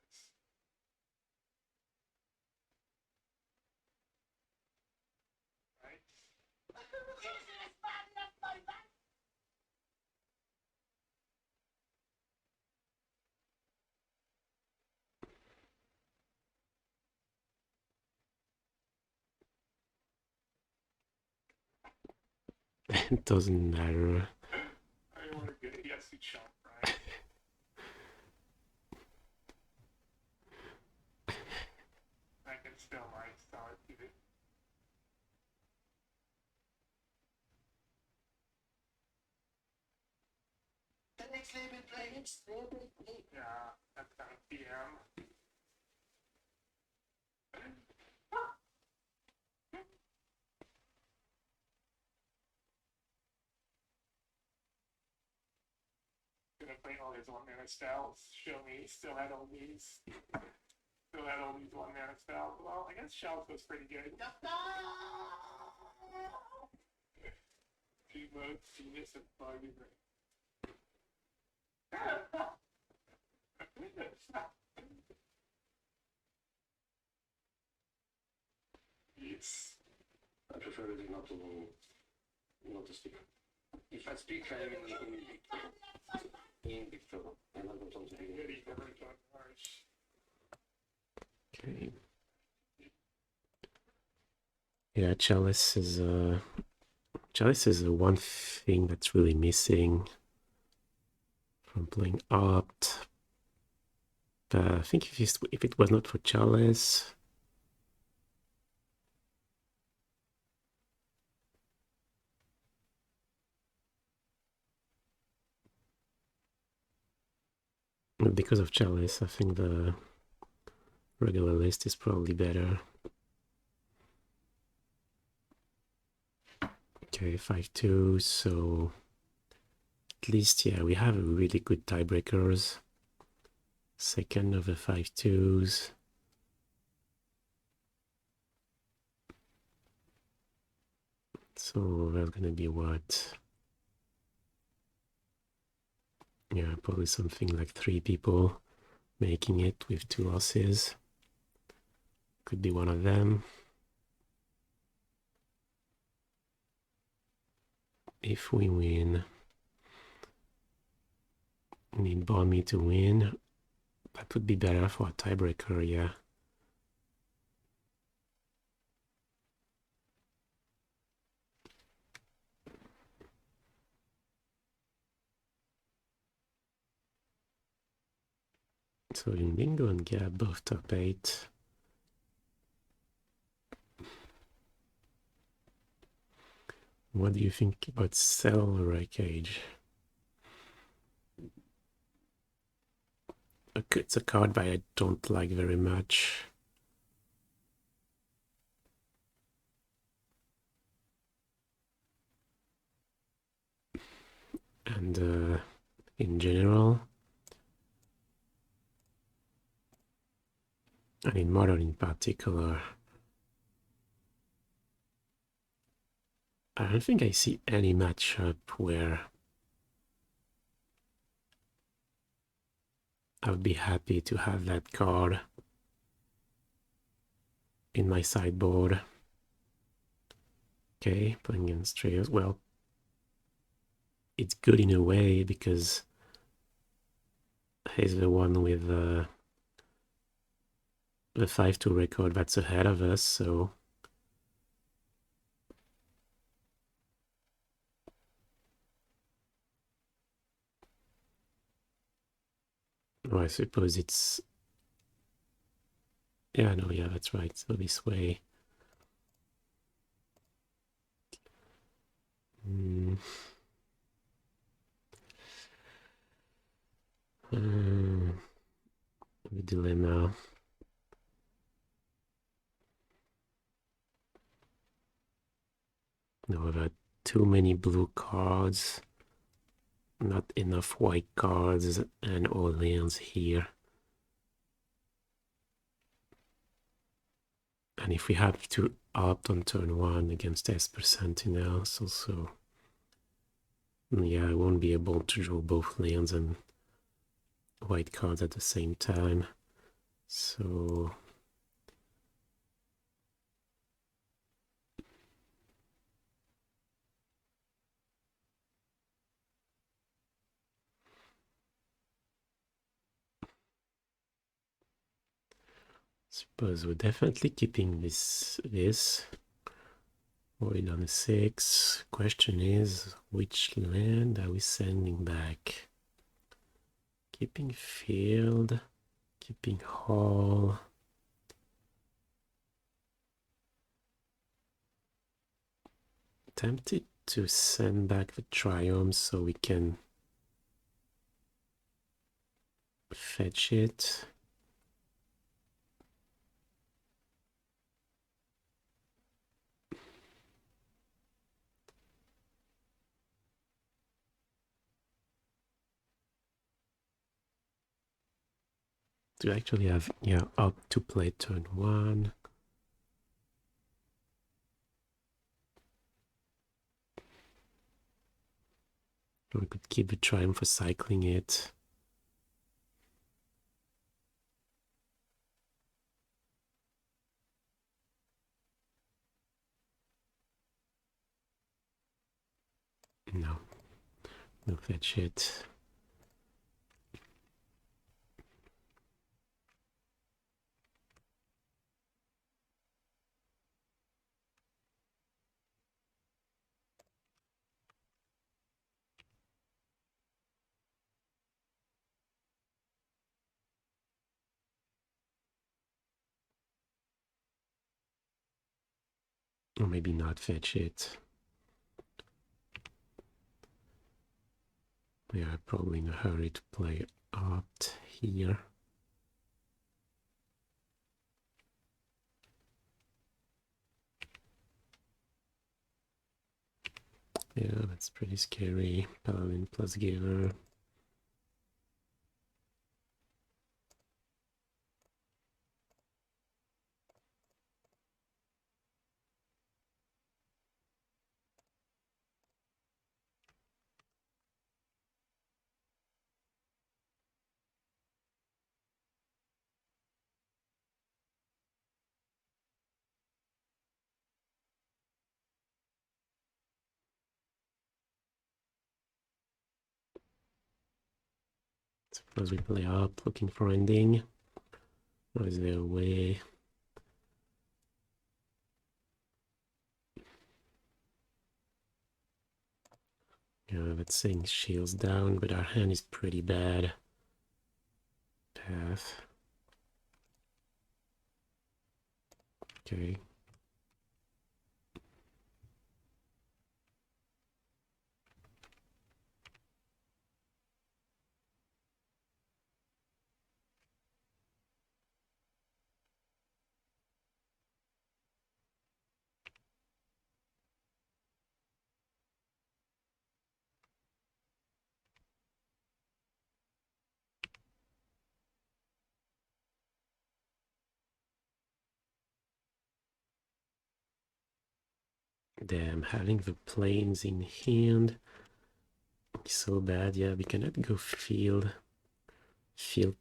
A: It doesn't matter.
C: I don't want to get yes, you chump, right? I can still like Solitude.
D: The next label playing Strawberry Cake.
C: Yeah, that's kind of PM. Gonna play all his 1-mana spells. Show me he still had all these. Still had all these 1-mana spells. Well, I guess Chalice was pretty good. Two modes, Genius, and Bug is right. Yes.
D: I prefer really not to speak. If I speak, I'm in Victor. I'm not going to be
C: Very, very harsh.
A: Okay. Yeah, Chalice is the one thing that's really missing from playing Opt. But I think if it was not for Chalice, because of Chalice, I think the regular list is probably better. Okay, 5-2, so at least, yeah, we have really good tiebreakers. Second of the 5-2s. So there's gonna be what? Yeah, probably something like 3 people making it with 2 losses. Could be one of them. If we win, we need Bonnie to win. That would be better for a tiebreaker, yeah. So in bingo and gap, both top 8. What do you think about Cell Wreckage? It's a card but I don't like very much. And in general, and in Modern in particular, I don't think I see any matchup where I would be happy to have that card in my sideboard. Okay, playing against Trios. Well, it's good in a way because he's the one with the 5-2 record that's ahead of us, so I suppose it's, yeah, no, yeah, that's right. So this way. The dilemma. No, I've had too many blue cards, not enough white cards, and all lands here. And if we have to opt on turn 1 against Esper Sentinels, also, yeah, I won't be able to draw both lands and white cards at the same time. So suppose we're definitely keeping this. Void on a 6. Question is, which land are we sending back? Keeping field, keeping hall. Tempted to send back the Triome so we can fetch it. To actually have, yeah, up to play turn 1. We could keep the Triumph for cycling it. No, no fetch it. Or maybe not fetch it. We are probably in a hurry to play opt here. Yeah, that's pretty scary. Paladin plus Giver. Suppose we play up, looking for ending. Or is there a way? Yeah, that's saying shields down, but our hand is pretty bad. Path. Okay. Damn, having the planes in hand is so bad. Yeah, we cannot go field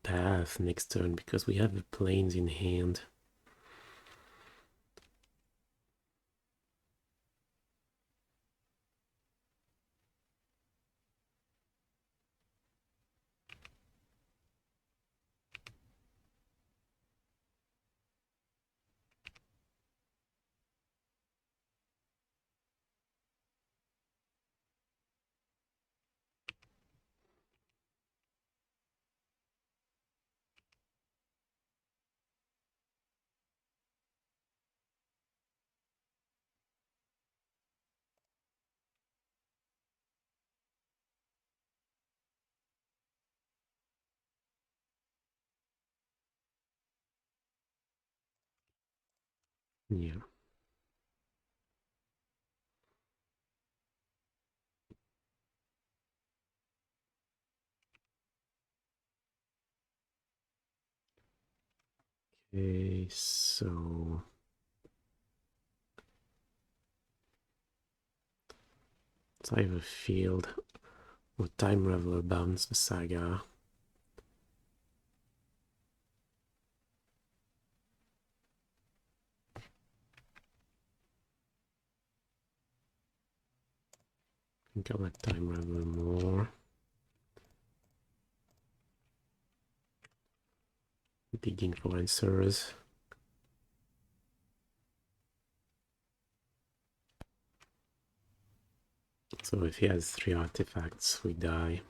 A: path next turn because we have the planes in hand. Yeah. Okay, so I have a field with Time Raveler bounce the Saga. I think I like Time Raveler more. Digging for answers. So if he has 3 artifacts, we die.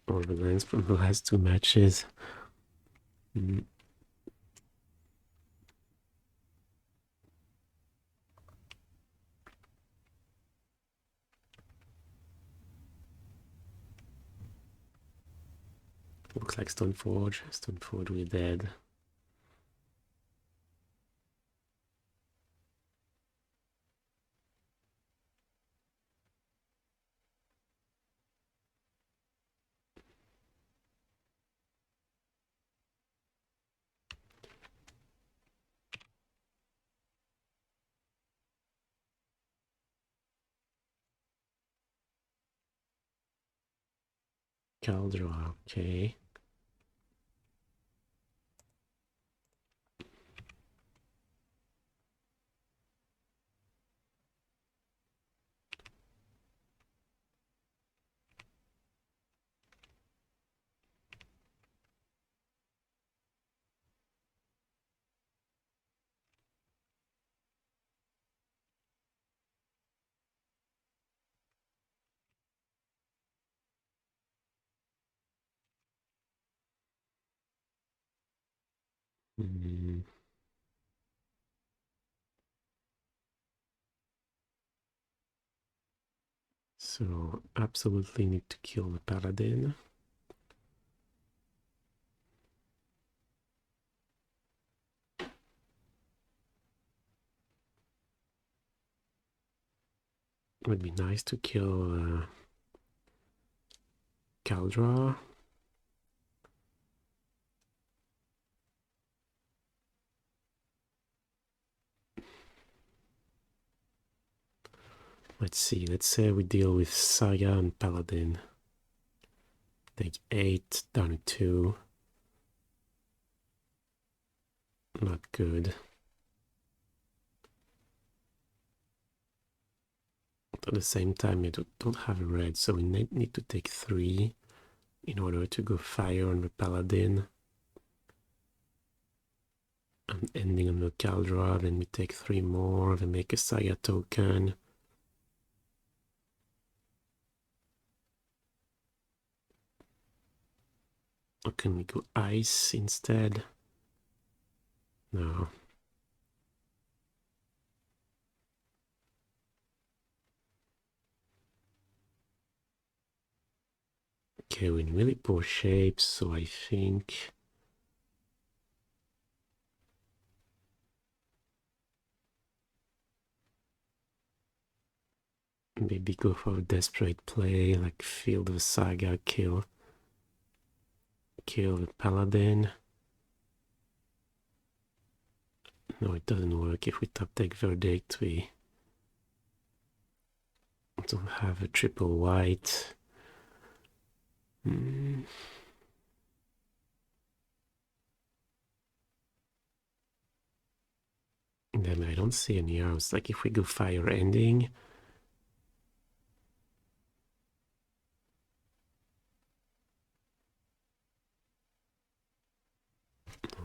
A: All the lands from the last 2 matches. Looks like Stoneforge. Stoneforge, we're dead. Caldra, okay. So absolutely need to kill the Paladin. Would be nice to kill Caldra. Let's see, let's say we deal with Saga and Paladin. Take 8, down to 2. Not good. But at the same time, we don't have a red, so we need to take 3 in order to go fire on the Paladin. And ending on the Caldra, then we take 3 more, then make a Saga token. Or can we go ice instead? No. Okay, we're in really poor shape, so I think maybe go for a desperate play, like Field of Saga, kill the Paladin. No, it doesn't work. If we top deck Verdict, we don't have a triple white. Damn it, I don't see any arrows. Like if we go fire ending.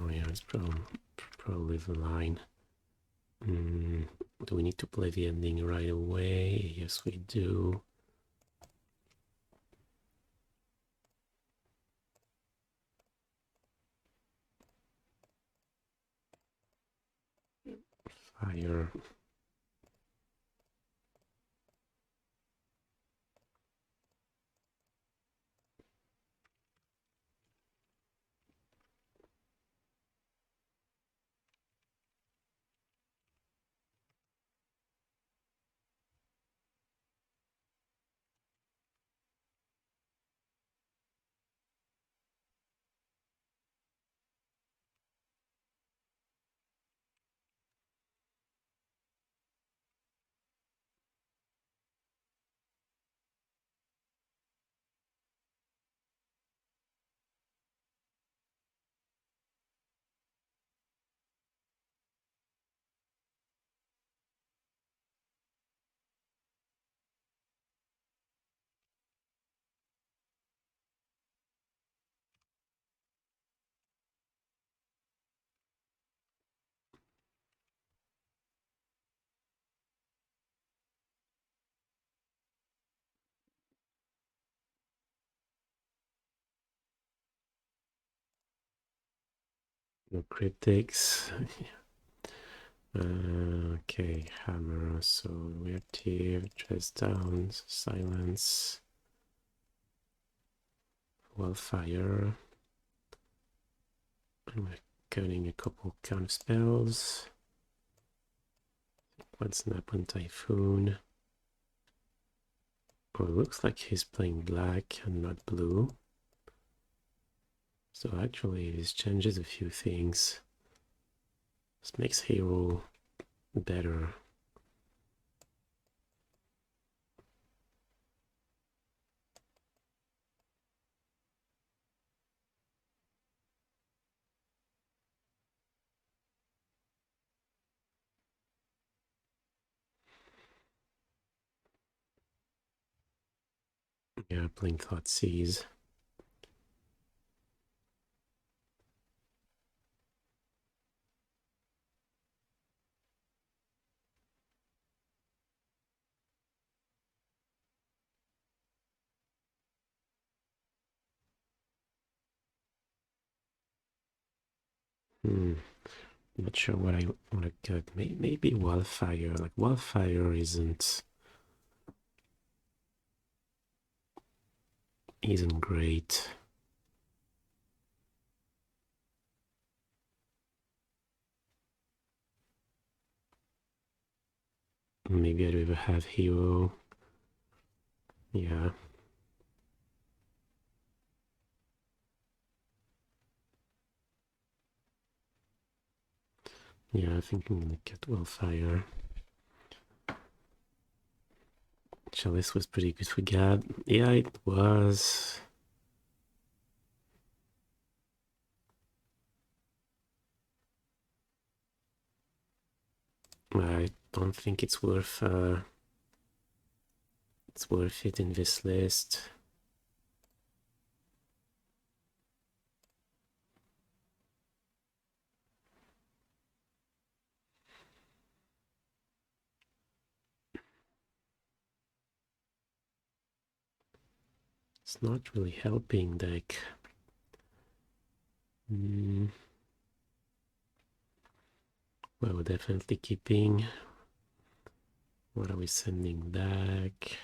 A: Oh yeah, it's probably the line. Do we need to play the ending right away? Yes, we do. Fire. No cryptics. Okay, hammer, so reactive, chest down, silence, wildfire. I'm cutting a couple counter spells. What's Snapcaster Typhoon? Oh, it looks like he's playing black and not blue. So actually this changes a few things. This makes hero better. Yeah, playing Thoughtseize. Not sure what I want to cut. Maybe wildfire. Like wildfire isn't great. Maybe I'd rather have hero. Yeah. Yeah, I think I'm gonna get wildfire. Chalice was pretty good for Gab. Yeah, it was. I don't think it's worth it in this list. It's not really helping deck. Well, we're definitely keeping. What are we sending back?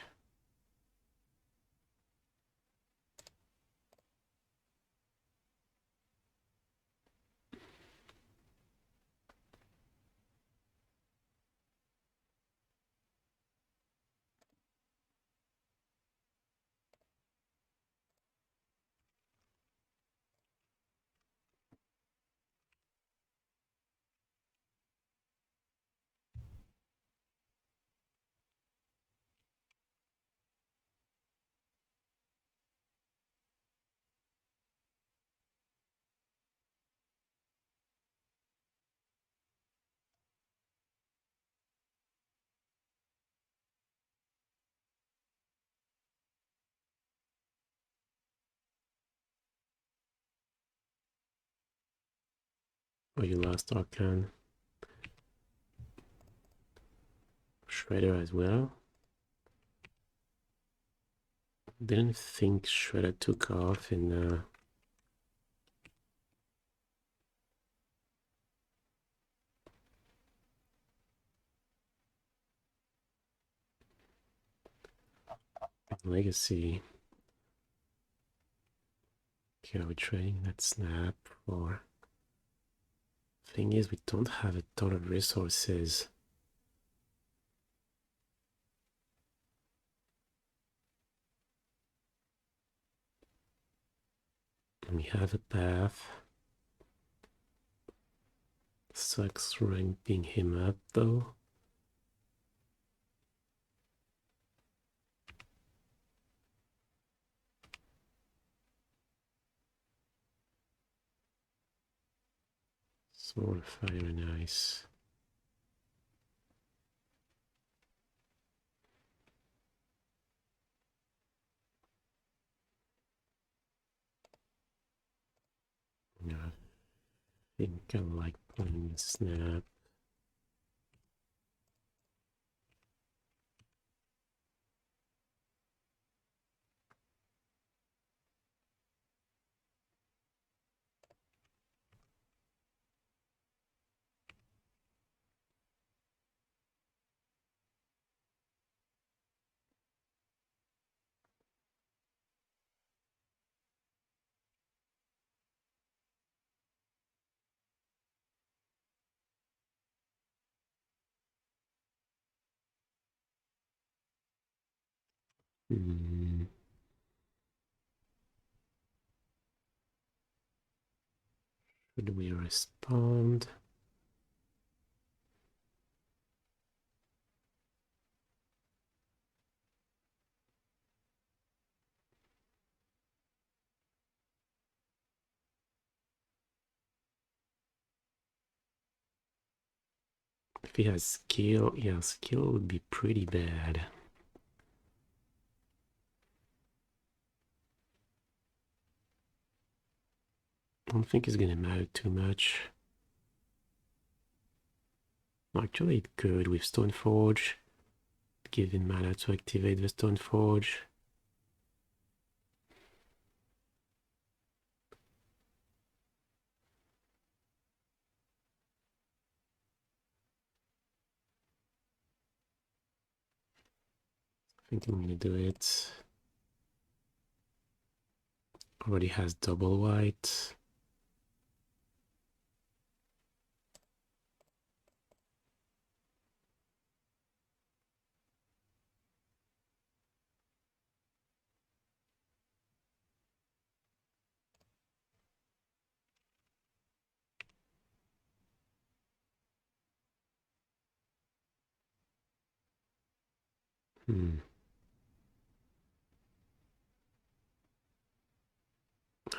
A: Oh, you lost Arcan. Shredder as well. Didn't think Shredder took off in Legacy. Okay, are we trading that snap for? Thing is, we don't have a ton of resources. We have a path. Sucks ramping him up though. Small fire and ice. Yeah, I think I like playing the snap. Should we respond? If he has skill, yeah, skill would be pretty bad. I don't think it's gonna matter too much. Actually, it could with Stoneforge. Give him mana to activate the Stoneforge. I think I'm gonna do it. Already has double white.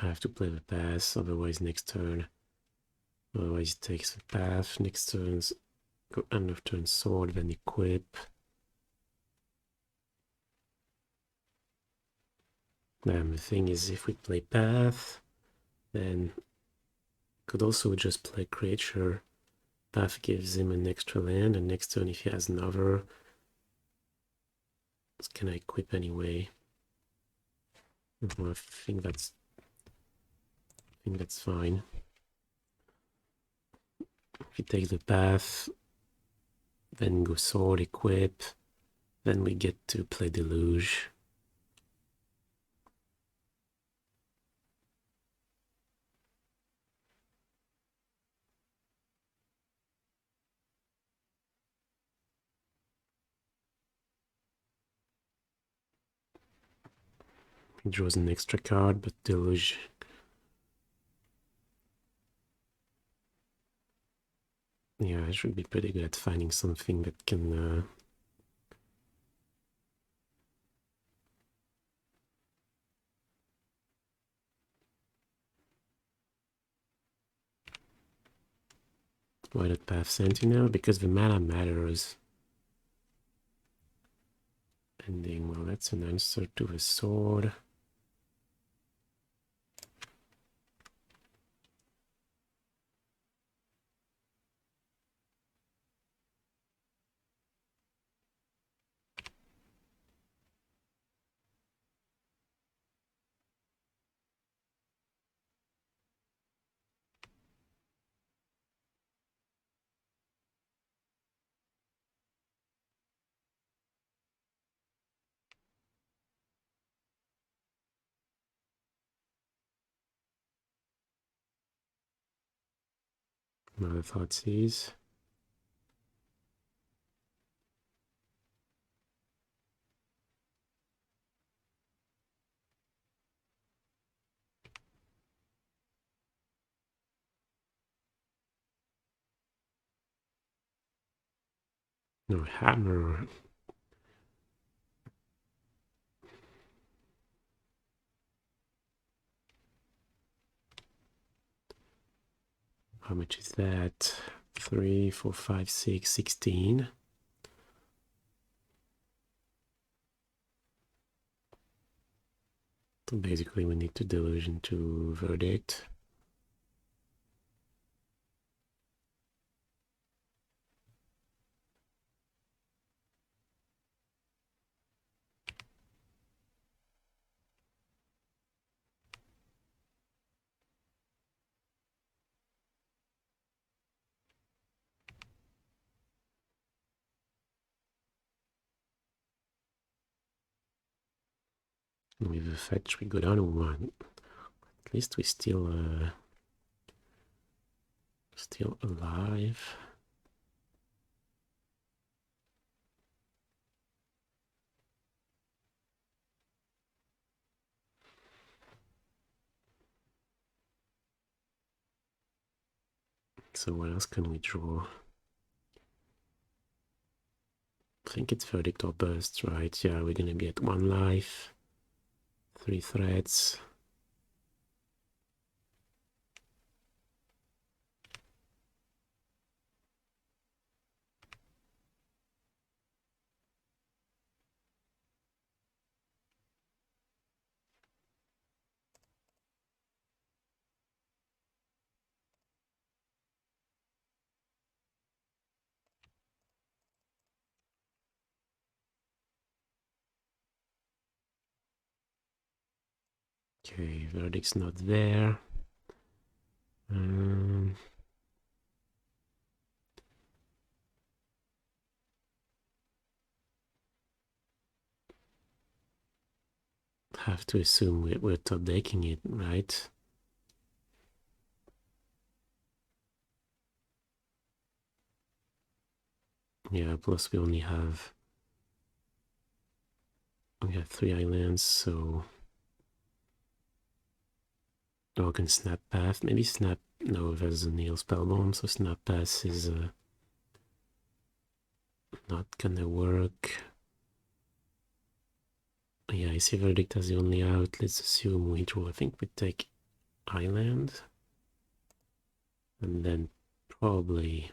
A: I have to play the pass, otherwise next turn. Otherwise it takes the path. Next turn's go end of turn sword, then equip. Then the thing is, if we play path, then could also just play creature. Path gives him an extra land, and next turn if he has another, can I equip anyway? I think that's fine. If you take the path, then go sword, equip, then we get to play Deluge. He draws an extra card, but Deluge. Yeah, I should be pretty good at finding something that can Voided Path Sentinel, because the mana matters. Ending, well, that's an answer to the sword. Another thought is no hammer. How much is that? 3, 4, 5, 6, 16. So basically we need to deluge into verdict. With the fetch we go down 1. At least we still alive. So what else can we draw? I think it's Verdict or Burst, right? Yeah, we're gonna be at 1 life, 3 threats. Okay, Verdict's not there. Have to assume we're top decking it, right? Yeah, plus we have 3 islands, so I can Snap Path. Maybe Snap. No, there's a Nail Spellbomb, so Snap Path is not gonna work. Yeah, I see Verdict as the only out. Let's assume we draw. I think we take Island. And then probably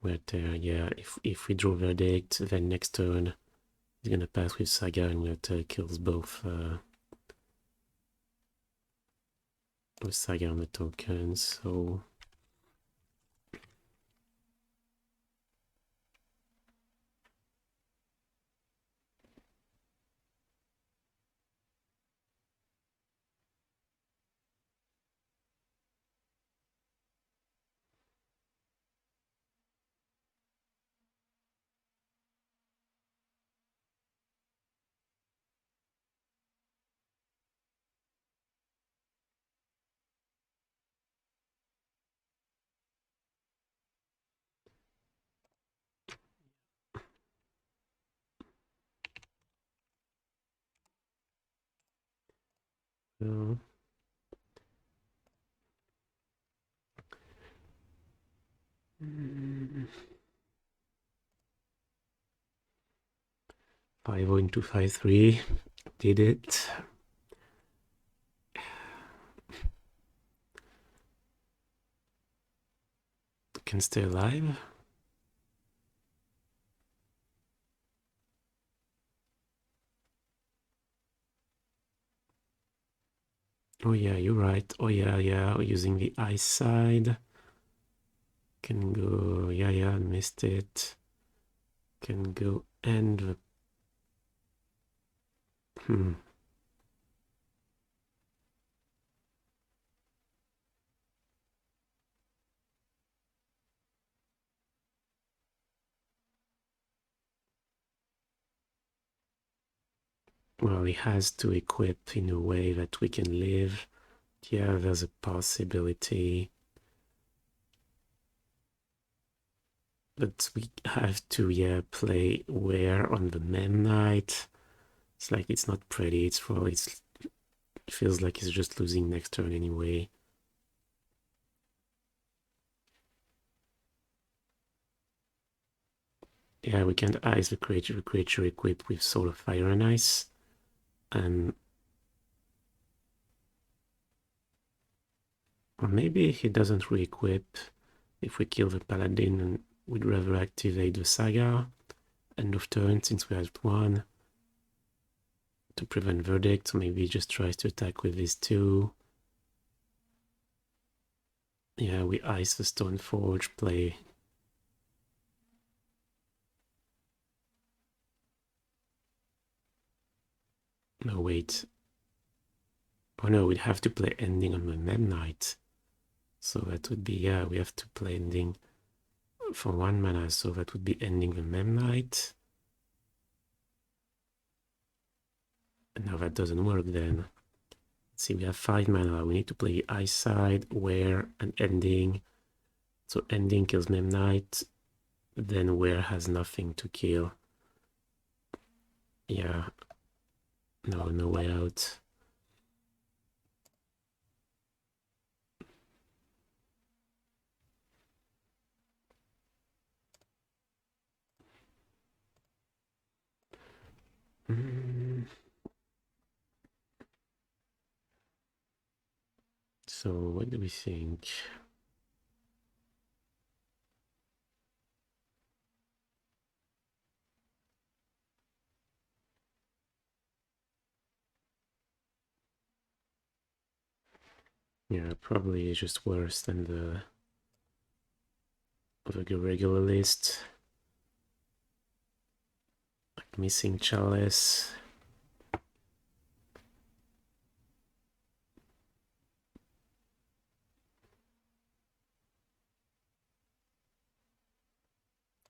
A: we're there. Yeah, if we draw Verdict, then next turn he's gonna pass with Saga and we're kills both with Saga on the token, so uh, 5.253 did it. Can stay alive. Oh yeah, you're right. Oh yeah, using the ice side. Can go, yeah, missed it. Can go end the... Well, he has to equip in a way that we can live. Yeah, there's a possibility. But we have to, yeah, play where on the Mem Knight. It's like, it's not pretty. It feels like he's just losing next turn anyway. Yeah, we can't ice the creature equipped with Soul of Fire and Ice. And or maybe he doesn't re-equip if we kill the Paladin and we'd rather activate the Saga. End of turn, since we have 1 to prevent Verdict, so maybe he just tries to attack with these 2. Yeah, we ice the Stoneforge, play. No, wait. Oh no, we'd have to play ending on the Mem Knight. So that would be, yeah, we have to play ending for 1 mana, so that would be ending the Mem Knight. And now that doesn't work then. Let's see, we have 5 mana. We need to play Ice Side, Wear, and Ending. So Ending kills Mem Knight, then Wear has nothing to kill. Yeah. No way out. What do we think? Yeah, probably just worse than the regular list. Like missing Chalice.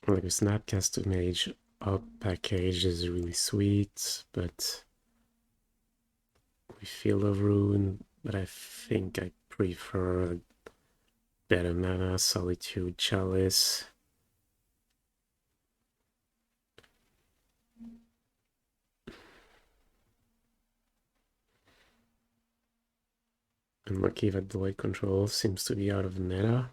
A: Like a Snapcaster Mage up package is really sweet, but we feel a rune, but I think I prefer better mana, Solitude, Chalice. I'm lucky that Void Control seems to be out of the meta.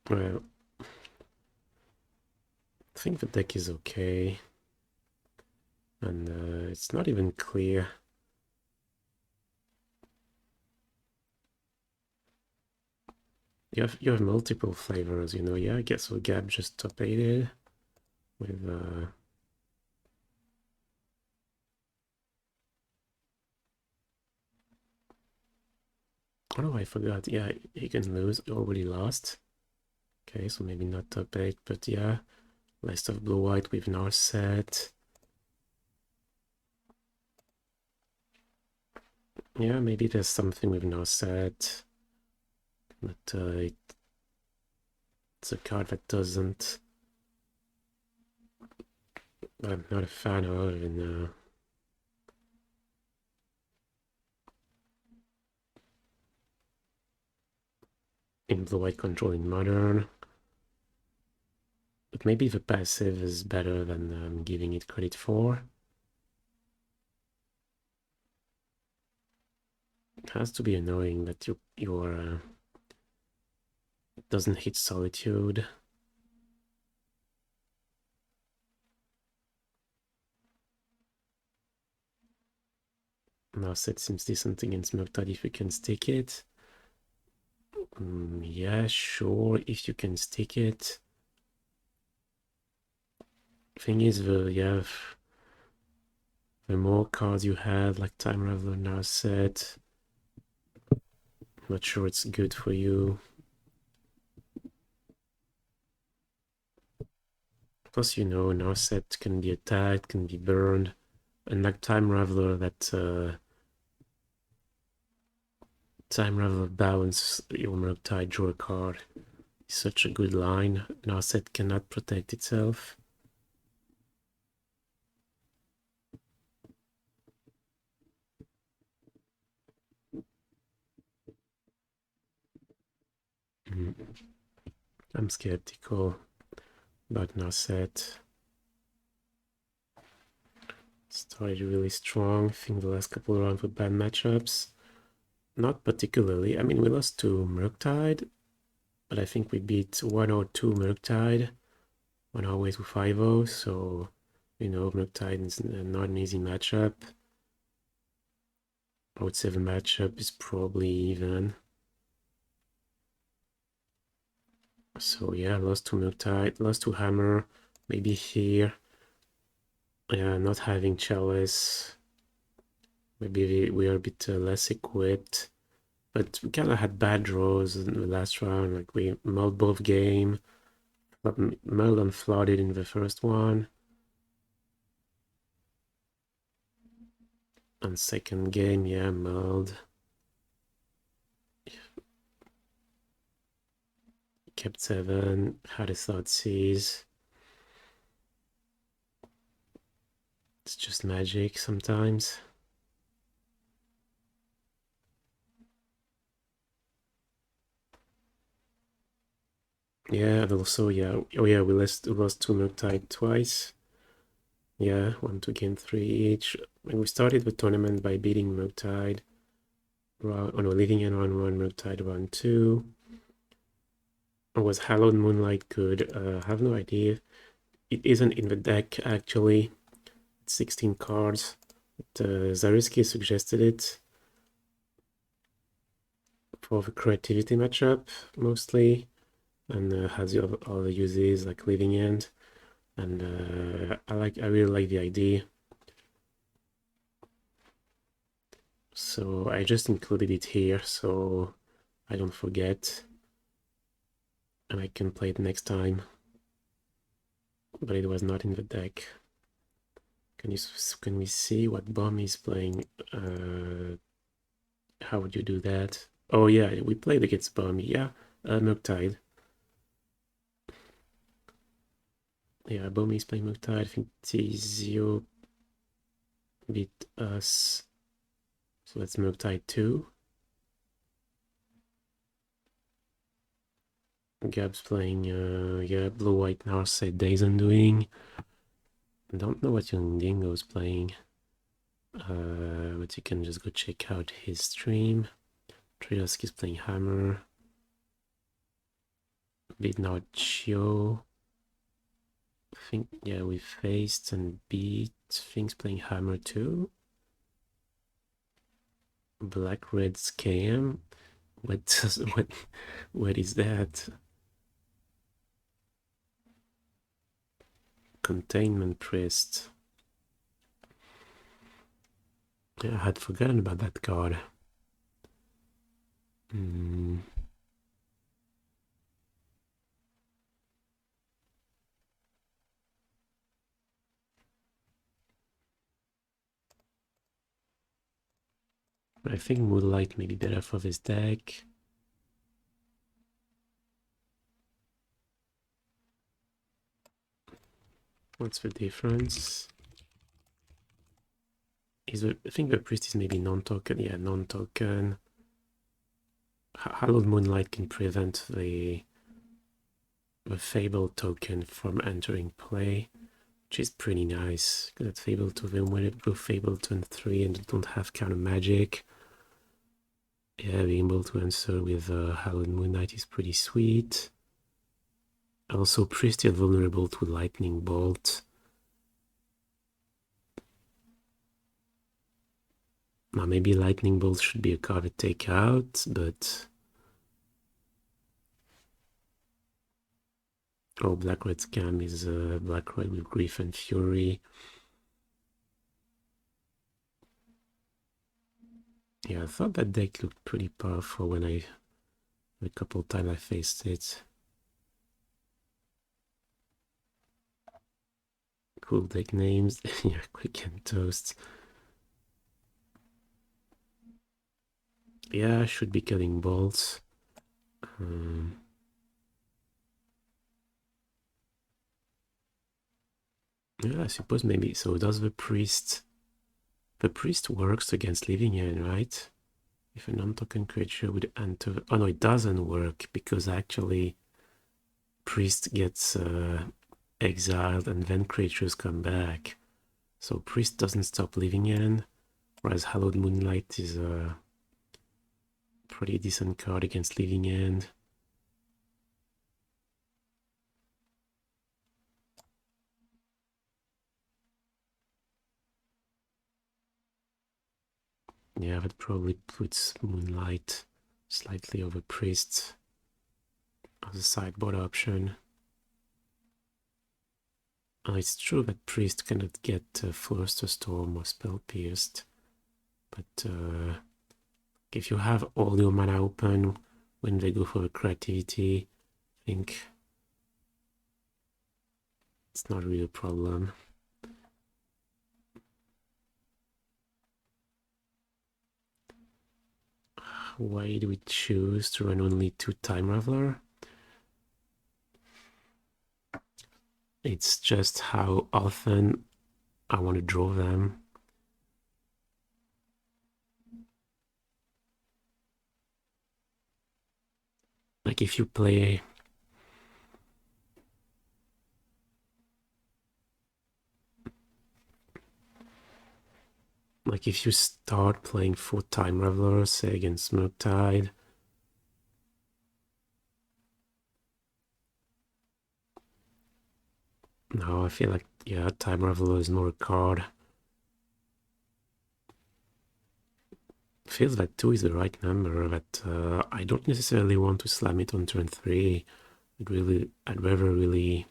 A: Well, I think the deck is okay. And it's not even clear. You have multiple flavors, you know. Yeah, I guess so. Gab just top 8'd with oh, I forgot. Yeah, he can lose. Already lost. Okay, so maybe not top 8, but yeah. List of blue-white with Narset. Yeah, maybe there's something with Narset. But it's a card that doesn't. I'm not a fan of, and in blue-white control in Modern. But maybe the passive is better than I'm giving it credit for. It has to be annoying that your doesn't hit Solitude. Now set seems decent against Murktide if you can stick it. Yeah, sure, if you can stick it. Thing is, the more cards you had, like Time Raveler, now set, I'm not sure it's good for you. Plus, you know, now set can be attacked, can be burned, and like Time Raveler, that Time Raveler bounce your Murktide, draw a card. It's such a good line. Now set cannot protect itself. I'm skeptical about Narset. Started really strong. I think the last couple of rounds were bad matchups. Not particularly. I mean, we lost to Murktide, but I think we beat 1 or 2 Murktide on our way to 5-0. So, you know, Murktide is not an easy matchup. I would say the matchup is probably even. So yeah, lost to Murktide, lost to Hammer, maybe here. Yeah, not having Chalice. Maybe we are a bit less equipped. But we kind of had bad draws in the last round. Like we mulled both game. Mulled and Flooded in the first one. And second game, yeah, mulled. Kept 7, had a Thoughtseize. It's just magic sometimes. Yeah, and also, yeah, oh yeah, we lost to Murktide twice. Yeah, 1, 2, game 3 each. And we started the tournament by beating Murktide. Oh no, leaving in on 1, Murktide 1, 2. Was Hallowed Moonlight good? I have no idea. It isn't in the deck, actually. with 16 cards. But, Zariski suggested it for the creativity matchup mostly, and has the other uses like Living End, and I really like the idea. So I just included it here so I don't forget, and I can play it next time. But it was not in the deck. Can we see what bomb is playing? How would you do that? Oh yeah, we played against bomb. Yeah, Murktide. Yeah, bomb is playing Murktide. I think Tizio beat us. So that's Murktide 2. Gab's playing, yeah, blue-white Narset Days Undoing. I don't know what young Dingo's playing. But you can just go check out his stream. Triosk is playing Hammer. Vidnarchio. I think, yeah, we faced and beat things playing Hammer too. Black Red Scam. What is that? Containment Priest. Yeah, I had forgotten about that card. I think Moonlight may be better for this deck. What's the difference? I think the Priest is maybe non-token. Yeah, non-token. Hallowed Moonlight can prevent the Fable token from entering play, which is pretty nice. Because that Fable token, when it go Fable turn 3 and don't have counter magic, yeah, being able to answer with Hallowed Moonlight is pretty sweet. Also, Priest is vulnerable to Lightning Bolt. Now, maybe Lightning Bolt should be a card to take out, but... Oh, Black Red Scam is Black Red with Grief and Fury. Yeah, I thought that deck looked pretty powerful when the couple times I faced it. Cool deck names. Yeah, Quick and Toast. Yeah, I should be killing bolts. Yeah, I suppose maybe. So does the priest... The priest works against Living End, right? If a non-token creature would enter... Oh no, it doesn't work, because actually priest gets exiled and then creatures come back. So priest doesn't stop Living End, whereas Hallowed Moonlight is a pretty decent card against Living End. Yeah, that probably puts Moonlight slightly over Priest as a sideboard option. It's true that Priest cannot get Flusterstorm or Spell Pierced, but if you have all your mana open when they go for the creativity, I think it's not really a problem. Why do we choose to run only 2 Time Raveler? It's just how often I want to draw them. Like if you play... Like if you start playing 4 Time Ravelers, say against Murktide, now I feel like, yeah, Time Raveler is more a card feels that 2 is the right number, that I don't necessarily want to slam it on turn 3. I'd rather really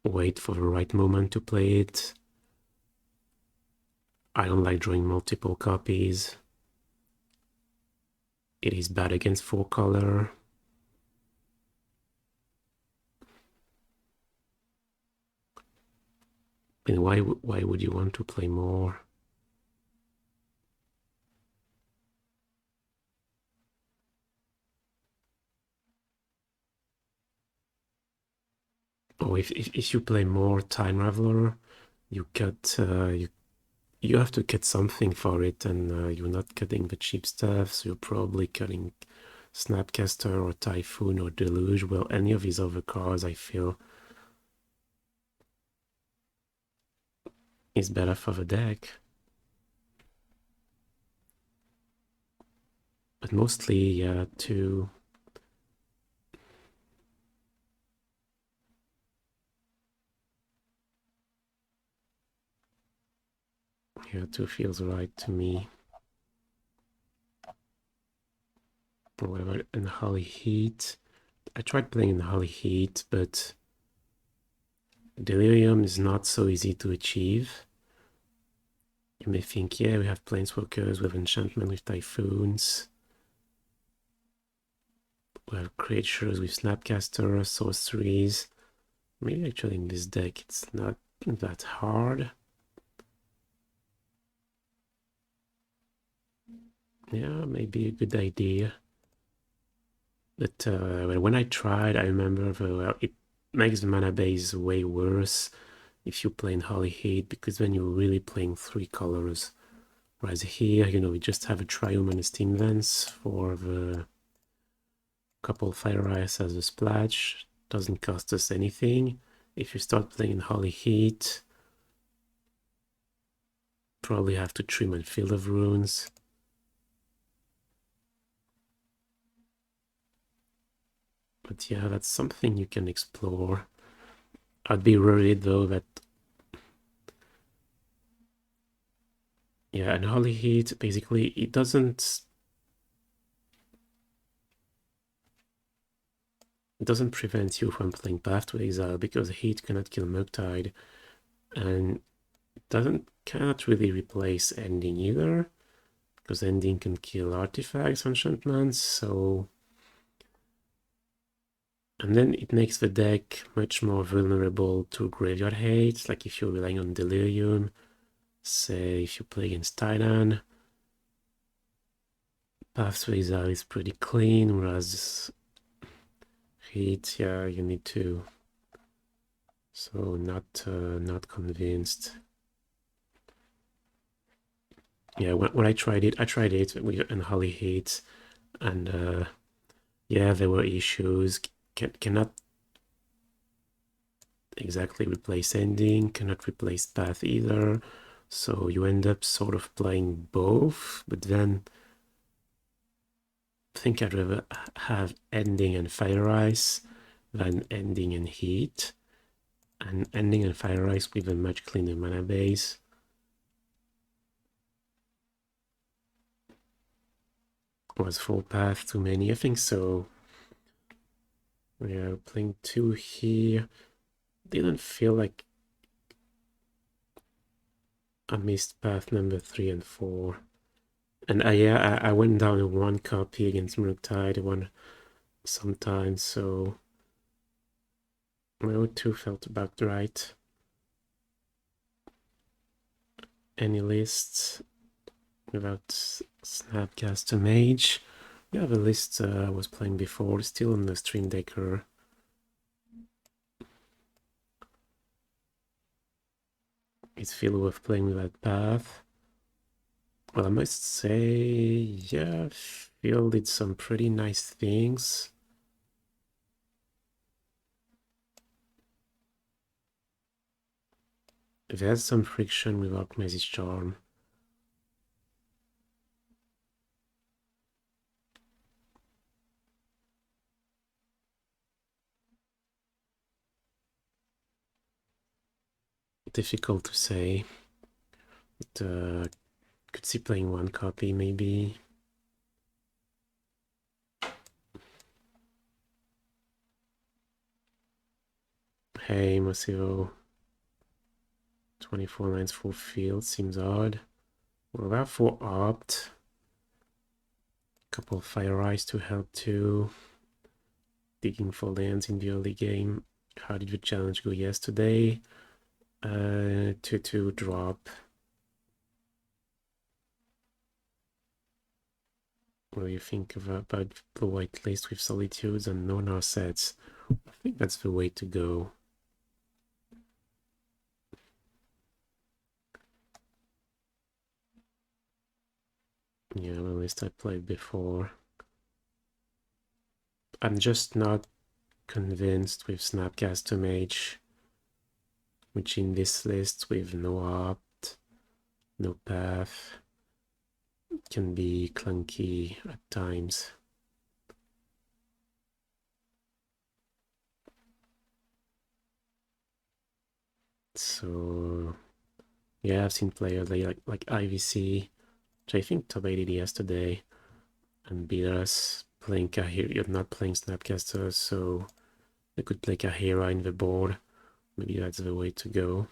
A: wait for the right moment to play it. I don't like drawing multiple copies. It is bad against 4 color. And why would you want to play more? Oh, if you play more Time Raveler, you cut you have to cut something for it, and you're not cutting the cheap stuff, so you're probably cutting Snapcaster or Typhoon or Deluge. Well, any of these other cards, I feel, is better for the deck. But mostly, yeah, two. Yeah, 2 feels right to me. However, in Holy Heat, I tried playing in Holy Heat, but Delirium is not so easy to achieve. You may think, yeah, we have Planeswalkers, we have Enchantment with Typhoons, we have creatures with Snapcaster, sorceries. Maybe actually in this deck it's not that hard. Yeah, maybe a good idea. But when I tried, I remember it makes the mana base way worse if you play in Holy Heat, because then you're really playing 3 colors. Whereas here, we just have a Triome and a Steam Vents for the couple Fire Ice as a splash. Doesn't cost us anything. If you start playing in Holy Heat, probably have to trim and Field of Runes. But yeah, that's something you can explore. I'd be worried though that, yeah, and Holy Heat, basically, it doesn't prevent you from playing Path to Exile, because Heat cannot kill Murktide, and it cannot really replace Ending either, because Ending can kill artifacts, enchantments, so... And then it makes the deck much more vulnerable to Graveyard Hate, like if you're relying on Delirium, say if you play against Titan, Path to Exile is pretty clean, whereas Heat, yeah, you need to... So not convinced. Yeah, when I tried it with Unholy Heat, and yeah, there were issues. Cannot exactly replace Ending, cannot replace Path either. So you end up sort of playing both, but then I think I'd rather have Ending and Fire Ice than Ending and Heat. And Ending and Fire Ice with a much cleaner mana base. Was 4 path too many? I think so. Yeah, playing 2 here didn't feel like I missed path number 3 and 4. And yeah, I went down in 1 copy against Murktide one sometimes, so my O2 felt about right. Any lists without Snapcaster Mage? Yeah, the list I was playing before, still on the Stream Decker. It's feel worth playing with that path. Well, I must say, yeah, Phil did some pretty nice things. There's some friction with Archmage's charm. Difficult to say. But, could see playing one copy maybe. Hey, Massivo. 24 lines full field seems odd. What about for opt? Couple of Fire Eyes to help too. Digging for lands in the early game. How did the challenge go yesterday? 2-2 drop. What do you think about the white list with Solitudes and no sets? I think that's the way to go. Yeah, the list I played before. I'm just not convinced with Snapcaster Mage, which in this list with no opt, no path, can be clunky at times. So yeah, I've seen players like IVC, which I think top 8 yesterday, and beat us playing Kahira. You're not playing Snapcaster, so they could play Kahira in the board. Maybe that's the way to go.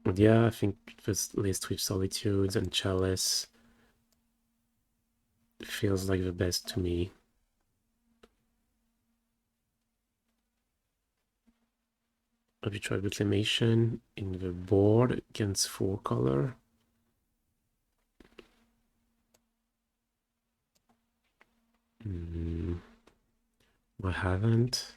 A: But yeah, I think this list with Solitudes and Chalice feels like the best to me. Have you tried Reclamation in the board against 4 color? I haven't.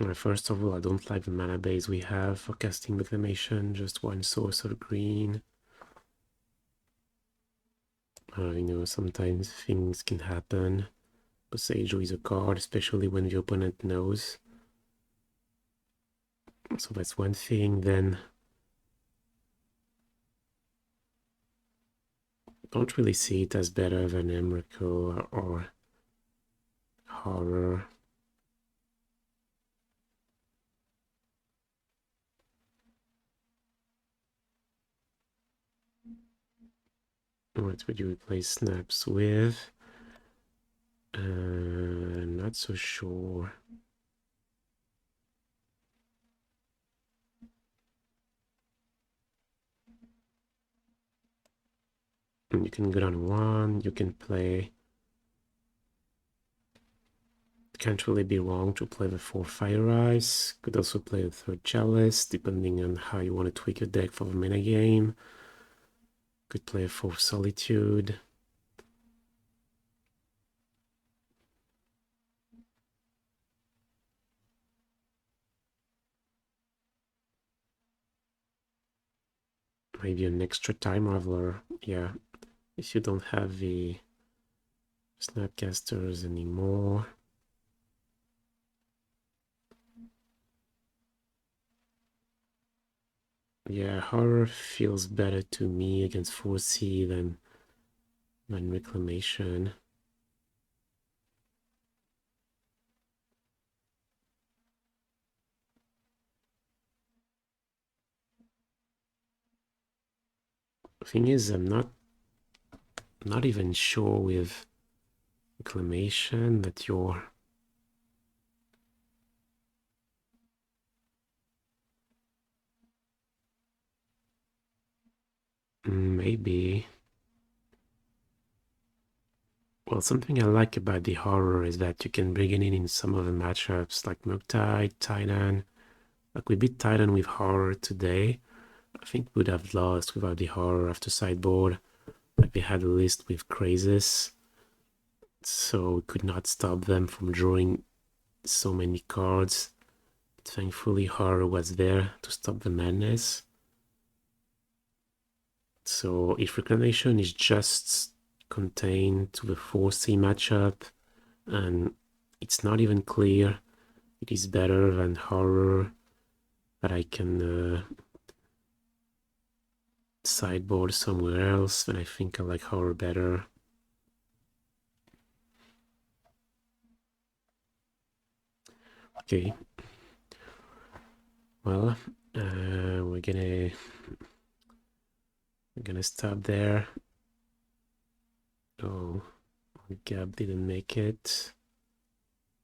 A: And first of all, I don't like the mana base we have for casting Reclamation, just one source of green. You know, sometimes things can happen. Boseiju is a card, especially when the opponent knows. So that's one thing. Then don't really see it as better than Emrakul or Horror. What would you replace Snaps with? Not so sure. You can get on one, you can play. It can't really be wrong to play the 4 Fire Eyes. Could also play the 3rd Chalice, depending on how you want to tweak your deck for the metagame. Could play a 4th Solitude. Maybe an extra Time Raveler. Yeah, if you don't have the Snapcasters anymore. Yeah, Horror feels better to me against 4C than Reclamation. The thing is, I'm not even sure with Reclamation that you're maybe. Well, something I like about the Horror is that you can bring it in some of the matchups like Murktide, Titan. Like we beat Titan with Horror today. I think we would have lost without the Horror after sideboard. Like they had a list with Crazes, so we could not stop them from drawing so many cards. Thankfully, Horror was there to stop the madness. So if Reclamation is just contained to the 4C matchup, and it's not even clear it is better than Horror, that I can sideboard somewhere else, then I think I like Horror better. Okay. Well, we're gonna stop there. Oh, Gab didn't make it.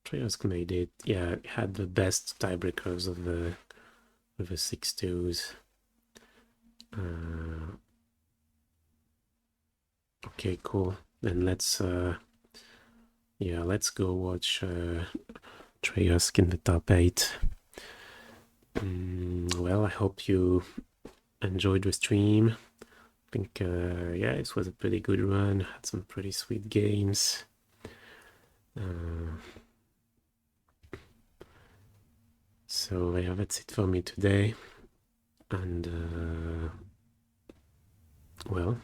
A: Triosk made it. Yeah, it had the best tiebreakers of the 6-2s. Okay, cool. Then let's go watch Triosk in the top 8. Well, I hope you enjoyed the stream. I think yeah, this was a pretty good run. Had some pretty sweet games. So yeah, that's it for me today. And well,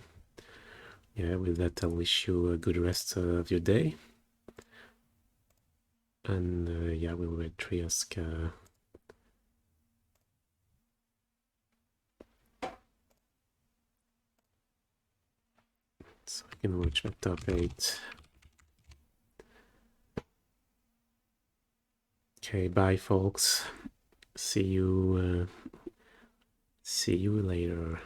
A: yeah, with that, I'll wish you a good rest of your day. And yeah, we'll read Triosk. So I can watch the top 8. Okay, bye, folks. See you later.